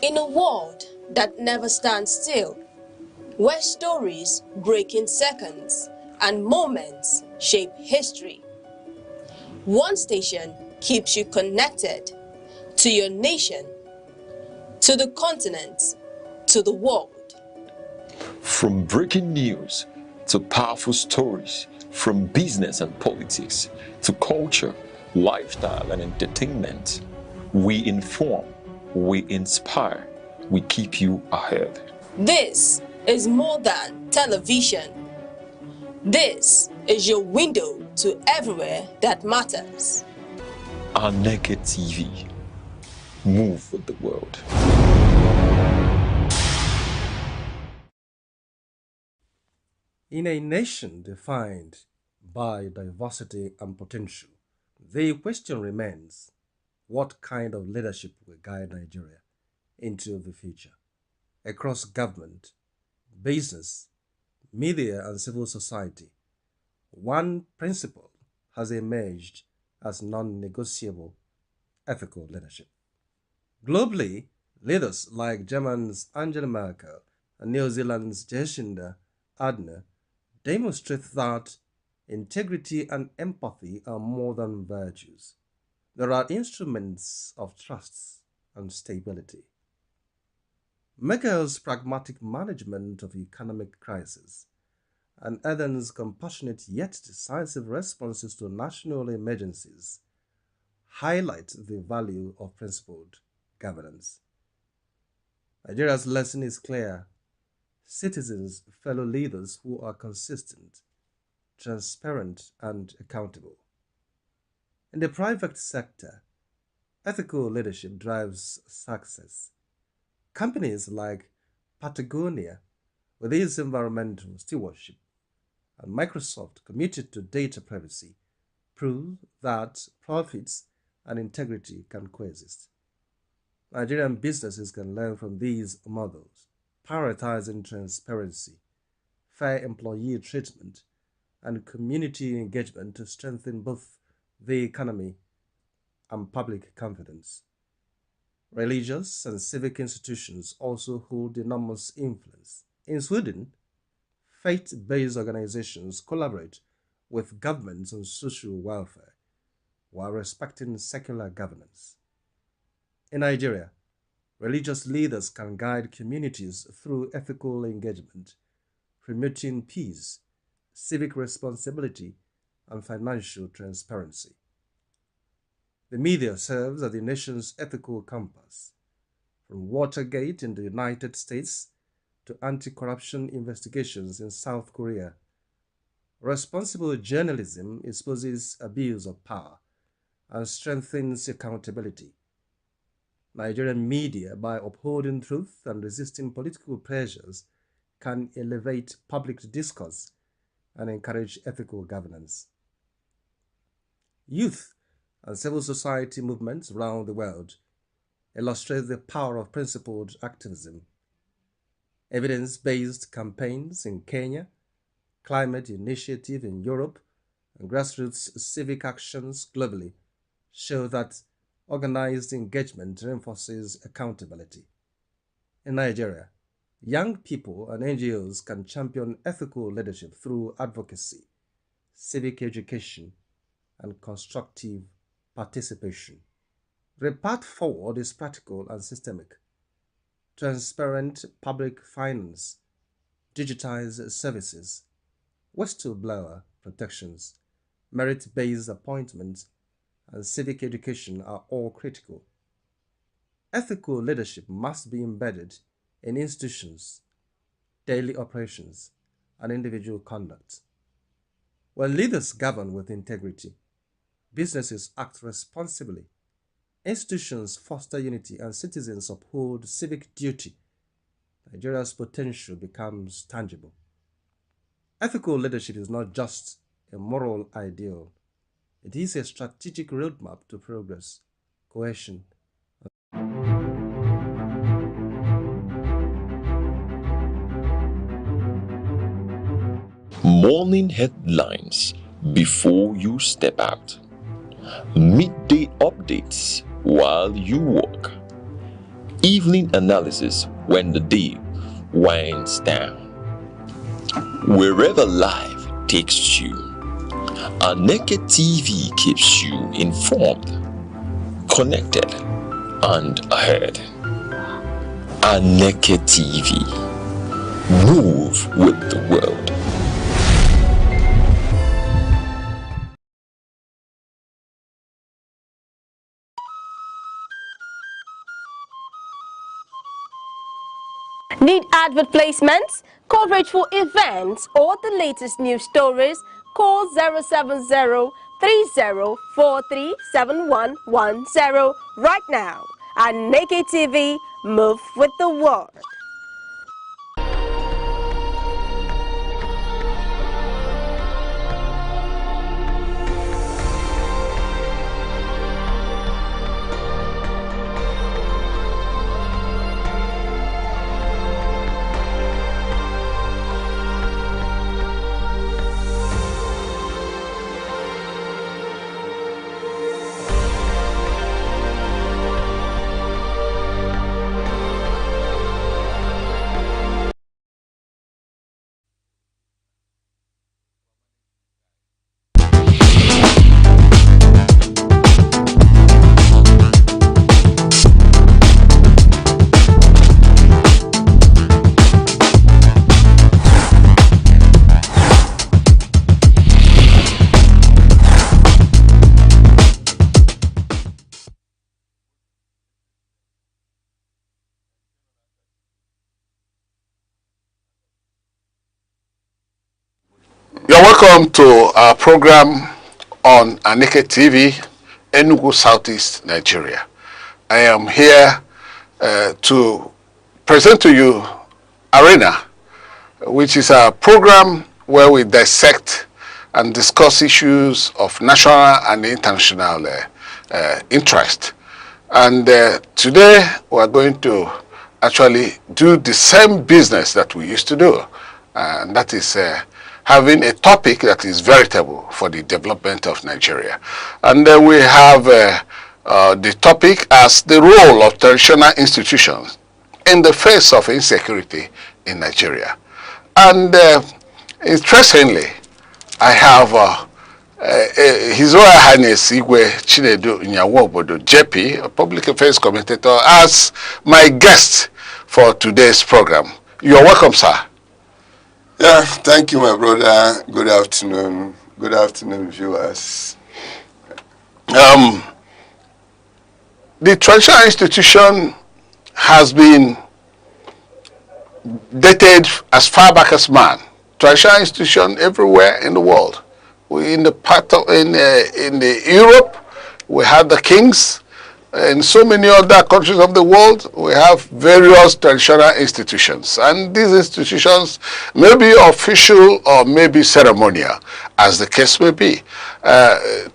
Speaker 4: In a world that never stands still, where stories break in seconds and moments shape history, one station keeps you connected to your nation, to the continent, to the world.
Speaker 16: From breaking news to powerful stories, from business and politics to culture, lifestyle and entertainment, we inform, we inspire, we keep you ahead.
Speaker 4: This is more than television. This is your window to everywhere that matters.
Speaker 16: Aneke TV. Move with the world.
Speaker 8: In a nation defined by diversity and potential, the question remains, what kind of leadership will guide Nigeria into the future? Across government, business, media and civil society, one principle has emerged as non-negotiable: ethical leadership. Globally, leaders like Germany's Angela Merkel and New Zealand's Jacinda Ardern demonstrate that integrity and empathy are more than virtues. There are instruments of trust and stability. Merkel's pragmatic management of economic crisis and Ardern's compassionate yet decisive responses to national emergencies highlight the value of principled governance. Nigeria's lesson is clear: citizens follow leaders who are consistent, transparent, and accountable. In the private sector, ethical leadership drives success. Companies like Patagonia, with its environmental stewardship, and Microsoft, committed to data privacy, prove that profits and integrity can coexist. Nigerian businesses can learn from these models, prioritizing transparency, fair employee treatment, and community engagement to strengthen both the economy and public confidence. Religious and civic institutions also hold enormous influence. In Sweden, faith-based organizations collaborate with governments on social welfare while respecting secular governance. In Nigeria, religious leaders can guide communities through ethical engagement, promoting peace, civic responsibility, and financial transparency. The media serves as the nation's ethical compass. From Watergate in the United States to anti-corruption investigations in South Korea, responsible journalism exposes abuse of power and strengthens accountability. Nigerian media, by upholding truth and resisting political pressures, can elevate public discourse and encourage ethical governance. Youth and civil society movements around the world illustrate the power of principled activism. Evidence-based campaigns in Kenya, climate initiative in Europe, and grassroots civic actions globally show that organized engagement reinforces accountability. In Nigeria, young people and NGOs can champion ethical leadership through advocacy, civic education, and constructive participation. The path forward is practical and systemic. Transparent public finance, digitized services, whistleblower protections, merit-based appointments, and civic education are all critical. Ethical leadership must be embedded in institutions, daily operations, and individual conduct. When leaders govern with integrity, businesses act responsibly, institutions foster unity, and citizens uphold civic duty, Nigeria's potential becomes tangible. Ethical leadership is not just a moral ideal. It is a strategic roadmap to progress, cohesion.
Speaker 16: Morning headlines before you step out. Midday updates while you walk. evening analysis when the day winds down. Wherever life takes you, Aneke TV keeps you informed, connected, and ahead. Aneke TV. Move with the world.
Speaker 4: Need advert placements, coverage for events, or the latest news stories? Call 070-3043-7110 right now. Aneke TV, move with the world.
Speaker 21: You're welcome to our program on Aneke TV, Enugu, Southeast Nigeria. I am here to present to you Arena, which is a program where we dissect and discuss issues of national and international interest. And today we're going to actually do the same business that we used to do, and that is having a topic that is veritable for the development of Nigeria. And we have the topic as the role of traditional institutions in the face of insecurity in Nigeria. And interestingly, I have His Royal Highness Igwe Chinedu Nyawobodo, JP, a public affairs commentator, as my guest for today's program. You're welcome, sir.
Speaker 2: Yeah, thank you, my brother. Good afternoon. Good afternoon, viewers.
Speaker 21: The traditional institution has been dated as far back as man. Traditional institution everywhere in the world. In Europe, we had the kings. In so many other countries of the world, we have various traditional institutions. And these institutions may be official or may be ceremonial, as the case may be.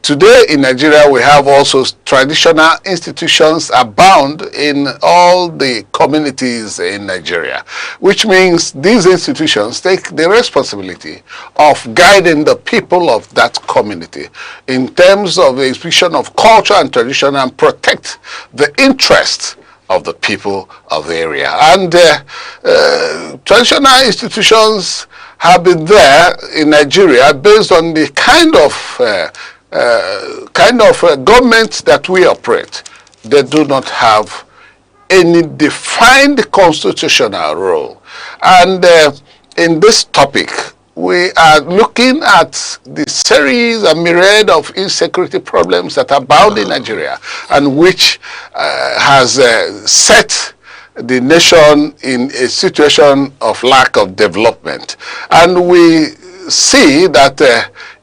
Speaker 21: Today in Nigeria, we have also traditional institutions abound in all the communities in Nigeria, which means these institutions take the responsibility of guiding the people of that community in terms of the expression of culture and tradition and protect the interests of the people of the area. And traditional institutions have been there in Nigeria based on the kind of government that we operate. They do not have any defined constitutional role. And in this topic, we are looking at the series and myriad of insecurity problems that abound in Nigeria, and which has set the nation in a situation of lack of development. And we see that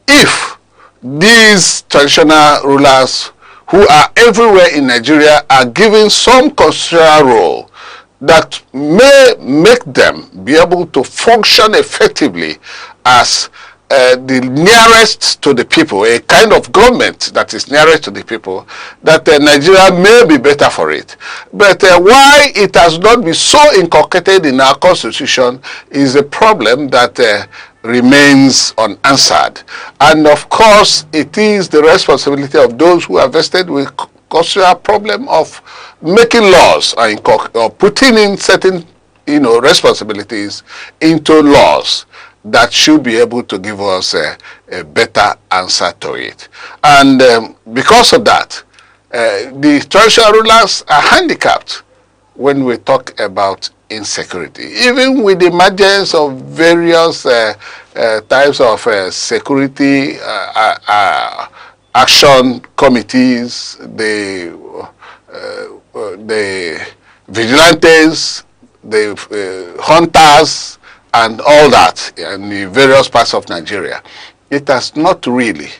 Speaker 21: if these traditional rulers who are everywhere in Nigeria are given some constitutional role that may make them be able to function effectively as the nearest to the people, a kind of government that is nearest to the people, that Nigeria may be better for it. But why it has not been so inculcated in our constitution is a problem that remains unanswered. And of course, it is the responsibility of those who are vested with constitutional problem of making laws or putting in certain, responsibilities into laws that should be able to give us a better answer to it. And because of that, the traditional rulers are handicapped when we talk about insecurity. Even with the emergence of various types of security action committees, the vigilantes, the hunters, and all that in the various parts of Nigeria, it has not really,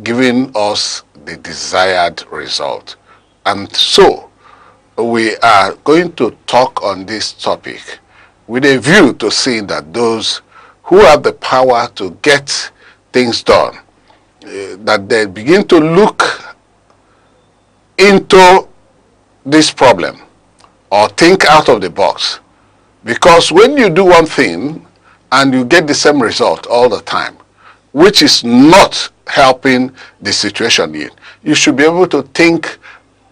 Speaker 21: given us the desired result. And so, we are going to talk on this topic with a view to seeing that those who have the power to get things done, that they begin to look into this problem or think out of the box. Because when you do one thing and you get the same result all the time, which is not helping the situation, you should be able to think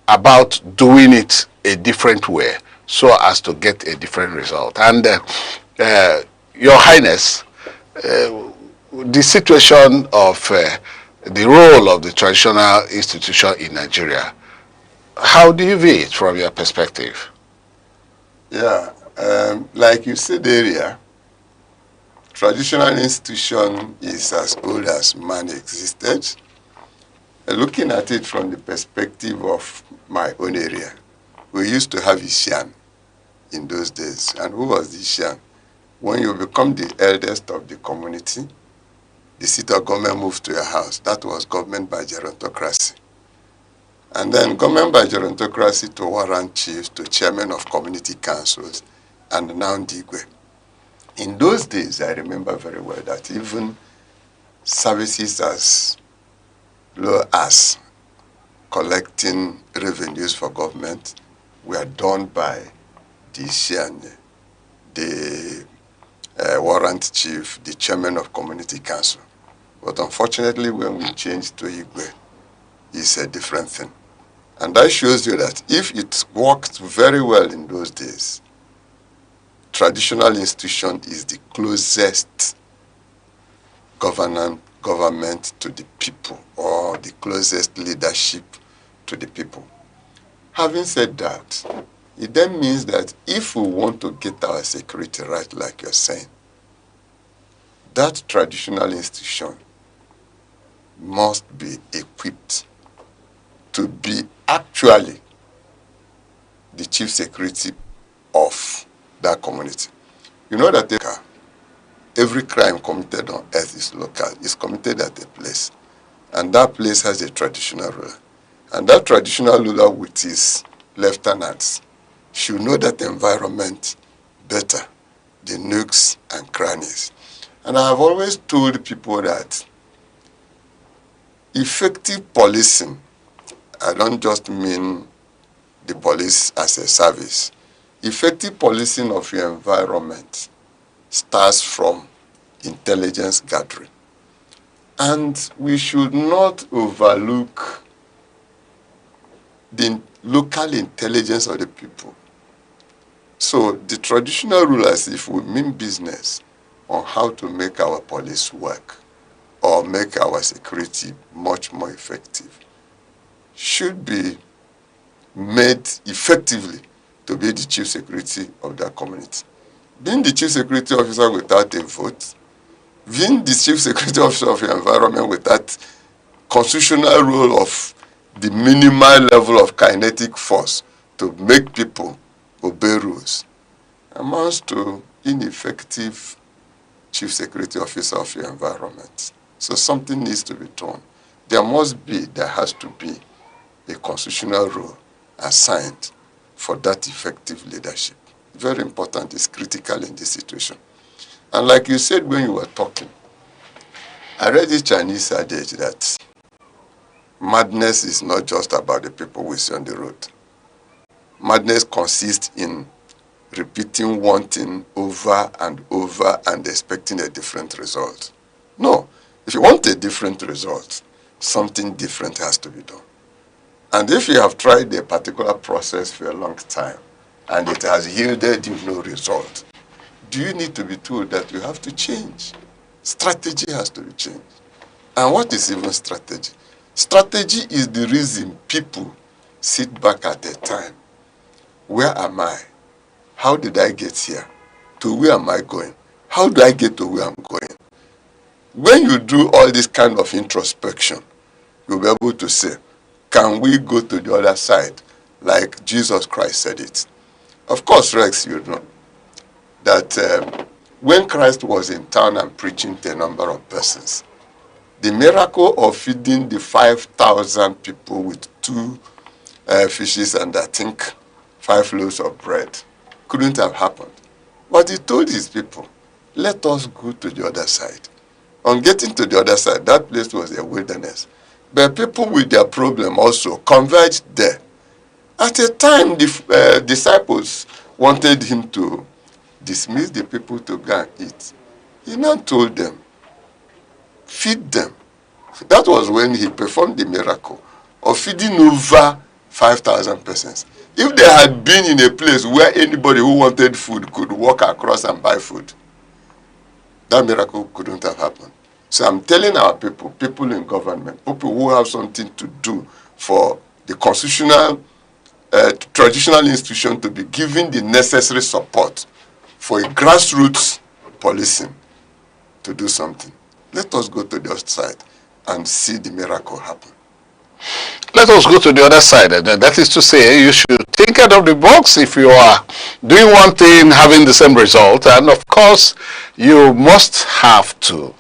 Speaker 21: about doing it a different way so as to get a different result. And Your Highness, the situation of the role of the traditional institution in Nigeria, how do you view it from your perspective?
Speaker 2: Yeah, like you said earlier, traditional institution is as old as man existed. Looking at it from the perspective of my own area, we used to have Ishan in those days. And who was the Ishan? When you become the eldest of the community, the seat of government moves to your house. That was government by gerontocracy. And then government by gerontocracy to warrant chiefs, to chairman of community councils, and now Ndigwe. In those days, I remember very well that even services as low as collecting revenues for government were done by the Ishiane, the warrant chief, the chairman of community council. But unfortunately, when we changed to Igwe, it's a different thing. And that shows you that if it worked very well in those days, traditional institution is the closest government to the people, or the closest leadership to the people. Having said that, it then means that if we want to get our security right, like you're saying, that traditional institution must be equipped to be actually the chief security of that community. You know that every crime committed on earth is local, is committed at a place. And that place has a traditional ruler. And that traditional ruler with his lieutenants should know that environment better, the nooks and crannies. And I have always told people that effective policing, I don't just mean the police as a service. Effective policing of your environment starts from intelligence gathering. And we should not overlook the local intelligence of the people. So the traditional rulers, if we mean business on how to make our police work or make our security much more effective, should be made effectively to be the chief security of that community. Being the chief security officer without a vote, being the chief security officer of your environment without constitutional role of the minimal level of kinetic force to make people obey rules, amounts to ineffective chief security officer of your environment. So something needs to be done. There has to be a constitutional role assigned for that effective leadership. Very important, it's critical in this situation. And like you said when you were talking, I read this Chinese adage that madness is not just about the people we see on the road. Madness consists in repeating one thing over and over and expecting a different result. No, if you want a different result, something different has to be done. And if you have tried a particular process for a long time and it has yielded you no result, do you need to be told that you have to change? Strategy has to be changed. And what is even strategy? Strategy is the reason people sit back at a time. Where am I? How did I get here? To where am I going? How do I get to where I'm going? When you do all this kind of introspection, you'll be able to say, can we go to the other side like Jesus Christ said it? Of course, Rex, you know that when Christ was in town and preaching to a number of persons, the miracle of feeding the 5,000 people with 2 fishes and I think 5 loaves of bread couldn't have happened. But he told his people, let us go to the other side. On getting to the other side, that place was a wilderness. But people with their problem also converged there. At a time, the disciples wanted him to dismiss the people to go and eat. He now told them, feed them. That was when he performed the miracle of feeding over 5,000 persons. If they had been in a place where anybody who wanted food could walk across and buy food, that miracle couldn't have happened. So I'm telling our people, people in government, people who have something to do for the constitutional, traditional institution to be given the necessary support for a grassroots policing to do something. Let us go to the other side and see the miracle happen.
Speaker 21: Let us go to the other side. That is to say, you should think out of the box if you are doing one thing, having the same result. And of course, you must have to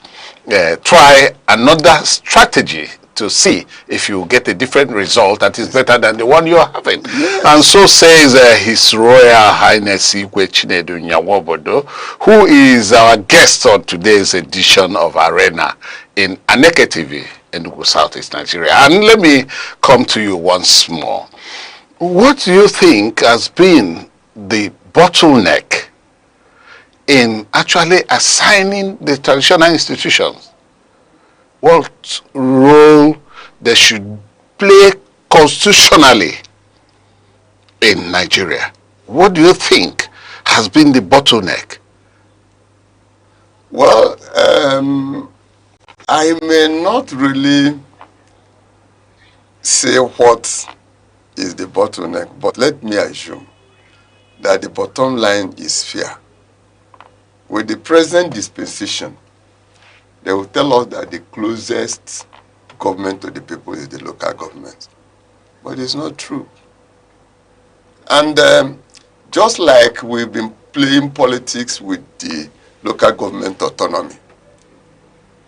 Speaker 21: try another strategy to see if you get a different result that is better than the one you are having. Yes. And so says His Royal Highness Igwe Chinedu Nyawobodo, who is our guest on today's edition of Arena in Aneke TV, Enugu, Southeast Nigeria. And let me come to you once more. What do you think has been the bottleneck in actually assigning the traditional institutions what role they should play constitutionally in Nigeria? What do you think has been the bottleneck?
Speaker 2: Well, I may not really say what is the bottleneck, but let me assume that the bottom line is fear. With the present dispensation, they will tell us that the closest government to the people is the local government. But it's not true. And just like we've been playing politics with the local government autonomy,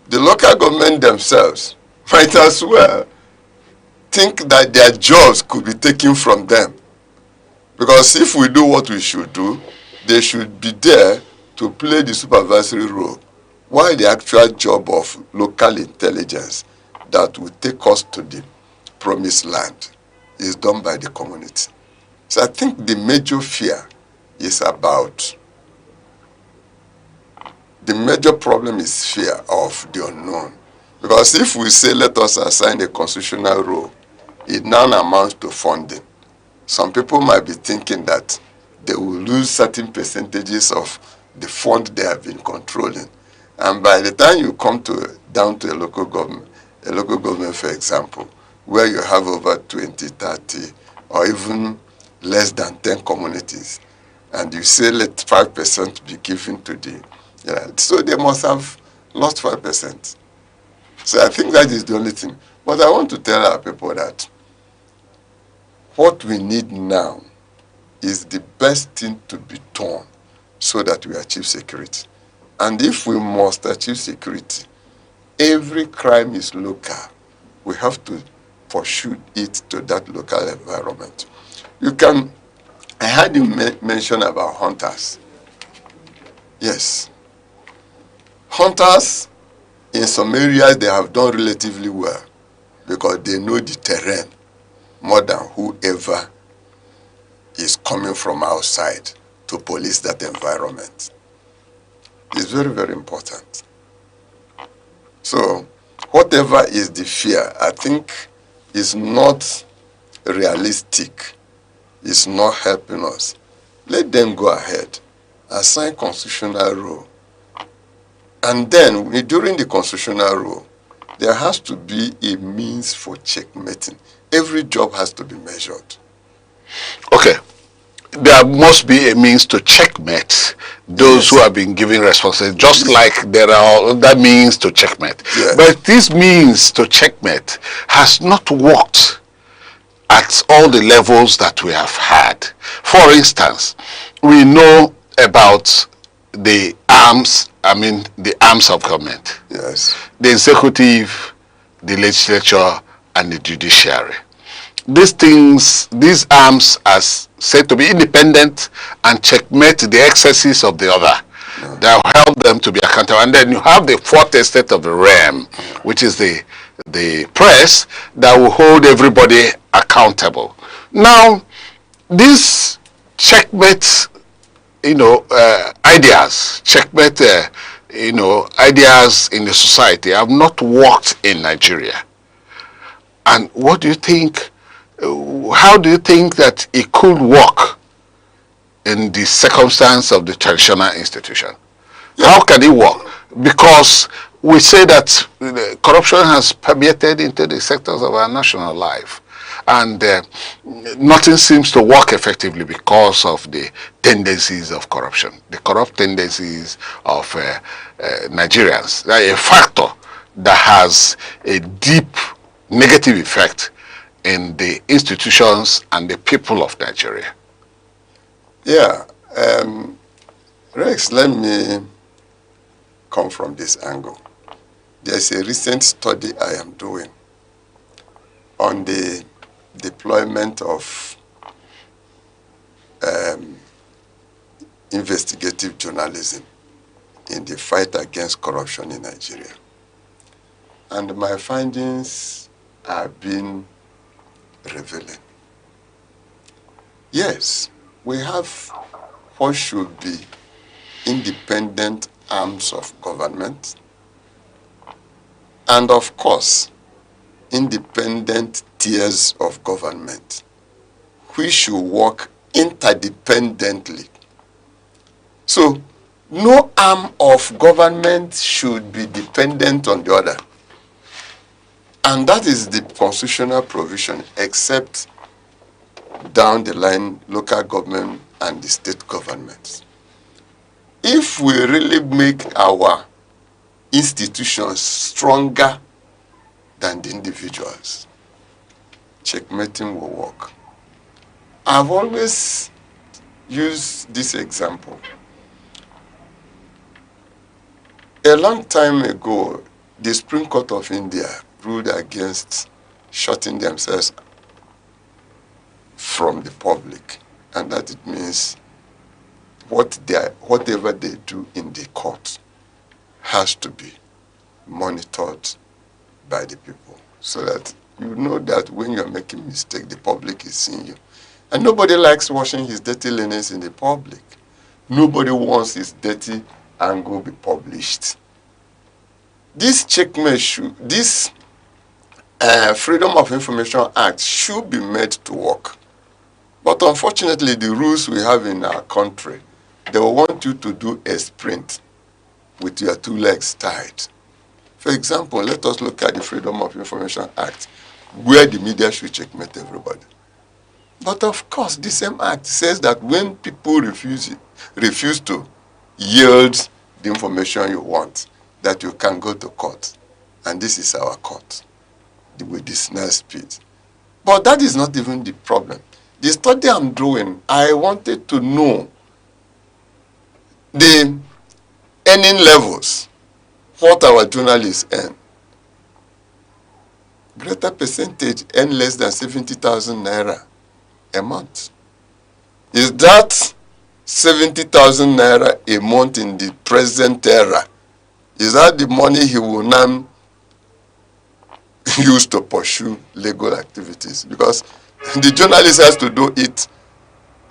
Speaker 2: the local government themselves might as well think that their jobs could be taken from them. Because if we do what we should do, they should be there to play the supervisory role, while the actual job of local intelligence that will take us to the promised land is done by the community. So I think the major fear is about, the major problem is fear of the unknown. Because if we say let us assign a constitutional role, it now amounts to funding. Some people might be thinking that they will lose certain percentages of the fund they have been controlling. And by the time you come down to a local government, for example, where you have over 20, 30, or even less than 10 communities, and you say let 5% be given to the, so they must have lost 5%. So I think that is the only thing. But I want to tell our people that what we need now is the best thing to be done so that we achieve security. And if we must achieve security, every crime is local. We have to pursue it to that local environment. I heard you mention about hunters. Yes. Hunters, in some areas, they have done relatively well because they know the terrain more than whoever is coming from outside to police that environment. It's very, very important. So whatever is the fear, I think is not realistic, is not helping us, let them go ahead, assign constitutional rule. And then, during the constitutional rule, there has to be a means for checkmating. Every job has to be measured.
Speaker 21: Okay. There must be a means to checkmate those who have been given responsibility, just like there are other means to checkmate.
Speaker 2: Yes.
Speaker 21: But this means to checkmate has not worked at all the levels that we have had. For instance, we know about the arms of government.
Speaker 2: Yes.
Speaker 21: The executive, the legislature, and the judiciary. These arms are said to be independent and checkmate the excesses of the other. That will help them to be accountable. And then you have the fourth estate of the realm, which is the press, that will hold everybody accountable. Now, these checkmate, ideas, ideas in the society have not worked in Nigeria. And what do you think? How do you think that it could work in the circumstance of the traditional institution? How can it work? Because we say that corruption has permeated into the sectors of our national life, and nothing seems to work effectively because of the tendencies of corruption, the corrupt tendencies of Nigerians. That is a factor that has a deep negative effect in the institutions and the people of Nigeria.
Speaker 2: Yeah, Rex, let me come from this angle. There's a recent study I am doing on the deployment of investigative journalism in the fight against corruption in Nigeria. And my findings have been revealing. Yes, we have what should be independent arms of government, and of course, independent tiers of government, which should work interdependently. So, no arm of government should be dependent on the other. And that is the constitutional provision, except down the line, local government and the state governments. If we really make our institutions stronger than the individuals, checkmating will work. I've always used this example. A long time ago, the Supreme Court of India ruled against shutting themselves from the public, and that it means whatever they do in the court has to be monitored by the people, so that you know that when you're making mistake, the public is seeing you. And nobody likes washing his dirty linens in the public. Nobody wants his dirty angle be published. This this Freedom of Information Act should be made to work. But unfortunately, the rules we have in our country, they will want you to do a sprint with your two legs tied. For example, let us look at the Freedom of Information Act, where the media should checkmate everybody. But of course, the same act says that when people refuse to yield the information you want, that you can go to court. And this is our court with the snail speed. But that is not even the problem. The study I'm doing, I wanted to know the earning levels, what our journalists earn. Greater percentage earn less than 70,000 naira a month. Is that 70,000 naira a month in the present era? Is that the money he will now use to pursue legal activities? Because the journalist has to do it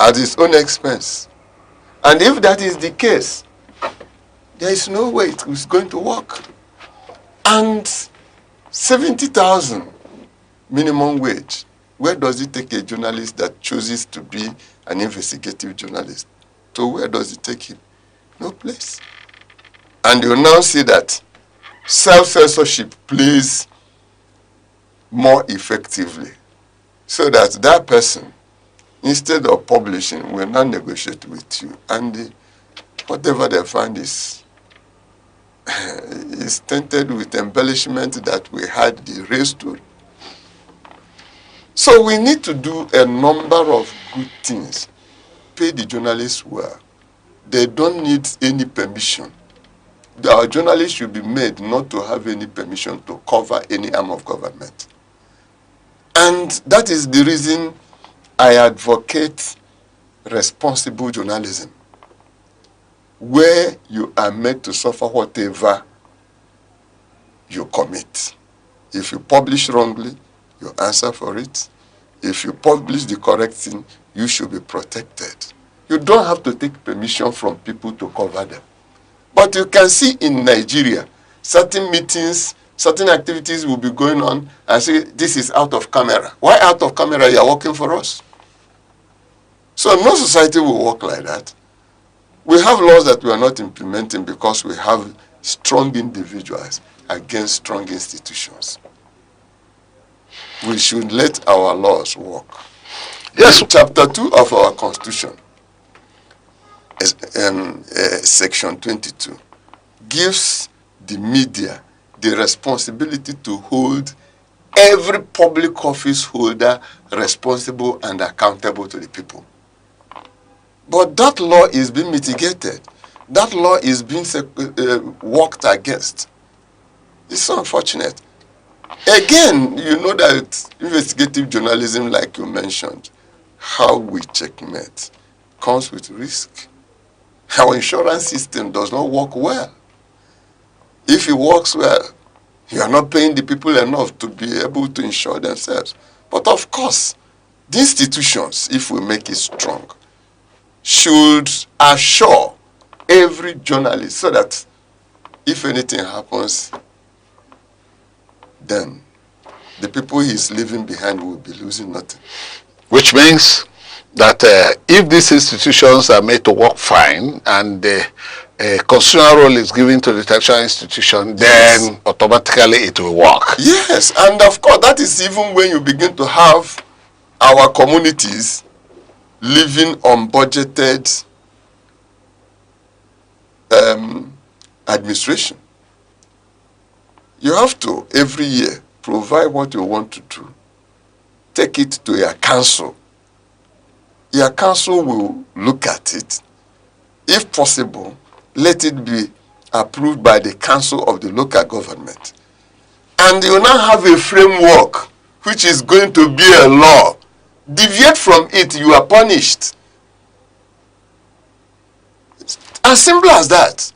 Speaker 2: at his own expense. And if that is the case, there is no way it is going to work. And 70,000 minimum wage Where does it take a journalist that chooses to be an investigative journalist? To where does it take him? No place. And you now see that self-censorship plays more effectively, so that that person, instead of publishing, will not negotiate with you, and whatever they find is tainted with embellishment that we had the real story. So we need to do a number of good things. Pay the journalists well. They don't need any permission. Our journalists should be made not to have any permission to cover any arm of government. And that is the reason I advocate responsible journalism, where you are made to suffer whatever you commit. If you publish wrongly, you answer for it. If you publish the correct thing, you should be protected. You don't have to take permission from people to cover them. But you can see in Nigeria, certain meetings, certain activities will be going on and say, this is out of camera. Why out of camera? You are working for us. So no society will work like that. We have laws that we are not implementing because we have strong individuals against strong institutions. We should let our laws work. Yes. Chapter 2 of our Constitution, Section 22, gives the media the responsibility to hold every public office holder responsible and accountable to the people. But that law is being mitigated. That law is being worked against. It's unfortunate. Again, you know that investigative journalism, like you mentioned, how we checkmate, comes with risk. Our insurance system does not work well. If it works well, you are not paying the people enough to be able to insure themselves. But of course, the institutions, if we make it strong, should assure every journalist so that if anything happens, then the people he's leaving behind will be losing nothing.
Speaker 21: Which means that if these institutions are made to work fine and the constitutional role is given to the tertiary institution, then automatically it will work.
Speaker 2: Yes, and of course that is even when you begin to have our communities living on budgeted administration. You have to, every year, provide what you want to do. Take it to your council. Your council will look at it. If possible, let it be approved by the council of the local government. And you now have a framework which is going to be a law. Deviate from it, you are punished. It's as simple as that.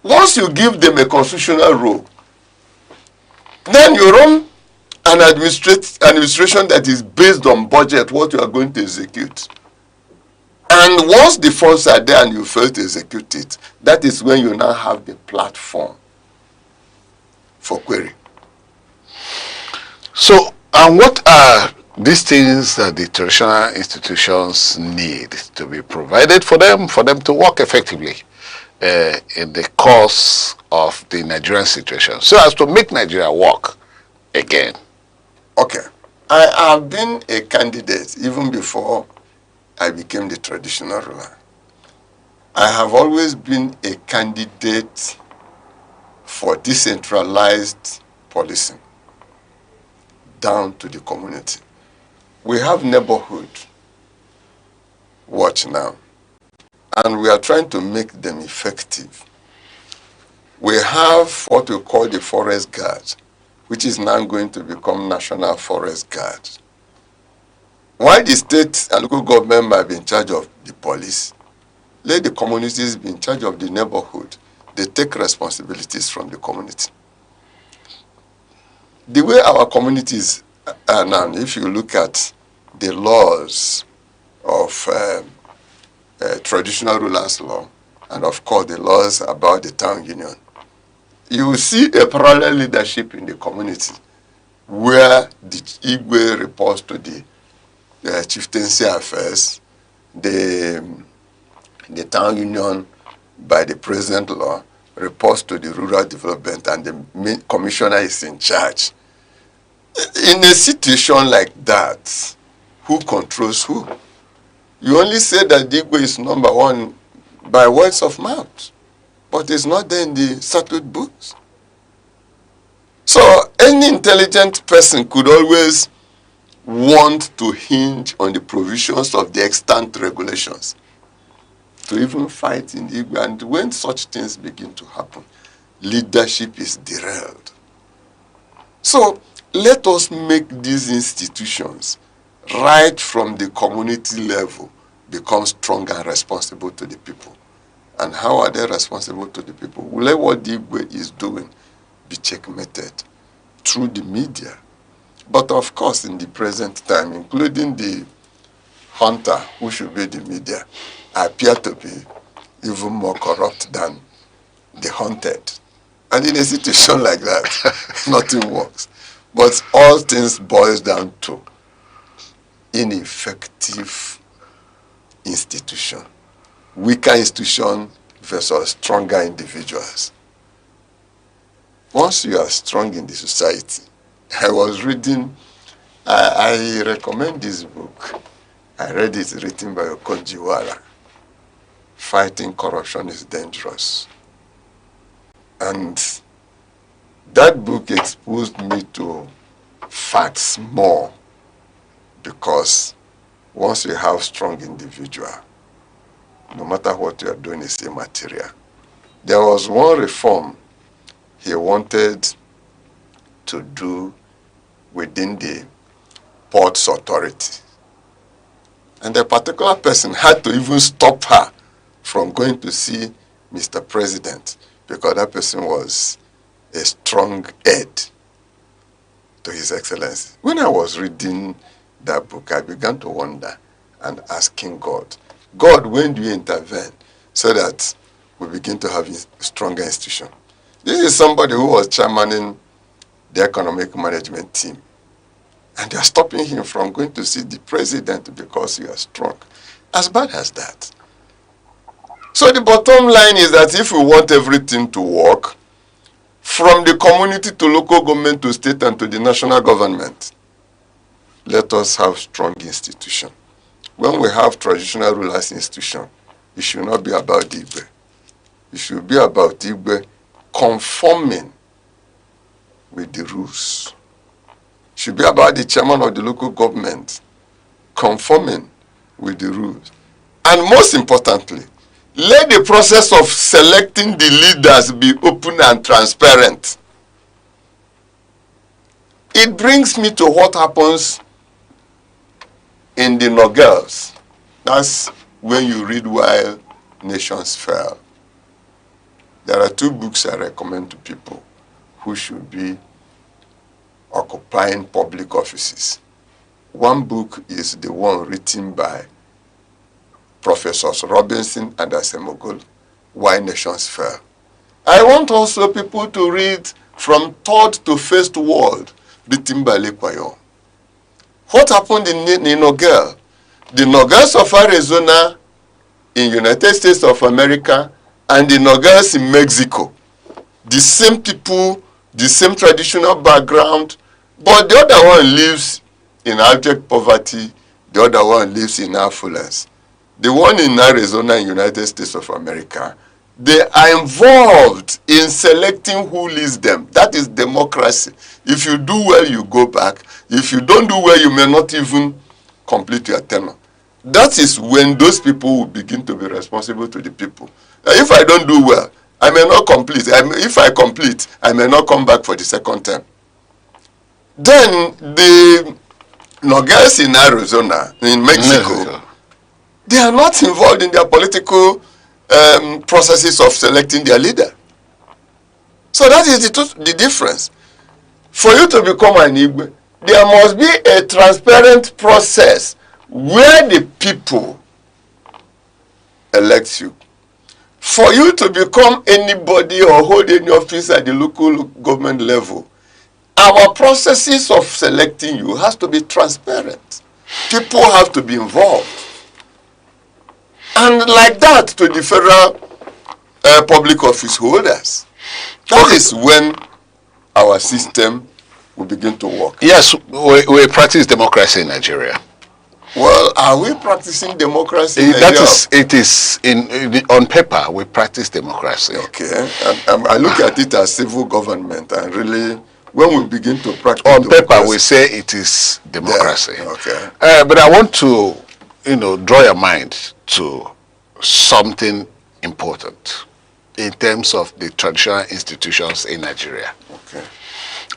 Speaker 2: Once you give them a constitutional rule, then you run an administration that is based on budget, what you are going to execute. And once the funds are there and you fail to execute it, that is when you now have the platform for query.
Speaker 21: So, and what are these things that the traditional institutions need to be provided for them to work effectively in the course of the Nigerian situation, so as to make Nigeria work again?
Speaker 2: Okay. I have been a candidate even before I became the traditional ruler. I have always been a candidate for decentralized policing down to the community. We have neighborhood watch now, and we are trying to make them effective. We have what we call the forest guard, which is now going to become National Forest Guard. Why the state and local government might be in charge of the police, let the communities be in charge of the neighborhood. They take responsibilities from the community. The way our communities are now, if you look at the laws of traditional rulers law, and of course the laws about the town union, you will see a parallel leadership in the community where the Igwe reports to the chieftaincy affairs, the town union by the present law reports to the rural development, and the main commissioner is in charge. In a situation like that, who controls who? You only say that the Igwe is number one by words of mouth, but it's not there in the statute books. So any intelligent person could always want to hinge on the provisions of the extant regulations to even fight in the Igwe. And when such things begin to happen, leadership is derailed. So let us make these institutions, right from the community level, become strong and responsible to the people. And how are they responsible to the people? Let what the Igwe is doing be checkmated through the media. But of course, in the present time, including the hunter, who should be the media, appear to be even more corrupt than the hunted. And in a situation like that, nothing works. But all things boils down to ineffective institution, weaker institution versus stronger individuals. Once you are strong in the society, I was reading, I recommend this book. I read it, written by Okonjiwara. Fighting Corruption is Dangerous. And that book exposed me to facts more, because once you have strong individual, no matter what you are doing is immaterial. There was one reform he wanted to do within the Ports Authority. And a particular person had to even stop her from going to see Mr. President, because that person was a strong aide to His Excellency. When I was reading that book, I began to wonder and asking God, God, when do you intervene so that we begin to have a stronger institution? This is somebody who was chairmaning the economic management team. And they are stopping him from going to see the president because he is strong. As bad as that. So the bottom line is that if we want everything to work, from the community to local government to state and to the national government, let us have strong institutions. When we have traditional rulers institution, it should not be about Igwe. It should be about Igwe conforming with the rules. It should be about the chairman of the local government conforming with the rules. And most importantly, let the process of selecting the leaders be open and transparent. It brings me to what happens in the Nogels. That's when you read While Nations Fell. There are two books I recommend to people who should be occupying public offices. One book is the one written by Professors Robinson and Asemogol, Why Nations Fell. I want also people to read From Third to First World, written by Lekwayo. What happened in Nogel? The Nogels of Arizona in United States of America and the Nogels in Mexico. The same people, the same traditional background, but the other one lives in abject poverty, the other one lives in affluence. The one in Arizona in United States of America, they are involved in selecting who leads them. That is democracy. If you do well, you go back. If you don't do well, you may not even complete your tenure. That is when those people will begin to be responsible to the people. If I don't do well, I may not complete. If I complete, I may not come back for the second term. Then the Nogels in Arizona, in Mexico, they are not involved in their political processes of selecting their leader. So that is the difference. For you to become an Igwe, there must be a transparent process where the people elect you. For you to become anybody or hold any office at the local government level, our processes of selecting you has to be transparent. People have to be involved. And like that to the federal public office holders. That is when our system will begin to work.
Speaker 21: Yes, we practice democracy in Nigeria.
Speaker 2: Well, are we practicing democracy in
Speaker 21: That
Speaker 2: Nigeria?
Speaker 21: is, it is on paper, we practice democracy.
Speaker 2: Okay, and I look at it as civil government, and really, when we begin to practice
Speaker 21: on paper, we say it is democracy.
Speaker 2: Yeah. Okay.
Speaker 21: But I want to, draw your mind to something important in terms of the traditional institutions in Nigeria.
Speaker 2: Okay.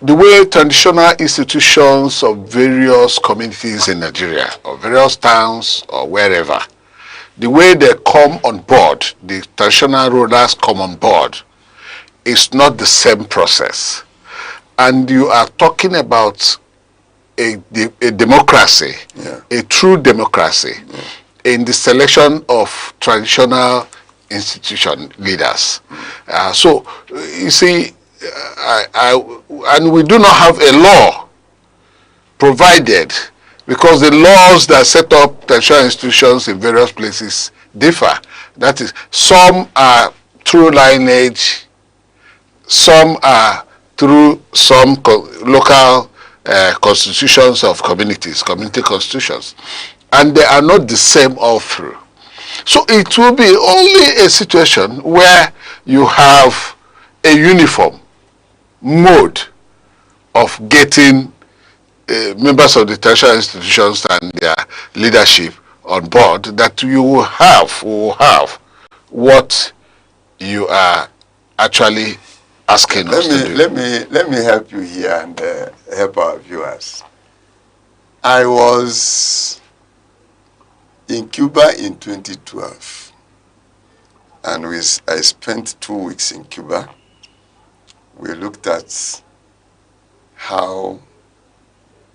Speaker 21: The way traditional institutions of various communities in Nigeria, or various towns, or wherever, the way they come on board, the traditional rulers come on board, is not the same process. And you are talking about a democracy, a true democracy, in the selection of traditional institution leaders. So, you see, and we do not have a law provided, because the laws that set up traditional institutions in various places differ. That is, some are through lineage, some are through some local constitutions of communities, community constitutions, and they are not the same all through. So it will be only a situation where you have a uniform mode of getting members of the traditional institutions and their leadership on board, that you will have what you are actually asking us to do.
Speaker 2: Let me help you here and help our viewers. I was in Cuba in 2012, and I spent 2 weeks in Cuba. We looked at how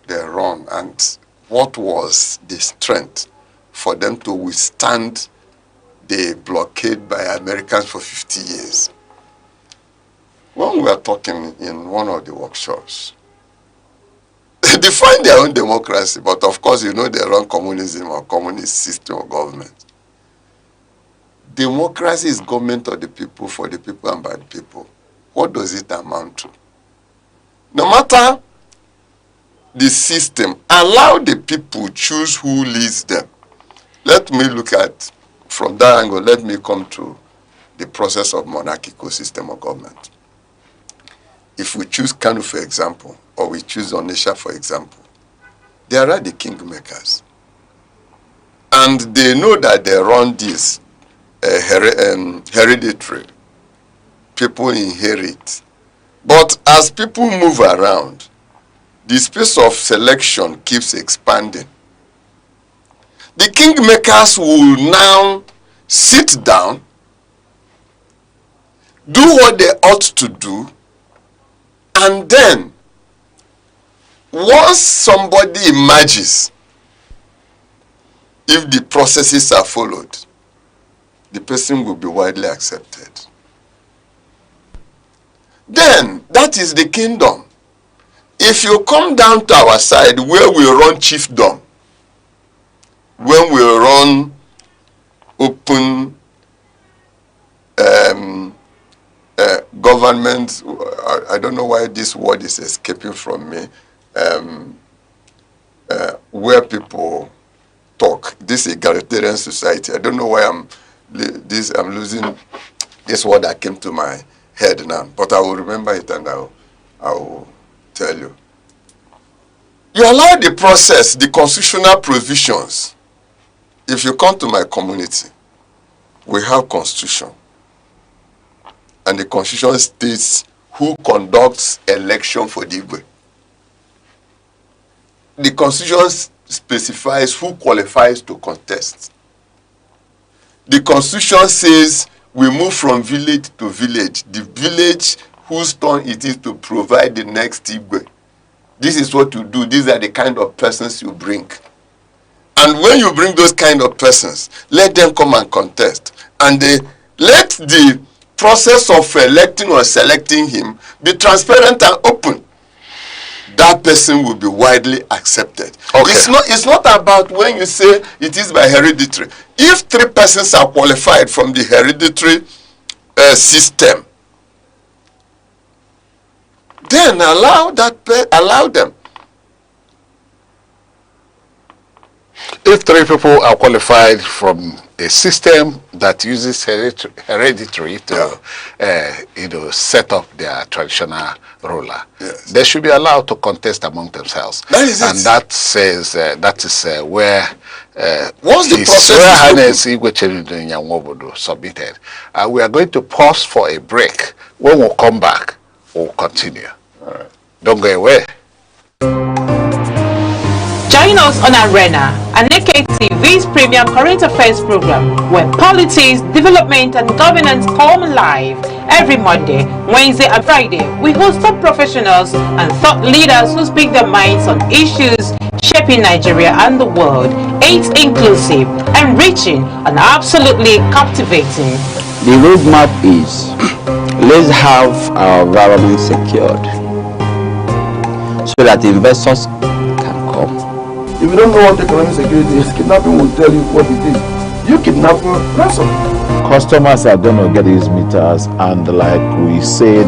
Speaker 2: they run and what was the strength for them to withstand the blockade by Americans for 50 years. When we were talking in one of the workshops, they define their own democracy, but of course, they run communism or communist system of government. Democracy is government of the people, for the people, and by the people. What does it amount to? No matter the system, allow the people choose who leads them. Let me look at, from that angle, let me come to the process of monarchical system of government. If we choose Kanu, for example, or we choose Onitsha, for example, they are the kingmakers. And they know that they run this hereditary. People inherit. But as people move around, the space of selection keeps expanding. The kingmakers will now sit down, do what they ought to do, and then once somebody emerges, if the processes are followed, the person will be widely accepted. Then, that is the kingdom. If you come down to our side where we run chiefdom, when we run open government, I don't know why this word is escaping from me, where people talk, this egalitarian society. I don't know why I'm losing this word that came to my head now, but I will remember it and I will tell you. You allow the process, the constitutional provisions. If you come to my community, we have constitution. And the constitution states who conducts election for the Igwe. The constitution specifies who qualifies to contest. The constitution says we move from village to village. The village whose turn it is to provide the next Igwe. This is what you do. These are the kind of persons you bring. And when you bring those kind of persons, let them come and contest. And let the process of electing or selecting him be transparent and open. that person will be widely accepted.
Speaker 21: Okay.
Speaker 2: It's not about when you say it is by hereditary. If 3 persons are qualified from the hereditary system, then allow them.
Speaker 21: If 3 people are qualified from a system that uses hereditary to set up their traditional ruler, they should be allowed to contest among themselves.
Speaker 2: That is
Speaker 21: and
Speaker 2: it.
Speaker 21: that says that is where
Speaker 2: once the
Speaker 21: His
Speaker 2: process
Speaker 21: Royal
Speaker 2: is
Speaker 21: Highness Igwe Cherido submitted. We are going to pause for a break. When we come back, we'll continue.
Speaker 2: All right.
Speaker 21: Don't go away.
Speaker 17: Join us on Arena, Aneke TV's premium current affairs program, where politics, development and governance come live. Every Monday, Wednesday and Friday, we host top professionals and thought leaders who speak their minds on issues shaping Nigeria and the world. It's inclusive, enriching and absolutely captivating.
Speaker 7: The roadmap is, let's have our environment secured so that investors can come.
Speaker 22: If you don't know what economic security is, kidnapping will tell you what it is. You kidnap ransom.
Speaker 23: Customers are going to get these meters, and like we said,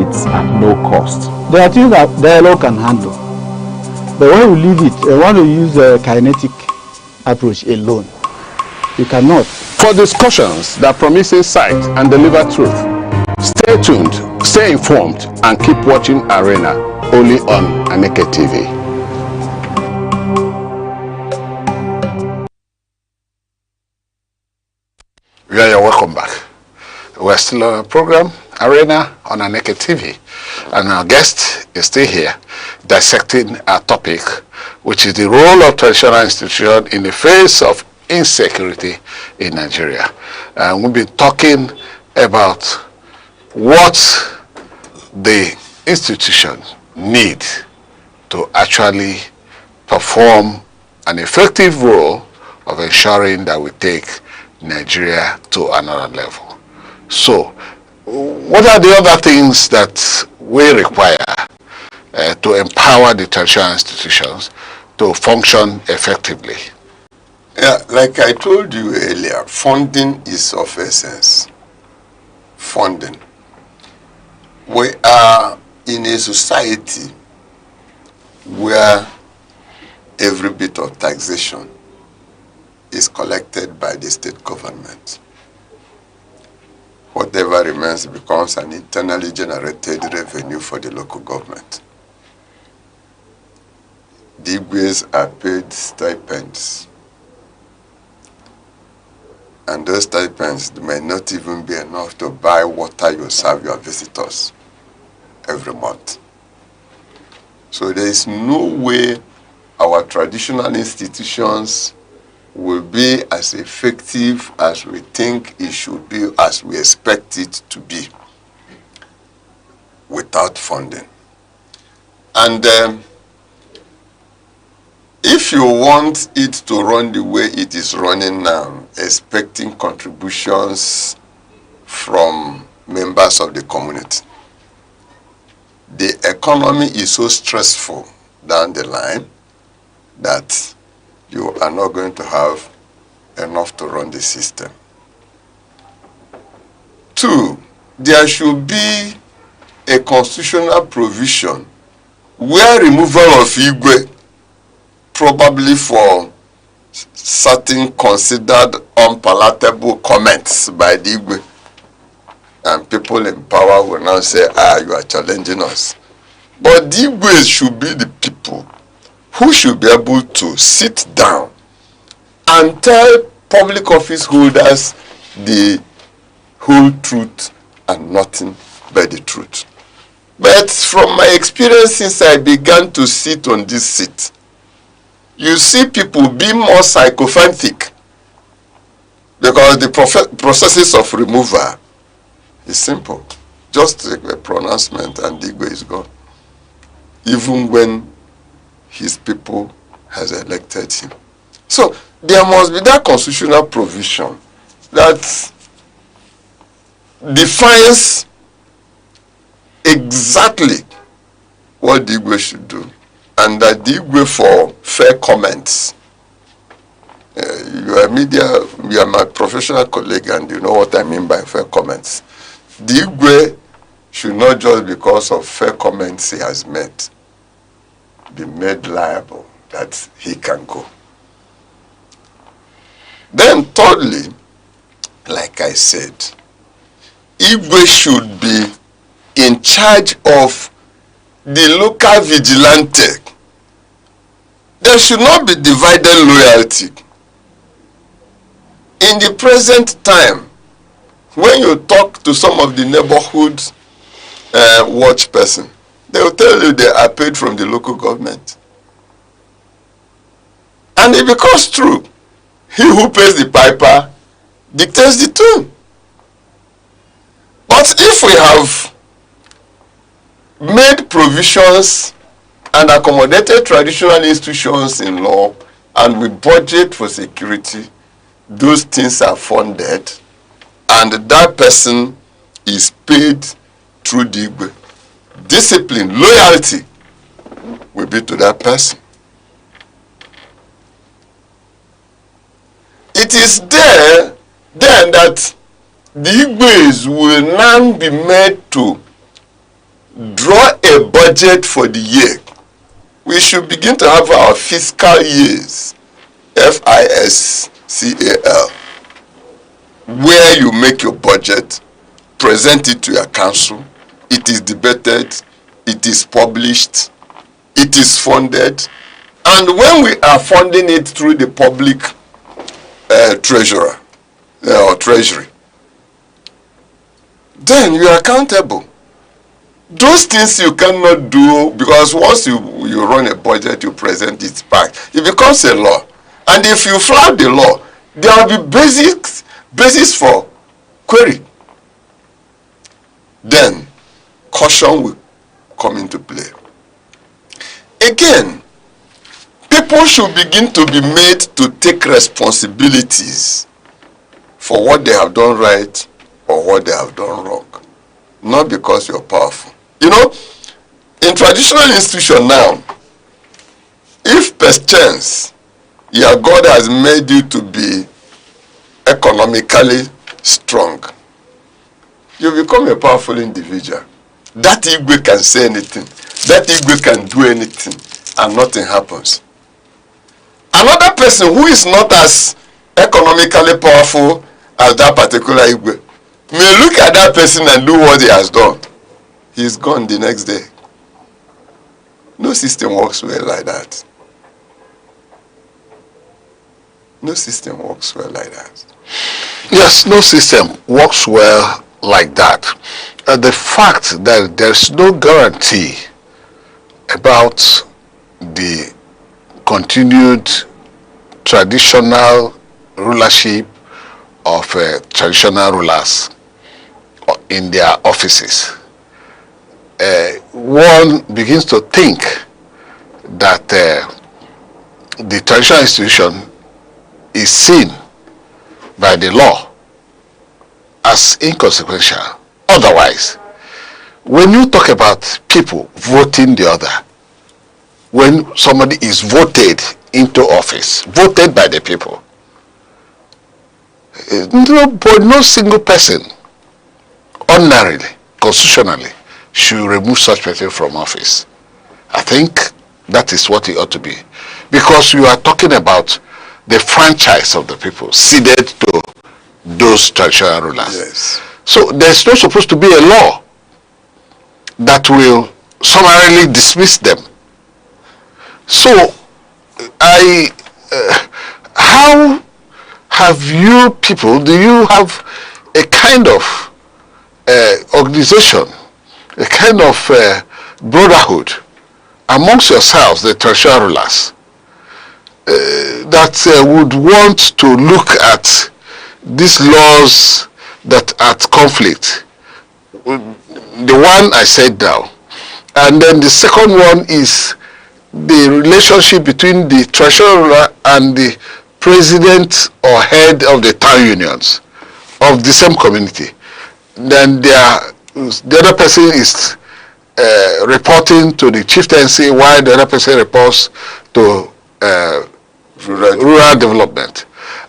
Speaker 23: it's at no cost.
Speaker 24: There are things that dialogue can handle. But when you leave it, you want to use a kinetic approach alone. You cannot.
Speaker 21: For discussions that promise insight and deliver truth, stay tuned, stay informed, and keep watching Arena only on Aneke TV. Yeah, you're welcome back. We're still on a program, Arena on Aneke TV, and our guest is still here dissecting our topic, which is the role of traditional institutions in the face of insecurity in Nigeria. And we've been talking about what the institutions need to actually perform an effective role of ensuring that we take Nigeria to another level. So, what are the other things that we require to empower the traditional institutions to function effectively?
Speaker 2: Yeah, like I told you earlier, funding is of essence. Funding. We are in a society where every bit of taxation is collected by the state government. Whatever remains becomes an internally generated revenue for the local government. The Igwes are paid stipends, and those stipends may not even be enough to buy water you serve your visitors every month. So there is no way our traditional institutions will be as effective as we think it should be, as we expect it to be, without funding. And if you want it to run the way it is running now, expecting contributions from members of the community, the economy is so stressful down the line that you are not going to have enough to run the system. 2, there should be a constitutional provision where removal of Igwe, probably for certain considered unpalatable comments by the Igwe, and people in power will now say, you are challenging us. But the Igwes should be the people who should be able to sit down and tell public office holders the whole truth and nothing but the truth. But from my experience since I began to sit on this seat, you see people being more psychophantic because the processes of removal is simple. Just a pronouncement and the Igwe is gone. Even when his people has elected him. So there must be that constitutional provision that defines exactly what the Igwe should do, and that the Igwe for fair comments. You are media, you are my professional colleague, and you know what I mean by fair comments. The Igwe should not just because of fair comments he has made be made liable that he can go. Then thirdly, like I said, Igwe should be in charge of the local vigilante. There should not be divided loyalty. In the present time, when you talk to some of the neighborhood watch person, they will tell you they are paid from the local government. And it becomes true. He who pays the piper dictates the tune. But if we have made provisions and accommodated traditional institutions in law, and we budget for security, those things are funded, and that person is paid through the Igwe. Discipline, loyalty will be to that person. It is there then that the Igwes will now be made to draw a budget for the year. We should begin to have our fiscal years, FISCAL, where you make your budget, present it to your council, it is debated, it is published, it is funded, and when we are funding it through the public treasurer or treasury, then you are accountable. Those things you cannot do, because once you run a budget, you present it back, it becomes a law. And if you flout the law, there will be basis for query. Then caution will come into play. Again, people should begin to be made to take responsibilities for what they have done right or what they have done wrong. Not because you're powerful. You know, in traditional institution now, if perchance your God has made you to be economically strong, you become a powerful individual. That Igwe can say anything. That Igwe can do anything, and nothing happens. Another person who is not as economically powerful as that particular Igwe may look at that person and do what he has done. He is gone the next day. No system works well like that. No system works well like that.
Speaker 21: Yes, no system works well like that. The fact that there's no guarantee about the continued traditional rulership of traditional rulers in their offices, one begins to think that the traditional institution is seen by the law as inconsequential. Otherwise, when you talk about people voting the other, when somebody is voted into office, voted by the people, no single person, ordinarily, constitutionally, should remove such person from office. I think that is what it ought to be. Because you are talking about the franchise of the people ceded to those traditional rulers.
Speaker 2: Yes.
Speaker 21: So there's not supposed to be a law that will summarily dismiss them. So how have you people, do you have a kind of organization, a kind of brotherhood amongst yourselves, the traditional rulers, that would want to look at these laws that are at conflict? The one I said now, and then the second one is the relationship between the treasurer and the president or head of the town unions of the same community. Then the other person is reporting to the chieftaincy while the other person reports to rural development.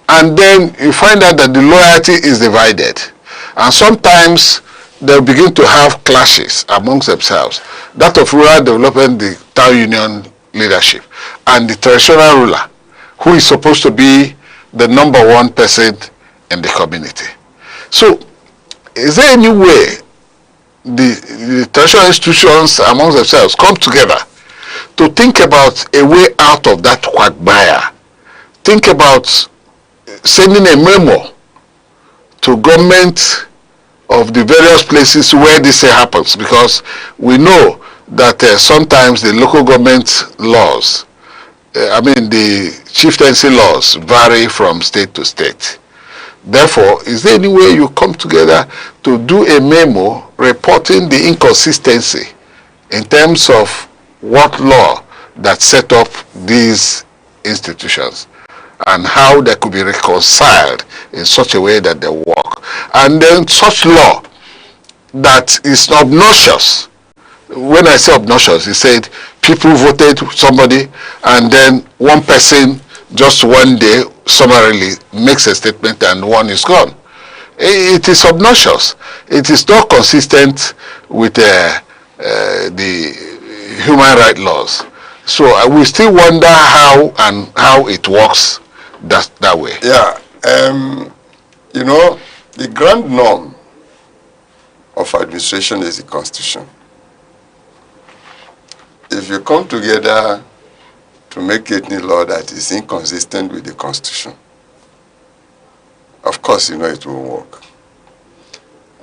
Speaker 21: And then you find out that the loyalty is divided. And sometimes they'll begin to have clashes amongst themselves. That of rural development, the town union leadership, and the traditional ruler, who is supposed to be the number one person in the community. So, is there any way the traditional institutions amongst themselves come together to think about a way out of that quagmire? Think about sending a memo to government of the various places where this happens, because we know that sometimes the local government laws, the chieftaincy laws vary from state to state. Therefore, is there any way you come together to do a memo reporting the inconsistency in terms of what law that set up these institutions and how they could be reconciled in such a way that they work? And then such law that is obnoxious. When I say obnoxious, he said people voted somebody and then one person just one day summarily makes a statement and one is gone. It is obnoxious. It is not consistent with the human rights laws. So we still wonder how it works that way.
Speaker 2: Yeah, the grand norm of administration is the Constitution. If you come together to make any law that is inconsistent with the Constitution, of course it won't work.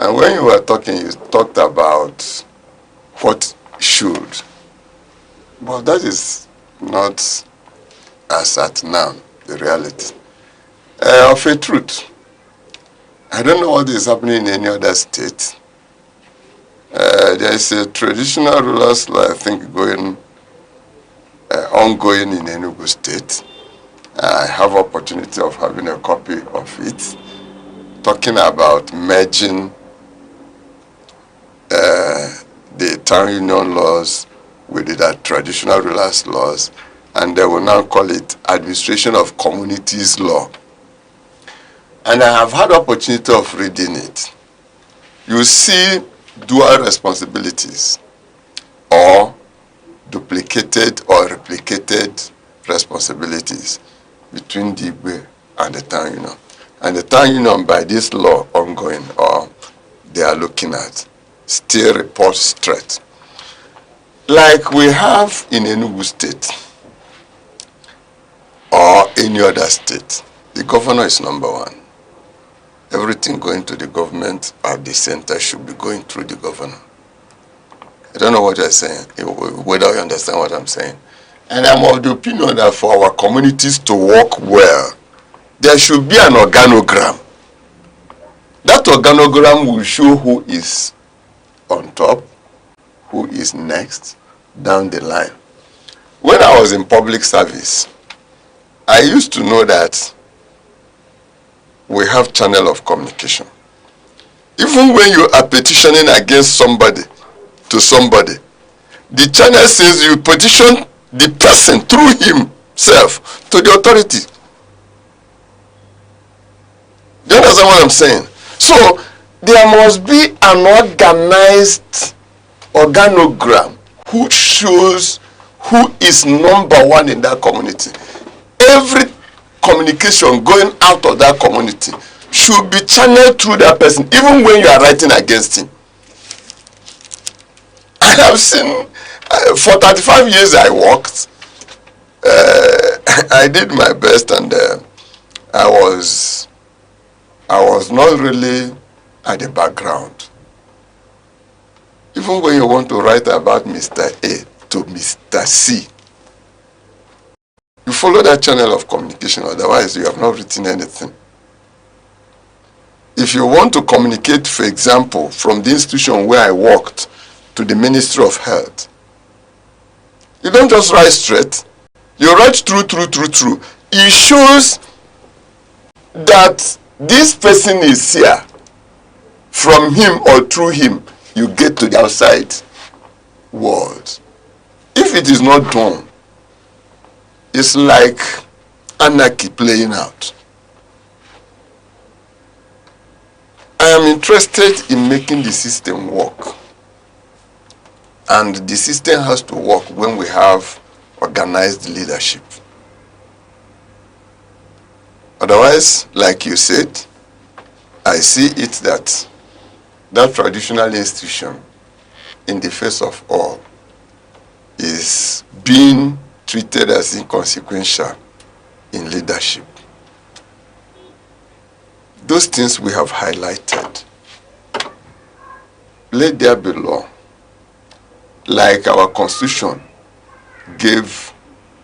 Speaker 2: And when you were talking, you talked about what should, but that is not as at now the reality. Of a truth, I don't know what is happening in any other state. There is a traditional rulers law, I think, ongoing in Enugu State. I have opportunity of having a copy of it, talking about merging the town union laws with the traditional rulers laws, and they will now call it Administration of Communities Law. And I have had opportunity of reading it. You see dual responsibilities or duplicated or replicated responsibilities between the Igwe and the town union. And the town union, by this law ongoing or they are looking at, still reports straight. Like we have in Enugu State or any other state, the governor is number one. Everything going to the government at the center should be going through the governor. I don't know what you're saying, whether you understand what I'm saying. And I'm of the opinion that for our communities to work well, there should be an organogram. That organogram will show who is on top, who is next, down the line. When I was in public service, I used to know that we have channel of communication. Even when you are petitioning against somebody, to somebody, the channel says you petition the person through himself to the authority. Do you understand what I'm saying? So there must be an organized organogram who shows who is number one in that community. Every communication going out of that community should be channeled through that person, even when you are writing against him. I have seen, for 35 years I worked, I did my best, and I was not really at the background. Even when you want to write about Mr. A to Mr. C, you follow that channel of communication, otherwise you have not written anything. If you want to communicate, for example, from the institution where I worked to the Ministry of Health, you don't just write straight. You write through. It shows that this person is here. From him or through him, you get to the outside. world, if it is not done, it's like anarchy playing out. I am interested in making the system work. And the system has to work when we have organized leadership. Otherwise, like you said, I see it that that traditional institution, in the face of all, is being treated as inconsequential in leadership. Those things we have highlighted, let there be law. Like our constitution gave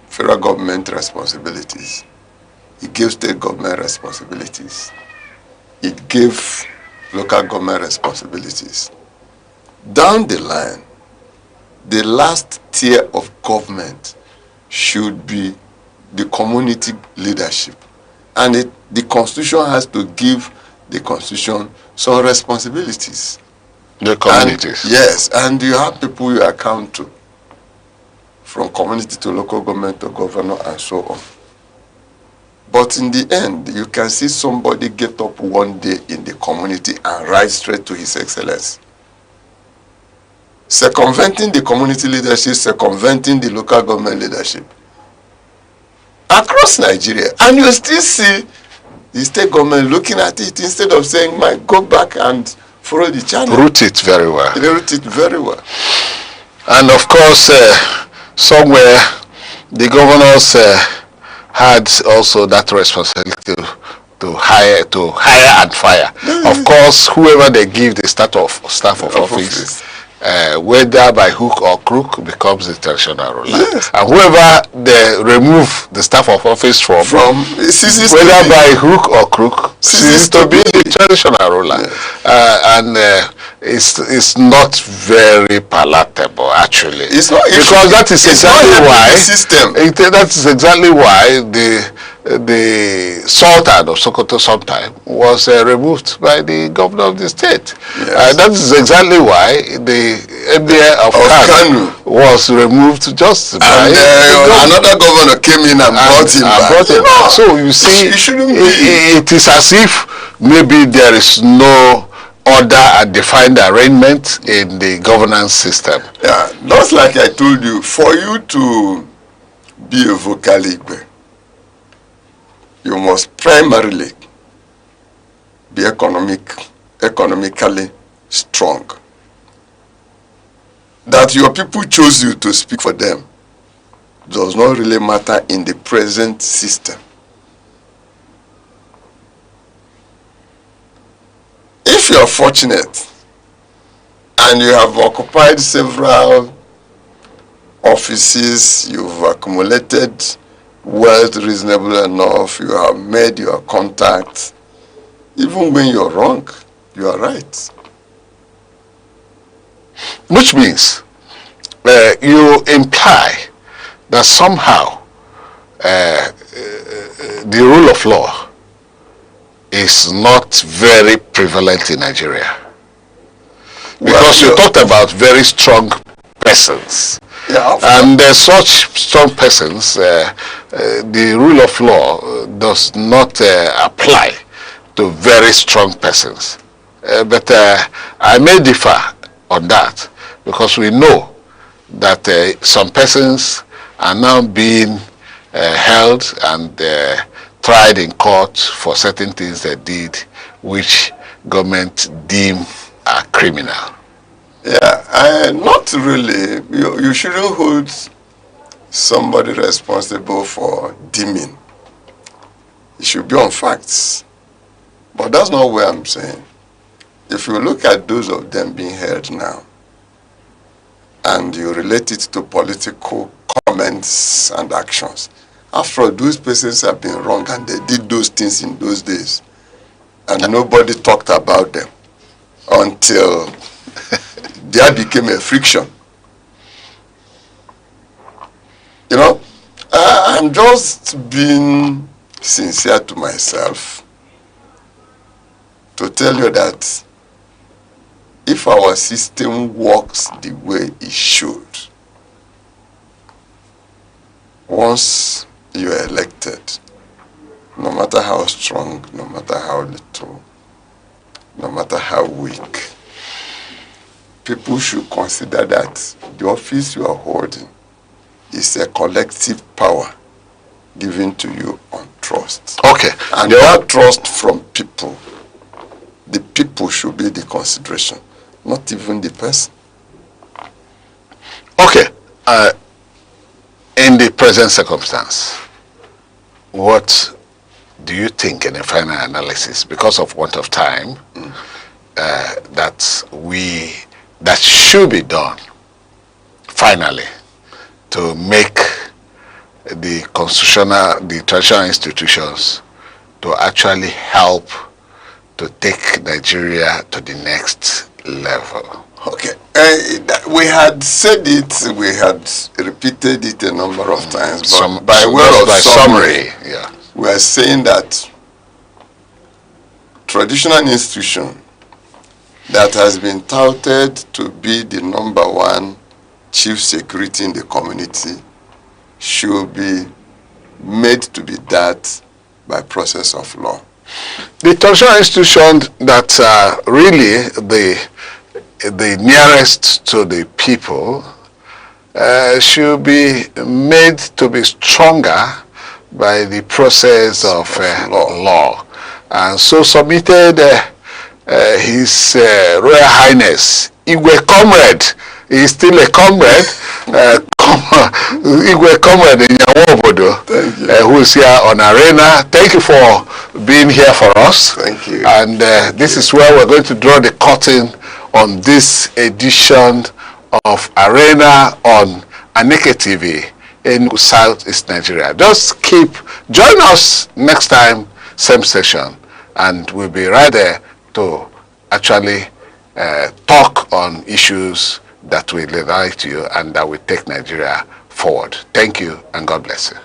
Speaker 2: federal government responsibilities, it gave state government responsibilities, it gave local government responsibilities. Down the line, the last tier of government should be the community leadership. And the constitution has to give the constitution some responsibilities.
Speaker 21: The communities.
Speaker 2: And, yes, and you have people you account to, from community to local government to governor and so on. But in the end, you can see somebody get up one day in the community and ride straight to His Excellency, circumventing the community leadership, circumventing the local government leadership across Nigeria. And you still see the state government looking at it instead of saying, "Man, go back and follow the channel."
Speaker 21: Route it very well.
Speaker 2: They route it very well.
Speaker 21: And of course, somewhere the governors had also that responsibility to hire and fire. Of course, whoever they give the staff of office, whether by hook or crook, becomes the traditional ruler. Yes. And whoever they remove the staff of office from whether by hook or crook, ceases to be the traditional ruler. Yes. It's not very palatable, actually. It's not, because that is exactly why that is exactly why the Sultan of Sokoto sometime was removed by the governor of the state. Yes. That is exactly why the Emir of Kano was removed just by
Speaker 2: another governor came in and brought him back.
Speaker 21: So you see, it is as if maybe there is no order and defined arrangement in the governance system.
Speaker 2: Yeah, just like I told you, for you to be a vocal Igbe, you must primarily be economically strong. That your people chose you to speak for them does not really matter in the present system. If you are fortunate and you have occupied several offices, you've accumulated wealth reasonable enough, you have made your contacts, even when you're wrong, you are right.
Speaker 21: Which means you imply that somehow the rule of law is not very prevalent in Nigeria. Because you talked about very strong persons. Yeah, and such strong persons, the rule of law does not apply to very strong persons. But I may differ on that, because we know that some persons are now being held and tried in court for certain things they did, which government deem are criminal.
Speaker 2: Yeah, not really. You shouldn't hold somebody responsible for deeming. It should be on facts. But that's not what I'm saying. If you look at those of them being held now, and you relate it to political comments and actions, after all, those persons have been wrong and they did those things in those days. And nobody talked about them until there became a friction. You know, I'm just being sincere to myself to tell you that if our system works the way it should, once you are elected, no matter how strong, no matter how little, no matter how weak, people should consider that the office you are holding is a collective power given to you on trust.
Speaker 21: Okay.
Speaker 2: And that trust from people, the people should be the consideration, not even the person.
Speaker 21: Okay. In the present circumstance, what do you think in a final analysis, because of want of time, that should be done finally to make the traditional institutions to actually help to take Nigeria to the next level?
Speaker 2: Okay, we had said it, we had repeated it a number of times, but by way of summary,
Speaker 21: yeah,
Speaker 2: we are saying that traditional institution that has been touted to be the #1 chief security in the community should be made to be that by process of law.
Speaker 21: The traditional institutions that are really the nearest to the people should be made to be stronger by the process of law. And so submitted His Royal Highness Igwe Comrade. He is still a comrade. Igwe Comrade in Yawobodo, who is here on Arena. Thank you for being here for us.
Speaker 2: Thank you.
Speaker 21: And this is where we're going to draw the curtain on this edition of Arena on Aneke TV in Southeast Nigeria. Just join us next time, same session, and we'll be right there to actually talk on issues that will unite you and that will take Nigeria forward. Thank you, and God bless you.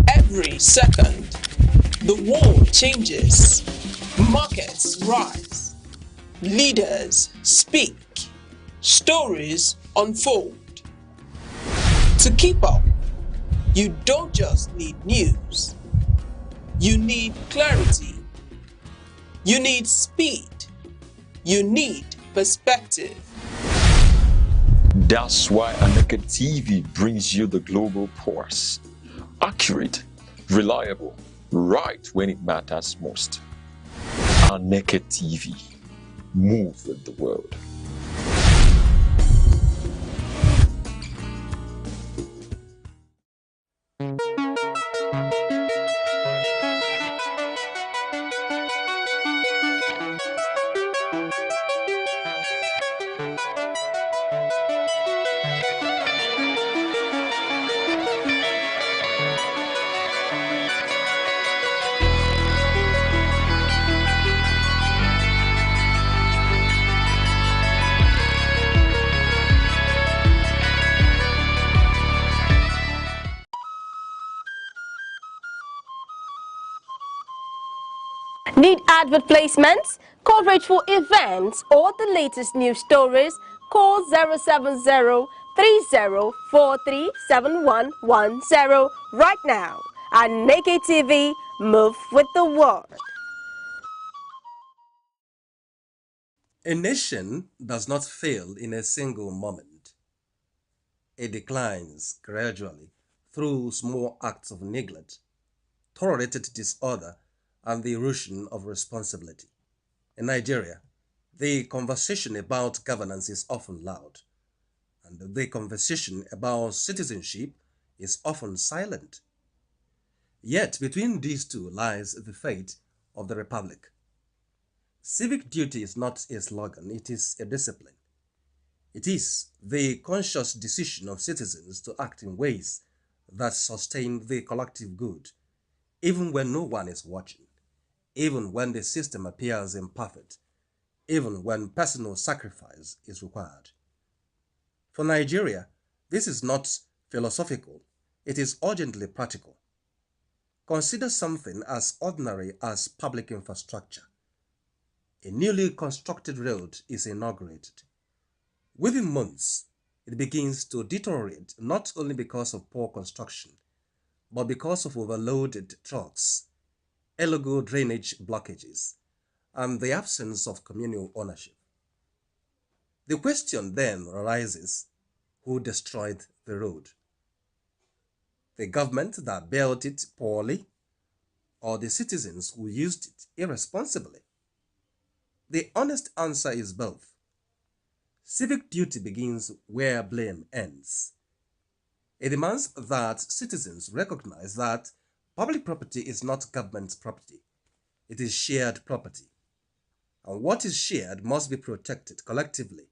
Speaker 15: Every second, the world changes, markets rise, leaders speak, stories unfold. To keep up, you don't just need news, you need clarity, you need speed, you need perspective.
Speaker 16: That's why Aneke TV brings you the global pulse. Accurate, reliable, right when it matters most. Aneke TV. Move with the world.
Speaker 4: Need advert placements, coverage for events, or the latest news stories? Call 070-3043-7110 right now. Aneke TV, move with the world.
Speaker 8: A nation does not fail in a single moment. It declines gradually through small acts of neglect, tolerated disorder, and the erosion of responsibility. In Nigeria, the conversation about governance is often loud, and the conversation about citizenship is often silent. Yet between these two lies the fate of the republic. Civic duty is not a slogan, it is a discipline. It is the conscious decision of citizens to act in ways that sustain the collective good, even when no one is watching, even when the system appears imperfect, even when personal sacrifice is required. For Nigeria, this is not philosophical, it is urgently practical. Consider something as ordinary as public infrastructure. A newly constructed road is inaugurated. Within months, it begins to deteriorate not only because of poor construction, but because of overloaded trucks, illegal drainage blockages, and the absence of communal ownership. The question then arises, who destroyed the road? The government that built it poorly, or the citizens who used it irresponsibly? The honest answer is both. Civic duty begins where blame ends. It demands that citizens recognize that public property is not government property. It is shared property. And what is shared must be protected collectively,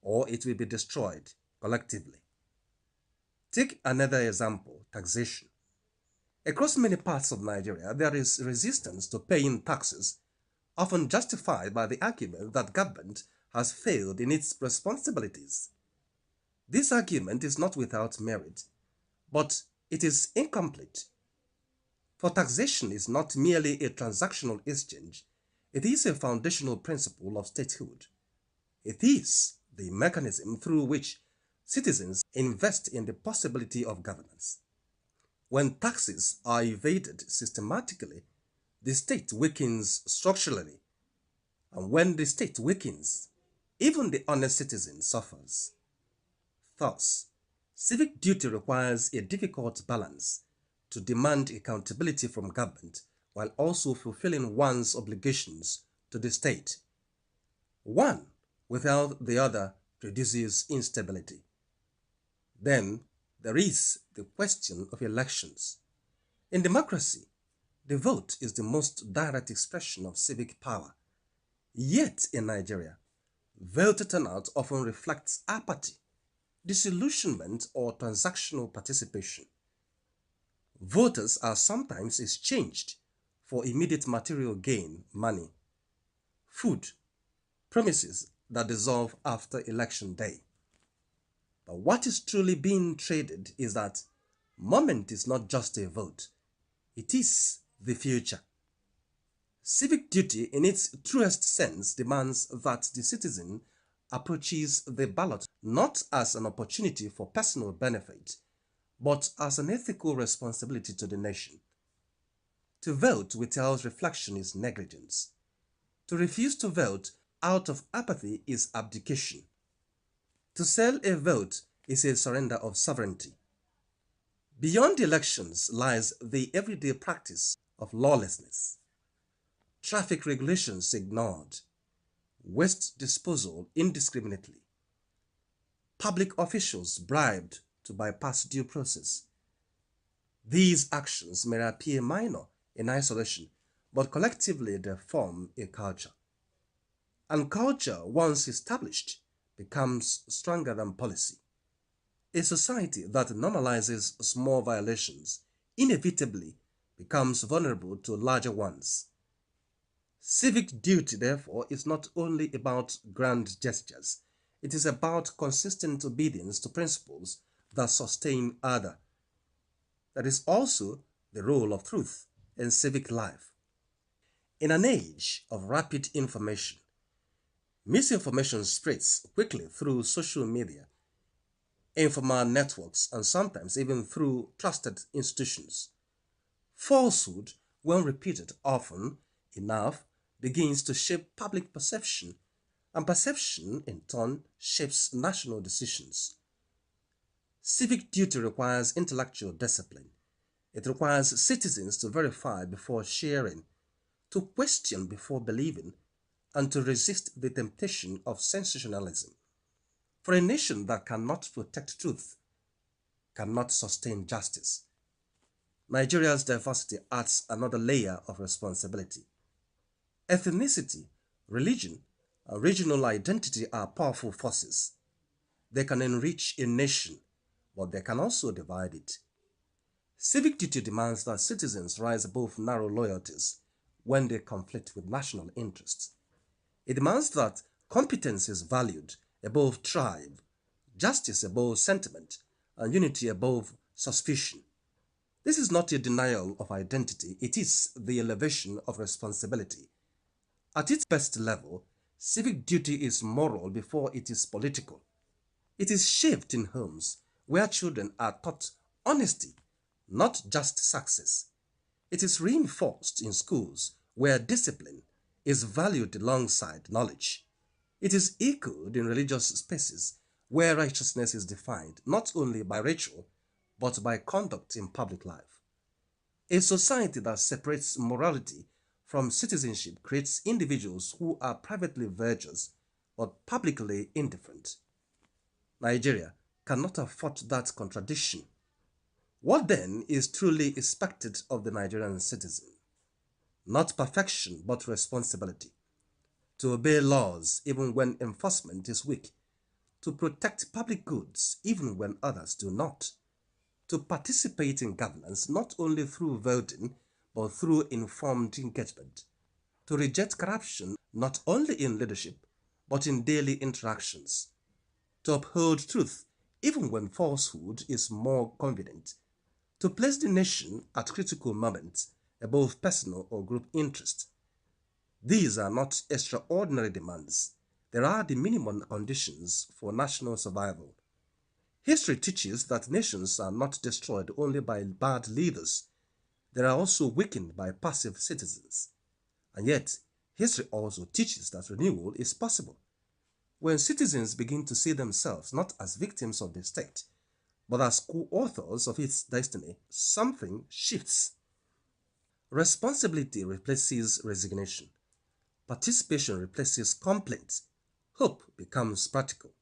Speaker 8: or it will be destroyed collectively. Take another example, taxation. Across many parts of Nigeria, there is resistance to paying taxes, often justified by the argument that government has failed in its responsibilities. This argument is not without merit, but it is incomplete. For taxation is not merely a transactional exchange, it is a foundational principle of statehood. It is the mechanism through which citizens invest in the possibility of governance. When taxes are evaded systematically, the state weakens structurally, and when the state weakens, even the honest citizen suffers. Thus, civic duty requires a difficult balance to demand accountability from government while also fulfilling one's obligations to the state. One without the other produces instability. Then there is the question of elections. In democracy, the vote is the most direct expression of civic power. Yet in Nigeria, voter turnout often reflects apathy, disillusionment, or transactional participation. Voters are sometimes exchanged for immediate material gain, money, food, promises that dissolve after election day. But what is truly being traded is that moment is not just a vote, it is the future. Civic duty in its truest sense demands that the citizen approaches the ballot not as an opportunity for personal benefit, but as an ethical responsibility to the nation. To vote without reflection is negligence. To refuse to vote out of apathy is abdication. To sell a vote is a surrender of sovereignty. Beyond elections lies the everyday practice of lawlessness. Traffic regulations ignored, waste disposal indiscriminately, public officials bribed to bypass due process. These actions may appear minor in isolation, but collectively they form a culture. And culture, once established, becomes stronger than policy. A society that normalizes small violations inevitably becomes vulnerable to larger ones. Civic duty, therefore, is not only about grand gestures. It is about consistent obedience to principles that sustain order. That is also the role of truth in civic life. In an age of rapid information, misinformation spreads quickly through social media, informal networks, and sometimes even through trusted institutions. Falsehood, when repeated often enough, begins to shape public perception, and perception in turn shapes national decisions. Civic duty requires intellectual discipline. It requires citizens to verify before sharing, to question before believing, and to resist the temptation of sensationalism. For a nation that cannot protect truth, cannot sustain justice. Nigeria's diversity adds another layer of responsibility. Ethnicity, religion, and regional identity are powerful forces. They can enrich a nation, but they can also divide it. Civic duty demands that citizens rise above narrow loyalties when they conflict with national interests. It demands that competence is valued above tribe, justice above sentiment, and unity above suspicion. This is not a denial of identity, it is the elevation of responsibility. At its best level, civic duty is moral before it is political. It is shaped in homes where children are taught honesty, not just success. It is reinforced in schools where discipline is valued alongside knowledge. It is echoed in religious spaces where righteousness is defined not only by ritual but by conduct in public life. A society that separates morality from citizenship creates individuals who are privately virtuous but publicly indifferent. Nigeria cannot afford that contradiction. What then is truly expected of the Nigerian citizen? Not perfection, but responsibility. To obey laws even when enforcement is weak. To protect public goods even when others do not. To participate in governance not only through voting, but through informed engagement. To reject corruption not only in leadership, but in daily interactions. To uphold truth even when falsehood is more convenient. To place the nation at critical moments above personal or group interest. These are not extraordinary demands. They are the minimum conditions for national survival. History teaches that nations are not destroyed only by bad leaders. They are also weakened by passive citizens. And yet, history also teaches that renewal is possible. When citizens begin to see themselves not as victims of the state, but as co-authors of its destiny, something shifts. Responsibility replaces resignation. Participation replaces complaint. Hope becomes practical.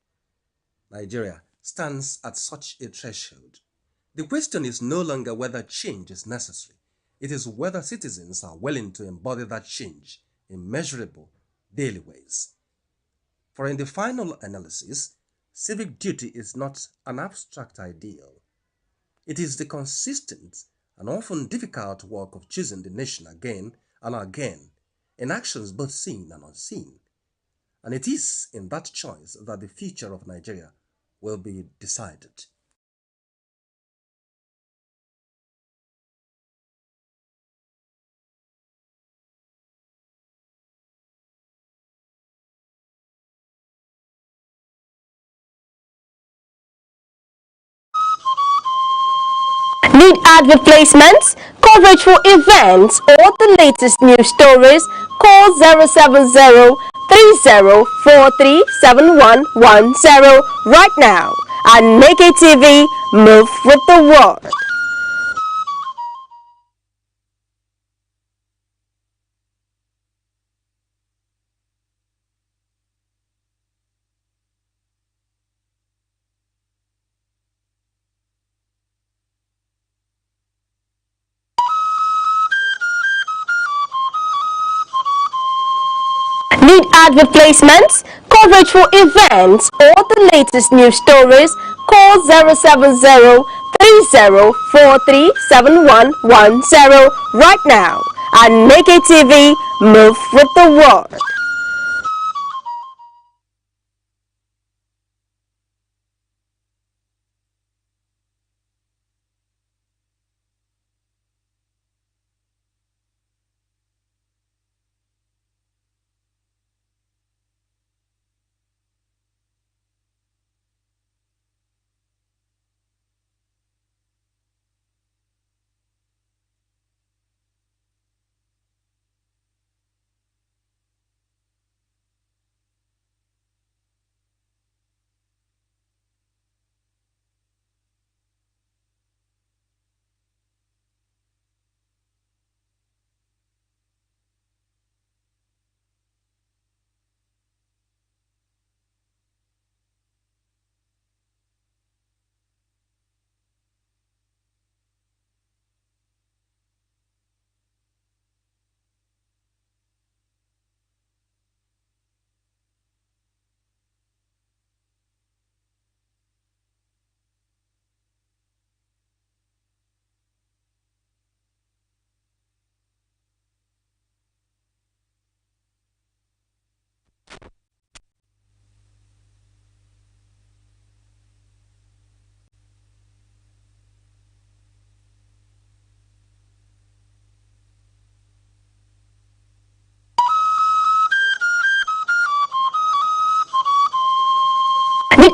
Speaker 8: Nigeria stands at such a threshold. The question is no longer whether change is necessary. It is whether citizens are willing to embody that change in measurable, daily ways. For in the final analysis, civic duty is not an abstract ideal. It is the consistent and often difficult work of choosing the nation again and again in actions both seen and unseen. And it is in that choice that the future of Nigeria will be decided.
Speaker 4: Need advert placements, coverage for events, or the latest news stories? Call 070 30437110 right now. Aneke TV, move with the world. Need advert placements, coverage for events, or the latest news stories? Call 070 30437110 right now. Aneke TV, move with the world.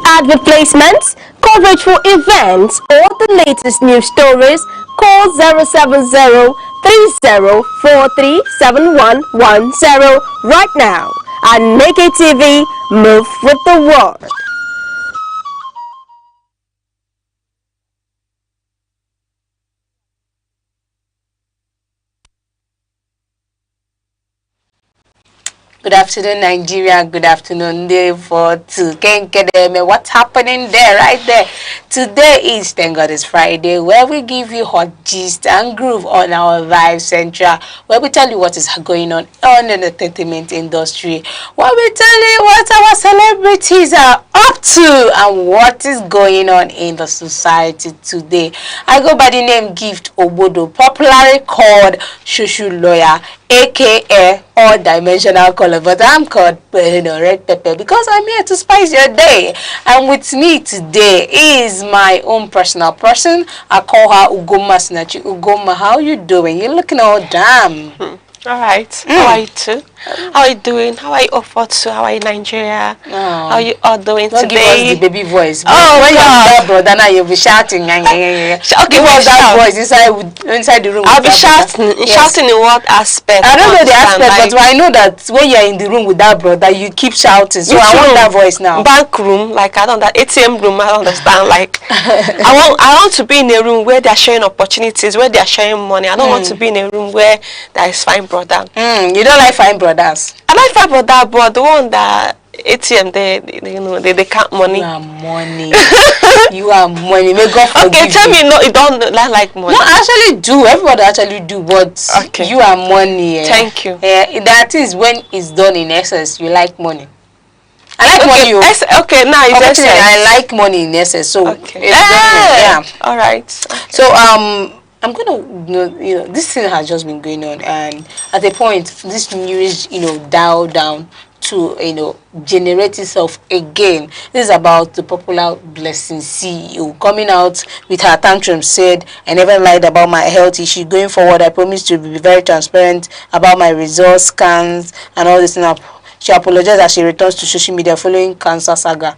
Speaker 4: advert placements, coverage for events, or the latest news stories, call 070-3043-7110 right now. Aneke TV, move with the world.
Speaker 9: Good afternoon, Nigeria. Good afternoon, day for what's happening there, right there? Today is, thank God it's Friday, where we give you hot gist and groove on our Vibe Central, where we tell you what is going on in the entertainment industry, where we tell you what our celebrities are up to and what is going on in the society today. I go by the name Gift Obodo, popularly called Shushu Lawyer, aka all-dimensional color, but I'm called Red Pepper because I'm here to spice your day. And with me today is my own personal person. I call her Ugoma Sinachi. Ugoma, how you doing? You're looking all damn.
Speaker 10: All right. How are you too? How are you doing? How are you all for too? How are you, Nigeria? How are you all doing
Speaker 9: Don't
Speaker 10: today?
Speaker 9: Give us the baby voice.
Speaker 10: Oh,
Speaker 9: when
Speaker 10: God.
Speaker 9: you're brother, now you'll be shouting.
Speaker 10: Okay,
Speaker 9: Give us that voice inside the room.
Speaker 10: I'll be shouting. Yes. Shouting in what aspect?
Speaker 9: I don't know the aspect,
Speaker 10: like,
Speaker 9: but I know that when you're in the room with that brother, you keep shouting. So I want that voice now.
Speaker 10: Bank room, like I don't that ATM room. I don't understand. Like I want to be in a room where they're sharing opportunities, where they're sharing money. I don't want to be in a room where there is fine brother.
Speaker 9: You don't like fine brothers?
Speaker 10: I like fine brother, but the one that ATM, they count money.
Speaker 9: You are money. You are money. May God forgive
Speaker 10: okay, tell me, no, you don't like money.
Speaker 9: No, I actually do. Everybody actually do, but
Speaker 10: okay.
Speaker 9: You are money.
Speaker 10: Thank you.
Speaker 9: That is when it's done in excess. You like money. I like money.
Speaker 10: Okay, now it's excess.
Speaker 9: I like money in excess. So
Speaker 10: okay. All right. Okay.
Speaker 9: So I'm gonna, this thing has just been going on, and at a point, this news, dialed down to, generate itself again. This is about the popular Blessing CEO coming out with her tantrum, said, "I never lied about my health issue. Going forward, I promise to be very transparent about my results, scans, and all this." Now, she apologized as she returns to social media following cancer saga.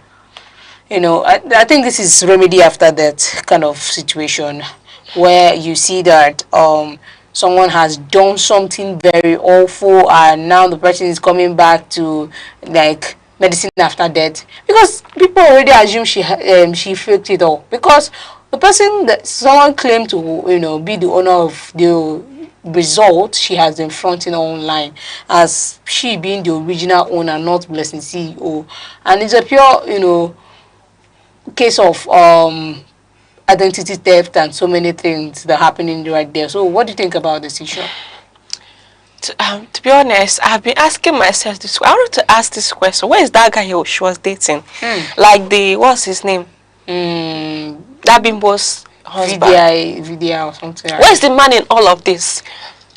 Speaker 9: I think this is remedy after that kind of situation, where you see that someone has done something very awful and now the person is coming back to like medicine after death, because people already assume she faked it all, because the person that someone claimed to be the owner of the result she has been fronting online as she being the original owner, not Blessing CEO, and it's a pure case of identity theft and so many things that are happening right there. So what do you think about this issue?
Speaker 10: To be honest, I've been asking myself this. I wanted to ask this question: where is that guy she was dating? Like what's his name? That bimbo's husband.
Speaker 9: Vidya or something.
Speaker 10: Where's the man in all of this?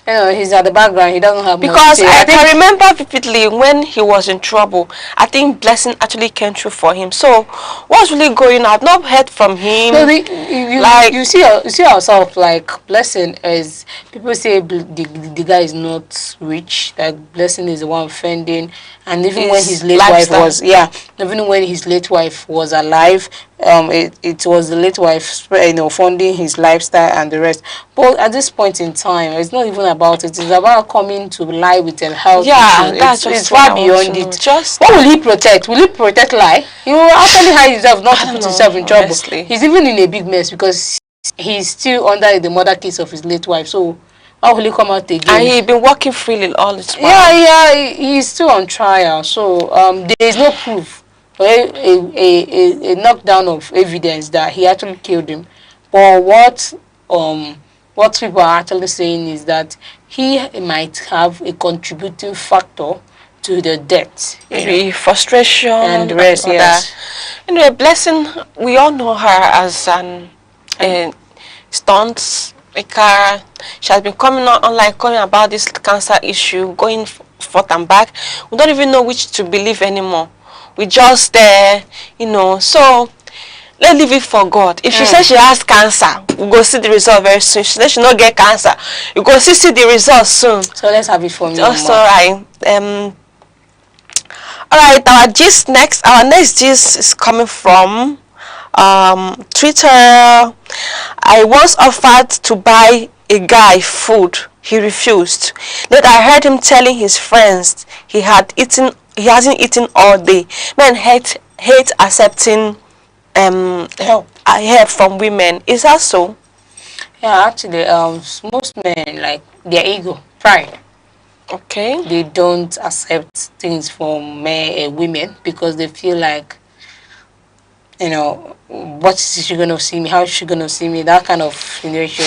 Speaker 9: He's at the background. He doesn't have
Speaker 10: because I can remember vividly when he was in trouble. I think Blessing actually came through for him. So what's really going on? I've not heard from him.
Speaker 9: So you see yourself, like Blessing is, people say the guy is not rich. Like Blessing is the one fending, and even when his late wife was even when his late wife was alive, it was the late wife funding his lifestyle and the rest. But at this point in time, it's not even about it. It's about coming to lie with a health issue. It's far beyond it. What will he protect? Will he protect lie? He will actually hide himself not to put himself in trouble. Honestly. He's even in a big mess because he's still under the murder case of his late wife. So how will he come out again?
Speaker 10: And he's been working freely all this while.
Speaker 9: Yeah, he's still on trial. So there is no proof, a knockdown of evidence that he actually killed him. But what people are actually saying is that he might have a contributing factor to the death.
Speaker 10: Maybe frustration
Speaker 9: and the rest, yes.
Speaker 10: Anyway, Blessing, we all know her as an stunt maker. She has been coming online about this cancer issue, going forth and back. We don't even know which to believe anymore. We just so let's leave it for God. If she says she has cancer, we'll go see the result very soon. She says she not get cancer, you go see the results soon.
Speaker 9: So let's have it for me.
Speaker 10: That's all right. Alright, our gist next. Our next gist is coming from Twitter. I once offered to buy a guy food. He refused. Later I heard him telling his friends he hasn't eaten all day. Men hate accepting help from women. Is that so?
Speaker 9: Yeah, actually, most men, like, their ego, pride.
Speaker 10: Okay.
Speaker 9: They don't accept things from women because they feel like, you know, what is she gonna see me? How is she gonna see me? That kind of situation.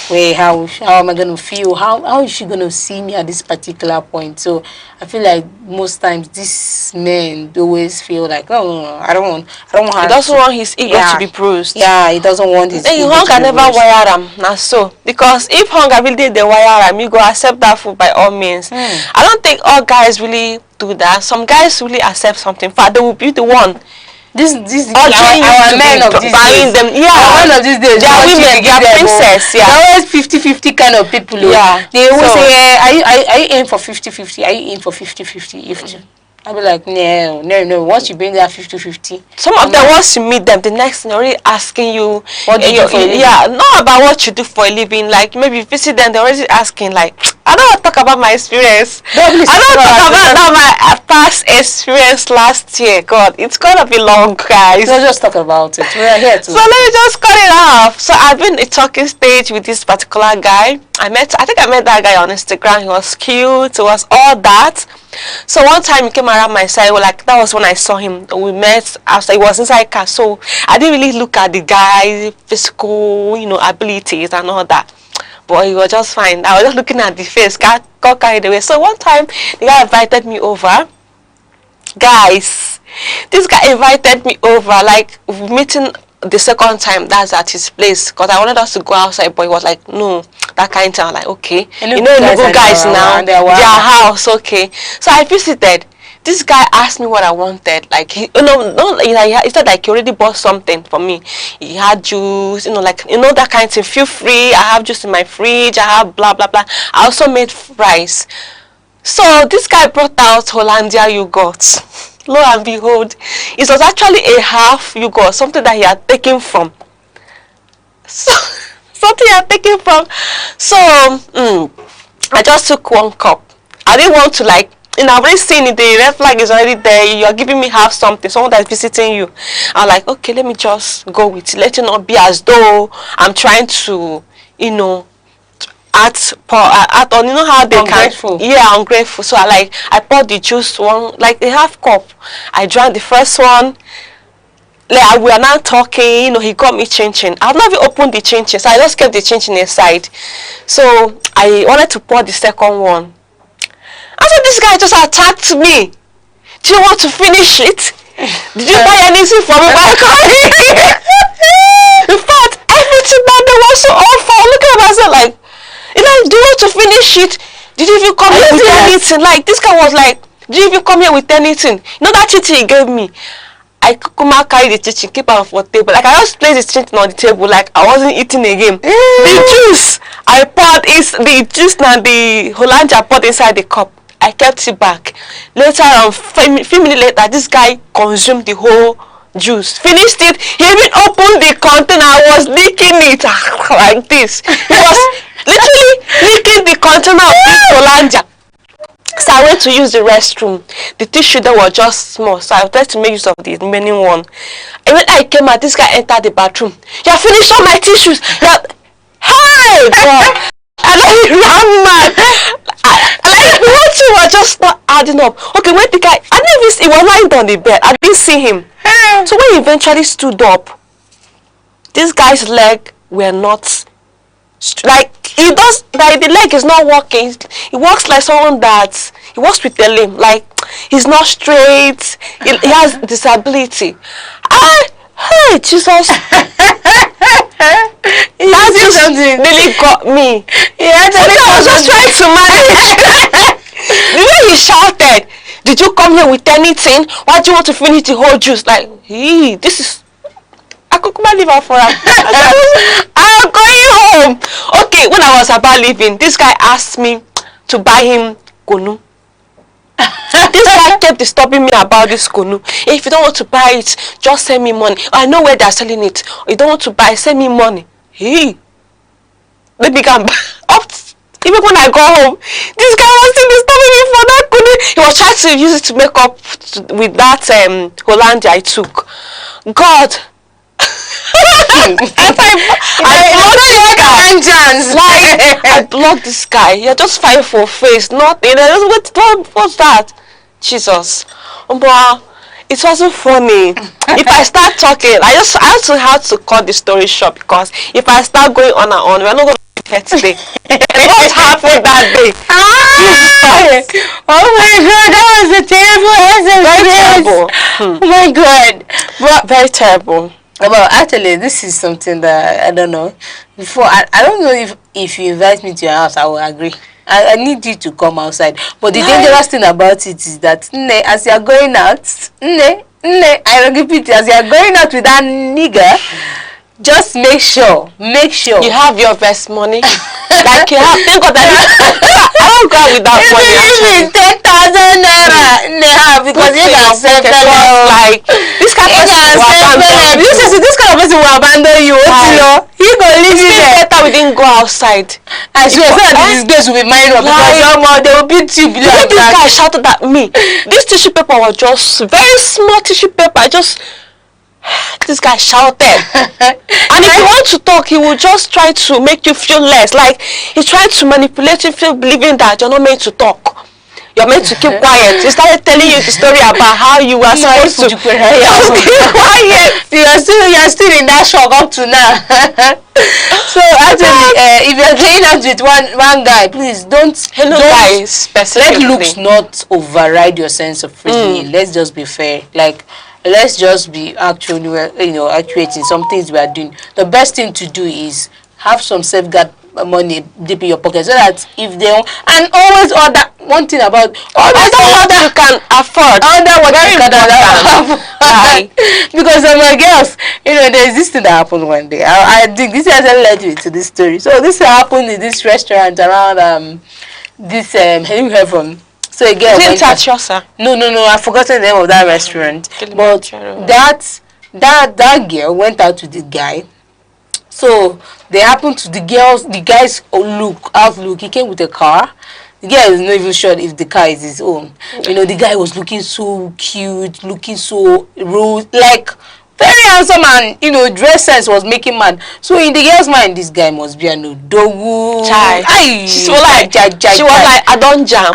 Speaker 9: Where how am I gonna feel? How is she gonna see me at this particular point? So I feel like most times these men always feel like, no, I don't want.
Speaker 10: He doesn't want his ego to be bruised.
Speaker 9: Yeah, he doesn't want his ego
Speaker 10: hunger
Speaker 9: to be
Speaker 10: never
Speaker 9: bruised.
Speaker 10: wire him. Now so because if hunger really they wire him, you go accept that food by all means. I don't think all guys really do that. Some guys really accept something. But they will be the one.
Speaker 9: This
Speaker 10: our
Speaker 9: men of these
Speaker 10: buying
Speaker 9: days.
Speaker 10: them, yeah.
Speaker 9: One of these days,
Speaker 10: they are women, they are princess, yeah.
Speaker 9: They're always 50-50 kind of people.
Speaker 10: Yeah.
Speaker 9: They always
Speaker 10: So,
Speaker 9: say, are you aim for 50-50? Are you aim for 50-50? I'll be like, no. Once you bring that 50-50.
Speaker 10: Some of them, once you meet them, the next thing they're already asking you,
Speaker 9: what do you do for a living?
Speaker 10: Yeah, not about what you do for a living. Like maybe you visit them, they're already asking, like, I don't want to talk about my experience. I don't talk about my past experience last year. God, it's gonna be long, guys.
Speaker 9: Let's just talk about it. We're here to.
Speaker 10: So let me just cut it off. So I've been in a talking stage with this particular guy. I think I met that guy on Instagram. He was cute. It was all that. So one time he came around my side. Like that was when I saw him. We met after he was inside car. So I didn't really look at the guy's physical, abilities and all that. But he was just fine. I was just looking at the face, got carried away. So one time, the guy invited me over. Guys, this guy invited me over, like, meeting the second time, that's at his place. Because I wanted us to go outside, but he was like, no, that kind of thing. I'm like, okay. Enugu guys now, their house, okay. So I visited. This guy asked me what I wanted. Like he said like he already bought something for me. He had juice, that kind of thing. Feel free. I have juice in my fridge. I have blah blah blah. I also made rice. So this guy brought out Hollandia yogurt. Lo and behold, it was actually a half yogurt, something that he had taken from. So something he had taken from. So I just took one cup. I didn't want to I've already seen it, the red flag is already there, you're giving me half something, someone that's visiting you. I'm like, okay, let me just go with it. Let it not be as though I'm trying to, act on, how they ungrateful. Ungrateful. So I poured the juice one, like a half cup. I drank the first one. Like we are now talking, he got me chin-chin. I've not even opened the chin-chin, so I just kept the chin-chin aside. So I wanted to pour the second one. After this guy just attacked me. Do you want to finish it? Did you buy anything for me? In fact, everything that there was so awful. Look at myself like, do you want to finish it? Did you even come here with anything? Like, this guy was like, did you even come here with anything? That chinchin he gave me. I come out carry the chinchin, keep out for the table. Like, I just placed the chinchin on the table like I wasn't eating again. The juice I poured is the juice and the Hollandia I poured inside the cup. I kept it back. Later on, few minutes later, this guy consumed the whole juice. Finished it. He even opened the container. I was licking it like this. He was literally licking the container of this Hollandia. So I went to use the restroom. The tissue there was just small, so I tried to make use of the remaining one. And when I came out, this guy entered the bathroom. You have finished all my tissues. Hey, God. And then he ran mad. The whole thing was just not adding up. Okay, when the guy, he was lying on the bed. I didn't see him. So when he eventually stood up, this guy's leg were not, the leg is not working. He walks like someone he walks with a limb. Like, he's not straight. He has disability. Hey, Jesus. That just really got me. I was just trying to manage. The way he shouted, did you come here with anything? Why do you want to finish the whole juice? Like, this is... I could come leave her for her. I'm going home. Okay, when I was about leaving, this guy asked me to buy him kunu. This guy kept disturbing me about this kunu. If you don't want to buy it, just send me money. I know where they're selling it. You don't want to buy, send me money. Hey, baby, can buy. Even when I go home, this guy was still disturbing me for that kunu. He was trying to use it to make up with that Hollandia I took. God. I blocked this guy. You're just fighting for face, nothing. What's that? Jesus. It wasn't funny. If I start talking, I also have to cut the story short, because if I start going on and on, we're not going to be here today. What happened that day?
Speaker 9: Oh my God, that was a terrible answer. Very terrible. Oh my God.
Speaker 10: But very terrible.
Speaker 9: Well, actually, this is something that I don't know. Before, I don't know if you invite me to your house, I will agree. I need you to come outside. But the dangerous thing about it is that as you are going out, I repeat, as you are going out with that nigger, just make sure
Speaker 10: you have your vest money. Like you have, thank God that I don't go with that money.
Speaker 9: Even 10,000 naira, because you can save
Speaker 10: like this kind of person will abandon you.
Speaker 9: This kind of person will abandon you. He go leave you there.
Speaker 10: Better we didn't go outside.
Speaker 9: I swear, so that this place will be minor, because they will beat you.
Speaker 10: Like this guy shouted at me. This tissue paper was just very small tissue paper. This guy shouted. And if you want to talk, he will just try to make you feel less. Like he's trying to manipulate you, believing that you're not meant to talk. You're meant to keep quiet. He started telling you the story about how you were supposed to keep quiet.
Speaker 9: You're still in that shock up to now. So actually, if you're going out with one guy, please don't let looks not override your sense of freedom. Let's just be fair. Like, let's just be actually, actuating some things we are doing. The best thing to do is have some safeguard money deep in your pocket, so that if they and always order. One thing about always order
Speaker 10: you can afford.
Speaker 9: Order what you can afford. Because of my girls, there's this thing that happened one day. I think this has led me to this story. So this happened in this restaurant around this Heaven. So a girl went No, I've forgotten the name of that restaurant. But that girl went out with the guy. So they happened to the guy's outlook. He came with a car. The guy is not even sure if the car is his own. The guy was looking so cute, looking so rose, like very handsome, and dress sense was making man. So in the girl's mind, this guy must be a dogu.
Speaker 10: She was like, I don't jam.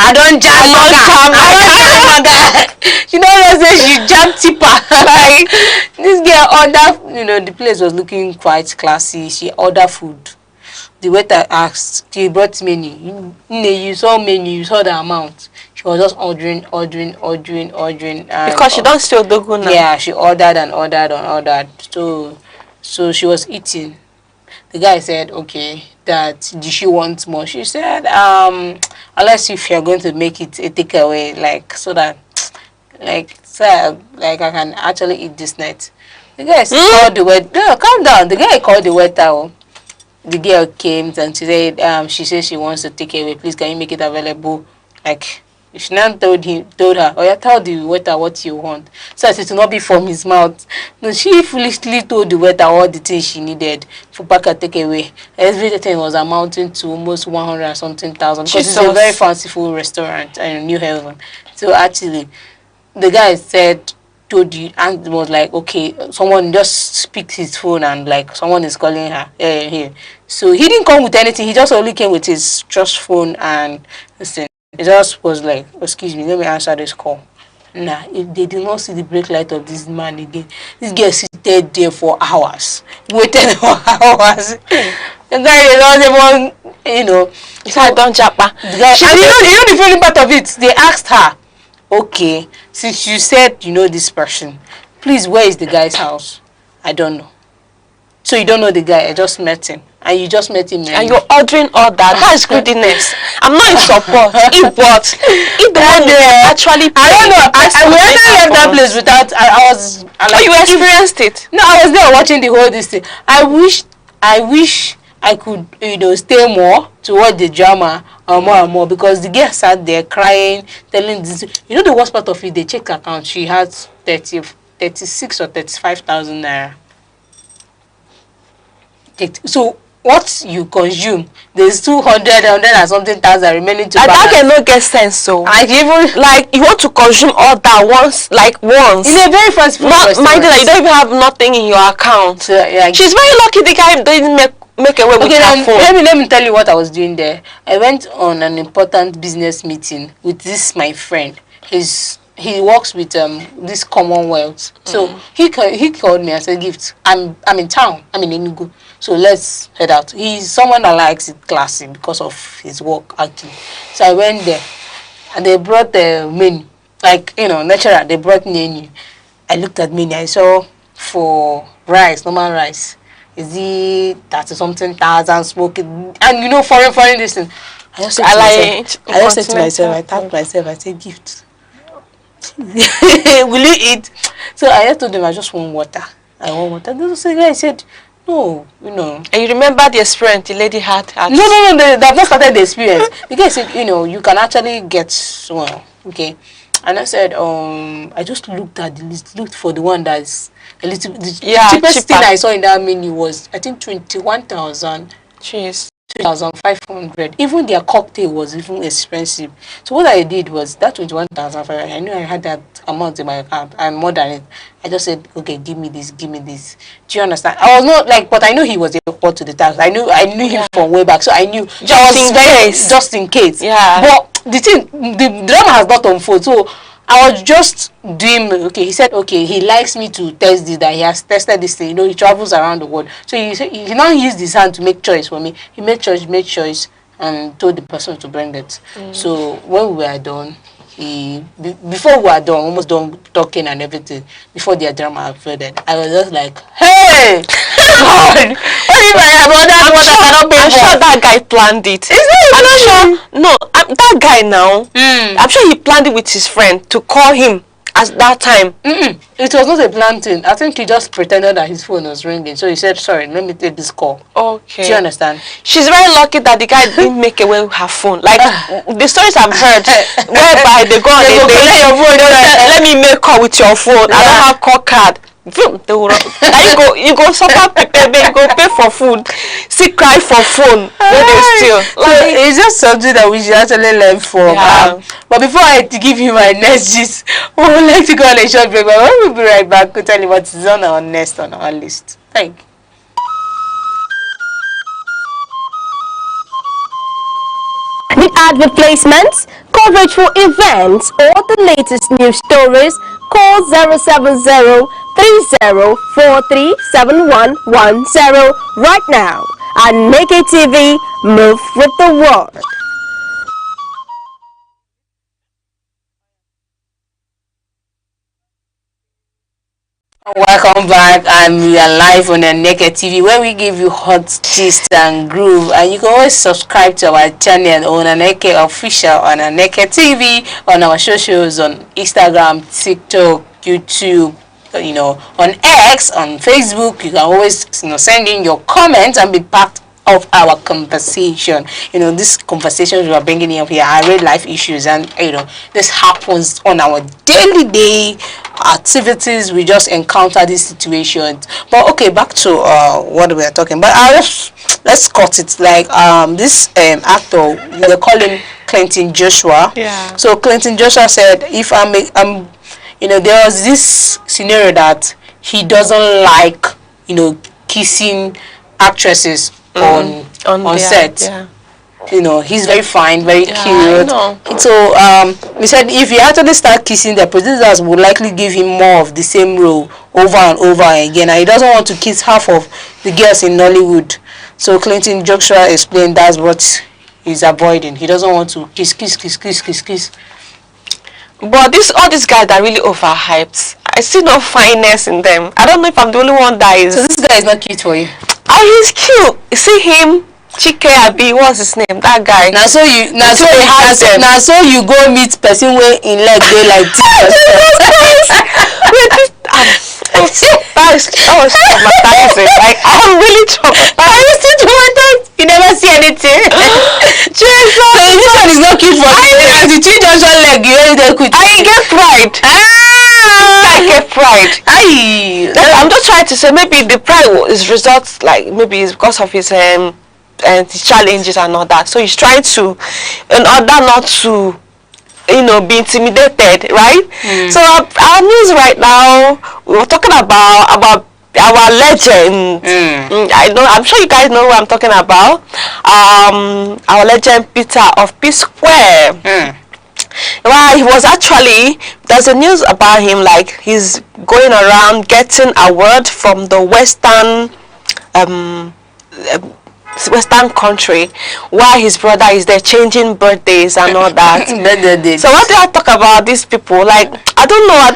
Speaker 9: She don't say she jam tipper. Like this girl ordered. The place was looking quite classy. She ordered food. The waiter asked, he brought menu. You saw menu, you saw the amount. She was just ordering.
Speaker 10: Because she don't steal dogu now.
Speaker 9: Yeah, she ordered and ordered. So she was eating. The guy said, okay, did she want more? She said, unless if you're going to make it a takeaway, so that I can actually eat this night. The guy called the waiter. No, calm down. The guy called the waiter. The girl came and she said, she says she wants to take away. Please, can you make it available? Like, she now told her, oh, yeah, tell the waiter what you want. So as it will not be from his mouth. No, she foolishly told the waiter all the things she needed for pack and take away. Everything was amounting to almost 100 and something thousand. Because it's a very fanciful restaurant in New Haven. So actually, the guy said, told you, and was like, okay, someone just speaks his phone and someone is calling her here. So he didn't come with anything. He just only came with his trust phone and listen. It just was like, excuse me, let me answer this call. Nah, if they did not see the brake light of this man again, this girl seated there for hours, waited for hours. The guy did not even,
Speaker 10: I don't japa.
Speaker 9: The funny part of it, they asked her, okay, since you said you know this person, please, where is the guy's house? I don't know. So you don't know the guy, I just met him. And you just met him.
Speaker 10: And you're ordering all that. That is greediness. I'm not in support. If the one actually
Speaker 9: I don't know. I never left that place without you
Speaker 10: experienced it.
Speaker 9: No, I was there watching the whole this thing. I wish I could, stay more to watch the drama more and more, because the girl sat there crying, telling this. The worst part of it, they checked her account. She had 36 or 35,000 naira. So what you consume, there's 200 and something thousand remaining to balance.
Speaker 10: That can not get sense. So
Speaker 9: I even
Speaker 10: like you want to consume all that once in
Speaker 9: a very fast food restaurant.
Speaker 10: Mind that you don't even have nothing in your account. She's very lucky the guy didn't make away with her phone.
Speaker 9: Let me tell you what I was doing there. I went on an important business meeting with this my friend. He works with this Commonwealth. So he called me and said, "Gift, I'm in town. I'm in Enugu. So let's head out." He's someone that likes it classy because of his work actually. So I went there and they brought the menu. Like, natural, they brought menu. I looked at menu, I saw for rice, normal rice. Is it 30-something thousand smoking? And foreign this thing. I just said to myself, I tapped myself, I said, "Gift. Will you eat?" So I just told them I just want water. I want water. The guy said, "No,
Speaker 10: And you remember the experience the lady had?
Speaker 9: No, they've not started the experience. The guy said, you can actually get okay. And I said, I just looked at the list, looked for the one that's a little. The cheapest thing I saw in that menu was, I think, 21,000.
Speaker 10: Jeez.
Speaker 9: 2,500. Even their cocktail was even expensive. So what I did was that 21,500. I knew I had that amount in my account and more than it. I just said, "Okay, give me this, give me this." Do you understand? I was not but I knew he was able to the tax. I knew him from way back, so I knew just in case.
Speaker 10: Yeah.
Speaker 9: But the drama has not unfolded. So I was just doing, okay, he said, okay, he likes me to test this, that he has tested this thing, he travels around the world. So he now used his hand to make choice for me. He made choice, and told the person to bring it. So when we were done, before we were done, almost done talking and everything, before the drama unfolded, I was just like, "Hey! God!
Speaker 10: I'm sure that guy planned it. That guy now, I'm sure he planned it with his friend to call him at that time.
Speaker 9: It was not a planned thing. I think he just pretended that his phone was ringing. So he said, "Sorry, let me take this call."
Speaker 10: Okay.
Speaker 9: Do you understand?
Speaker 10: She's very lucky that the guy didn't make away with her phone. Like the stories I've heard, whereby they go on let me make call with your phone. I don't have call card. You go suffer people, you go pay for food, see cry for phone when they steal.
Speaker 9: It's just something that we should actually learn from. But before I give you my next gist, we would like to go on a short break. But we'll be right back to tell you what is on our next on our list. Thank you.
Speaker 4: Need advert placements, coverage for events, or the latest news stories? Call 070-3043-7110 right now. Aneke TV, move with the world.
Speaker 9: Welcome back, and we are live on Aneke TV, where we give you hot gist and groove. And you can always subscribe to our channel on Aneke Official on Aneke TV, on our socials on Instagram, TikTok, YouTube, on X, on Facebook. You can always send in your comments and be part of our conversation. These conversations we are bringing in here are real life issues, and this happens on our daily activities. We just encounter these situations. But okay, back to what we are talking about. Let's cut it. Like this actor, they call him Clinton Joshua.
Speaker 10: Yeah. So
Speaker 9: Clinton Joshua said, if there was this scenario that he doesn't like, kissing actresses on set. Yeah. He's very fine, very cute. So he said if he actually start kissing, the producers would likely give him more of the same role over and over again, and he doesn't want to kiss half of the girls in Nollywood. So Clinton Joshua explained that's what he's avoiding. He doesn't want to kiss.
Speaker 10: But all these guys are really overhyped. I see no fineness in them. I don't know if I'm the only one that is.
Speaker 9: So this guy is not cute for you?
Speaker 10: Oh, he's cute. You see him, Chike Abi, what's his name? That guy.
Speaker 9: Now so you go meet person where in leg they like
Speaker 10: that was traumatizing. Like I'm really traumatized.
Speaker 9: I used to traumatize Jesus. So this one is not cute for the T-junction leg. You ain't quit.
Speaker 10: I get pride. I get pride. I'm just trying to say maybe the pride is results like maybe it's because of his challenges and all that. So he's trying to, in order not to, be intimidated, right? So our news right now, we were talking about our legend. I'm sure you guys know who I'm talking about. Our legend Peter of P Square. Well, he was actually, there's a news about him, like he's going around getting award from the Western country, while his brother is there changing birthdays and all that. So what do I talk about these people? Like, I don't know.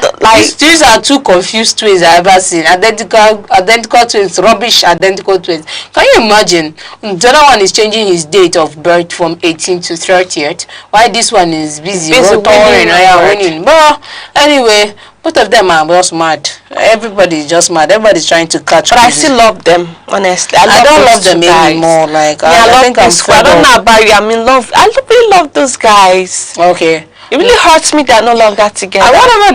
Speaker 9: These are two confused twins I've ever seen. Identical twins, rubbish identical twins. Can you imagine? The other one is changing his date of birth from 18th to 30th, while this one is busy winning. But anyway, both of them are just mad. Everybody is just mad. Everybody's trying to catch.
Speaker 10: But I still love them, honestly.
Speaker 9: I don't love them anymore. Like I think I'm
Speaker 10: I don't know about you. I'm in love. I really love those guys.
Speaker 9: Okay.
Speaker 10: It really hurts me that no longer together.
Speaker 9: And whatever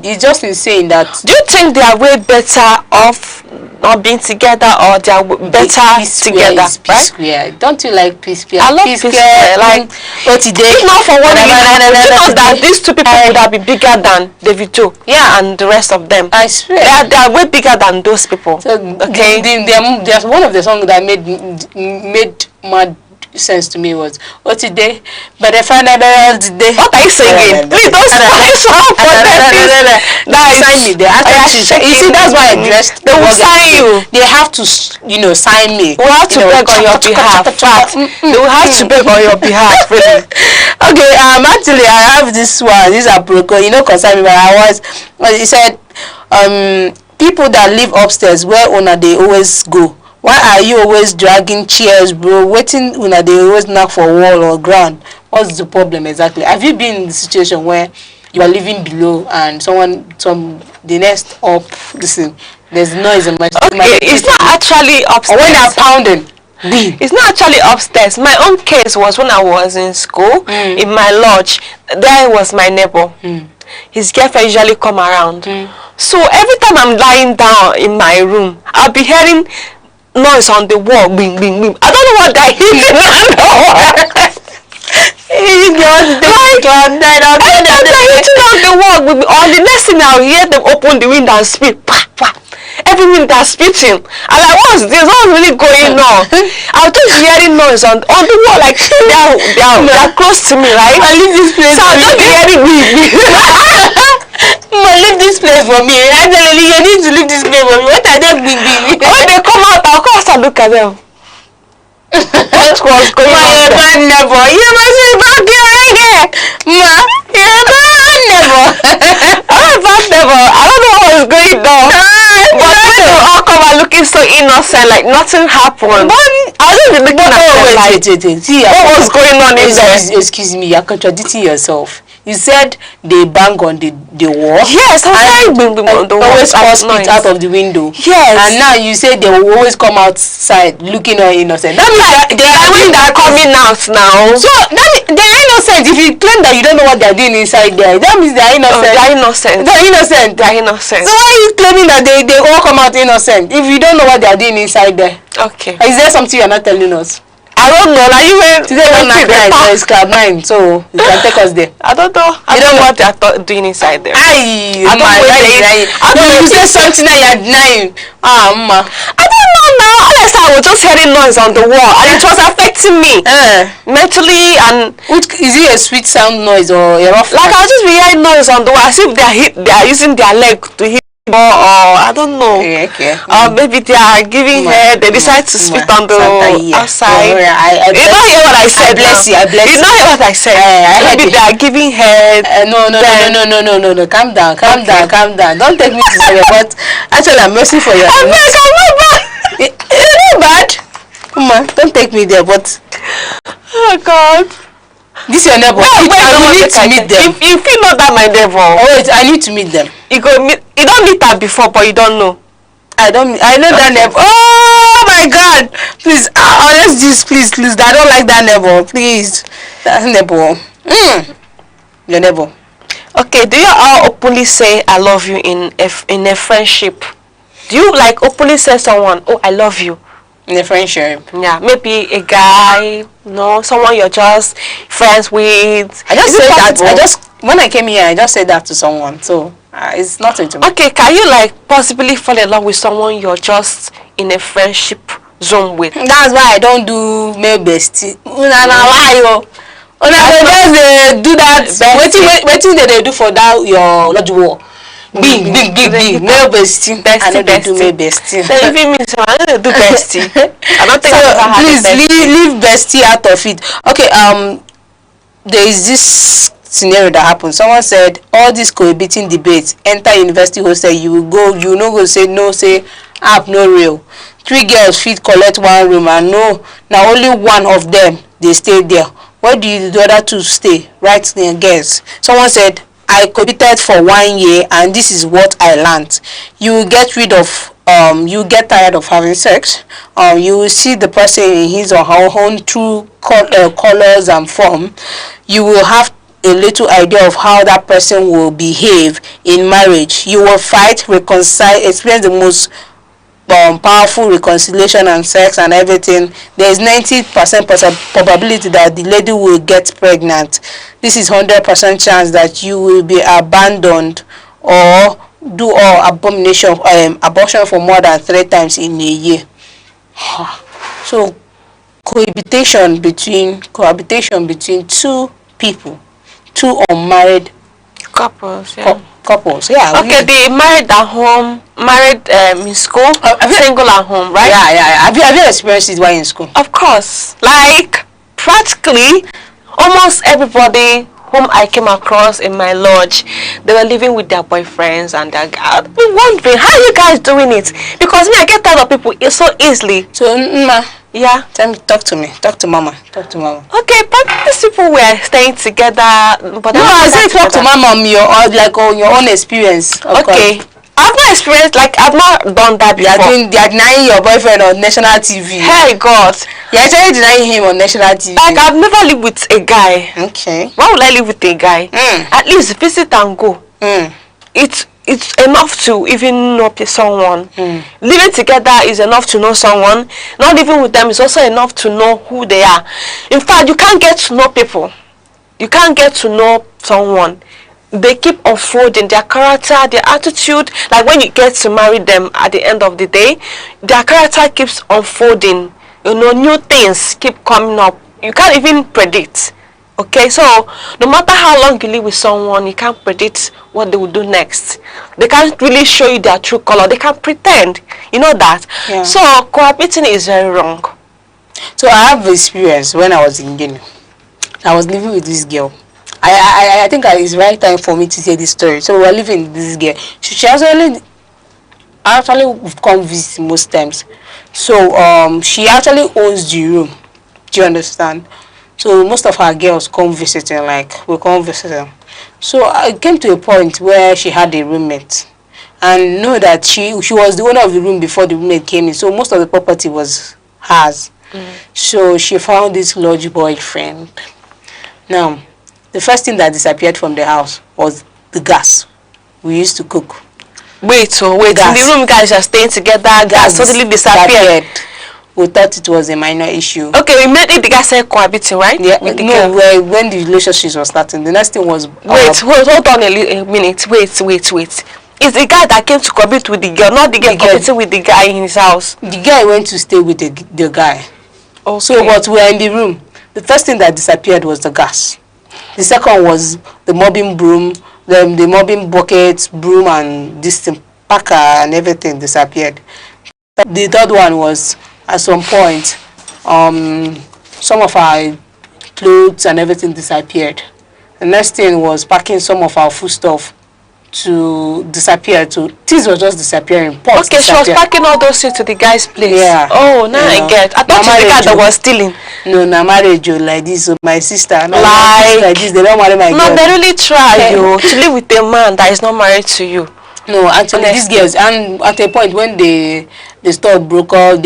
Speaker 9: it's just insane that.
Speaker 10: Do you think they are way better off not being together, or they are better together? Right?
Speaker 9: Yeah. Don't you like peace?
Speaker 10: I love peace. Like, if not for one reason, you know that these two people would have been bigger than Davido, and the rest of them.
Speaker 9: I swear,
Speaker 10: they are way bigger than those people.
Speaker 9: So, okay. There's one of the songs that made mad sense to me was today, but the final today.
Speaker 10: What are you singing? Please don't stop for that.
Speaker 9: Sign me. They you see, that's why I dressed.
Speaker 10: They will sign you.
Speaker 9: They have to, sign me.
Speaker 10: We have to beg on your behalf. They will have to beg on your behalf. Really.
Speaker 9: Okay. Actually, I have this one. These are protocol. Concern me, but he said, people that live upstairs where owner they always go. Why are you always dragging chairs, bro? Waiting when they always knock for wall or ground. What's the problem exactly? Have you been in the situation where you are living below and the next up, listen, there's noise in my
Speaker 10: okay, it's not actually upstairs.
Speaker 9: Or when they're pounding.
Speaker 10: It's not actually upstairs. My own case was when I was in school, in my lodge. There was my neighbor. His girlfriend usually come around. So every time I'm lying down in my room, I'll be hearing noise on the wall, bing, bing, bing. I don't know what that is. On the wall, on the next thing I'll hear them open the window and spit. Every minute they're spitting. I'm like, what's this? What's really going on? I was just hearing noise on the wall, like they're close to me, right?
Speaker 9: I leave this place.
Speaker 10: So I'll just be hearing
Speaker 9: leave this place for me. Actually, you need to leave this place for me. What are they big?
Speaker 10: When they come out, I'll come and look at them. What was going on?
Speaker 9: My bad neighbor. You must be back here. Ma, you're a bad neighbor.
Speaker 10: I'm a bad neighbor. I don't know what was going on. But when they all come out looking so innocent, like nothing happened. I don't be looking at them like,
Speaker 9: see,
Speaker 10: what was going on in there?
Speaker 9: Excuse me, you're contradicting yourself. You said they bang on the wall.
Speaker 10: Yes, I bang on the wall.
Speaker 9: Always force it out of the window.
Speaker 10: Yes.
Speaker 9: And now you say they will always come outside looking all innocent. That means
Speaker 10: they're coming out now.
Speaker 9: So that means they're innocent. If you claim that you don't know what they're doing inside there, that means they're innocent.
Speaker 10: They're innocent.
Speaker 9: They're innocent.
Speaker 10: They're innocent.
Speaker 9: So why are you claiming that they all come out innocent if you don't know what they're doing inside there?
Speaker 10: Okay.
Speaker 9: Is there something you're not telling us?
Speaker 10: I don't know. Like you went
Speaker 9: today on night, so it's club 9, so you can take us there.
Speaker 10: I don't know. I don't know what they're doing inside there.
Speaker 9: I don't know. You say something that you're denying.
Speaker 10: I don't know now. Honestly, I was just hearing noise on the wall, and it was affecting me mentally. And
Speaker 9: is it a sweet sound noise or a rough?
Speaker 10: Like I'll just be hearing noise on the wall, as if they are using their leg to hit. Or I don't know.
Speaker 9: Okay.
Speaker 10: Maybe they are giving head. They decide to spit on the outside.
Speaker 9: I
Speaker 10: you don't hear what I said.
Speaker 9: I bless you.
Speaker 10: You don't hear what I said. Maybe they are giving head.
Speaker 9: No. Calm down. Don't take me to serious. But actually, I'm mercy for you.
Speaker 10: I'm not bad.
Speaker 9: It's not bad. Come on, don't take me there. But
Speaker 10: oh God.
Speaker 9: This is your neighbor.
Speaker 10: I
Speaker 9: need to meet them.
Speaker 10: If you know that my neighbor.
Speaker 9: Wait, I need to meet them.
Speaker 10: You don't meet her before, but you don't know.
Speaker 9: I know that neighbor. Oh my my God! Please, let's just please. I don't like that neighbor. Please, that neighbor. Your neighbor.
Speaker 10: Okay, do you all openly say I love you in a friendship? Do you like openly say someone, oh, I love you?
Speaker 9: In a friendship?
Speaker 10: Yeah, maybe a guy, someone you're just friends with.
Speaker 9: I just said that. When I came here, I just said that to someone. So it's nothing to me.
Speaker 10: Okay, can you like possibly fall in love with someone you're just in a friendship zone with?
Speaker 9: That's why I don't do male bestie. Una just do that. Waiting they do for that your lodge war. Big male bestie. I know they do male bestie.
Speaker 10: Then if it means I don't do bestie. I don't think
Speaker 9: please leave bestie out of it. Okay, there is this scenario that happened. Someone said all these cohabiting debates, enter university hostel, you will go, you no go say no, say app no real. 3 girls fit collect 1 room and now only one of them they stay there. Where do the other 2 stay? Right there, girls. Someone said I cohabited for 1 year and this is what I learned. You will get rid of you get tired of having sex. You will see the person in his or her own true colors and form. You will have a little idea of how that person will behave in marriage. You will fight, reconcile, experience the most powerful reconciliation and sex and everything. There is 90% probability that the lady will get pregnant. This is 100% chance that you will be abandoned or do abortion for more than 3 times in a year. So cohabitation between 2 people, 2 unmarried
Speaker 10: couples,
Speaker 9: couples, yeah.
Speaker 10: Okay, they married at home, married in school, single at home, right?
Speaker 9: Yeah. Have you experienced it while in school?
Speaker 10: Of course. Like practically almost everybody whom I came across in my lodge, they were living with their boyfriends and their guys. I've been wondering, how are you guys doing it? Because me, I get tired of people so easily.
Speaker 9: So,
Speaker 10: yeah.
Speaker 9: Tell me, talk to me. Talk to mama.
Speaker 10: Okay, but these people were staying together. But
Speaker 9: no, I say talk to mama on your own experience.
Speaker 10: Okay. I've not experienced, like, I've not done that before.
Speaker 9: They are denying your boyfriend on national TV.
Speaker 10: Hey, God.
Speaker 9: You're actually denying him on national TV.
Speaker 10: Like, I've never lived with a guy.
Speaker 9: Okay.
Speaker 10: Why would I live with a guy? At least visit and go. It's enough to even know someone. Living together is enough to know someone. Not living with them is also enough to know who they are. In fact, you can't get to know people. You can't get to know someone. They keep unfolding their character, their attitude. Like when you get to marry them at the end of the day, their character keeps unfolding. New things keep coming up. You can't even predict. Okay, so no matter how long you live with someone, you can't predict what they will do next. They can't really show you their true color. They can pretend. You know that?
Speaker 9: Yeah.
Speaker 10: So cohabiting is very wrong.
Speaker 9: So I have experience when I was in Guinea. I was living with this girl. I think it's the right time for me to say this story. So we were living with this girl. She actually come visit most times. So she actually owns the room. Do you understand? So most of her girls come visiting, like we come visiting. So I came to a point where she had a roommate, and know that she was the owner of the room before the roommate came in. So most of the property was hers. So she found this lodge boyfriend. Now, the first thing that disappeared from the house was the gas we used to cook.
Speaker 10: Wait. In the room, guys are staying together. Gas suddenly disappeared.
Speaker 9: We thought it was a minor issue.
Speaker 10: Okay, we made it the guys said cohabiting, right?
Speaker 9: Yeah. When the relationship was starting, the next thing was.
Speaker 10: Hold on a minute. Wait. It's the guy that came to cohabit with the girl, not the girl cohabiting with the guy in his house.
Speaker 9: The guy went to stay with the guy.
Speaker 10: Okay.
Speaker 9: So, but we were in the room. The first thing that disappeared was the gas. The second was the mopping broom, the mopping buckets, broom, and this thing, packer and everything disappeared. The third one was, at some point, some of our clothes and everything disappeared. The next thing was packing some of our food stuff to disappear. Things were just disappearing. Pots
Speaker 10: okay, disappeared. She was packing all those things to the guy's place.
Speaker 9: Yeah.
Speaker 10: Oh, now I get. I thought she was the guy that was stealing.
Speaker 9: No, marriage like this. So my sister, like this, they don't marry my girl.
Speaker 10: No, they really try to live with a man that is not married to you.
Speaker 9: No, actually, these girls, and at a point when they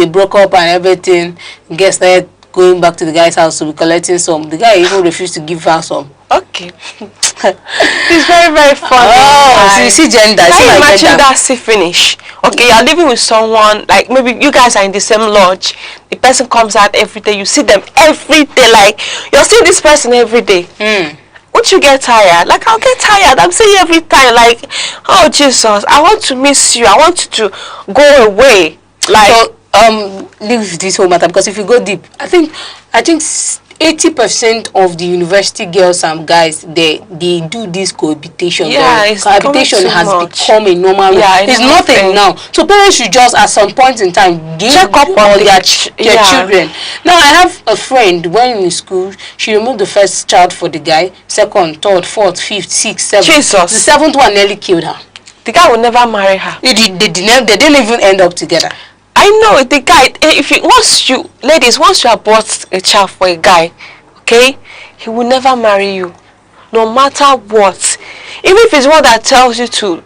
Speaker 9: broke up and everything, girls started going back to the guy's house to be collecting some. The guy even refused to give her some.
Speaker 10: Okay. It's very, very funny.
Speaker 9: Oh, so you see gender.
Speaker 10: Can you imagine
Speaker 9: gender.
Speaker 10: that see finish? Okay, you're living with someone, like maybe you guys are in the same lodge. The person comes out every day. You see them every day. Like, you're seeing this person every day. Won't you get tired? Like, I'll get tired. I'm saying every time, like, oh, Jesus, I want to miss you. I want you to go away. Like,
Speaker 9: so, leave this whole matter, because if you go deep, I think 80% of the university girls and guys, they do this cohabitation.
Speaker 10: Yeah,
Speaker 9: cohabitation has become a normal.
Speaker 10: Yeah,
Speaker 9: it's nothing now. So parents should just at some point in time check up on their children. Now I have a friend when in school, she removed the first child for the guy, second, third, fourth, fifth, sixth, seventh.
Speaker 10: Jesus.
Speaker 9: The seventh one nearly killed her.
Speaker 10: The guy will never marry her.
Speaker 9: They didn't even end up together.
Speaker 10: I know the guy. Once you abort a child for a guy, okay, he will never marry you, no matter what. Even if it's one that tells you to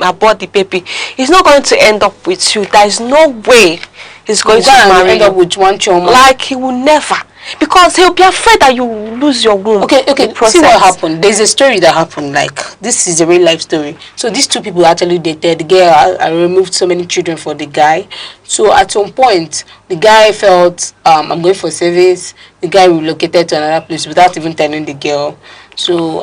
Speaker 10: abort the baby, he's not going to end up with you. There is no way he's going to marry
Speaker 9: end up with one child.
Speaker 10: Like, he will never, because he'll be afraid that you will lose your womb.
Speaker 9: Okay. See what happened. There's a story that happened. Like, this is a real life story. So these two people actually dated. The girl I removed so many children for the guy. So at some point, the guy felt, I'm going for service. The guy relocated to another place without even telling the girl. So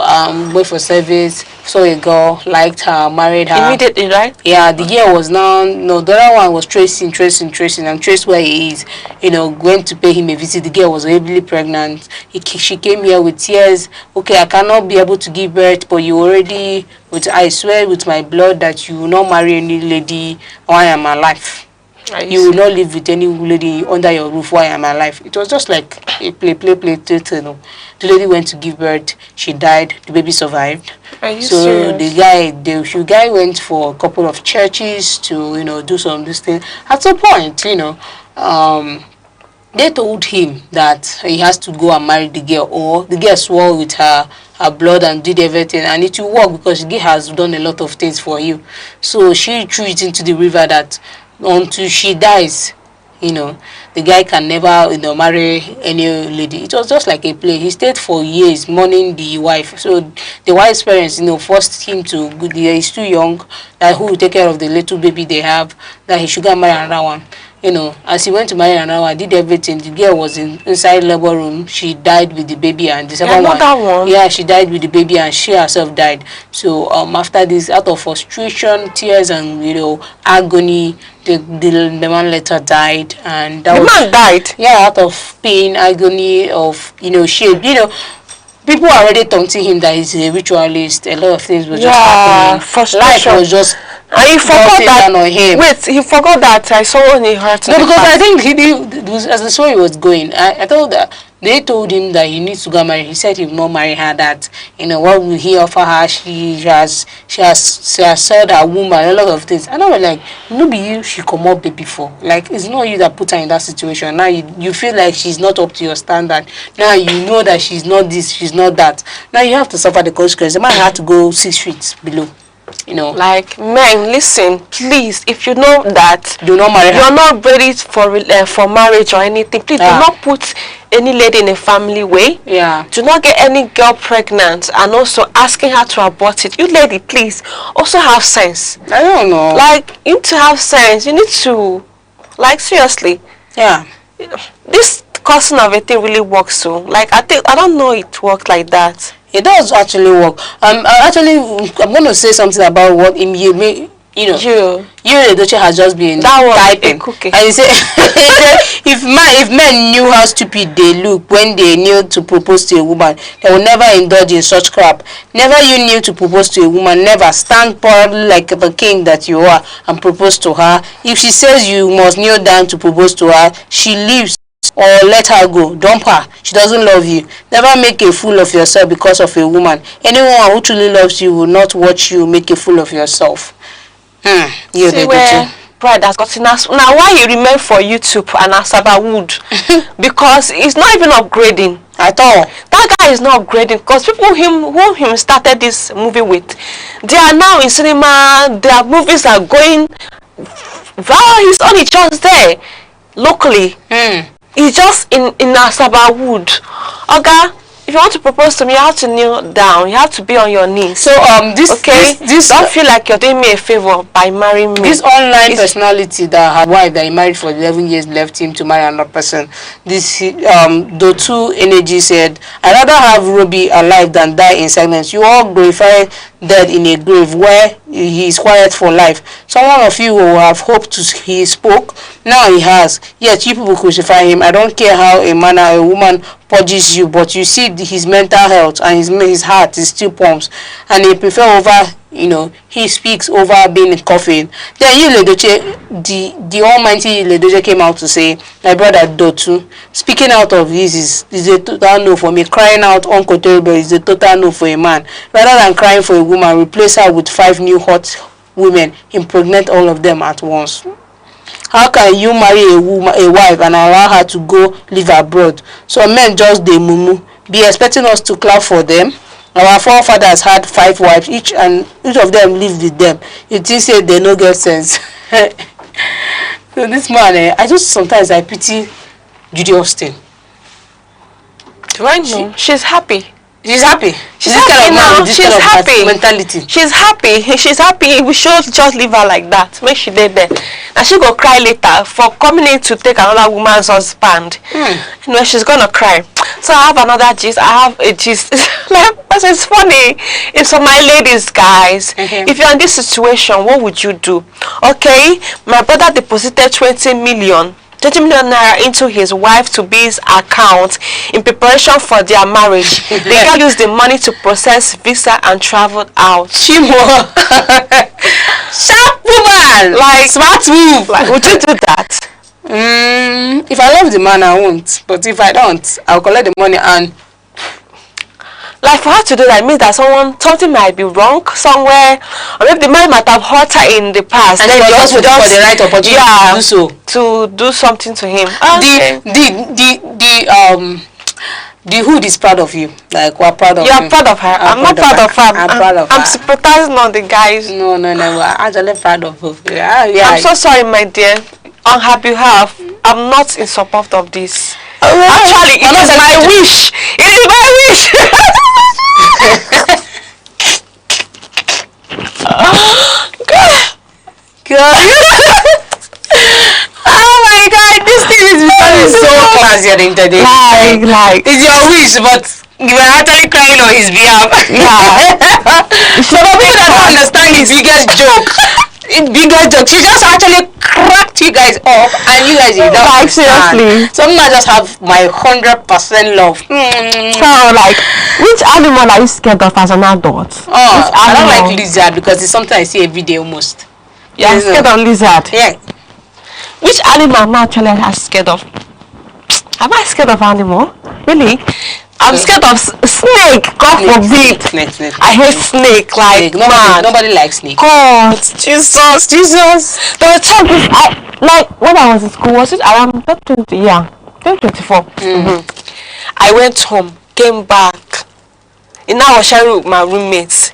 Speaker 9: went for service, saw a girl, liked her, married her.
Speaker 10: Immediately, right?
Speaker 9: Yeah, the girl was now, no, the other one was tracing, and traced where he is. Went to pay him a visit. The girl was heavily pregnant. She came here with tears. Okay, I cannot be able to give birth, but you already, I swear with my blood that you will not marry any lady while I am alive. You will not live with any lady under your roof while I am alive. It was just like a play. The lady went to give birth. She died. The baby survived.
Speaker 10: Are you
Speaker 9: so
Speaker 10: serious?
Speaker 9: the guy went for a couple of churches to do some of this thing. At some point, they told him that he has to go and marry the girl, or the girl swore with her blood and did everything, and it will work because the girl has done a lot of things for you. So she threw it into the river that until she dies, the guy can never marry any lady. It was just like a play. He stayed for years mourning the wife. So the wife's parents forced him to, he's too young, that who will take care of the little baby they have, that he should go and marry another one. As he went to marry another one, did everything. The girl was inside labor room. She died with the baby, and the second one. Yeah, she died with the baby, and she herself died. So after this, out of frustration, tears, and agony, the man later died, and that
Speaker 10: man died.
Speaker 9: Yeah, out of pain, agony, of shame. People are already taunting him that he's a ritualist. A lot of things were just happening.
Speaker 10: Frustration.
Speaker 9: Life was just.
Speaker 10: And he forgot that.
Speaker 9: On him.
Speaker 10: Wait, he forgot that I saw only hurt.
Speaker 9: No, because I think as the story was going, I thought that they told him that he needs to go marry. He said he will not marry her. That what will he offer her? She has sold her womb and a lot of things. And I was like, no, be you. She come up before. Like, it's not you that put her in that situation. Now you feel like she's not up to your standard. Now you know that she's not this, she's not that. Now you have to suffer the consequences. The man had to go 6 feet below.
Speaker 10: Like, men, listen, please, if you know that
Speaker 9: do not marry her.
Speaker 10: You're not ready for marriage or anything, please do not put any lady in a family way.
Speaker 9: Yeah.
Speaker 10: Do not get any girl pregnant and also asking her to abort it. You lady, please, also have sense.
Speaker 9: I don't know.
Speaker 10: Like, you need to have sense. You need to, like, seriously.
Speaker 9: Yeah.
Speaker 10: This cousin of a thing really works so. Like, I don't know it works like that.
Speaker 9: It does actually work. I'm going to say something about what you Edochie has just been typing. And he said, if men knew how stupid they look when they kneel to propose to a woman, they will never indulge in such crap. Never you kneel to propose to a woman. Never stand proudly like the king that you are and propose to her. If she says you must kneel down to propose to her, she leaves. Or let her go. Dump her. She doesn't love you. Never make a fool of yourself because of a woman. Anyone who truly loves you will not watch you make a fool of yourself.
Speaker 10: See where pride has gotten us. Now why you remain for YouTube and Asaba Wood? Because it's not even upgrading
Speaker 9: at all.
Speaker 10: That that guy is not upgrading because people whom him started this movie with, they are now in cinema. Their movies are going viral. He's only just there locally. He's just in Asaba Wood. Okay. If you want to propose to me, you have to kneel down. You have to be on your knees. So this don't feel like you're doing me a favor by marrying me.
Speaker 9: This online personality that her wife that he married for 11 years left him to marry another person. This Dotu Energy said, "I'd rather have Ruby alive than die in silence. You all glorify dead in a grave where he is quiet for life. Someone of you who have hoped to he spoke, now he has. Yet you people crucify him. I don't care how a man or a woman purges you, but you see his mental health and his heart is still pumps, and he prefer over, he speaks over being in coffin." Then you Ledoche, the almighty Ledoche came out to say, my brother Dotu, speaking out of this is a total no for me. Crying out Uncle Terrible is a total no for a man. Rather than crying for a woman, replace her with 5 new hot women, impregnate all of them at once. How can you marry a wife and allow her to go live abroad? So men just dey mumu, be expecting us to clap for them. Our forefathers had 5 wives, each of them lived with them. You think say they no get sense? So this man, I just sometimes I pity Judy Austin.
Speaker 10: Why no? She's happy.
Speaker 9: She's happy.
Speaker 10: She's happy now. She's happy.
Speaker 9: Mentality.
Speaker 10: She's happy. She's happy. We should just leave her like that. When she did there, and she go cry later for coming in to take another woman's husband. She's gonna cry. So I have another gist. I have a gist. It's funny. It's for my ladies, guys. If you're in this situation, what would you do? Okay, my brother deposited 20 million naira into his wife to be his account in preparation for their marriage. They can use the money to process visa and travel out.
Speaker 9: Chimo. Sharp woman.
Speaker 10: Like
Speaker 9: smart move.
Speaker 10: Like, would you do that?
Speaker 9: If I love the man, I won't. But if I don't, I'll collect the money and.
Speaker 10: Like for her to do that means that something might be wrong somewhere, or maybe the man might have hurt her in the past.
Speaker 9: And then you also for the right opportunity to do so.
Speaker 10: To do something to him.
Speaker 9: The hood is proud of you. Like we're proud of you.
Speaker 10: You're proud of her. I'm not proud of her.
Speaker 9: I'm proud of her.
Speaker 10: I'm sympathizing on the guys.
Speaker 9: No. We're actually proud of her.
Speaker 10: I'm so sorry, my dear. On her behalf, I'm not in support of this. Actually, it is my wish. It is my wish.
Speaker 9: God. Oh my God, this thing is becoming so classy and entertaining.
Speaker 10: Like,
Speaker 9: it's your wish, but you are actually crying on his behalf. So for people that don't understand his biggest joke, she just actually cracked you guys up, and you guys don't understand.
Speaker 10: Seriously.
Speaker 9: Some I just have my 100% love.
Speaker 10: So like, which animal are you scared of as an adult?
Speaker 9: I don't like lizard because it's something I see every day almost.
Speaker 10: You're scared of lizard?
Speaker 9: Yeah.
Speaker 10: Which animal am I actually scared of? Am I scared of animal? Really? I'm scared of snake. God forbid.
Speaker 9: Snake.
Speaker 10: I hate snake. Like
Speaker 9: nobody likes snake.
Speaker 10: God, Jesus. There were times when I was in school. Was it around 2020? Yeah, 2024. I went home, came back, and now I was sharing with my roommates.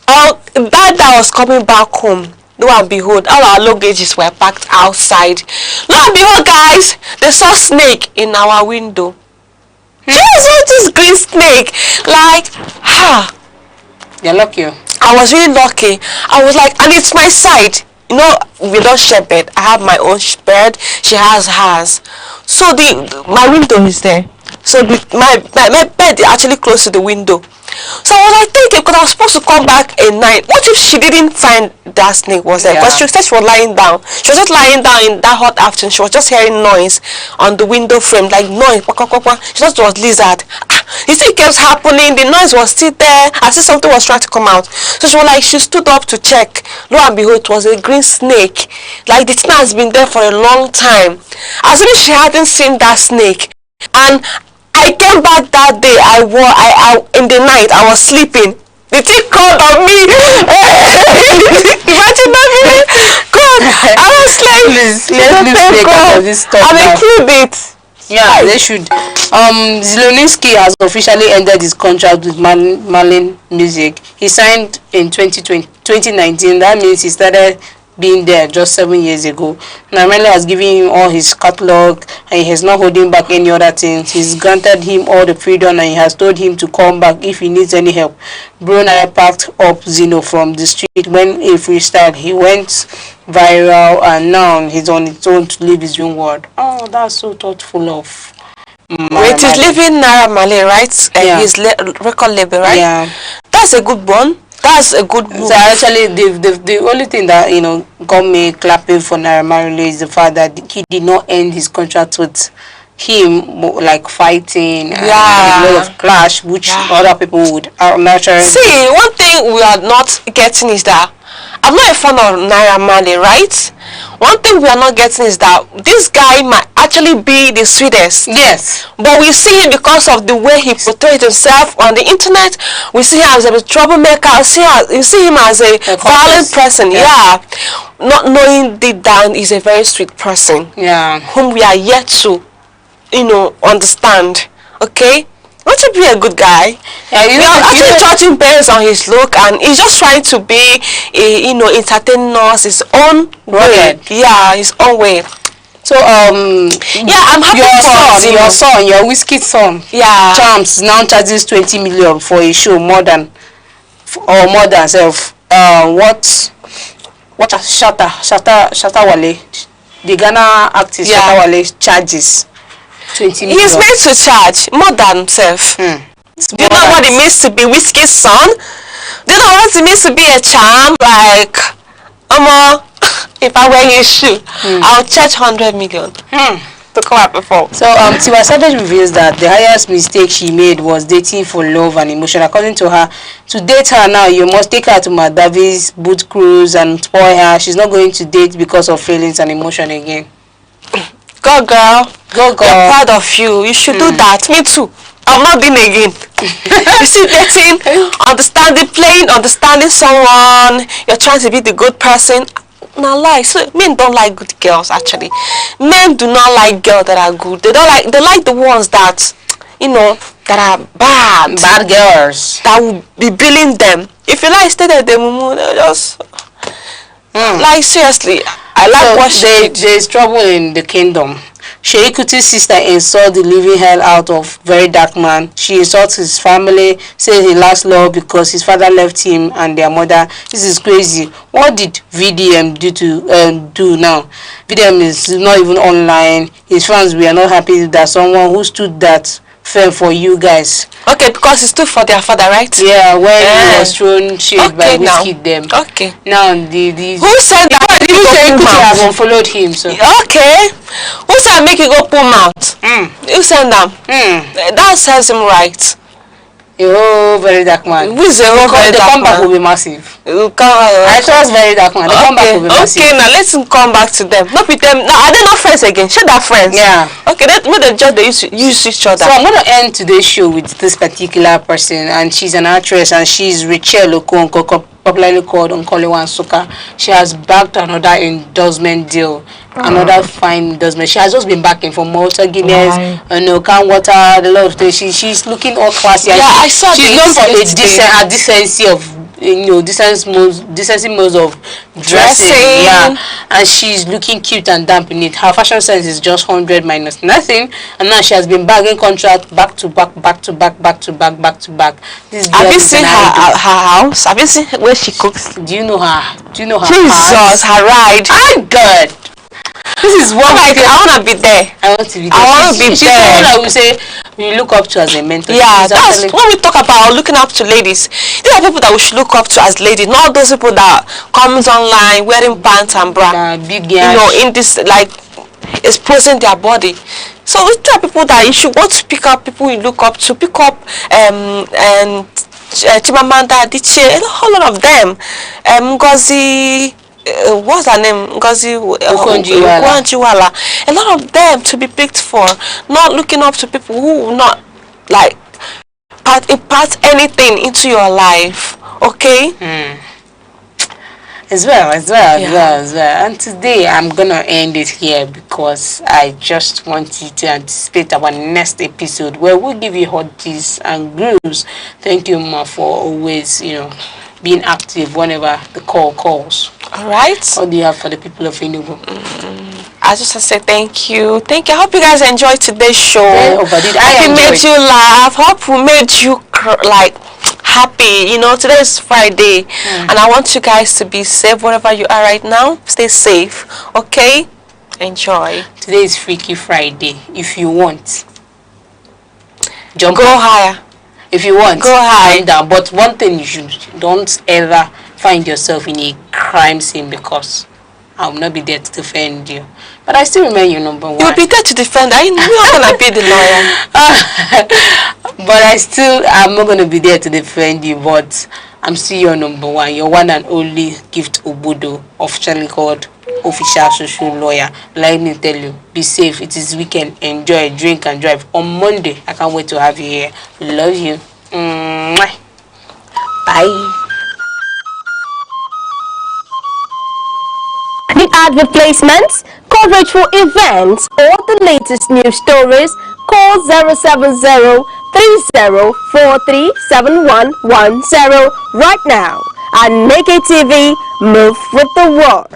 Speaker 10: That I was coming back home. Lo and behold, all our luggages were packed outside. Lo and behold, guys, they saw snake in our window. Just this green snake. Like,
Speaker 9: You're lucky.
Speaker 10: I was really lucky. I was like, and it's my side. We don't share bed. I have my own bed. She has hers. So my window is there. So my bed is actually close to the window. So I was like thinking, because I was supposed to come back at night. What if she didn't find that snake was there? Because she said she was lying down. She was just lying down in that hot afternoon. She was just hearing noise on the window frame, like noise. She thought it was lizard. You see, it kept happening. The noise was still there. I see something was trying to come out. So she was like, she stood up to check. Lo and behold, it was a green snake. Like the snake has been there for a long time. As if she hadn't seen that snake. And I came back that day. In the night I was sleeping. The thing called on me. Imagine that. God, I was like,
Speaker 9: let's take out of this stuff.
Speaker 10: I killed it.
Speaker 9: Yeah, they should. Zelensky has officially ended his contract with Marlin Music. He signed in 2019. That means he started being there just 7 years ago. Naramali has given him all his catalog and he is not holding back any other things. He's granted him all the freedom and he has told him to come back if he needs any help. Brunei packed up Zeno from the street when a freestyle. He went viral and now he's on his own to live his own world. Oh, that's so thoughtful of
Speaker 10: Wait, he's leaving Naramali, right?
Speaker 9: Yeah.
Speaker 10: His record label, right?
Speaker 9: Yeah.
Speaker 10: That's a good one. That's a good move.
Speaker 9: So actually, the only thing that got me clapping for Naramali is the fact that he did not end his contract with him, like fighting and a lot of clash, which other people would naturally.
Speaker 10: See, one thing we are not getting is that I'm not a fan of Naramali, right? One thing we are not getting is that this guy might actually be the sweetest.
Speaker 9: Yes.
Speaker 10: But we see him because of the way he portrays himself on the internet. We see him as a troublemaker. You see him as a violent person. Yeah. Not knowing deep down he's a very sweet person.
Speaker 9: Yeah.
Speaker 10: Whom we are yet to, understand. Okay? Not to be a good guy. Yeah, we are actually judging based on his look, and he's just trying to be, entertaining us his own way. Yeah, his own way.
Speaker 9: So
Speaker 10: yeah, I'm happy
Speaker 9: your whiskey son, Charms now charges 20 million for a show more than self. What Shatta Wale, the Ghana artist Shatta Wale charges 20 million.
Speaker 10: He's made to charge more than himself. Do you know what it means to be whiskey's son? Do you know what it means to be a charm? Like, if I wear his shoe, I'll charge 100 million to come out before.
Speaker 9: So Tiwa Savage reveals that the highest mistake she made was dating for love and emotion. According to her, to date her now, you must take her to Madavi's boot cruise and spoil her. She's not going to date because of feelings and emotion again.
Speaker 10: Go girl.
Speaker 9: Go girl.
Speaker 10: We're proud of you. You should do that. Me too. I'm not doing again. You see, dating, understanding someone, you're trying to be the good person. Now lie. So men don't like good girls actually. Men do not like girls that are good. They like the ones that that are bad.
Speaker 9: Bad girls.
Speaker 10: That will be billing them. If you like stay there, they will just like seriously. I like what
Speaker 9: there is trouble in the kingdom. Sheyi Kuti's sister insults the living hell out of very dark man. She insults his family, says he lost love because his father left him and their mother. This is crazy. What did VDM do now? VDM is not even online. His fans were not happy that someone who stood that firm for you guys.
Speaker 10: Okay, because he stood for their father, right?
Speaker 9: Yeah, when he was thrown shade by Whiskey them.
Speaker 10: Okay.
Speaker 9: Now the
Speaker 10: who said that?
Speaker 9: Who have unfollowed him? So
Speaker 10: okay. Who said make you go pull mouth? Who said that? That says him right.
Speaker 9: Oh, very dark man.
Speaker 10: Who is a very dark man?
Speaker 9: The comeback will be massive. I trust very dark man. The comeback will be massive.
Speaker 10: Okay, now let's come back to them. Not with them. No, are they not friends again? Should they friends?
Speaker 9: Yeah.
Speaker 10: Okay, they just use each other.
Speaker 9: So I'm going to end today's show with this particular person, and she's an actress, and she's Rachel Okonkwo, popularly called Onkolewa Nsuka. She has backed another endorsement deal. Another fine endorsement. She has just been backing for Malta Guinness, can water, a lot of things. She's looking all classy.
Speaker 10: Yeah, I saw.
Speaker 9: She's known for a decency of decency modes of dressing. Yeah, and she's looking cute and damp in it. Her fashion sense is just 100 minus nothing, and now she has been bagging contract back to back. This girl,
Speaker 10: have you seen her house? Have you seen where she cooks?
Speaker 9: Do you know her?
Speaker 10: Jesus, her ride.
Speaker 9: Oh God. This is what
Speaker 10: I want to be there.
Speaker 9: I want to be there.
Speaker 10: I want to be there.
Speaker 9: She's the one that will say you look up to as a mentor.
Speaker 10: Yeah, that's when we talk about looking up to ladies. These are people that we should look up to as ladies, not those people that comes online wearing pants and bra.
Speaker 9: Big
Speaker 10: in this exposing their body. So these are people that you should want to pick up. People you look up to. Pick up and Chimamanda Adichie, a whole lot of them. Ngozi. What's her name? Ngozi Okonjo-Iweala. A lot of them to be picked for. Not looking up to people who will not impart anything into your life. Okay?
Speaker 9: As well. And today I'm gonna end it here because I just want you to anticipate our next episode where we'll give you hotties and grooves. Thank you, Ma, for always, being active whenever the call calls.
Speaker 10: All right.
Speaker 9: What do you have for the people of Enugu?
Speaker 10: I just want to say thank you. I hope you guys enjoyed today's show.
Speaker 9: I
Speaker 10: made you laugh. Hope we made you happy. Today is Friday, and I want you guys to be safe wherever you are right now. Stay safe, okay? Enjoy.
Speaker 9: Today is Freaky Friday. If you want,
Speaker 10: go higher.
Speaker 9: If you want,
Speaker 10: go high.
Speaker 9: Down. But one thing don't ever find yourself in a crime scene because I will not be there to defend you. But I still remain your number one.
Speaker 10: You'll be there to defend. I know I'm gonna be the lawyer.
Speaker 9: But I'm not gonna be there to defend you. But I'm still your number one. Your one and only Gift Obudo, officially called official social lawyer. Let me tell you, be safe. It is weekend. Enjoy, drink and drive. On Monday, I can't wait to have you here. Love you. Bye.
Speaker 4: Need advert placements, coverage for events, or the latest news stories? Call 070-3043-7110 right now. Aneke TV, move with the world.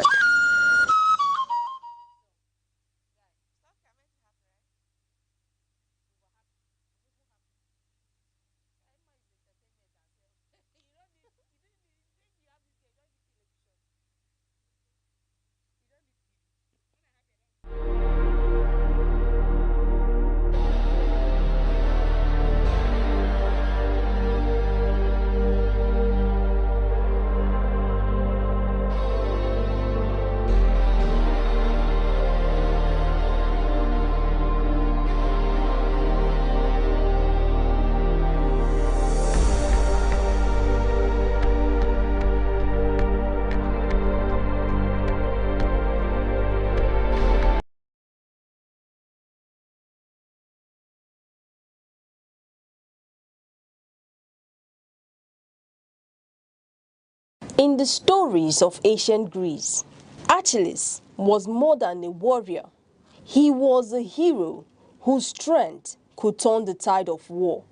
Speaker 4: In the stories of ancient Greece, Achilles was more than a warrior. He was a hero whose strength could turn the tide of war,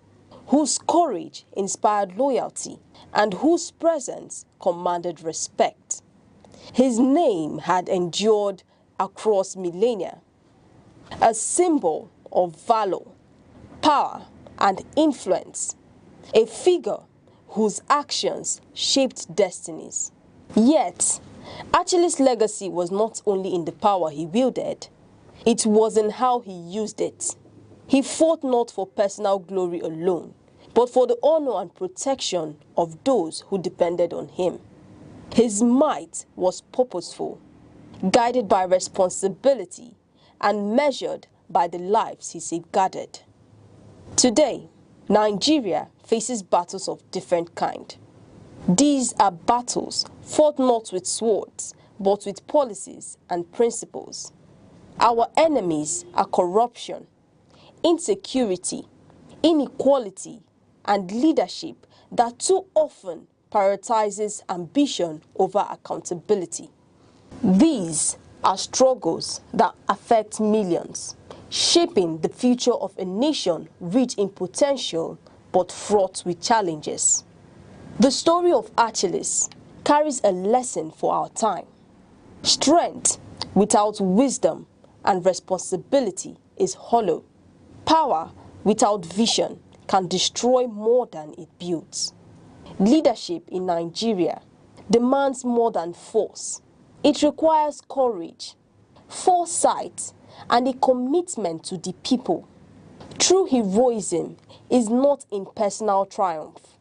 Speaker 4: whose courage inspired loyalty, and whose presence commanded respect. His name had endured across millennia, a symbol of valor, power, and influence, a figure whose actions shaped destinies. Yet, Achilles' legacy was not only in the power he wielded, it was in how he used it. He fought not for personal glory alone, but for the honor and protection of those who depended on him. His might was purposeful, guided by responsibility, and measured by the lives he safeguarded. Today, Nigeria faces battles of different kind. These are battles fought not with swords, but with policies and principles. Our enemies are corruption, insecurity, inequality, and leadership that too often prioritizes ambition over accountability. These are struggles that affect millions, shaping the future of a nation rich in potential but fraught with challenges. The story of Achilles carries a lesson for our time. Strength without wisdom and responsibility is hollow. Power without vision can destroy more than it builds. Leadership in Nigeria demands more than force. It requires courage, foresight, and a commitment to the people. True heroism is not in personal triumph,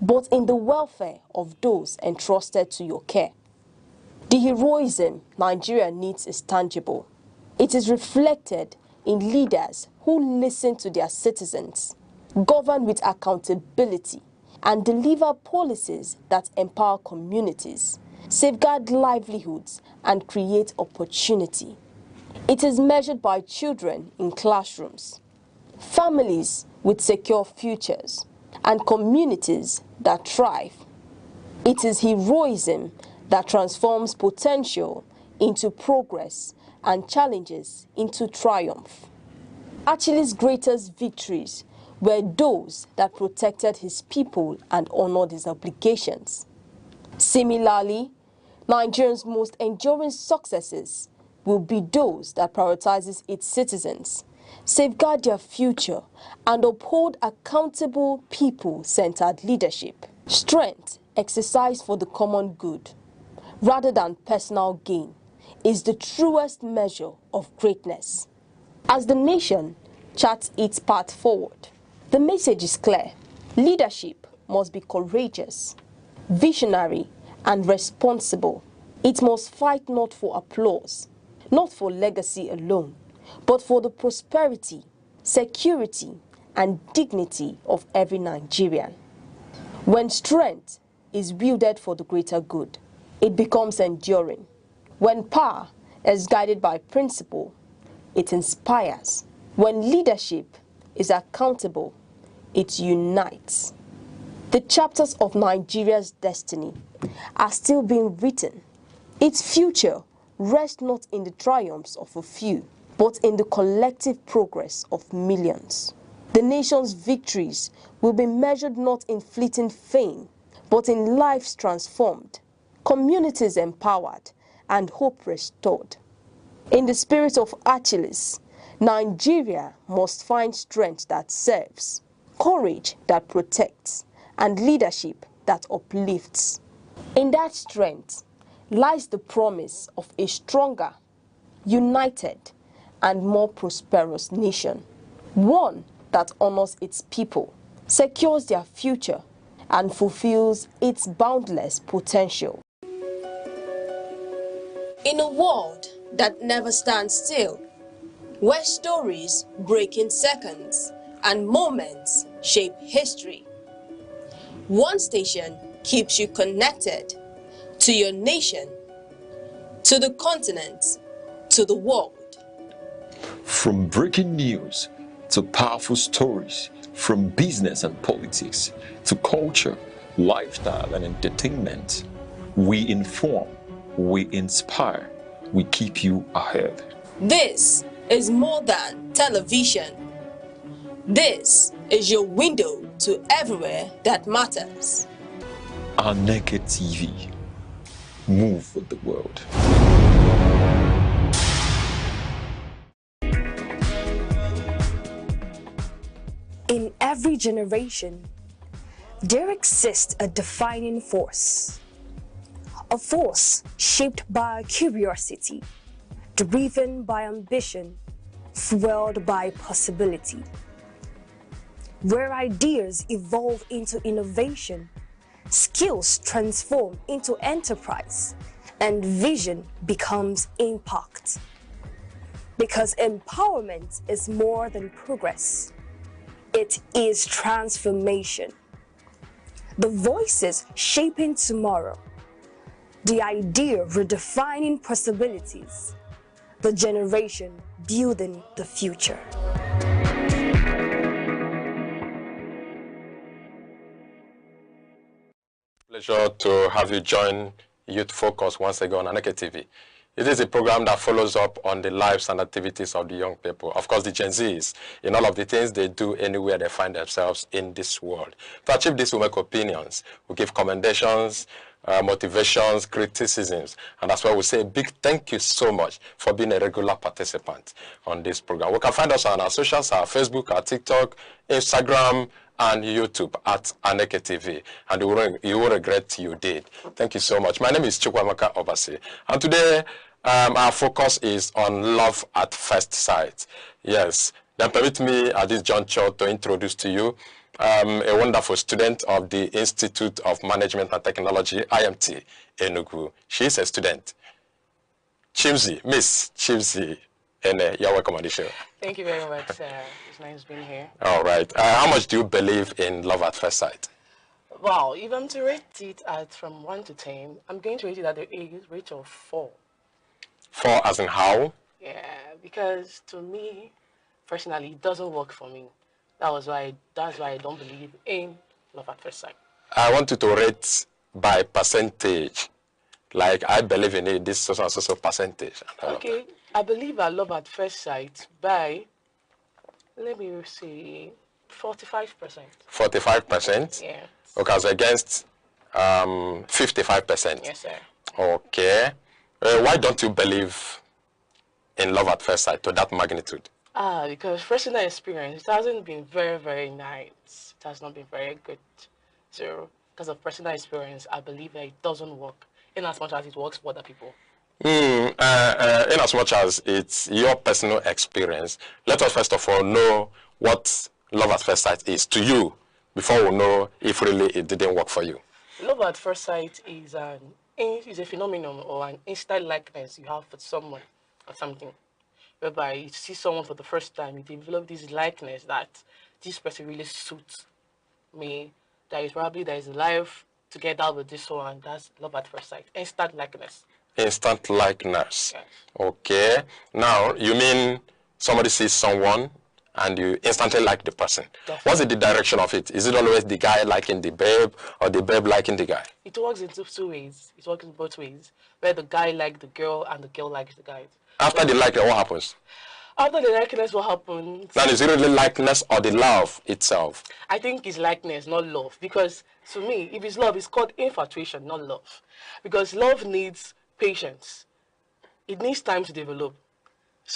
Speaker 4: but in the welfare of those entrusted to your care. The heroism Nigeria needs is tangible. It is reflected in leaders who listen to their citizens, govern with accountability, and deliver policies that empower communities, safeguard livelihoods, and create opportunity. It is measured by children in classrooms, families with secure futures, and communities that thrive. It is heroism that transforms potential into progress and challenges into triumph. Achilles' greatest victories were those that protected his people and honored his obligations. Similarly, Nigeria's most enduring successes will be those that prioritizes its citizens, safeguard their future, and uphold accountable people-centered leadership. Strength exercised for the common good, rather than personal gain, is the truest measure of greatness. As the nation charts its path forward, the message is clear. Leadership must be courageous, visionary, and responsible. It must fight not for applause, not for legacy alone, but for the prosperity, security, and dignity of every Nigerian. When strength is wielded for the greater good, it becomes enduring. When power is guided by principle, it inspires. When leadership is accountable, it unites. The chapters of Nigeria's destiny are still being written. Its future rests not in the triumphs of a few, but in the collective progress of millions. The nation's victories will be measured not in fleeting fame, but in lives transformed, communities empowered, and hope restored. In the spirit of Achilles, Nigeria must find strength that serves, courage that protects, and leadership that uplifts. In that strength lies the promise of a stronger, united, and more prosperous nation. One that honors its people, secures their future, and fulfills its boundless potential. In a world that never stands still, where stories break in seconds and moments shape history, one station keeps you connected to your nation, to the continent, to the world.
Speaker 16: From breaking news to powerful stories, from business and politics to culture, lifestyle and entertainment, we inform, we inspire, we keep you ahead.
Speaker 4: This is more than television. This is your window to everywhere that matters.
Speaker 16: Aneke TV. Move with the world.
Speaker 11: In every generation, there exists a defining force. A force shaped by curiosity, driven by ambition, fueled by possibility. Where ideas evolve into innovation, skills transform into enterprise, and vision becomes impact. Because empowerment is more than progress. It is transformation. The voices shaping tomorrow. The idea redefining possibilities. The generation building the future.
Speaker 18: Pleasure to have you join Youth Focus once again on Aneke TV. It is a program that follows up on the lives and activities of the young people. Of course, the Gen Zs, in all of the things they do anywhere they find themselves in this world. To achieve this, we make opinions, we give commendations, motivations, criticisms. And that's why we say a big thank you so much for being a regular participant on this program. We can find us on our socials, our Facebook, our TikTok, Instagram, and YouTube at Aneke TV. And you will regret you did. Thank you so much. My name is Chukwamaka Obasi. And today, our focus is on love at first sight. Yes. Then permit me at this juncture to introduce to you a wonderful student of the Institute of Management and Technology, IMT, Enugu. She is a student. Miss Chimzi, and you're welcome on the show.
Speaker 12: Thank you very much, sir. It's nice being here.
Speaker 18: All right. How much do you believe in love at first sight?
Speaker 12: Wow, if I'm to rate it from 1 to 10, I'm going to rate it at the rate of 4.
Speaker 18: 4 as in how?
Speaker 12: Yeah, because to me, personally, it doesn't work for me. That's why I don't believe in love at first sight.
Speaker 18: I want you to rate by percentage.
Speaker 13: like I believe in it, this so percentage.
Speaker 12: Okay, I believe I love at first sight by, let me say, 45%.
Speaker 13: 45%?
Speaker 12: Yeah.
Speaker 13: Okay, as against 55%.
Speaker 12: Yes, sir.
Speaker 13: Okay. Why don't you believe in love at first sight to that magnitude?
Speaker 12: Because personal experience, it hasn't been very, very nice. It has not been very good. So, because of personal experience, I believe that it doesn't work in as much as it works for other people.
Speaker 13: In as much as it's your personal experience, let us first of all know what love at first sight is to you before we know if really it didn't work for you.
Speaker 12: Love at first sight is a phenomenon or an instant likeness you have for someone or something, whereby you see someone for the first time, you develop this likeness that this person really suits me. There is a life together with this one. That's love at first sight. Instant likeness.
Speaker 13: Instant likeness.
Speaker 12: Yes.
Speaker 13: Okay. Now, you mean somebody sees someone and you instantly like the person.
Speaker 12: Definitely.
Speaker 13: What's the direction of it? Is it always the guy liking the babe or the babe liking the guy?
Speaker 12: It works in two ways. It works in both ways, where the guy likes the girl and the girl likes the guy.
Speaker 13: After the likeness, what happens?
Speaker 12: After the likeness, what happens?
Speaker 13: Now, is it really likeness or the love itself?
Speaker 12: I think it's likeness, not love. Because to me, if it's love, it's called infatuation, not love. Because love needs patience. It needs time to develop.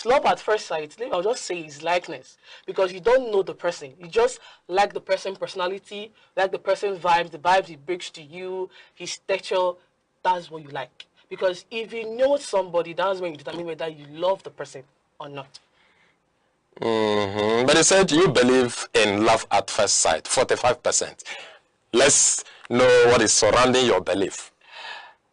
Speaker 12: Love at first sight, I'll just say is likeness. Because you don't know the person. You just like the person's personality, like the person's vibes, the vibes he brings to you, his stature. That's what you like. Because if you know somebody, that's when you determine whether you love the person or not.
Speaker 13: But you said you believe in love at first sight, 45%. Let's know what is surrounding your belief.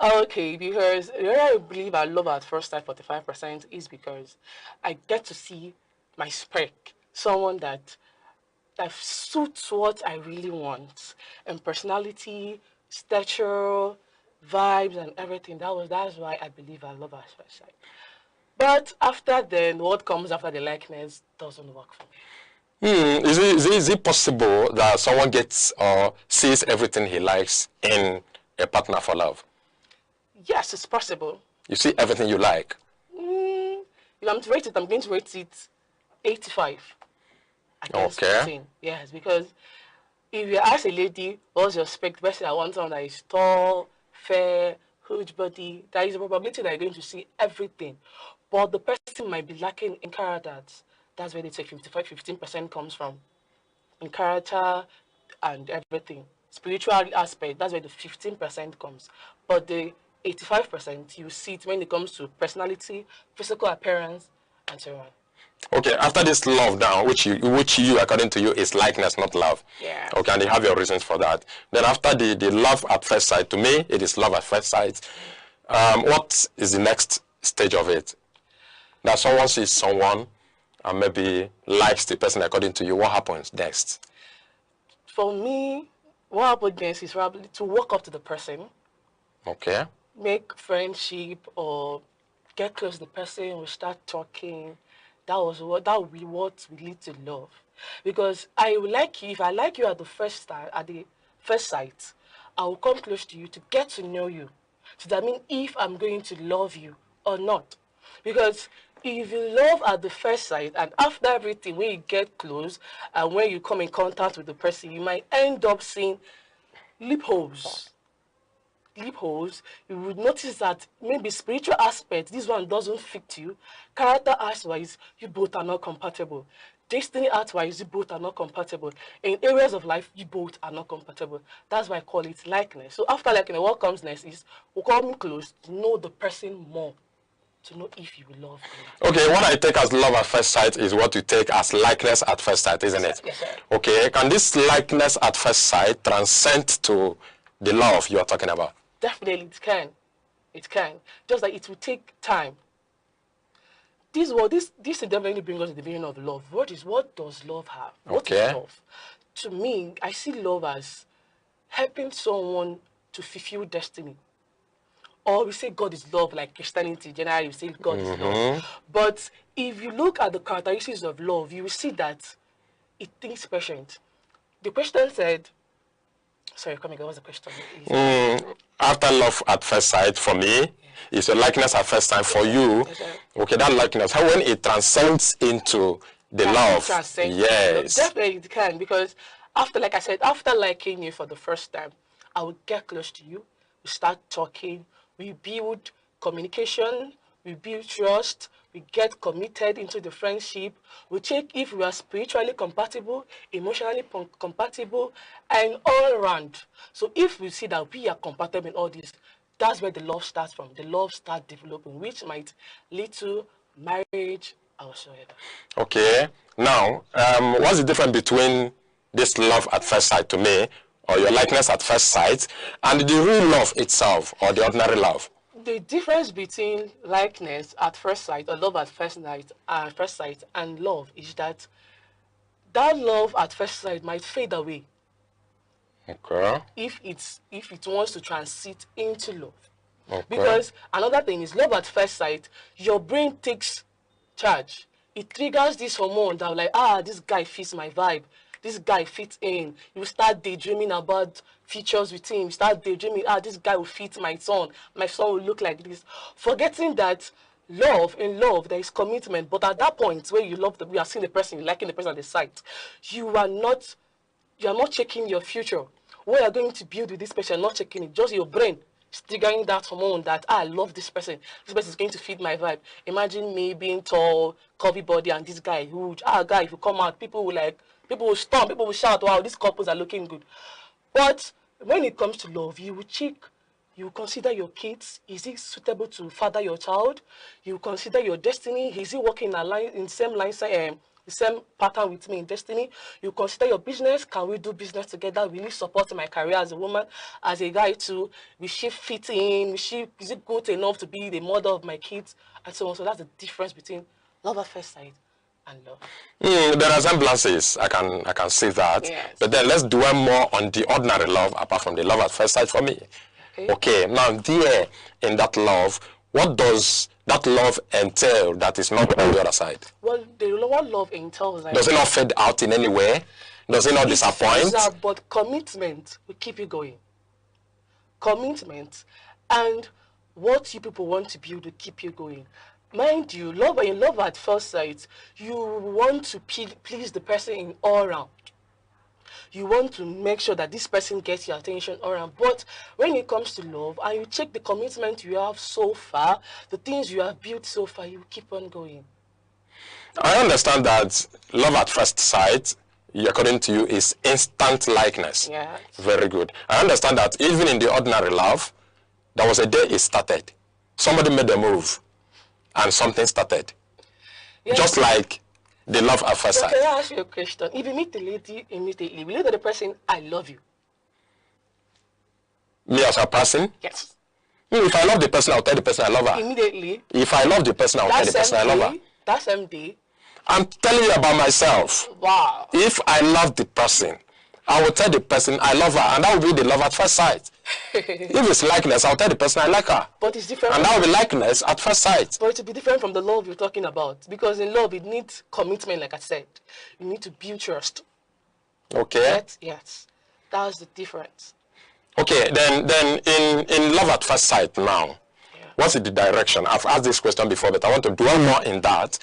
Speaker 12: Okay, because where I believe I love at first sight 45% is because I get to see my spec, someone that suits what I really want, and personality, stature, vibes, and everything. That's why I believe I love at first sight. But after then, what comes after the likeness doesn't work for me.
Speaker 13: Is it possible that someone gets or sees everything he likes in a partner for love?
Speaker 12: Yes, it's possible.
Speaker 13: You see everything you like?
Speaker 12: If I'm to rate it, I'm going to rate it 85.
Speaker 13: Okay.
Speaker 12: 15. Yes, because if you ask a lady, what's your spec? Best I want someone that is tall, fair, huge body. There is a probability that you're going to see everything. But the person might be lacking in character. That's where they say 15% comes from. In character and everything. Spiritual aspect, that's where the 15% comes. But the 85%, you see it when it comes to personality, physical appearance, and so on.
Speaker 13: Okay, after this love now, which you according to you is likeness, not love.
Speaker 12: Yeah.
Speaker 13: Okay, and you have your reasons for that. Then after the love at first sight, to me it is love at first sight. What is the next stage of it? That someone sees someone and maybe likes the person according to you. What happens next?
Speaker 12: For me, what happens next is probably to walk up to the person.
Speaker 13: Okay.
Speaker 12: Make friendship or get close to the person. We start talking. That will be what will lead to love. Because I will like you. If I like you at the first sight, I will come close to you to get to know you. So that means if I'm going to love you or not. Because if you love at the first sight and after everything, when you get close and when you come in contact with the person, you might end up seeing loopholes. You would notice that maybe spiritual aspect, this one doesn't fit you. Character aspect-wise, you both are not compatible. Destiny art-wise, you both are not compatible. In areas of life, you both are not compatible. That's why I call it likeness. So after likeness, what comes next is we come close to know the person more, to know if you will love them.
Speaker 13: Okay, what I take as love at first sight is what you take as likeness at first sight, isn't it?
Speaker 12: Yes, sir.
Speaker 13: Okay, can this likeness at first sight transcend to the love you are talking about?
Speaker 12: Definitely, it can. It can. Just that it will take time. This definitely brings us to the meaning of love. What does love have? What is love? To me, I see love as helping someone to fulfill destiny. Or we say God is love, like Christianity, generally we say God is love. But if you look at the characteristics of love, you will see that it thinks patient. The question said, Sorry, come again. What's the question?
Speaker 13: After love at first sight, for me, is a likeness at first sight. For you, okay, that likeness, how when it transcends into the love, yes.
Speaker 12: Definitely it can, because after, like I said, after liking you for the first time, I will get close to you. We start talking. We build communication. We build trust. We get committed into the friendship. We check if we are spiritually compatible, emotionally compatible, and all around. So if we see that we are compatible in all this, that's where the love starts from. The love starts developing, which might lead to marriage or whatsoever.
Speaker 13: Okay. Now, what's the difference between this love at first sight to me, or your likeness at first sight, and the real love itself, or the ordinary love?
Speaker 12: The difference between likeness at first sight or love at first sight and love is that love at first sight might fade away.
Speaker 13: Okay.
Speaker 12: If it wants to transit into love.
Speaker 13: Okay.
Speaker 12: Because another thing is love at first sight, your brain takes charge. It triggers this hormone that like, this guy fits my vibe. This guy fits in. You start daydreaming about features with him. You start daydreaming, this guy will fit my son. My son will look like this. Forgetting that in love, there is commitment. But at that point where you are seeing the person, you're liking the person at the sight, you are not checking your future. What you're going to build with this person, not checking it. Just your brain triggering that hormone that I love this person. This person is going to fit my vibe. Imagine me being tall, curvy body, and this guy huge. Guy, if you come out, people will stomp, people will shout, wow, these couples are looking good. But when it comes to love, you will check, you consider your kids. Is he suitable to father your child? You consider your destiny. Is he working in the same pattern with me in destiny? You consider your business. Can we do business together? Will you support my career as a woman, as a guy too? Will she fit in? Is it good enough to be the mother of my kids? And so on. So that's the difference between love at first sight and love.
Speaker 13: There are resemblances. I can see that.
Speaker 12: Yes.
Speaker 13: But then let's dwell more on the ordinary love apart from the love at first sight for me. Okay. Now, there in that love, what does that love entail that is not on the other side?
Speaker 12: Well, what love entails.
Speaker 13: Does it not fade out in any way? Does it not disappoint?
Speaker 12: But commitment will keep you going. Commitment and what you people want to build will keep you going. Mind you, in love at first sight, you want to please the person in all round. You want to make sure that this person gets your attention all around. But when it comes to love, and you check the commitment you have so far, the things you have built so far, you keep on going.
Speaker 13: I understand that love at first sight, according to you, is instant likeness.
Speaker 12: Yeah.
Speaker 13: Very good. I understand that even in the ordinary love, there was a day it started. Somebody made a move, and something started. Yes. Just like the love at first sight.
Speaker 12: Can I ask you a question? If you meet the lady immediately, will you tell the person, I love you?
Speaker 13: Me as a person?
Speaker 12: Yes.
Speaker 13: If I love the person, I'll tell the person I love her.
Speaker 12: Immediately?
Speaker 13: If I love the person, I'll tell the person I love her.
Speaker 12: That same day?
Speaker 13: I'm telling you about myself.
Speaker 12: Wow.
Speaker 13: If I love the person, I will tell the person I love her, and that will be the love at first sight. If it's likeness, I'll tell the person I like her.
Speaker 12: But it's different.
Speaker 13: And that will be likeness at first sight.
Speaker 12: But it will be different from the love you're talking about. Because in love, it needs commitment, like I said. You need to build trust.
Speaker 13: Okay.
Speaker 12: Yes. That's the difference.
Speaker 13: Okay, then in love at first sight now, what's the direction? I've asked this question before, but I want to dwell more in that.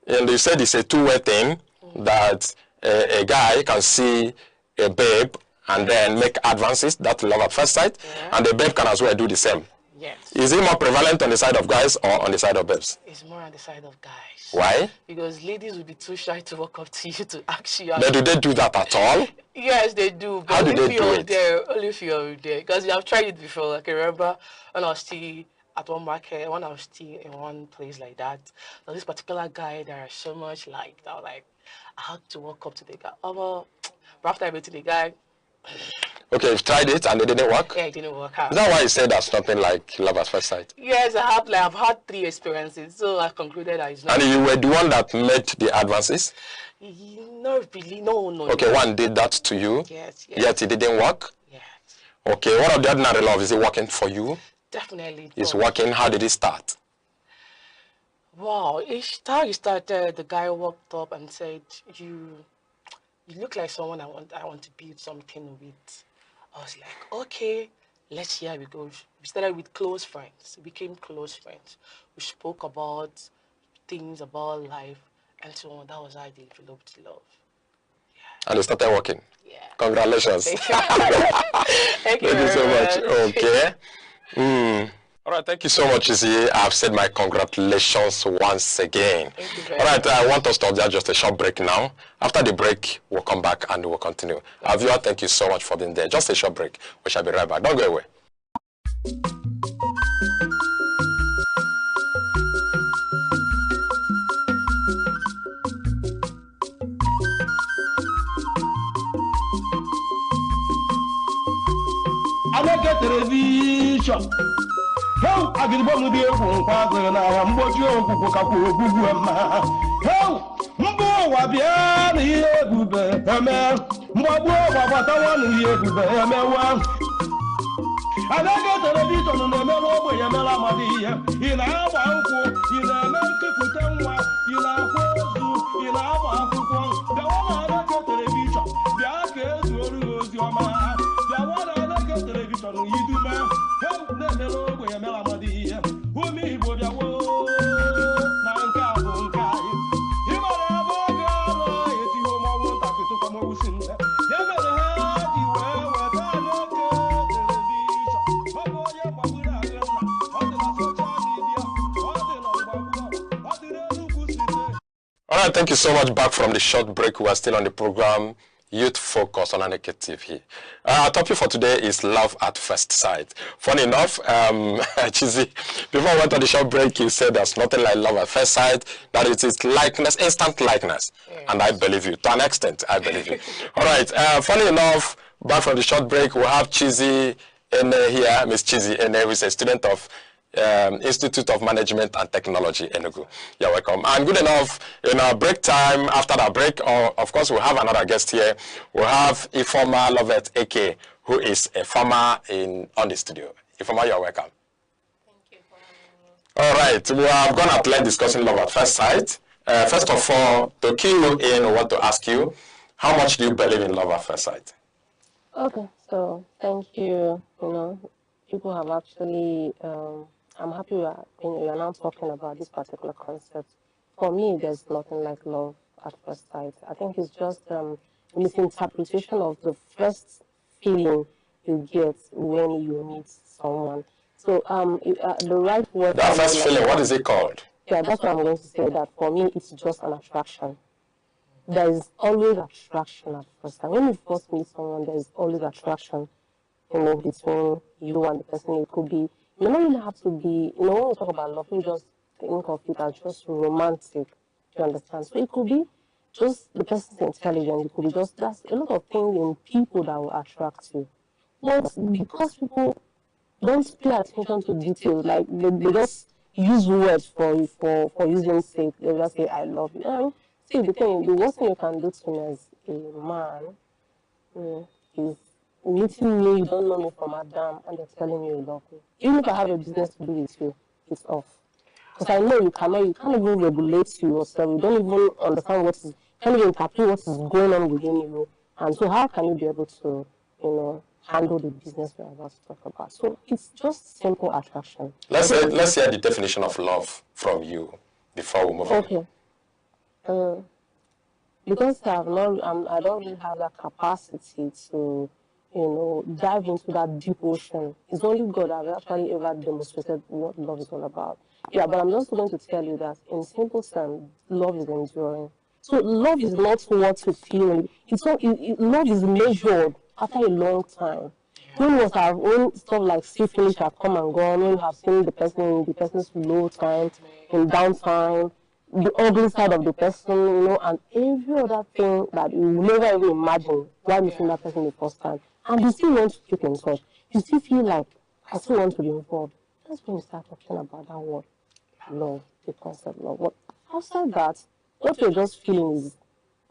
Speaker 13: And you said it's a two-way thing, that a guy can see a babe and then make advances, that's love at first sight, and the babe can as well do the same.
Speaker 12: Yes.
Speaker 13: Is it more prevalent on the side of guys or on the side of babes?
Speaker 12: It's more on the side of guys.
Speaker 13: Why?
Speaker 12: Because ladies will be too shy to walk up to you to ask you.
Speaker 13: But do they do that at all?
Speaker 12: Yes, they do. But
Speaker 13: how do they do it?
Speaker 12: Only if you're there. Because you have tried it before. Like, I remember when I was still at one market, when I was still in one place like that, there was this particular guy that I so much liked. I was like, I had to walk up to the guy. But after I met the guy,
Speaker 13: okay, you've tried it and it didn't work?
Speaker 12: Yeah, it didn't work out.
Speaker 13: Is that why you said that's nothing like love at first sight?
Speaker 12: Yes, I've had 3 experiences, so I concluded that it's not.
Speaker 13: And you were the one that made the advances?
Speaker 12: Not really, no.
Speaker 13: Okay, one did that to you?
Speaker 12: Yes.
Speaker 13: Yet it didn't work?
Speaker 12: Yes.
Speaker 13: Okay, what of the ordinary love? Is it working for you?
Speaker 12: Definitely.
Speaker 13: It's working. How did it start?
Speaker 12: Wow, it started, the guy walked up and said, you look like someone I want to build something with. I was like, okay, let's see how we go. We started with close friends. We became close friends. We spoke about things about life and so on. That was how I developed love.
Speaker 13: And it started working.
Speaker 12: Yeah.
Speaker 13: Congratulations.
Speaker 12: Thank you. Thank you
Speaker 13: so much.
Speaker 12: very
Speaker 13: Okay. All right, thank you so much, Izzy. I've said my congratulations once again.
Speaker 12: Thank you very
Speaker 13: All right,
Speaker 12: much.
Speaker 13: I want us to observe just a short break now. After the break, we'll come back and we'll continue. Viewer, thank you so much for being there. Just a short break. We shall be right back. Don't go away.
Speaker 22: Aneke television. How I get one with you from Father and I am what you are. How Mbo Wabian here, Bube, Mbo Wabatawan here, Bube, Aneke television on the Melo, Yamela Madia, in our uncle, in America, Putanwa, in our Hosu, in our uncle, the one Aneke television, the Arcades will your man. Television, you do man. Help the hello, where Melamadi, who me would have Nanka Bunkai. You might have a girl, if you won't talk to come over soon. You better have you what I look at television. What will you what the
Speaker 13: All right, thank you so much. Back from the short break, we are still on the program Youth Focus on Aneke TV. Our topic for today is love at first sight. Funny enough, Chizzy, before we went on the short break, you said there's nothing like love at first sight, that it is likeness, instant likeness. Yes. And I believe you. To an extent, I believe you. All right, funny enough, back from the short break, we have Chizzy here, Miss Chizzy, who is a student of Institute of Management and Technology, Enugu. You're welcome. And good enough, in our break time, after that break, of course, we'll have another guest here. We'll have Ifoma Lovett, Aneke, who is a farmer on the studio. Ifoma, you're welcome.
Speaker 10: Thank you for
Speaker 13: having me. All right, we are going to play discussing love at first sight. First of all, to key you in, I want to ask you, how much do you believe in love at first sight?
Speaker 10: Okay, so thank you. You know, people have actually... I'm happy we are now talking about this particular concept. For me, there's nothing like love at first sight. I think it's just a misinterpretation of the first feeling you get when you meet someone. So the right word...
Speaker 13: That first feeling, what is it called?
Speaker 10: Yeah, that's what I'm going to say, that for me, it's just an attraction. There is always attraction at first time. When you first meet someone, there is always attraction, between you and the person. It could be... You don't really have to be, when we talk about love, we just think of it as just romantic, do you understand? So it could be just the person's intelligence, it could be just, there's a lot of things in people that will attract you. But because people don't pay attention to details, like they just use words for using sake, they just say, I love you. And see, the worst thing you can do to me as a man is meeting me, you don't know me from Adam, and they're telling me you love me. Even if I have a business to do with you, it's off. Because I know you can't even regulate yourself. You don't even understand can't even interpret what is going on within you. And so how can you be able to, handle the business we're about to talk about? So it's just simple attraction.
Speaker 13: Let's hear the definition of love from you before we move on.
Speaker 10: Okay. Because I don't really have that capacity to dive into that deep ocean. It's only God that has actually ever demonstrated what love is all about. Yeah, but I'm just going to tell you that in simple terms, love is enduring. So love is not what you feel. Love is measured after a long time. When stuff like syphilis have come and gone, when you have seen the person's low time, in down time, the ugly side of the person, and every other thing that you will never even imagine while meeting that person the first time. And you still want to keep in touch. You still feel like, I still want to be involved. That's when you start talking about that word, love, the concept of love. Outside that, what you're just feeling is,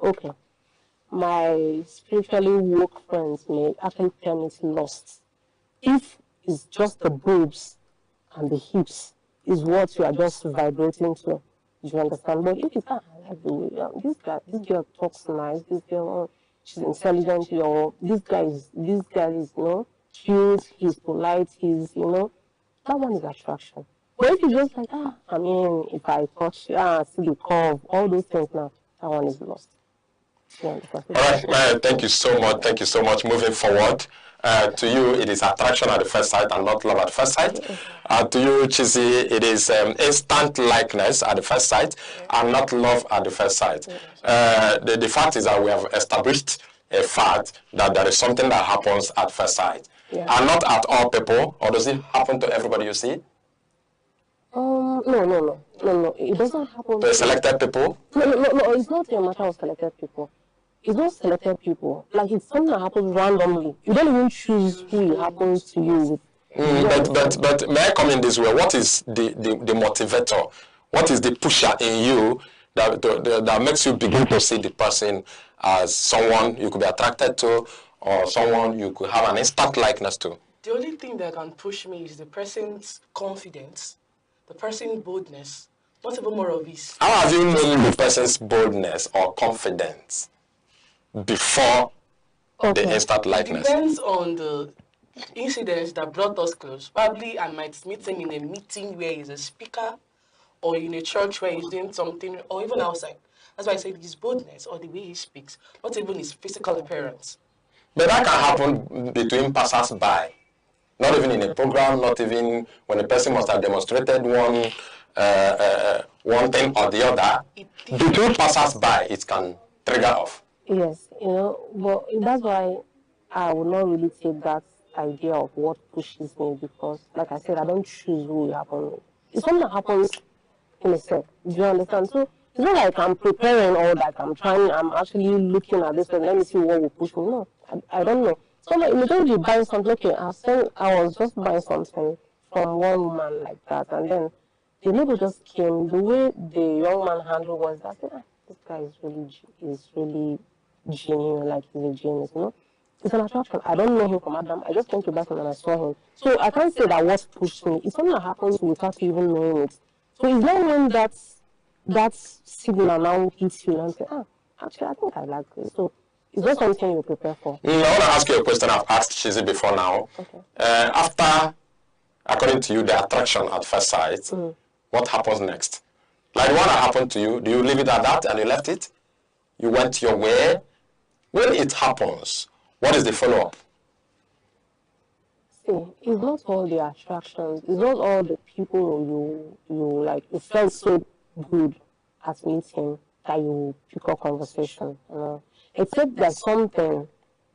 Speaker 10: okay, my spiritually woke friends may actually tell me it's lost. If it's just the boobs and the hips is what you are just vibrating to, you understand? But if it's, I like the way, this girl talks nice, this girl,
Speaker 5: she's intelligent, or this guy is, cute, he's polite, he's, that one is attraction. But if you just like, if I touch, see the curve, all those things now, that one is lost. Yeah,
Speaker 13: all right, thank you so much. Thank you so much. Moving forward, to you, it is attraction at the first sight and not love at first sight. To you, Chizzy, it is instant likeness at the first sight and not love at the first sight. The fact is that we have established a fact that there is something that happens at first sight. And not at all people, or does it happen to everybody you see?
Speaker 5: No. It doesn't happen.
Speaker 13: The selected people?
Speaker 5: No, it's not a matter of selected people. It's not selected people. Like, it's something that happens randomly. You don't even choose who it happens to you with.
Speaker 13: But may I come in this way? What is the motivator? What is the pusher in you that makes you begin to see the person as someone you could be attracted to, or someone you could have an instant likeness to?
Speaker 12: The only thing that can push me is the person's confidence, the person's boldness, not even more of his.
Speaker 13: How have you known the person's boldness or confidence before the instant likeness?
Speaker 12: It depends on the incidents that brought us close. Probably I might meet him in a meeting where he's a speaker, or in a church where he's doing something, or even outside. That's why I said his boldness or the way he speaks, not even his physical appearance.
Speaker 13: But that can happen between passers-by. Not even in a program, not even when a person must have demonstrated one thing or the other. Between passers-by, it can trigger off.
Speaker 5: Yes, but that's why I would not really take that idea of what pushes me, because, like I said, I don't choose who it happens with. It's something that happens in itself. Do you understand? So it's not like I'm preparing or like I'm actually looking at this and let me see what will push me. No, I don't know. So like, immediately you buy something, okay, I was just buying something from one woman like that, and then the neighbor just came. The way the young man handled was that, this guy is really genuine, like he's a genius, It's an attraction. I don't know him from Adam. I just came to buy something and I saw him. So I can't say that what pushed me. It's something that happens without you even knowing it. So it's not when that signal now hits you and say, actually, I think I like this. So it's not something you prepare for.
Speaker 13: I want to ask you a question I've asked Chizzy before now.
Speaker 5: Okay.
Speaker 13: After, according to you, the attraction at first sight, what happens next? Like what happened to you, do you leave it at that and you left it? You went your way? When it happens, what is the follow-up?
Speaker 5: See, it's not all the attractions, it's not all the people you felt so good at meeting that you pick up conversation, Except there's something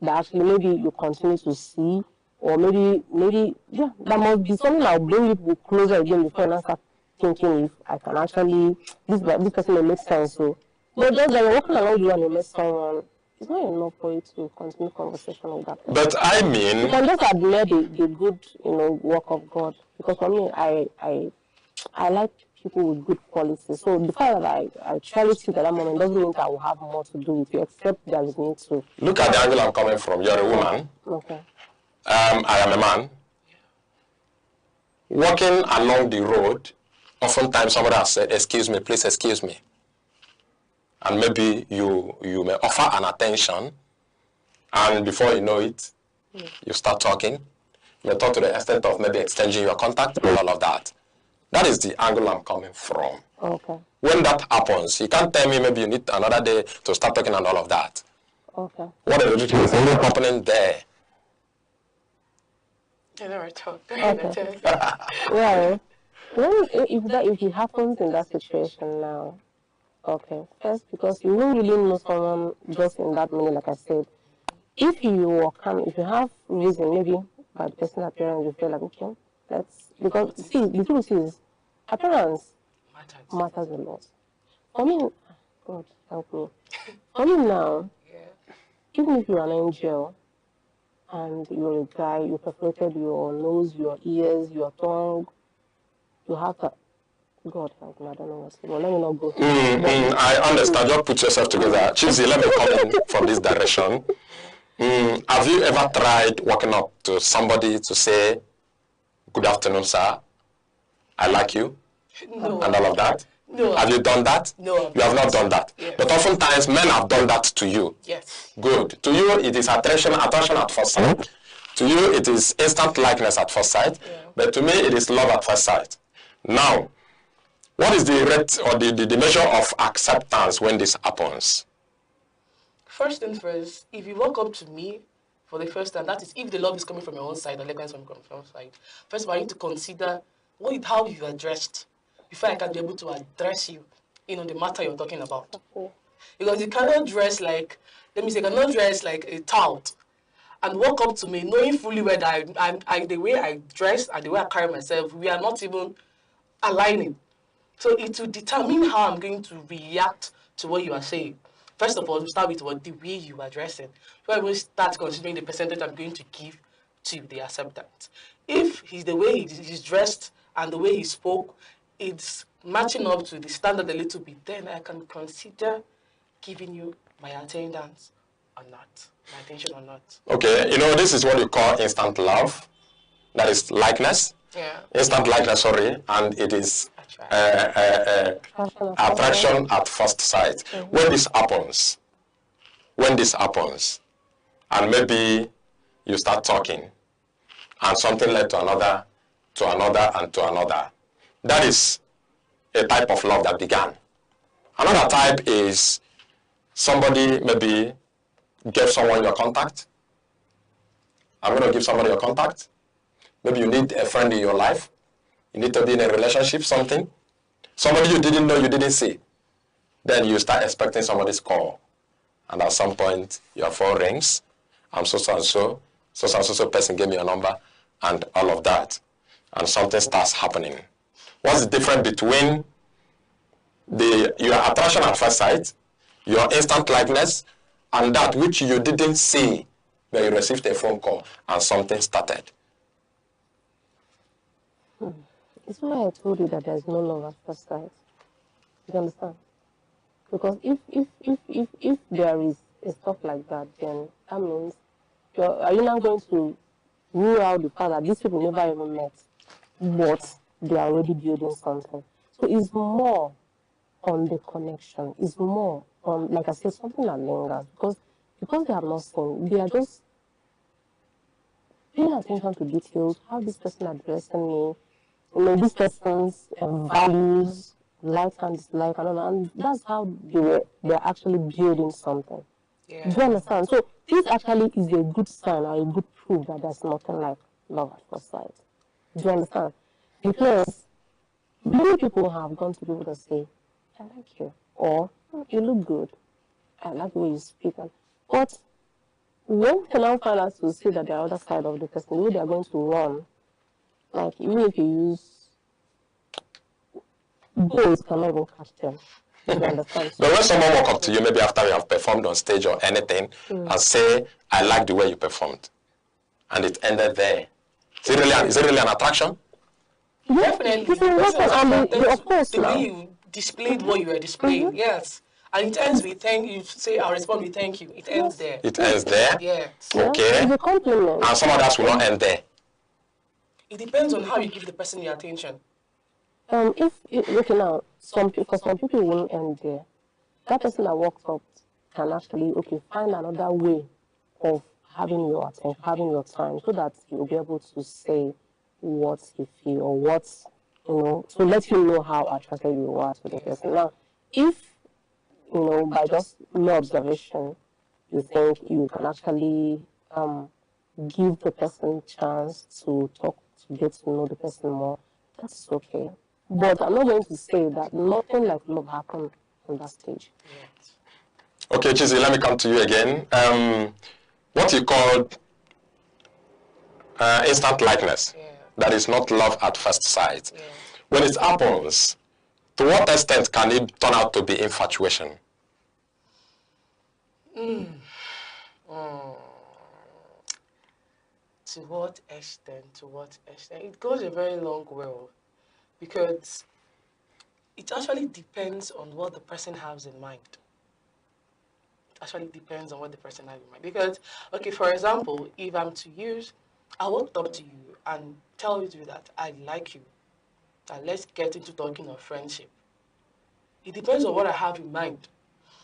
Speaker 5: that actually maybe you continue to see, or maybe there must be something that will bring you closer again before you start thinking if I can actually, this person may make sense. So, but just that you're walking along the way and you met someone, it's not enough for you to continue conversation with that person.
Speaker 13: But I mean,
Speaker 5: you can just admire the good, work of God. Because for me, I like people with good qualities. So the fact that I cherish it at that moment doesn't mean that I will have more to do with you, except there's need to.
Speaker 13: Look at the angle I'm coming from. You're a woman.
Speaker 5: Okay.
Speaker 13: I am a man. Walking along the road, oftentimes somebody has said, "Excuse me, please excuse me." And maybe you may offer an attention, and before you know it, you start talking. You may talk to the extent of maybe exchanging your contact and all of that. That is the angle I'm coming from.
Speaker 5: Okay.
Speaker 13: When that happens, you can't tell me maybe you need another day to start talking and all of that.
Speaker 5: Okay.
Speaker 13: What is really happening there?
Speaker 12: I never talk.
Speaker 5: Okay. Well, if it happens in that situation now, okay. First, because you won't really know someone just in that minute, like I said. If you have reason, maybe by the person's appearance, you feel like, okay, because see, the truth is, appearance matters a lot. For me, God help me. For me now, even if you're an angel and you're a guy, you perforated your nose, your ears, your tongue, you have to. God help me, I don't know what's going on. Let me not go.
Speaker 13: I understand. Just put yourself together. Chizzy, let me come in from this direction. Have you ever tried walking up to somebody to say, "Good afternoon, sir. I like you,"
Speaker 12: No.
Speaker 13: and all of that?
Speaker 12: No.
Speaker 13: Have you done that?
Speaker 12: No.
Speaker 13: You have not done that.
Speaker 12: Yes.
Speaker 13: But oftentimes men have done that to you.
Speaker 12: Yes.
Speaker 13: Good. To you, it is attraction at first sight. To you, it is instant likeness at first sight. Yeah. But to me, it is love at first sight. Now, what is the rate or the measure of acceptance when this happens?
Speaker 12: First things first, if you walk up to me for the first time, that is if the love is coming from your own side or likeness from your own side, first of all, I need to consider how you are dressed before I can be able to address you, the matter you're talking about. Okay. Because you cannot dress like, cannot dress like a tout and walk up to me knowing fully well that the way I dress and the way I carry myself, we are not even aligning. So it will determine how I'm going to react to what you are saying. First of all, we start with the way you are dressing. So I will start considering the percentage I'm going to give to the acceptance. If the way he's dressed and the way he spoke, it's matching up to the standard a little bit, then I can consider giving you my attendance or not, my attention or not.
Speaker 13: Okay, this is what you call instant love. That is likeness. Yeah. Instant likeness, sorry, and it is attraction at first sight. Mm-hmm. When this happens, and maybe you start talking, and something led to another, and to another, that is a type of love that began. Another type is somebody maybe gave someone your contact. I'm going to give somebody your contact. Maybe you need a friend in your life. You need to be in a relationship, something. Somebody you didn't know, you didn't see. Then you start expecting somebody's call. And at some point, your phone rings. I'm so person gave me a number, and all of that. And something starts happening. What's the difference between your attraction at first sight, your instant likeness, and that which you didn't see when you received a phone call and something started?
Speaker 5: It's why I told you that there's no love at first sight. You understand? Because if there is a stuff like that, then that means are you now going to rule out the fact that these people never even met, but they are already building something? So it's more on the connection. It's more on, like I said, something that lingers. Because they have not seen, they are just paying attention to details, how this person addressing me, this person's values, like and dislike, and that's how they're actually building something. Yeah. Do you understand? So this actually is a good sign or a good proof that there's nothing like love at first sight. Do you understand? Because many people have gone to people to say, I like you, or you look good, I like the way you speak. But when they now find out to see that the other side of the person, the way they are going to run, like even if you use bulls, cannot even catch them. You understand?
Speaker 13: But when someone walk up to you, maybe after you have performed on stage or anything, and say, I like the way you performed, and it ended there, is it really an attraction?
Speaker 12: Definitely. Of course, the way you displayed what you were displaying, yes. And it ends with thank you. Say, I'll respond with thank you. It ends there.
Speaker 13: It ends there?
Speaker 12: Yes.
Speaker 13: Okay.
Speaker 5: It's a compliment.
Speaker 13: And some others will not end there.
Speaker 12: It depends on how you give the person your attention.
Speaker 5: Okay, now, some people won't end there. That person that walks up can actually, find another way of having your attention, having your time, so that you'll be able to say what you feel or what, to let you know how attracted you are to the person. Now, if, by just mere observation, you think you can actually give the person a chance to talk, to get to know the person more, that's okay. But I'm not going to say that nothing like love happened on that stage.
Speaker 13: Okay, Chizzy, let me come to you again. What you call instant likeness, that is not love at first sight. When it happens, to what extent can it turn out to be infatuation?
Speaker 12: To what extent? It goes a very long way, because it actually depends on what the person has in mind. Because, for example, if I'm to use, I walked up to you and tell you that I like you, and let's get into talking of friendship. It depends on what I have in mind.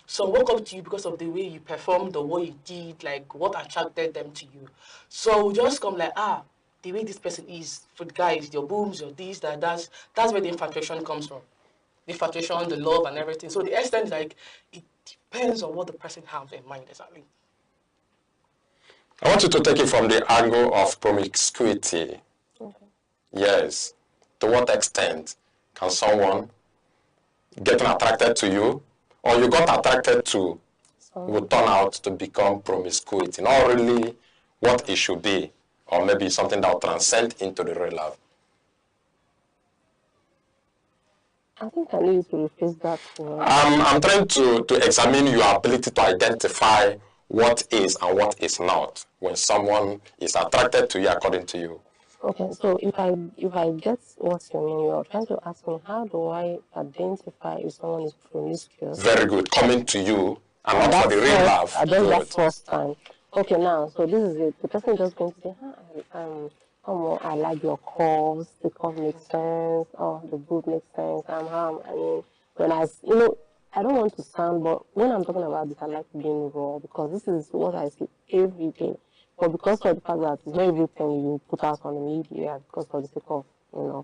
Speaker 12: Some walk up to you because of the way you performed or what you did, like what attracted them to you. So we just come like, the way this person is, for the guys, your booms, your this, that's where the infatuation comes from. The infatuation, the love and everything. So the extent, like, it depends on what the person has in mind exactly.
Speaker 13: I want you to take it from the angle of promiscuity.
Speaker 5: Okay.
Speaker 13: Yes. To what extent can someone getting attracted to you, or you got attracted to, will turn out to become promiscuity? Not really what it should be, or maybe something that will transcend into the real love.
Speaker 5: I think I need to rephrase that.
Speaker 13: I'm trying to examine your ability to identify what is and what is not when someone is attracted to you according to you.
Speaker 5: Okay, so if I get what you mean, you're trying to ask me, how do I identify if someone is promiscuous?
Speaker 13: Very good. Coming to you and not for the real love.
Speaker 5: I guess that's first time. Okay, now, so this is it. The person just going to say, I like your calls, the call makes sense, or the book makes sense. I mean, when I don't want to sound, but when I'm talking about this, I like being raw because this is what I see every day. But because of the fact that it's not everything you put out on the media, because of the sake of, you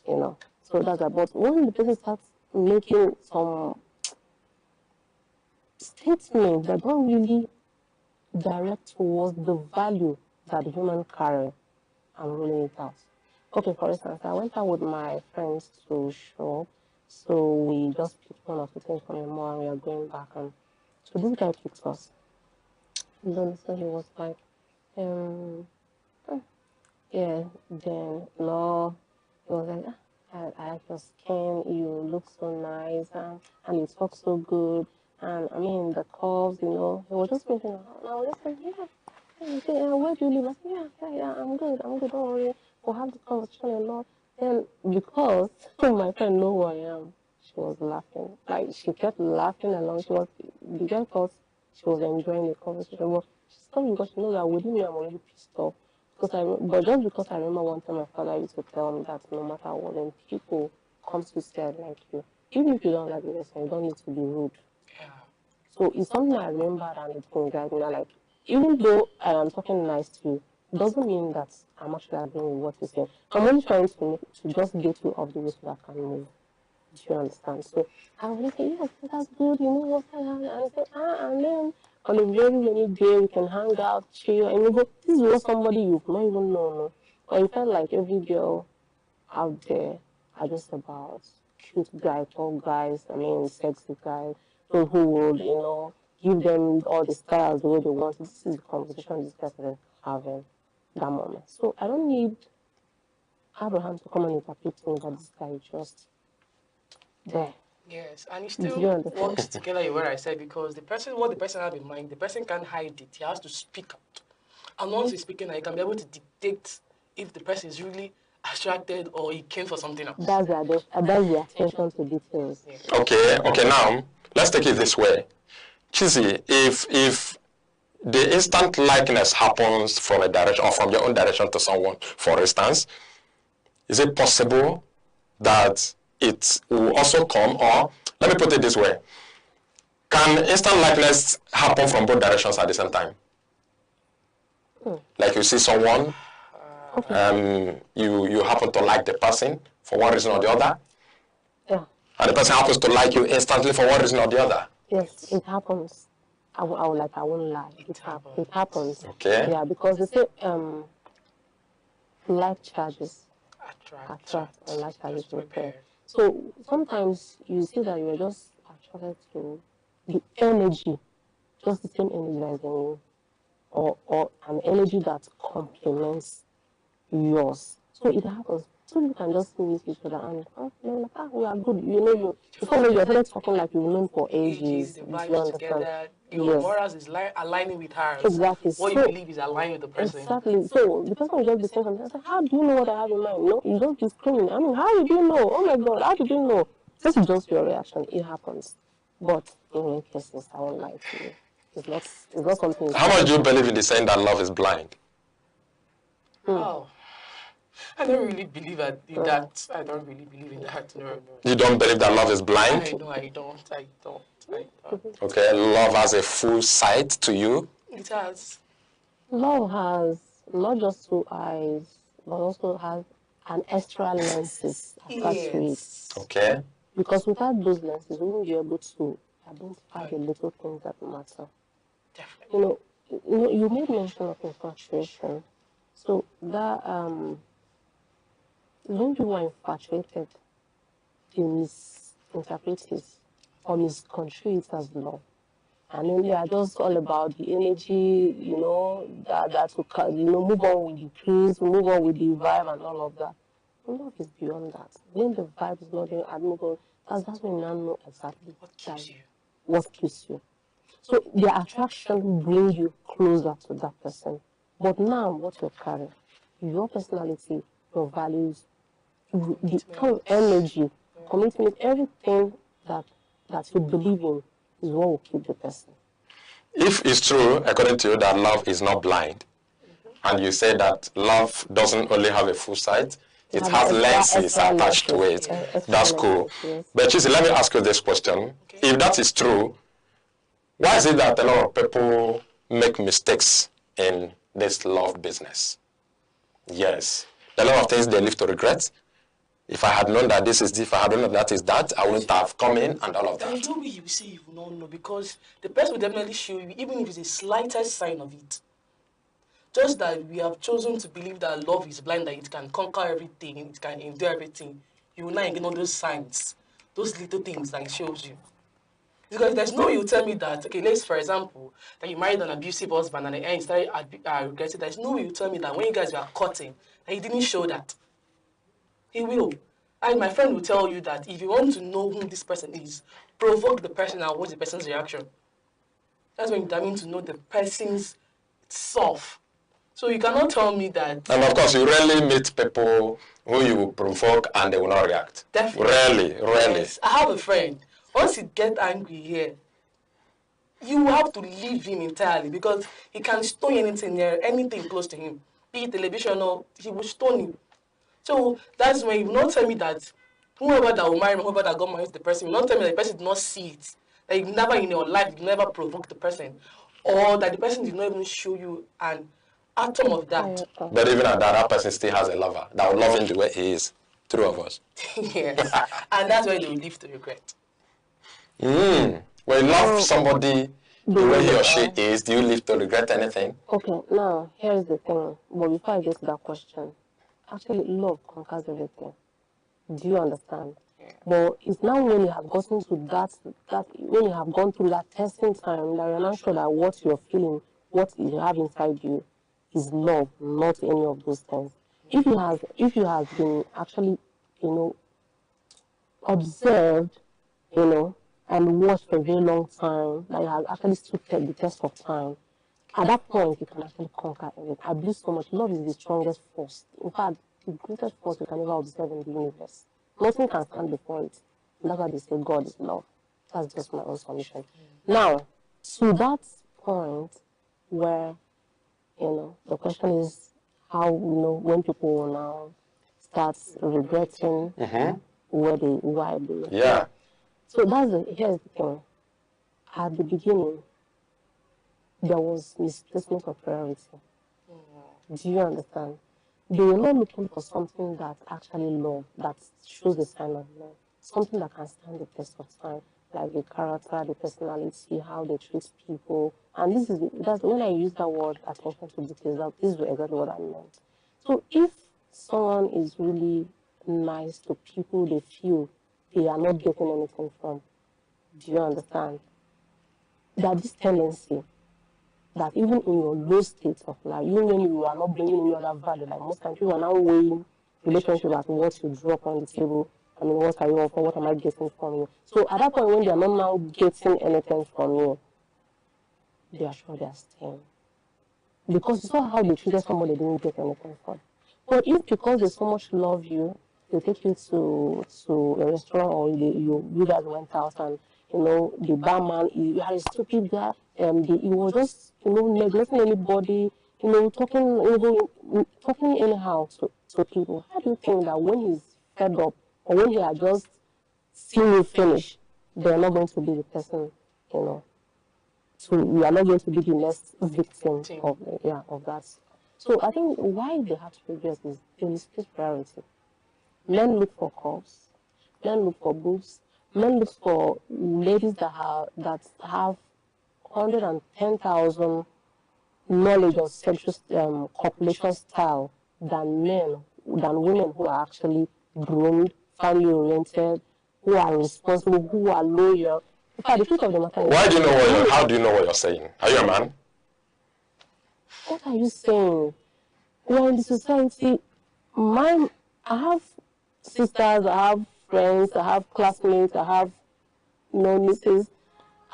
Speaker 5: know. So that's that. But when the person starts making some statements that don't really direct towards the value that the human carry, I'm ruling it out. Okay, for instance, I went out with my friends to shop, so we just picked one or two things from the mall and we are going back. And so this guy picked us. And then so he was like, yeah, then no, he was like, I like your skin, you look so nice, and you talk so good, and I mean the curves, he was just thinking, and I was just like, where do you live? I said, yeah, I'm good, don't worry, we'll have the conversation a lot. Then, because my friend knew who I am, she was laughing, like, she kept laughing along, the girl thought she was enjoying the conversation, but she stopped because she knows that within me, I'm already pissed off. But just because I remember one time my father used to tell me that no matter what, when people come to say I like you, even if you don't like the person, you don't need to be rude.
Speaker 12: Yeah.
Speaker 5: So it's something I remember and it can guide me. Like, even though I am talking nice to you, it doesn't mean that I'm actually agreeing with what you're saying. I'm only trying to just get you off the way so that I can move. Do you understand? So I was like, yes, that's good, what I have. And I said, and then on a very rainy day, we can hang out, chill, and you go, this is not somebody you've not even known. No? Or you felt like every girl out there are just about cute guys, tall guys, I mean, sexy guys, those who would, give them all the styles the way they want. This is the conversation these guys are having that moment. So I don't need Abraham to come and interpret me that this guy is just there.
Speaker 12: Yes, and it still works together where I said, because what the person has in mind, the person can't hide it. He has to speak out. And once he's speaking out, he can be able to dictate if the person is really attracted or he came for something else.
Speaker 5: That's the attention to details.
Speaker 12: Yeah.
Speaker 13: Okay, now, let's take it this way. Chizzy, if the instant likeness happens from a direction or from your own direction to someone, for instance, is it possible that it will also come, or let me put it this way, can instant likeness happen from both directions at the same time? Like you see someone, you happen to like the person for one reason or the other, and the person happens to like you instantly for one reason or the other.
Speaker 5: Yes, it happens. I won't lie. It happens.
Speaker 13: Okay.
Speaker 5: Yeah, because they say like charges attract and like charges repel. So sometimes you see that you are just attracted to the energy, just the same energy as you, or an energy that complements yours. So it happens. So you can just meet each other and we are good. Before you're already talking like you've known for ages.
Speaker 12: The vibes together, your morals is aligning with hers.
Speaker 5: Exactly.
Speaker 12: What you believe is aligned with the person.
Speaker 5: Exactly. So the person will just be saying something. I said, how do you know what I have in mind? No, you don't be screaming. I mean, how did you know? Oh my God, how did you know? This is just your reaction. It happens. But in many cases, I won't lie to you. It's not something.
Speaker 13: How much do you believe in the saying that love is blind?
Speaker 12: Oh. I don't really believe that. I don't really believe in that. No.
Speaker 13: You don't believe that love is blind?
Speaker 12: I know, I don't.
Speaker 13: Okay, love has a full sight to you?
Speaker 12: It has.
Speaker 5: Love has not just two eyes, but also has an extra lenses attached to it.
Speaker 13: Okay.
Speaker 5: Because without those lenses, we won't be able to identify the little things that matter. Definitely. You made mention of infatuation. So that when you are infatuated, you misinterpret it or misconstrue it as love. And then they are just all about the energy, that will move on with the cruise, move on with the vibe and all of that. Love is beyond that. When the vibe is not there, that's when you now know exactly what keeps you. So the attraction brings you closer to that person. But now what you're carrying, your personality, your values, the kind of energy, commitment, everything that you believe in is what will keep the person.
Speaker 13: If it's true, according to you, that love is not blind, and you say that love doesn't only have a full sight, it has lenses attached to it. That's cool.
Speaker 5: Yes.
Speaker 13: But Chizzy, let me ask you this question. If that is true, why is it that a lot of people make mistakes in this love business? Yes. A lot of things they live to regret. If I had known that this is this, if I had known that is that, I wouldn't have come in and all of that.
Speaker 12: There's no way you say you will not know, because the person will definitely show you, even if it's the slightest sign of it. Just that we have chosen to believe that love is blind, that it can conquer everything, it can endure everything. You will not ignore those signs, those little things that it shows you. Because there's no way you tell me that, okay, let's, for example, that you married an abusive husband and then you started regretting. There's no way you tell me that when you guys were cutting, that he didn't show that. He will. And my friend will tell you that if you want to know who this person is, provoke the person and watch the person's reaction. That's when you mean to know the person's self. So you cannot tell me that.
Speaker 13: And of course, you rarely meet people who you will provoke and they will not react.
Speaker 12: Definitely.
Speaker 13: Rarely.
Speaker 12: Yes. I have a friend. Once he gets angry here, you have to leave him entirely, because he can stone anything close to him. Be it television or he will stone you. So that's when you will not tell me that whoever that will marry me, whoever that got married to the person, you will not tell me that the person did not see it. That you never in your life, you never provoked the person. Or that the person did not even show you an atom of that.
Speaker 13: But even at that person still has a lover that will love him the way he is. True of us.
Speaker 12: Yes. And that's why they will live to regret.
Speaker 13: When you love somebody the way he or she is, do you live to regret anything?
Speaker 5: Okay, now here's the thing. But before I get to that question, actually love conquers everything. Do you understand? But it's now when you have gotten to that when you have gone through that testing time that you're not sure that what you're feeling, what you have inside you is love, not any of those things. If you have been actually, observed, and watched for a very long time, that you have actually stood the test of time, at that point you can actually conquer everything. I believe so much. Love is the strongest force. In fact, the greatest force you can ever observe in the universe. Nothing can stand before it. And that's why they say God is love. That's just my own submission. Now, to that point where, the question is how, when people will now start regretting why they.
Speaker 13: Yeah.
Speaker 5: So here's the thing. At the beginning, there was misplacement of priority. Do you understand? They were not looking for something that actually love, that shows the sign of love. Something that can stand the test of time, like the character, the personality, how they treat people. And that's when I use that word attention to details, this is exactly what I meant. So if someone is really nice to people they feel they are not getting anything from, do you understand? That this tendency that even in your low state of life, even when you are not bringing any other value, like most times you are now weighing relationship as what you drop on the table. I mean, what are you offering? What am I getting from you? So at that point, when they are not now getting anything from you, they are sure they are staying. Because it's not how they treated somebody they didn't get anything from. But if because they so much love you, they take you to a restaurant, or you guys went out and the barman, you are a stupid guy, he was just neglecting anybody, talking anyhow to people, how do you think that when he's fed up or when he had just seen you finish, they're not going to be the person, you know, so you are not going to be the next victim of that. So I think why they have to progress is they misplace priority. Men look for cars, men look for boobs, men look for ladies that have 110,000 knowledge of sexual copulation style than women who are actually groomed, family oriented, who are responsible, who are loyal. In fact, the truth of the matter is,
Speaker 13: Why do you know how do you know what you're saying? Are you a man?
Speaker 5: What are you saying? We're in the society. I have sisters, I have friends, I have classmates, I have nieces.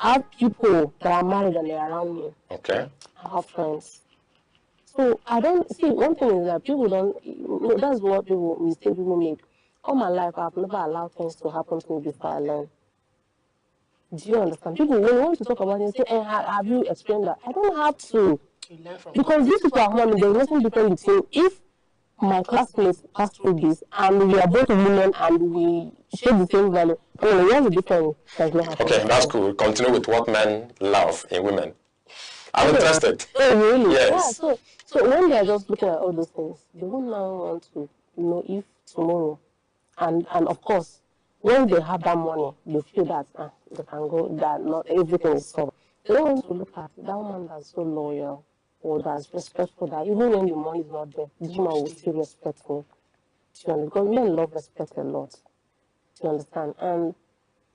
Speaker 5: I have people that are married and they're around me.
Speaker 13: Okay.
Speaker 5: I have friends. So I don't see, one thing is that people don't, that's what mistake people make. All my life, I've never allowed things to happen to me before I learn. Do you understand? People, when you want to talk about it, say, have you explained that? I don't have to. Because these people are human, there's nothing different between if my classmates pass through this and we are both women and we share the same value. I mean, what's the difference?
Speaker 13: Okay, that's cool. Continue with what men love in women. I'm interested.
Speaker 5: Oh, really?
Speaker 13: Yes.
Speaker 5: Yeah, so when they are just looking at all those things, they won't now want to know if tomorrow, and of course, when they have that money, they feel that they can go, that not everything is solved. They don't want to look at that woman that's so loyal or that's respectful, that even when the money is not there, the woman will still respect me. Do you understand? Because men love respect a lot. Do you understand? And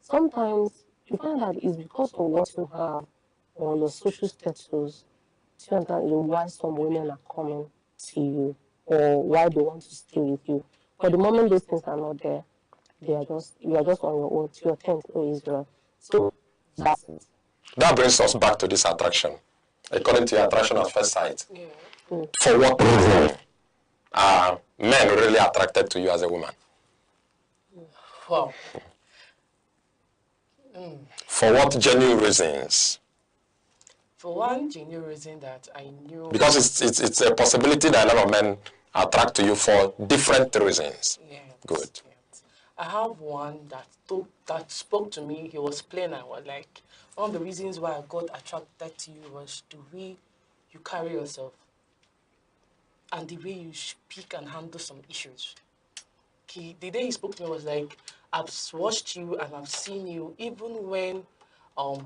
Speaker 5: sometimes you find that it's because of what you have or your social status. Do you understand why some women are coming to you or why they want to stay with you? But the moment those things are not there, you are just on your own to your tent, Israel. So that's it.
Speaker 13: That brings us back to this attraction. According to your attraction at first sight, for what reason are men really attracted to you as a woman?
Speaker 12: Wow.
Speaker 13: For what genuine reasons?
Speaker 12: For one genuine reason that I knew...
Speaker 13: Because it's a possibility that a lot of men attract to you for different reasons.
Speaker 12: Yes.
Speaker 13: Good.
Speaker 12: Yes. I have one that spoke to me. He was plain. I was like, one of the reasons why I got attracted to you was the way you carry yourself and the way you speak and handle some issues. The day he spoke to me was like, I've watched you and I've seen you even when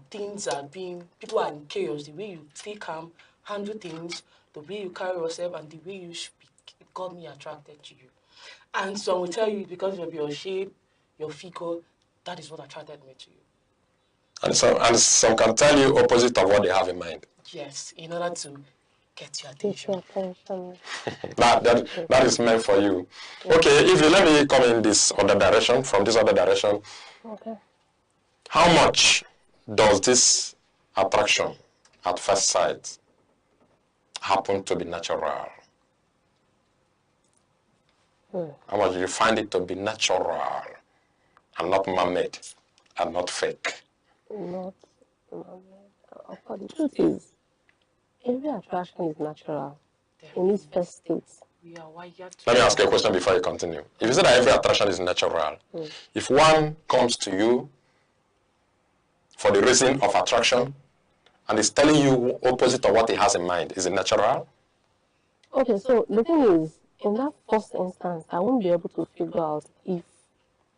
Speaker 12: people are in chaos, the way you stay calm, handle things, the way you carry yourself and the way you speak, it got me attracted to you. And some will tell you because of your shape, your figure, that is what attracted me to you.
Speaker 13: And some can tell you opposite of what they have in mind.
Speaker 12: Yes, in order to get your attention.
Speaker 13: that is meant for you. Okay, if you let me come in this other direction, from this other direction.
Speaker 5: Okay.
Speaker 13: How much does this attraction at first sight happen to be natural? How much do you find it to be natural and not man-made and not fake?
Speaker 5: Not man-made. The truth is, every attraction is natural in its first state.
Speaker 13: Let me ask you a question before you continue. If you say that every attraction is natural, if one comes to you for the reason of attraction and is telling you opposite of what he has in mind, is it natural?
Speaker 5: Okay, so the thing is, in that first instance, I won't be able to figure out if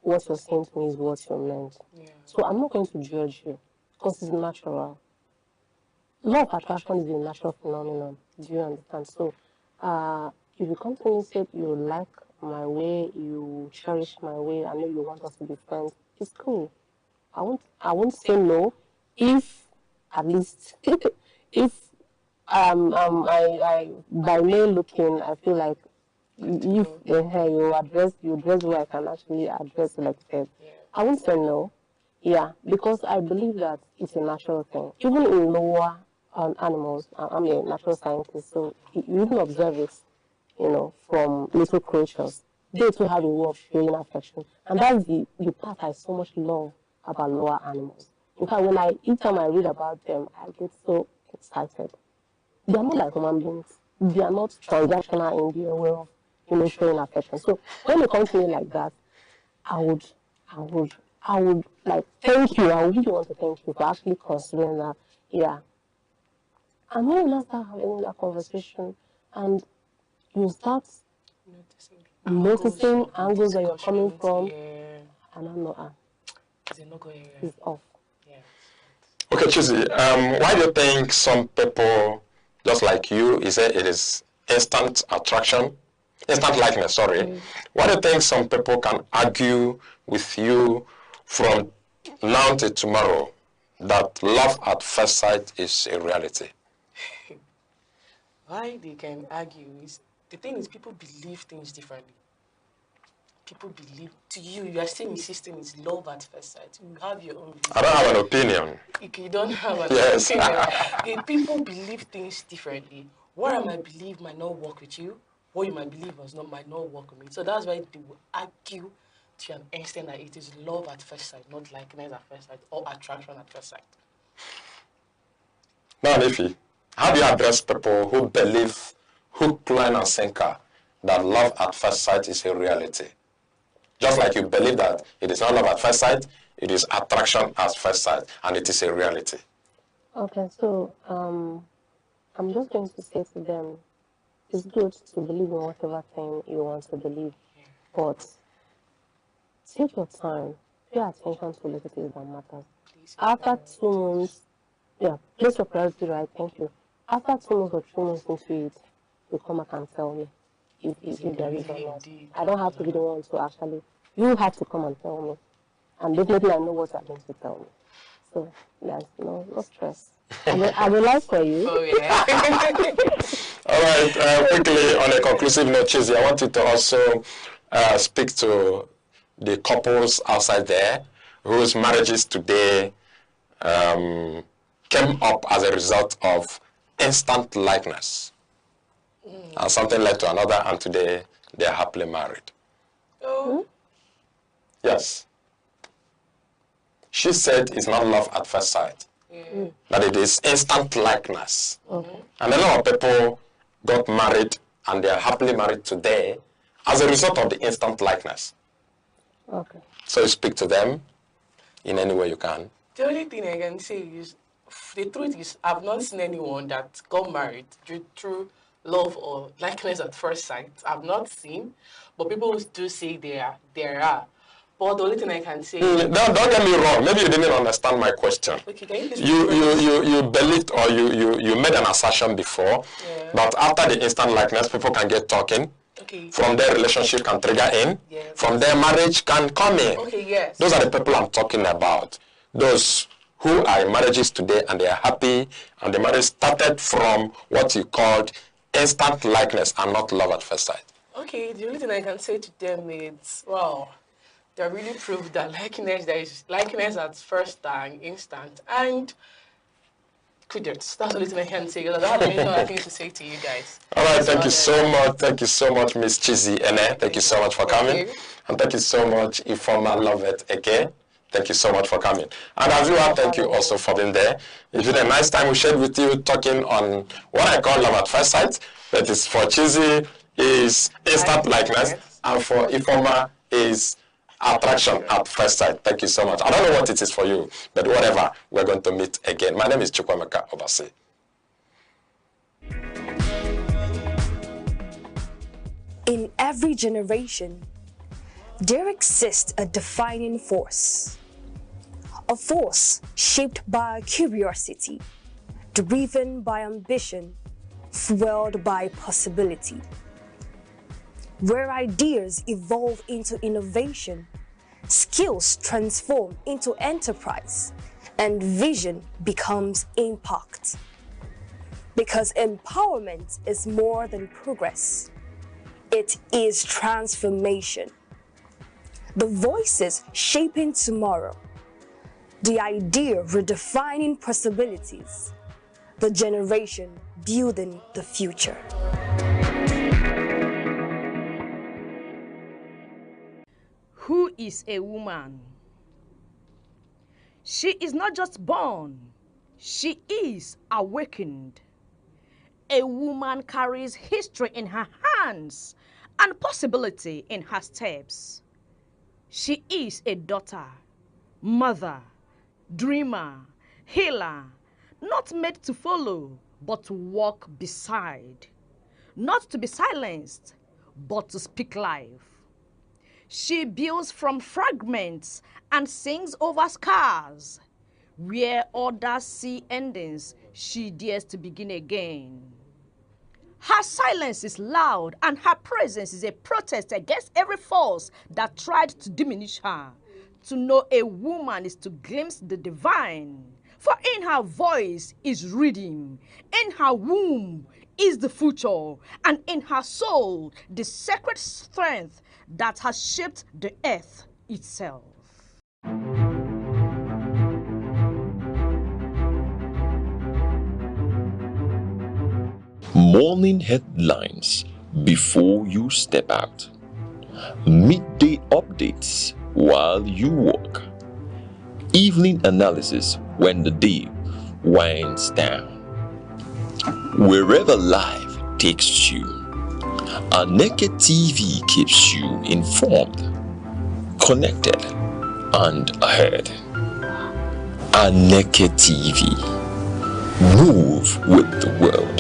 Speaker 5: what you're saying to me is what you meant. Yeah. So I'm not going to judge you because it's natural. Law of attraction is a natural phenomenon. Do you understand? So if you come to me and say you like my way, you cherish my way, I know you want us to be friends, it's cool. I won't say no if at least if I by me looking, I feel like if you dress where I can actually address like that. I won't say no. Yeah, because I believe that it's a natural thing. Even in lower animals, I'm a natural scientist, so you even observe it, from little creatures. They too have a way of showing affection. And that's the part I so much love about lower animals. In fact, each time I read about them, I get so excited. They are not like human beings. They are not transactional in their way of, showing affection. So when it comes to me like that, I would like thank you. I really want to thank you for actually considering that. Yeah. And when you start having that conversation and you start noticing angles that you're coming from, and I'm not, it's off.
Speaker 13: Okay, Chizzy, why do you think some people, just like you say it is instant attraction, instant likeness, sorry. Why do you think some people can argue with you from now to tomorrow that love at first sight is a reality?
Speaker 12: Why they can argue is, the thing is, people believe things differently. People believe, to you, you are still insisting it's love at first sight. You have your own view.
Speaker 13: I don't have an opinion.
Speaker 12: You don't have an
Speaker 13: Yes.
Speaker 12: opinion. People believe things differently. What I might believe might not work with you. What you might believe might not work with me. So that's why they will argue to an extent that it is love at first sight, not likeness at first sight or attraction at first sight.
Speaker 13: Now, Nifi, how do you address people who believe, hook, line, and sinker, that love at first sight is a reality? Just like you believe that it is not love at first sight, it is attraction at first sight, and it is a reality.
Speaker 5: Okay, so I'm just going to say to them, it's good to believe in whatever thing you want to believe, but take your time, pay attention to little things that matter. After 2 months, place your priority right, thank you. After 2 months or 3 months into it, you come back and tell me if there is or not. I don't have to be the one to actually, you have to come and tell me. And definitely I know what you're going to tell me. So there's no stress. I will lie for you.
Speaker 12: Oh, yeah.
Speaker 13: All right, quickly on a conclusive note, Chizzy, I want you to also speak to the couples outside there whose marriages today came up as a result of instant likeness. And something led to another, and today they are happily married.
Speaker 12: Oh.
Speaker 13: Yes. She said it's not love at first sight. That it is instant likeness. And a lot of people got married and they are happily married today as a result of the instant likeness.
Speaker 5: Okay.
Speaker 13: So you speak to them in any way you can.
Speaker 12: The only thing I can say is, the truth is, I've not seen anyone that got married through love or likeness at first sight. I've not seen, but people do say there are. But the only thing I can say is,
Speaker 13: don't get me wrong. Maybe you didn't understand my question.
Speaker 12: Okay, can
Speaker 13: You believed, or you made an assertion before that after the instant likeness, people can get talking.
Speaker 12: Okay.
Speaker 13: From their relationship can trigger in.
Speaker 12: Yes.
Speaker 13: From their marriage can come in.
Speaker 12: Okay, yes.
Speaker 13: Those are the people I'm talking about. Those who are in marriages today and they are happy, and the marriage started from what you called instant likeness and not love at first sight.
Speaker 12: Okay, the only thing I can say to them is, wow, they really proved that there is likeness at first time, instant, and kudos. That's the only thing I can say, because I don't have any other things to say to you guys.
Speaker 13: All right, thank you so much. Thank you so much, Miss Chizzy Ene. Thank you so much for coming. And thank you so much, Ifoma Lovett Eke. Thank you so much for coming. And as you are, thank you also for being there. It's been a nice time we shared with you, talking on what I call love at first sight. That is, for Chizzy is instant likeness, and for Ifoma is attraction at first sight. Thank you so much. I don't know what it is for you, but whatever, we're going to meet again. My name is Chukwemeka Obasi.
Speaker 11: In every generation, there exists a defining force. A force shaped by curiosity, driven by ambition, fueled by possibility. Where ideas evolve into innovation, skills transform into enterprise, and vision becomes impact. Because empowerment is more than progress. It is transformation. The voices shaping tomorrow. The idea redefining possibilities. The generation building the future.
Speaker 1: Who is a woman? She is not just born, she is awakened. A woman carries history in her hands and possibility in her steps. She is a daughter, mother, dreamer, healer, not made to follow, but to walk beside. Not to be silenced, but to speak life. She builds from fragments and sings over scars. Where others see endings, she dares to begin again. Her silence is loud, and her presence is a protest against every force that tried to diminish her. To know a woman is to glimpse the divine, for in her voice is rhythm, in her womb is the future, and in her soul the sacred strength that has shaped the earth itself.
Speaker 16: Morning headlines before you step out. Midday updates while you walk. Evening analysis when the day winds down. Wherever life takes you, Aneke TV keeps you informed, connected, and ahead. Aneke TV. Move with the world.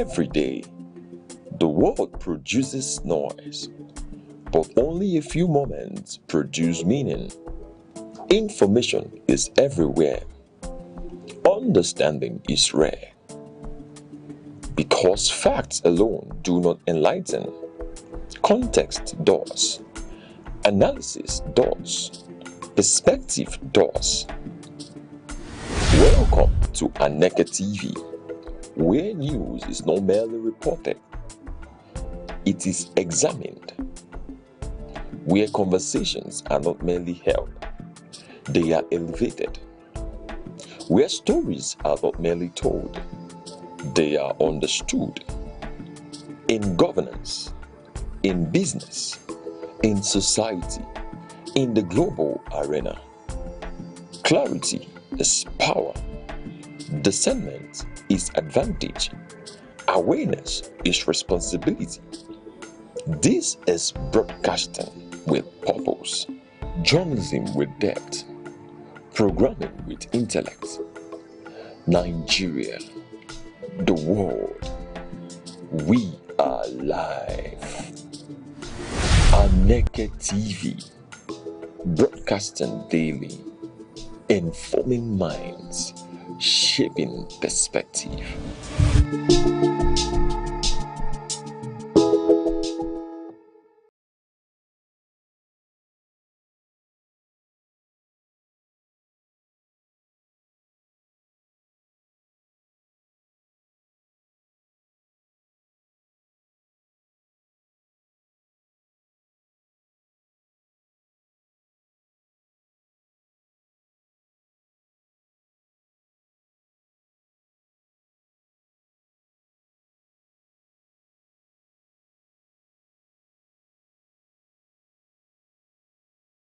Speaker 16: Every day, the world produces noise, but only a few moments produce meaning. Information is everywhere. Understanding is rare. Because facts alone do not enlighten, context does, analysis does, perspective does. Welcome to Aneke TV, where news is not merely reported, it is examined. Where conversations are not merely held, they are elevated. Where stories are not merely told, they are understood. In governance, in business, in society, in the global arena, clarity is power, discernment is advantage, awareness is responsibility. This is broadcasting with purpose, journalism with depth, programming with intellect. Nigeria, the world, we are live. Aneke TV, broadcasting daily, informing minds, shaping perspective.